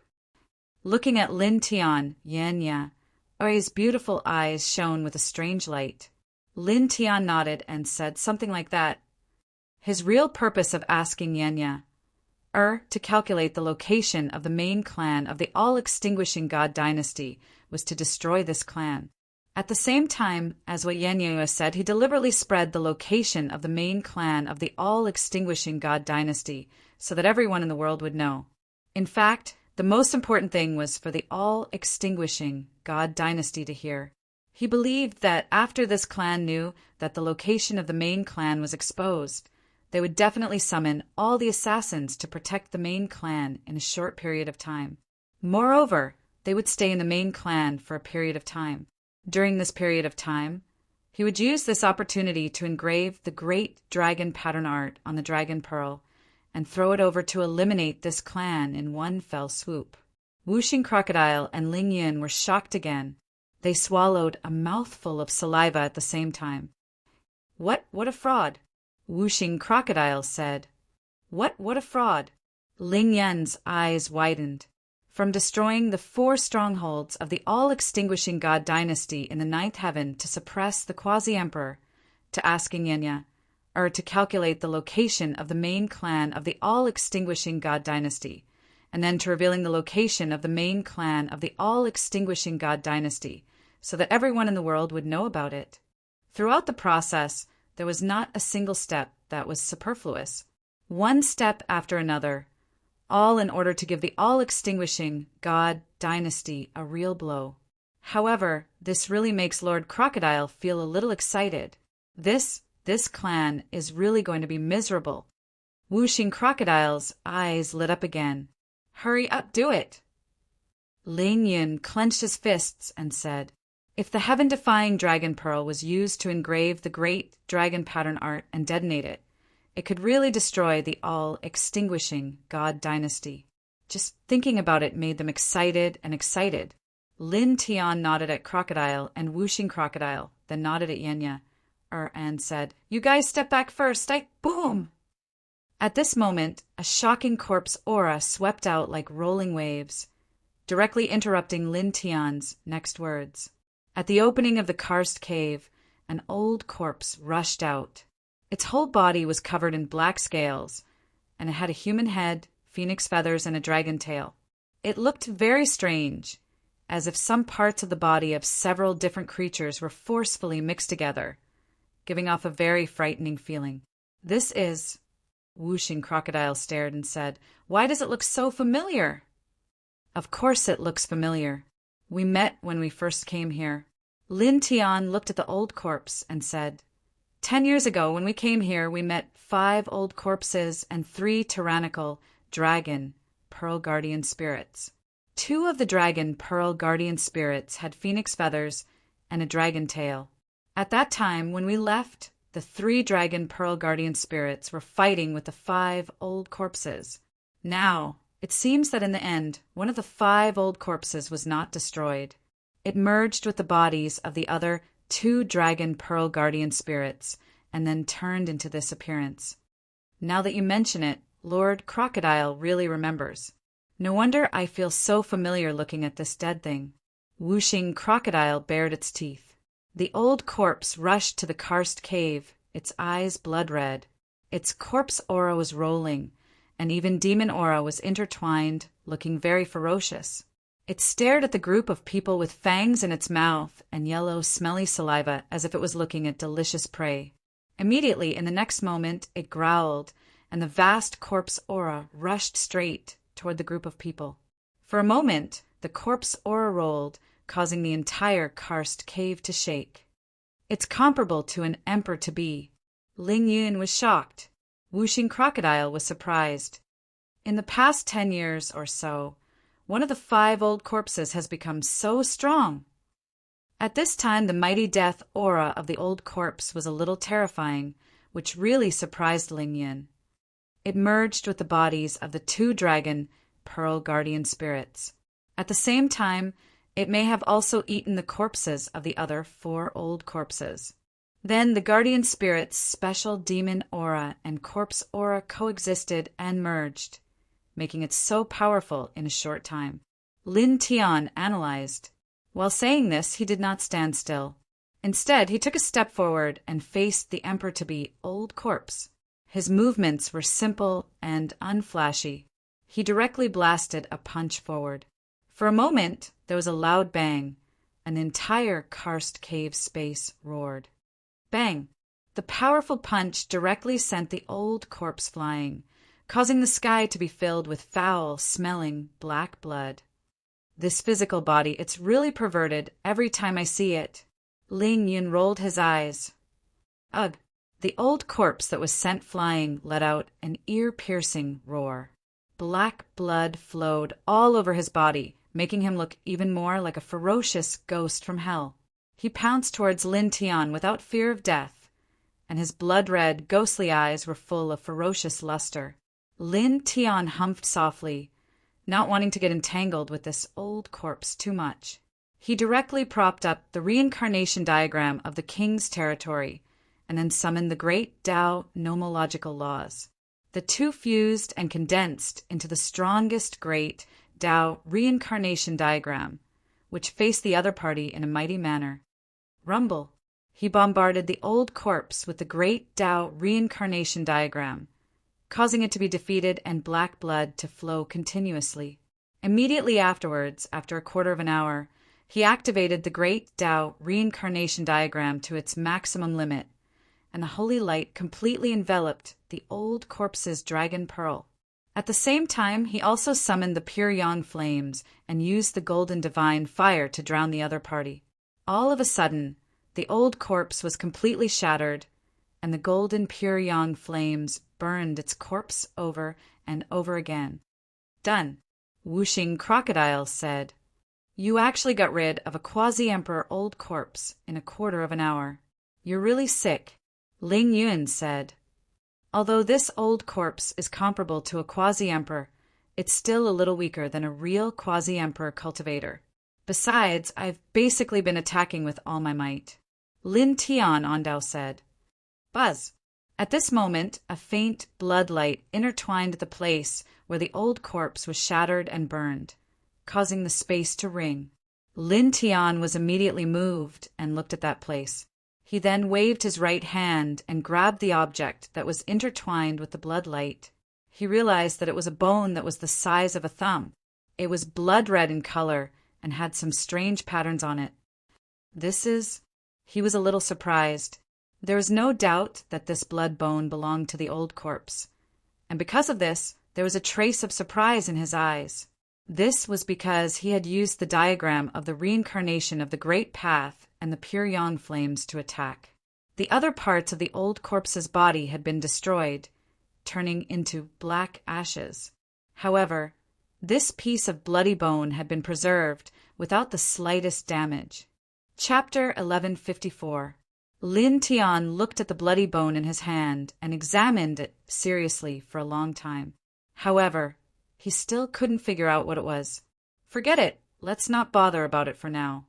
Looking at Lin Tian, Ori's beautiful eyes shone with a strange light. Lin Tian nodded and said something like that. His real purpose of asking to calculate the location of the main clan of the all-extinguishing god dynasty was to destroy this clan. At the same time as what Yan said, he deliberately spread the location of the main clan of the all-extinguishing god dynasty so that everyone in the world would know. In fact, the most important thing was for the all-extinguishing god dynasty to hear. He believed that after this clan knew that the location of the main clan was exposed, they would definitely summon all the assassins to protect the main clan in a short period of time. Moreover, they would stay in the main clan for a period of time. During this period of time, he would use this opportunity to engrave the great dragon pattern art on the dragon pearl and throw it over to eliminate this clan in one fell swoop. Whooshing Crocodile and Ling Yun were shocked again. They swallowed a mouthful of saliva at the same time. What a fraud! Whooshing Crocodile said. What a fraud! Ling Yun's eyes widened. From destroying the 4 strongholds of the all-extinguishing god dynasty in the ninth heaven to suppress the quasi-emperor, to asking to calculate the location of the main clan of the all-extinguishing god dynasty, and then to revealing the location of the main clan of the all-extinguishing god dynasty, so that everyone in the world would know about it. Throughout the process, there was not a single step that was superfluous. One step after another, all in order to give the all-extinguishing god dynasty a real blow. However, this really makes Lord Crocodile feel a little excited. This clan is really going to be miserable. Whooshing Crocodile's eyes lit up again. Hurry up, do it! Ling Yun clenched his fists and said, "If the heaven-defying dragon pearl was used to engrave the great dragon pattern art and detonate it, it could really destroy the all-extinguishing god dynasty." Just thinking about it made them excited. Lin Tian nodded at Crocodile and Whooshing Crocodile, then nodded at Yenya, and said, "You guys step back first. Boom!" At this moment, a shocking corpse aura swept out like rolling waves, directly interrupting Lin Tian's next words. At the opening of the karst cave, an old corpse rushed out. Its whole body was covered in black scales, and it had a human head, phoenix feathers, and a dragon tail. It looked very strange, as if some parts of the body of several different creatures were forcefully mixed together, giving off a very frightening feeling. "This is..." Whooshing Crocodile stared and said, "Why does it look so familiar?" "Of course it looks familiar. We met when we first came here." Lin Tian looked at the old corpse and said, 10 years ago, when we came here, we met 5 old corpses and 3 tyrannical dragon pearl guardian spirits. 2 of the dragon pearl guardian spirits had phoenix feathers and a dragon tail. At that time, when we left, the 3 dragon pearl guardian spirits were fighting with the 5 old corpses. Now, it seems that in the end, one of the 5 old corpses was not destroyed. It merged with the bodies of the other 2 dragon pearl guardian spirits, and then turned into this appearance. Now that you mention it, Lord Crocodile really remembers. No wonder I feel so familiar looking at this dead thing. Whooshing Crocodile bared its teeth. The old corpse rushed to the karst cave, its eyes blood red. Its corpse aura was rolling, and even demon aura was intertwined, looking very ferocious. It stared at the group of people with fangs in its mouth and yellow, smelly saliva as if it was looking at delicious prey. Immediately, in the next moment, it growled, and the vast corpse aura rushed straight toward the group of people. For a moment, the corpse aura rolled, causing the entire karst cave to shake. It's comparable to an emperor-to-be. Ling Yun was shocked. Whooshing Crocodile was surprised. In the past 10 years or so, one of the 5 old corpses has become so strong. At this time, the mighty death aura of the old corpse was a little terrifying, which really surprised Ling Yun. It merged with the bodies of the 2 dragon pearl guardian spirits. At the same time, it may have also eaten the corpses of the other 4 old corpses. Then the guardian spirit's special demon aura and corpse aura coexisted and merged, making it so powerful in a short time. Lin Tian analyzed. While saying this, he did not stand still. Instead, he took a step forward and faced the emperor-to-be old corpse. His movements were simple and unflashy. He directly blasted a punch forward. For a moment, there was a loud bang, and the entire karst cave space roared. Bang! The powerful punch directly sent the old corpse flying, causing the sky to be filled with foul-smelling black blood. This physical body, it's really perverted every time I see it. Ling Yun rolled his eyes. Ugh! The old corpse that was sent flying let out an ear-piercing roar. Black blood flowed all over his body, making him look even more like a ferocious ghost from hell. He pounced towards Lin Tian without fear of death, and his blood-red, ghostly eyes were full of ferocious luster. Lin Tian humphed softly, not wanting to get entangled with this old corpse too much. He directly propped up the reincarnation diagram of the king's territory, and then summoned the great Tao nomological laws. The 2 fused and condensed into the strongest great Tao reincarnation diagram, which faced the other party in a mighty manner. Rumble! He bombarded the old corpse with the great Tao reincarnation diagram, causing it to be defeated and black blood to flow continuously. Immediately afterwards, after a quarter of an hour, he activated the great Tao reincarnation diagram to its maximum limit, and the holy light completely enveloped the old corpse's dragon pearl. At the same time, he also summoned the pure yang flames and used the golden divine fire to drown the other party. All of a sudden, the old corpse was completely shattered, and the golden pure yang flames burned its corpse over and over again. Done. Whooshing Crocodile said, "You actually got rid of a quasi-emperor old corpse in a quarter of an hour. You're really sick." Ling Yun said, "Although this old corpse is comparable to a quasi-emperor, it's still a little weaker than a real quasi-emperor cultivator. Besides, I've basically been attacking with all my might." Lin Tian Ondao said, "Buzz." At this moment, a faint blood light intertwined the place where the old corpse was shattered and burned, causing the space to ring. Lin Tian was immediately moved and looked at that place. He then waved his right hand and grabbed the object that was intertwined with the blood light. He realized that it was a bone that was the size of a thumb. It was blood red in color and had some strange patterns on it. He was a little surprised. There was no doubt that this blood bone belonged to the old corpse, and because of this, there was a trace of surprise in his eyes. This was because he had used the diagram of the reincarnation of the Great Path and the pure yang flames to attack. The other parts of the old corpse's body had been destroyed, turning into black ashes. However, this piece of bloody bone had been preserved without the slightest damage. Chapter 1154. Lin Tian looked at the bloody bone in his hand and examined it seriously for a long time. However, he still couldn't figure out what it was. "Forget it. Let's not bother about it for now."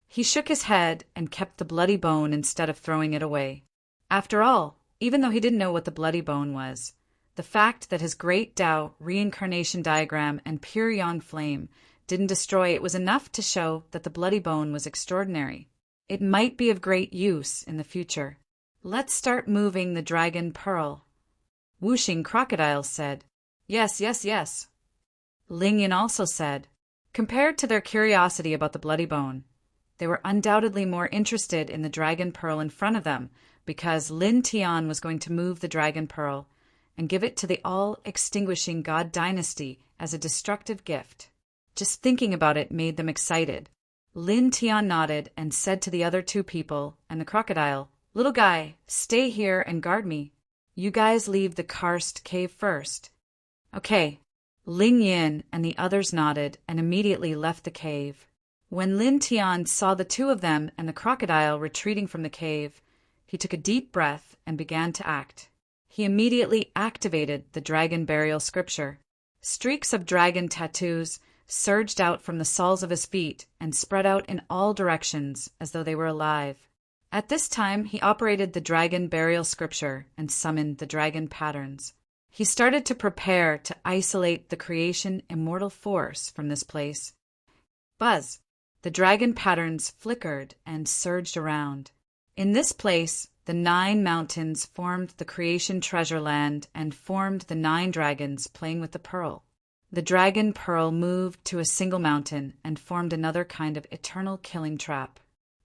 He shook his head and kept the bloody bone instead of throwing it away. After all, even though he didn't know what the bloody bone was, the fact that his great Tao reincarnation diagram and pure yang flame didn't destroy it was enough to show that the bloody bone was extraordinary. It might be of great use in the future. Let's start moving the dragon pearl. Whooshing crocodiles said, Yes, yes, yes. Ling Yin also said, compared to their curiosity about the bloody bone, they were undoubtedly more interested in the dragon pearl in front of them because Lin Tian was going to move the dragon pearl and give it to the all-extinguishing God dynasty as a destructive gift. Just thinking about it made them excited. Lin Tian nodded and said to the other two people and the crocodile, Little guy, stay here and guard me. You guys leave the karst cave first. Okay. Ling Yin and the others nodded and immediately left the cave. When Lin Tian saw the two of them and the crocodile retreating from the cave, he took a deep breath and began to act. He immediately activated the dragon burial scripture. Streaks of dragon tattoos surged out from the soles of his feet and spread out in all directions as though they were alive. At this time, he operated the dragon burial scripture and summoned the dragon patterns. He started to prepare to isolate the creation immortal force from this place. Buzz! The dragon patterns flickered and surged around. In this place, the 9 mountains formed the creation treasure land and formed the 9 dragons playing with the pearl. The dragon pearl moved to a single mountain and formed another kind of eternal killing trap.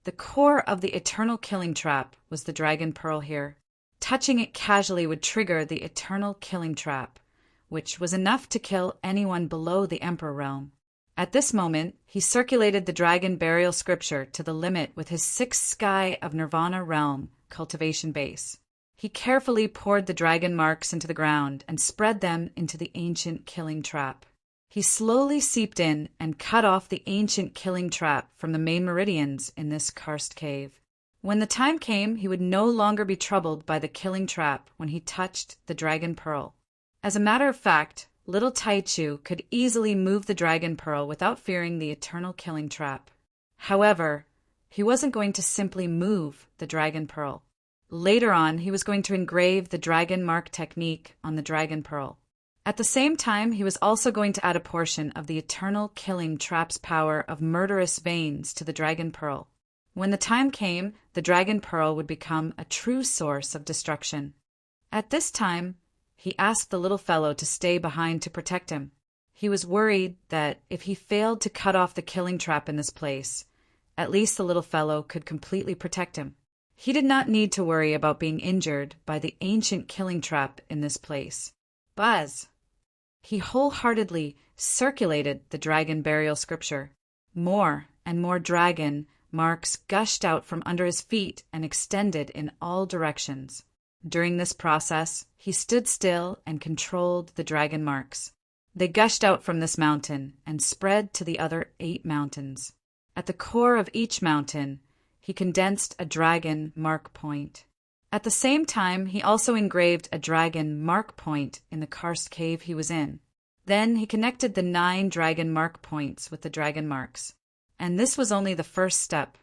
The core of the eternal killing trap was the dragon pearl here. Touching it casually would trigger the eternal killing trap, which was enough to kill anyone below the Emperor realm. At this moment, he circulated the dragon burial scripture to the limit with his 6th sky of Nirvana realm cultivation base. He carefully poured the dragon marks into the ground and spread them into the ancient killing trap. He slowly seeped in and cut off the ancient killing trap from the main meridians in this karst cave. When the time came, he would no longer be troubled by the killing trap when he touched the dragon pearl. As a matter of fact, little Taichu could easily move the dragon pearl without fearing the eternal killing trap. However, he wasn't going to simply move the dragon pearl. Later on, he was going to engrave the dragon mark technique on the dragon pearl. At the same time, he was also going to add a portion of the eternal killing trap's power of murderous veins to the dragon pearl. When the time came, the dragon pearl would become a true source of destruction. At this time, he asked the little fellow to stay behind to protect him. He was worried that if he failed to cut off the killing trap in this place, at least the little fellow could completely protect him. He did not need to worry about being injured by the ancient killing trap in this place. Buzz! He wholeheartedly circulated the dragon burial scripture. More and more dragon marks gushed out from under his feet and extended in all directions. During this process, he stood still and controlled the dragon marks. They gushed out from this mountain and spread to the other 8 mountains. At the core of each mountain, he condensed a dragon mark point. At the same time, he also engraved a dragon mark point in the karst cave he was in. Then he connected the 9 dragon mark points with the dragon marks. And this was only the first step.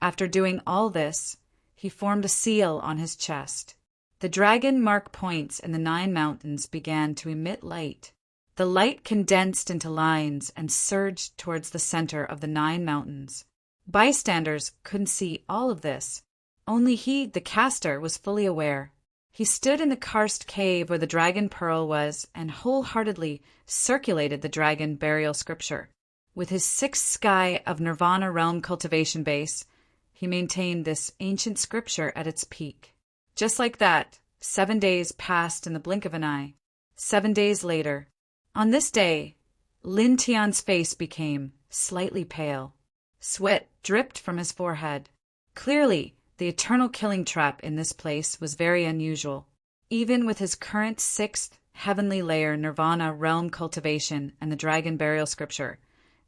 After doing all this, he formed a seal on his chest. The dragon mark points in the 9 mountains began to emit light. The light condensed into lines and surged towards the center of the 9 mountains. Bystanders couldn't see all of this. Only he, the caster, was fully aware. He stood in the karst cave where the dragon pearl was and wholeheartedly circulated the dragon burial scripture. With his 6th sky of Nirvana realm cultivation base, he maintained this ancient scripture at its peak. Just like that, 7 days passed in the blink of an eye. 7 days later, on this day, Lin Tian's face became slightly pale. Sweat dripped from his forehead. Clearly, the eternal killing trap in this place was very unusual. Even with his current 6th heavenly layer Nirvana realm cultivation and the dragon burial scripture,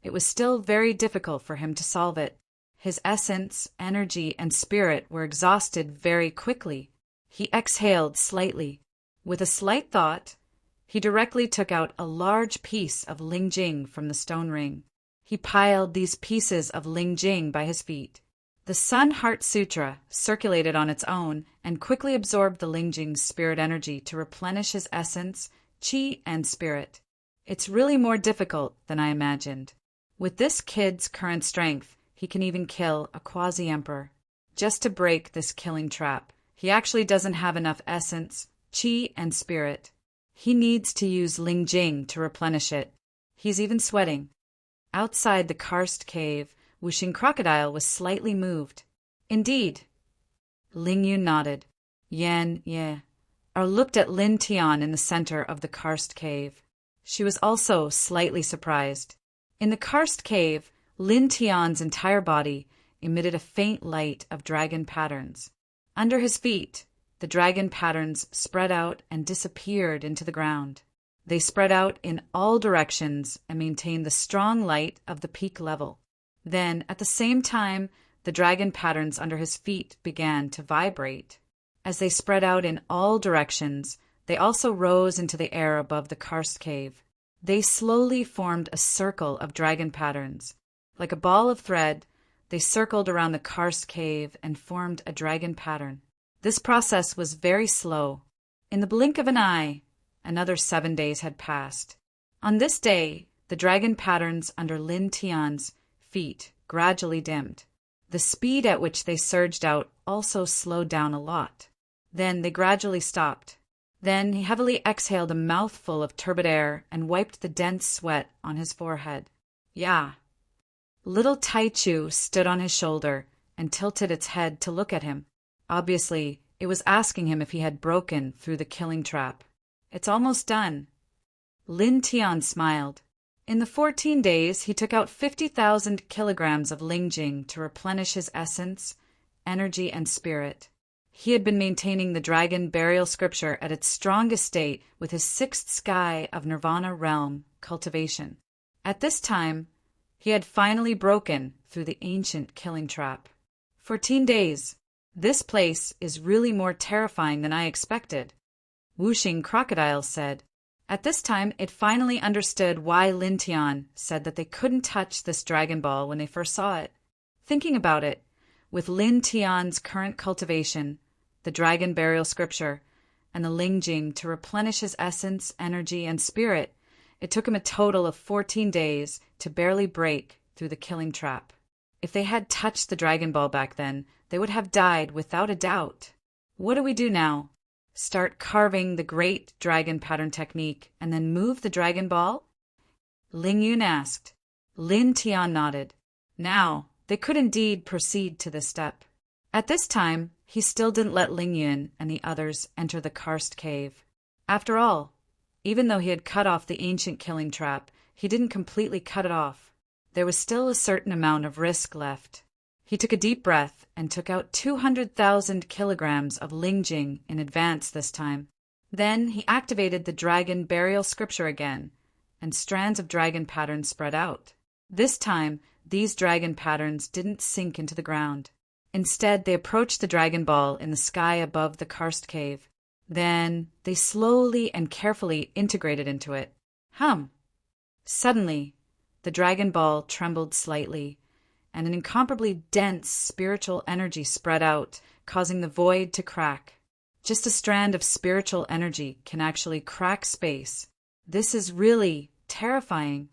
it was still very difficult for him to solve it. His essence, energy, and spirit were exhausted very quickly. He exhaled slightly. With a slight thought, he directly took out a large piece of Ling Jing from the stone ring. He piled these pieces of Lingjing by his feet. The Sun Heart Sutra circulated on its own and quickly absorbed the Lingjing's spirit energy to replenish his essence, qi, and spirit. It's really more difficult than I imagined. With this kid's current strength, he can even kill a quasi-emperor. Just to break this killing trap, he actually doesn't have enough essence, qi, and spirit. He needs to use Lingjing to replenish it. He's even sweating. Outside the karst cave, Wuxing Crocodile was slightly moved. Indeed. Ling Yun nodded. Yan, yeah. Or looked at Lin Tian in the center of the karst cave. She was also slightly surprised. In the karst cave, Lin Tian's entire body emitted a faint light of dragon patterns. Under his feet, the dragon patterns spread out and disappeared into the ground. They spread out in all directions and maintained the strong light of the peak level. Then, at the same time, the dragon patterns under his feet began to vibrate. As they spread out in all directions, they also rose into the air above the karst cave. They slowly formed a circle of dragon patterns. Like a ball of thread, they circled around the karst cave and formed a dragon pattern. This process was very slow. In the blink of an eye, another 7 days had passed. On this day, the dragon patterns under Lin Tian's feet gradually dimmed. The speed at which they surged out also slowed down a lot. Then they gradually stopped. Then he heavily exhaled a mouthful of turbid air and wiped the dense sweat on his forehead. Yeah. Little Taichu stood on his shoulder and tilted its head to look at him. Obviously, it was asking him if he had broken through the killing trap. It's almost done. Lin Tian smiled. In the 14 days, he took out 50,000 kilograms of Lingjing to replenish his essence, energy, and spirit. He had been maintaining the dragon burial scripture at its strongest state with his sixth sky of Nirvana realm cultivation. At this time, he had finally broken through the ancient killing trap. 14 days. This place is really more terrifying than I expected, Wuxing Crocodile said. At this time, it finally understood why Lin Tian said that they couldn't touch this Dragon Ball when they first saw it. Thinking about it, with Lin Tian's current cultivation, the Dragon Burial Scripture, and the Lingjing to replenish his essence, energy, and spirit, it took him a total of 14 days to barely break through the killing trap. If they had touched the Dragon Ball back then, they would have died without a doubt. What do we do now? Start carving the great dragon pattern technique and then move the Dragon Ball? Ling Yun asked. Lin Tian nodded. Now, they could indeed proceed to this step. At this time, he still didn't let Ling Yun and the others enter the karst cave. After all, even though he had cut off the ancient killing trap, he didn't completely cut it off. There was still a certain amount of risk left. He took a deep breath and took out 200,000 kilograms of Lingjing in advance this time. Then he activated the dragon burial scripture again, and strands of dragon patterns spread out. This time, these dragon patterns didn't sink into the ground. Instead, they approached the Dragon Ball in the sky above the karst cave. Then, they slowly and carefully integrated into it. Suddenly, the Dragon Ball trembled slightly, and an incomparably dense spiritual energy spread out, causing the void to crack. Just a strand of spiritual energy can actually crack space. This is really terrifying.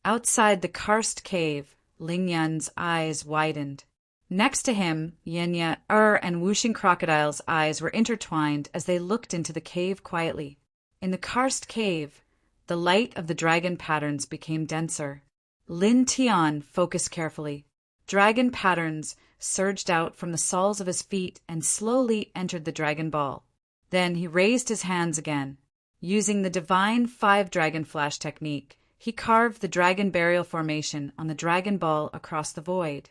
Outside the karst cave, Ling Yun's eyes widened. Next to him, Yenya, and Wuxing Crocodile's eyes were intertwined as they looked into the cave quietly. In the karst cave, the light of the dragon patterns became denser. Lin Tian focused carefully. Dragon patterns surged out from the soles of his feet and slowly entered the Dragon Ball. Then he raised his hands again. Using the divine 5-dragon flash technique, he carved the dragon burial formation on the Dragon Ball across the void.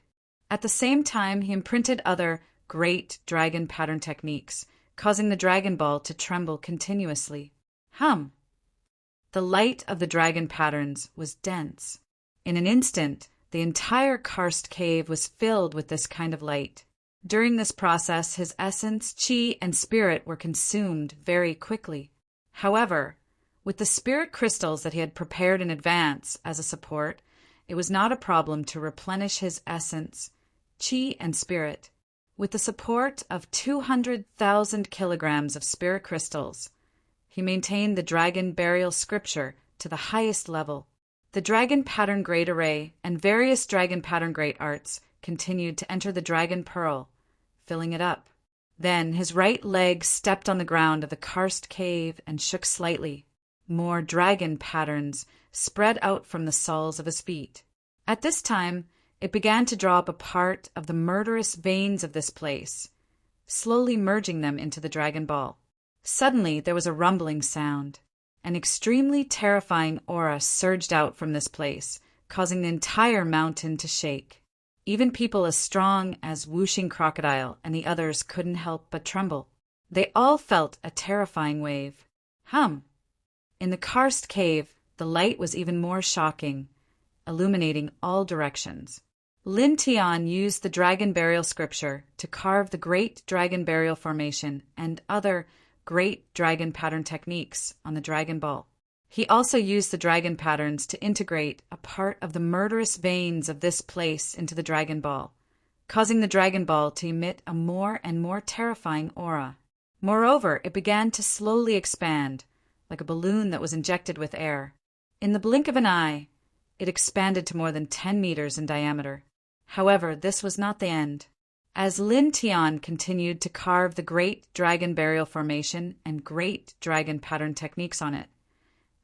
At the same time, he imprinted other great dragon pattern techniques, causing the Dragon Ball to tremble continuously. The light of the dragon patterns was dense. In an instant, the entire karst cave was filled with this kind of light. During this process, his essence, qi, and spirit were consumed very quickly. However, with the spirit crystals that he had prepared in advance as a support, it was not a problem to replenish his essence, chi and spirit. With the support of 200,000 kilograms of spirit crystals, he maintained the dragon burial scripture to the highest level. The dragon pattern grade array and various dragon pattern grade arts continued to enter the dragon pearl, filling it up. Then his right leg stepped on the ground of the karst cave and shook slightly. More dragon patterns spread out from the soles of his feet. At this time, it began to draw up a part of the murderous veins of this place, slowly merging them into the dragon ball. Suddenly, there was a rumbling sound. An extremely terrifying aura surged out from this place, causing the entire mountain to shake. Even people as strong as Whooshing Crocodile and the others couldn't help but tremble. They all felt a terrifying wave. In the karst cave, the light was even more shocking, illuminating all directions. Lin Tian used the dragon burial scripture to carve the great dragon burial formation and other great dragon pattern techniques on the dragon ball. He also used the dragon patterns to integrate a part of the murderous veins of this place into the dragon ball, causing the dragon ball to emit a more and more terrifying aura. Moreover, it began to slowly expand, like a balloon that was injected with air. In the blink of an eye, it expanded to more than 10 meters in diameter. However, this was not the end. As Lin Tian continued to carve the great dragon burial formation and great dragon pattern techniques on it,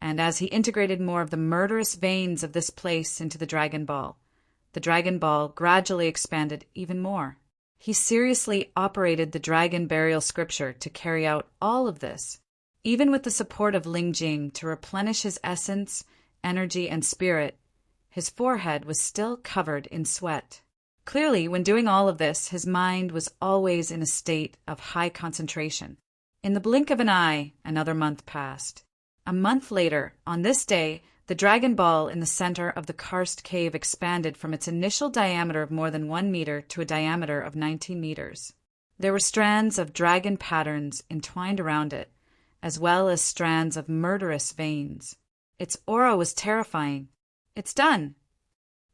and as he integrated more of the murderous veins of this place into the dragon ball gradually expanded even more. He seriously operated the dragon burial scripture to carry out all of this. Even with the support of Ling Jing to replenish his essence, energy, and spirit, his forehead was still covered in sweat. Clearly, when doing all of this, his mind was always in a state of high concentration. In the blink of an eye, another month passed. A month later, on this day, the dragon ball in the center of the karst cave expanded from its initial diameter of more than 1 meter to a diameter of 19 meters. There were strands of dragon patterns entwined around it, as well as strands of murderous veins. Its aura was terrifying. "It's done!"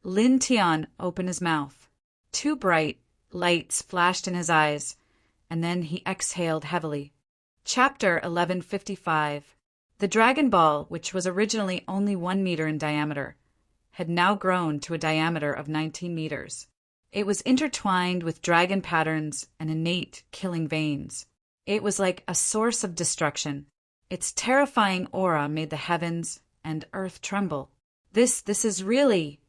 Lin Tian opened his mouth. 2 bright lights flashed in his eyes, and then he exhaled heavily. Chapter 1155. The Dragon Ball, which was originally only 1 meter in diameter, had now grown to a diameter of 19 meters. It was intertwined with dragon patterns and innate killing veins. It was like a source of destruction. Its terrifying aura made the heavens and earth tremble. This is really...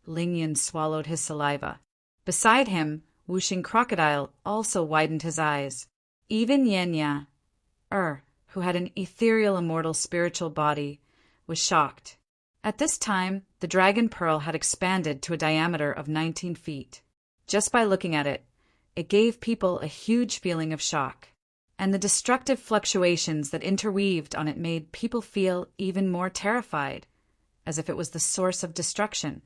Ling Yin swallowed his saliva. Beside him, Whooshing Crocodile also widened his eyes. Even Yenya, who had an ethereal immortal spiritual body, was shocked. At this time, the dragon pearl had expanded to a diameter of 19 feet. Just by looking at it, it gave people a huge feeling of shock. And the destructive fluctuations that interweaved on it made people feel even more terrified, as if it was the source of destruction.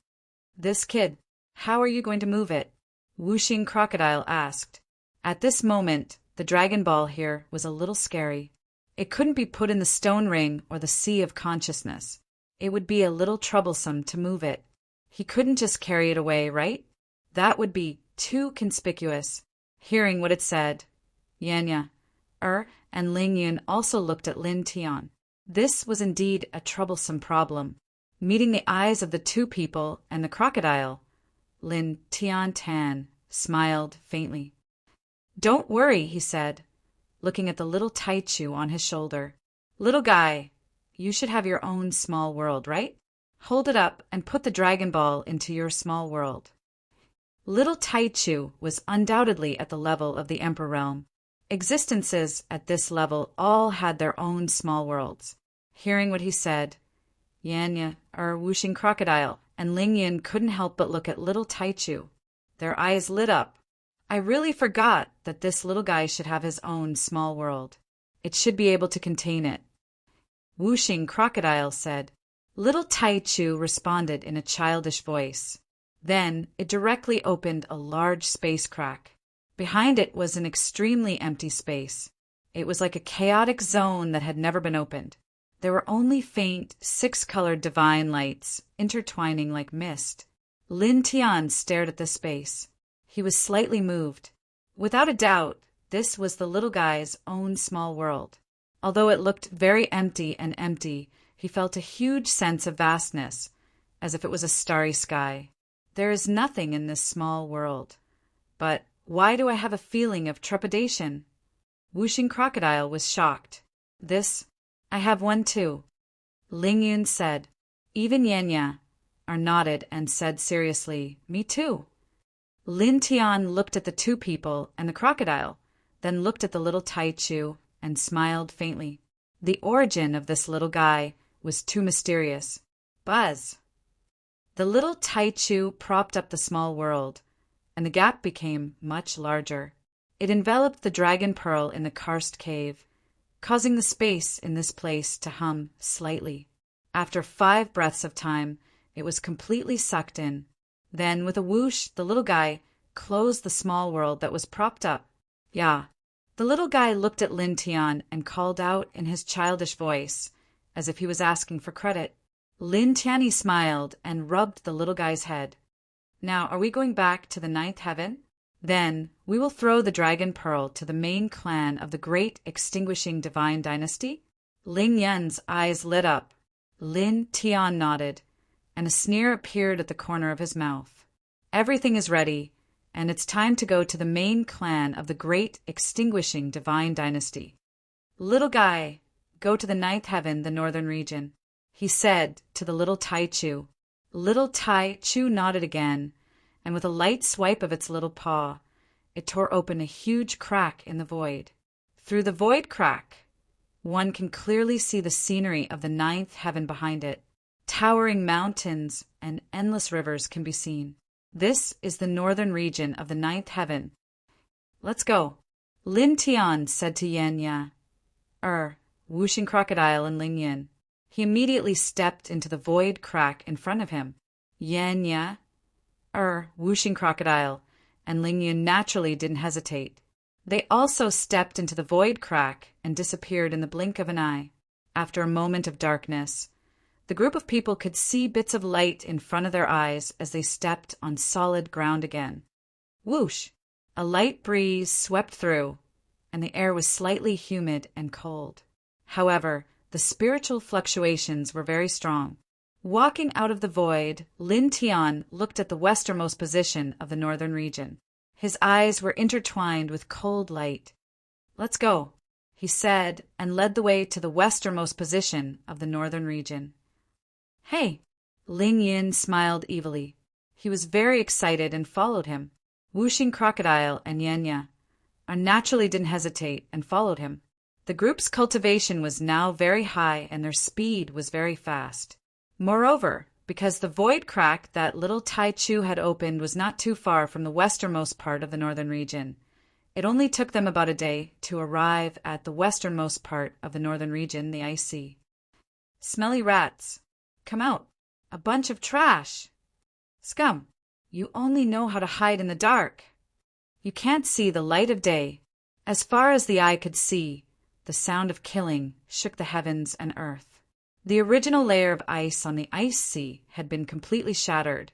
"This kid, how are you going to move it?" Whooshing Crocodile asked. At this moment, the dragon ball here was a little scary. It couldn't be put in the stone ring or the sea of consciousness. It would be a little troublesome to move it. He couldn't just carry it away, right? That would be too conspicuous. Hearing what it said, Yenya, and Ling Yun also looked at Lin Tian. This was indeed a troublesome problem. Meeting the eyes of the 2 people and the crocodile, Lin Tian smiled faintly. "Don't worry," he said, looking at the little Taichu on his shoulder. "Little guy, you should have your own small world, right? Hold it up and put the dragon ball into your small world." Little Taichu was undoubtedly at the level of the Emperor realm. Existences at this level all had their own small worlds. Hearing what he said, Yanya, Whooshing Crocodile, and Ling Yin couldn't help but look at little Taichu. Their eyes lit up. "I really forgot that this little guy should have his own small world. It should be able to contain it." Whooshing Crocodile said. Little Taichu responded in a childish voice. Then it directly opened a large space crack. Behind it was an extremely empty space. It was like a chaotic zone that had never been opened. There were only faint, 6-colored divine lights intertwining like mist. Lin Tian stared at this space. He was slightly moved. Without a doubt, this was the little guy's own small world. Although it looked very empty, he felt a huge sense of vastness, as if it was a starry sky. There is nothing in this small world. But why do I have a feeling of trepidation? Whooshing Crocodile was shocked. I have one too, Ling Yun said. Even Yenya nodded and said seriously, me too. Lin Tian looked at the two people and the crocodile, then looked at the little Tai Chu and smiled faintly. The origin of this little guy was too mysterious. Buzz! The little Tai Chu propped up the small world, and the gap became much larger. It enveloped the dragon pearl in the karst cave, causing the space in this place to hum slightly. After 5 breaths of time, it was completely sucked in. Then, with a whoosh, the little guy closed the small world that was propped up. Yeah. The little guy looked at Lin Tian and called out in his childish voice, as if he was asking for credit. Lin Tianyi smiled and rubbed the little guy's head. Now, are we going back to the 9th heaven? Then we will throw the dragon pearl to the main clan of the great extinguishing divine dynasty? Ling Yun's eyes lit up. Lin Tian nodded, and a sneer appeared at the corner of his mouth. Everything is ready, and it's time to go to the main clan of the great extinguishing divine dynasty. Little guy, go to the 9th heaven, the northern region, he said to the little Tai Chu. Little Tai Chu nodded again, and with a light swipe of its little paw, it tore open a huge crack in the void. Through the void crack, one can clearly see the scenery of the 9th heaven behind it. Towering mountains and endless rivers can be seen. This is the northern region of the 9th heaven. Let's go. Lin Tian said to Yenya, Whooshing Crocodile and Ling Yun. He immediately stepped into the void crack in front of him. Yenya, Whooshing Crocodile, and Ling Yun naturally didn't hesitate. They also stepped into the void crack and disappeared in the blink of an eye. After a moment of darkness, the group of people could see bits of light in front of their eyes as they stepped on solid ground again. Whoosh! A light breeze swept through, and the air was slightly humid and cold. However, the spiritual fluctuations were very strong. Walking out of the void, Lin Tian looked at the westernmost position of the northern region. His eyes were intertwined with cold light. Let's go, he said, and led the way to the westernmost position of the northern region. Hey! Ling Yin smiled evilly. He was very excited and followed him. Whooshing Crocodile and Yenya naturally didn't hesitate and followed him. The group's cultivation was now very high and their speed was very fast. Moreover, because the void crack that little Tai Chu had opened was not too far from the westernmost part of the northern region, it only took them about a day to arrive at the westernmost part of the northern region, the Ice Sea. Smelly rats! Come out! A bunch of trash! Scum! You only know how to hide in the dark! You can't see the light of day. As far as the eye could see, the sound of killing shook the heavens and earth. The original layer of ice on the Ice Sea had been completely shattered,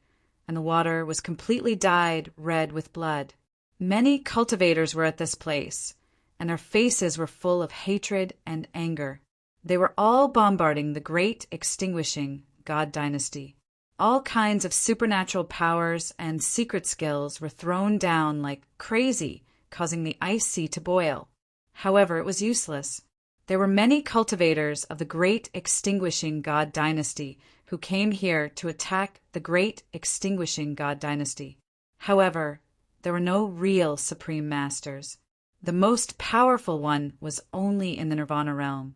and the water was completely dyed red with blood. Many cultivators were at this place, and their faces were full of hatred and anger. They were all bombarding the great extinguishing God dynasty. All kinds of supernatural powers and secret skills were thrown down like crazy, causing the Ice Sea to boil. However, it was useless. There were many cultivators of the great extinguishing God dynasty who came here to attack the great extinguishing God dynasty. However, there were no real supreme masters. The most powerful one was only in the Nirvana realm.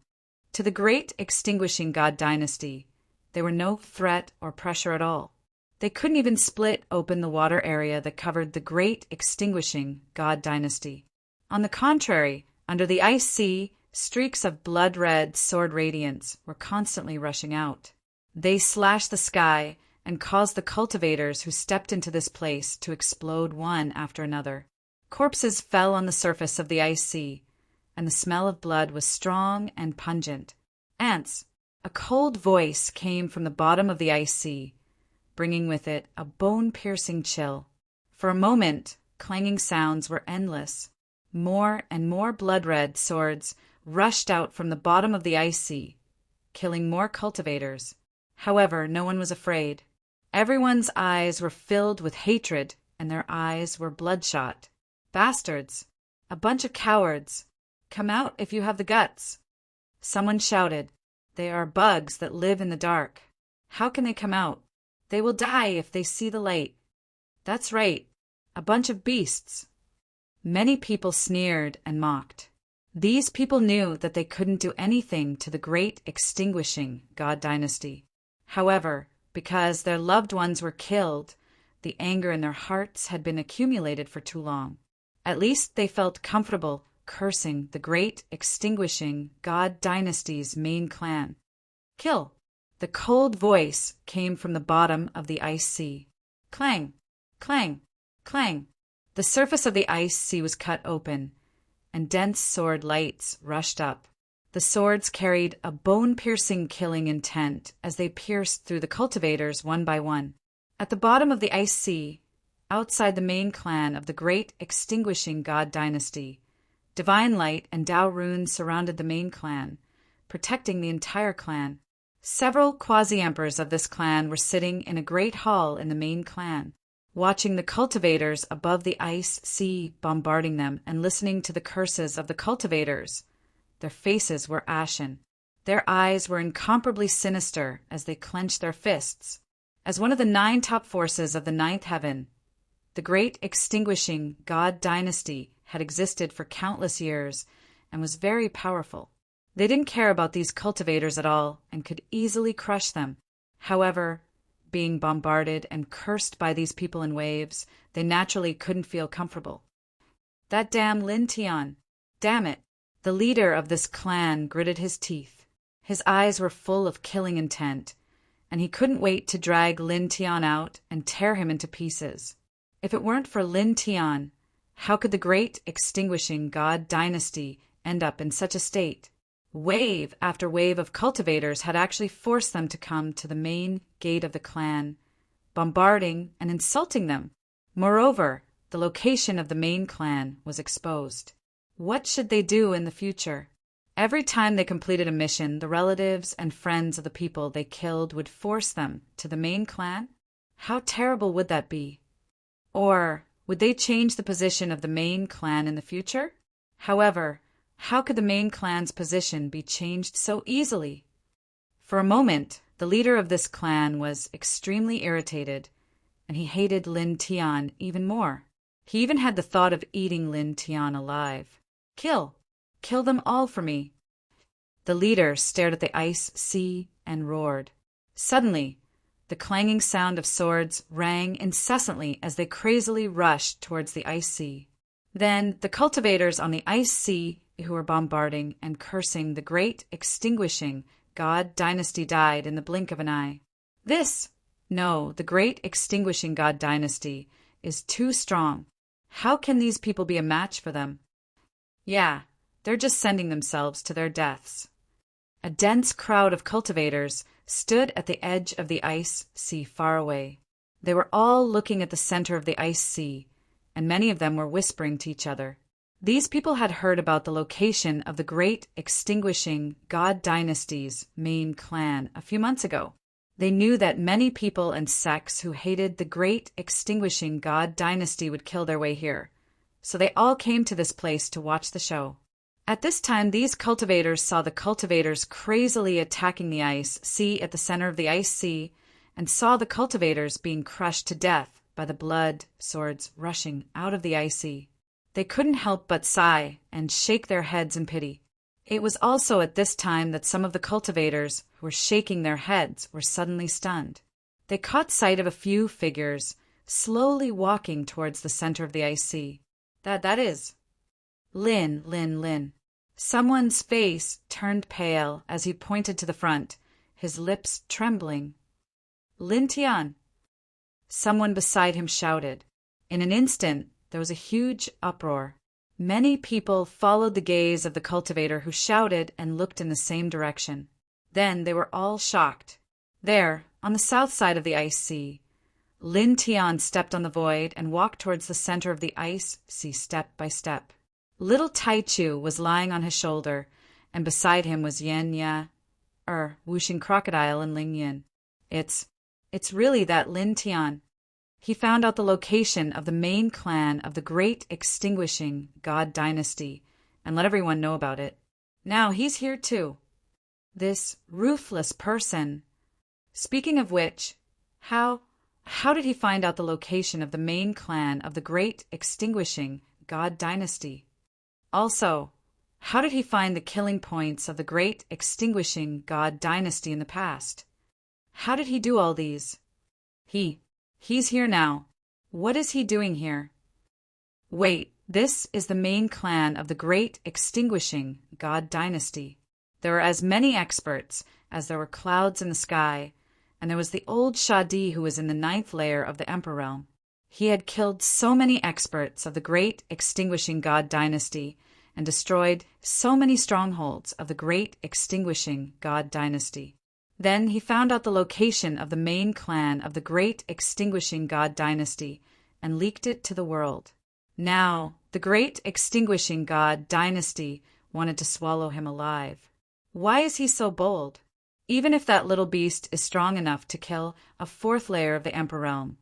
To the great extinguishing God dynasty, there were no threat or pressure at all. They couldn't even split open the water area that covered the great extinguishing God dynasty. On the contrary, under the Ice Sea, streaks of blood-red sword radiance were constantly rushing out. They slashed the sky and caused the cultivators who stepped into this place to explode one after another. Corpses fell on the surface of the Ice Sea, and the smell of blood was strong and pungent. Ants! A cold voice came from the bottom of the Ice Sea. bringing with it a bone-piercing chill. For a moment, clanging sounds were endless. More and more blood-red swords rushed out from the bottom of the ice sea, killing more cultivators. However, no one was afraid. Everyone's eyes were filled with hatred, and their eyes were bloodshot. Bastards! A bunch of cowards! Come out if you have the guts! Someone shouted. They are bugs that live in the dark. How can they come out? They will die if they see the light. That's right, a bunch of beasts. Many people sneered and mocked. These people knew that they couldn't do anything to the great extinguishing God dynasty. However, because their loved ones were killed, the anger in their hearts had been accumulated for too long. At least they felt comfortable cursing the great extinguishing God dynasty's main clan. Kill! The cold voice came from the bottom of the ice sea. Clang! Clang! Clang! The surface of the ice sea was cut open, and dense sword lights rushed up. The swords carried a bone-piercing killing intent as they pierced through the cultivators one by one. At the bottom of the ice sea, outside the main clan of the great extinguishing God dynasty, divine light and Tao runes surrounded the main clan, protecting the entire clan. Several quasi-emperors of this clan were sitting in a great hall in the main clan, watching the cultivators above the ice sea bombarding them and listening to the curses of the cultivators. Their faces were ashen. Their eyes were incomparably sinister as they clenched their fists. As one of the 9 top forces of the 9th heaven, the great extinguishing God dynasty had existed for countless years and was very powerful. They didn't care about these cultivators at all and could easily crush them. However, being bombarded and cursed by these people in waves, they naturally couldn't feel comfortable. That damn Lin Tian! Damn it! The leader of this clan gritted his teeth. His eyes were full of killing intent, and he couldn't wait to drag Lin Tian out and tear him into pieces. If it weren't for Lin Tian, how could the great extinguishing God dynasty end up in such a state? Wave after wave of cultivators had actually forced them to come to the main gate of the clan, bombarding and insulting them. Moreover, the location of the main clan was exposed. What should they do in the future? Every time they completed a mission, the relatives and friends of the people they killed would force them to the main clan? How terrible would that be? Or would they change the position of the main clan in the future? However, how could the main clan's position be changed so easily? For a moment, the leader of this clan was extremely irritated, and he hated Lin Tian even more. He even had the thought of eating Lin Tian alive. Kill! Kill them all for me! The leader stared at the ice sea and roared. Suddenly, the clanging sound of swords rang incessantly as they crazily rushed towards the ice sea. Then the cultivators on the ice sea who were bombarding and cursing the great extinguishing God dynasty died in the blink of an eye. The great extinguishing God dynasty is too strong. How can these people be a match for them? Yeah, they're just sending themselves to their deaths. A dense crowd of cultivators stood at the edge of the ice sea far away. They were all looking at the center of the ice sea, and many of them were whispering to each other. These people had heard about the location of the great extinguishing God dynasty's main clan a few months ago. They knew that many people and sects who hated the great extinguishing God dynasty would kill their way here, so they all came to this place to watch the show. At this time, these cultivators saw the cultivators crazily attacking the ice sea at the center of the ice sea, and saw the cultivators being crushed to death by the blood swords rushing out of the ice sea. They couldn't help but sigh and shake their heads in pity. It was also at this time that some of the cultivators who were shaking their heads were suddenly stunned. They caught sight of a few figures slowly walking towards the center of the ice sea. That is Lin. Someone's face turned pale as he pointed to the front, his lips trembling. Lin Tian! Someone beside him shouted. In an instant, there was a huge uproar. Many people followed the gaze of the cultivator who shouted and looked in the same direction. Then they were all shocked. There, on the south side of the ice sea. Lin Tian stepped on the void and walked towards the center of the ice sea step by step. Little Tai Chu was lying on his shoulder, and beside him was Yan Ya, Wuxing Crocodile and Ling Yin. It's really that Lin Tian. He found out the location of the main clan of the Great Extinguishing God Dynasty and let everyone know about it. Now he's here too. This ruthless person. Speaking of which, how did he find out the location of the main clan of the Great Extinguishing God Dynasty? Also, how did he find the killing points of the Great Extinguishing God Dynasty in the past? How did he do all these? He's here now. What is he doing here? Wait, this is the main clan of the Great Extinguishing God Dynasty. There were as many experts as there were clouds in the sky, and there was the old Shadi who was in the 9th layer of the Emperor realm. He had killed so many experts of the Great Extinguishing God Dynasty and destroyed so many strongholds of the Great Extinguishing God Dynasty. Then he found out the location of the main clan of the Great Extinguishing God Dynasty and leaked it to the world. Now, the Great Extinguishing God Dynasty wanted to swallow him alive. Why is he so bold? Even if that little beast is strong enough to kill a 4th layer of the Emperor realm,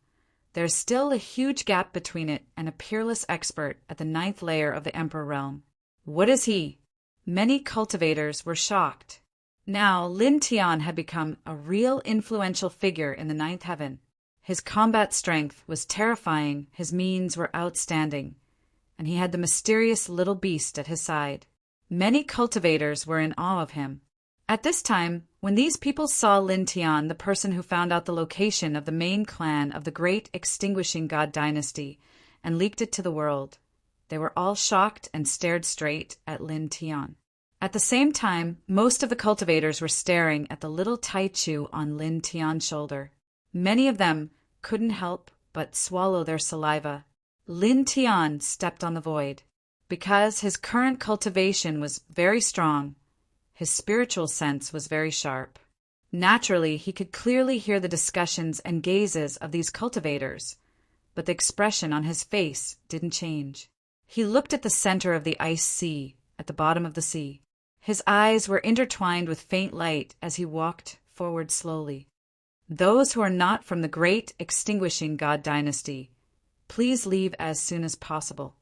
there's still a huge gap between it and a peerless expert at the 9th layer of the Emperor realm. What is he? Many cultivators were shocked. Now, Lin Tian had become a real influential figure in the 9th heaven. His combat strength was terrifying, his means were outstanding, and he had the mysterious little beast at his side. Many cultivators were in awe of him. At this time, when these people saw Lin Tian, the person who found out the location of the main clan of the Great Extinguishing God Dynasty, and leaked it to the world, they were all shocked and stared straight at Lin Tian. At the same time, most of the cultivators were staring at the little Tai Chu on Lin Tian's shoulder. Many of them couldn't help but swallow their saliva. Lin Tian stepped on the void. Because his current cultivation was very strong, his spiritual sense was very sharp. Naturally, he could clearly hear the discussions and gazes of these cultivators, but the expression on his face didn't change. He looked at the center of the ice sea, at the bottom of the sea. His eyes were intertwined with faint light as he walked forward slowly. Those who are not from the Great Extinguishing God Dynasty, please leave as soon as possible.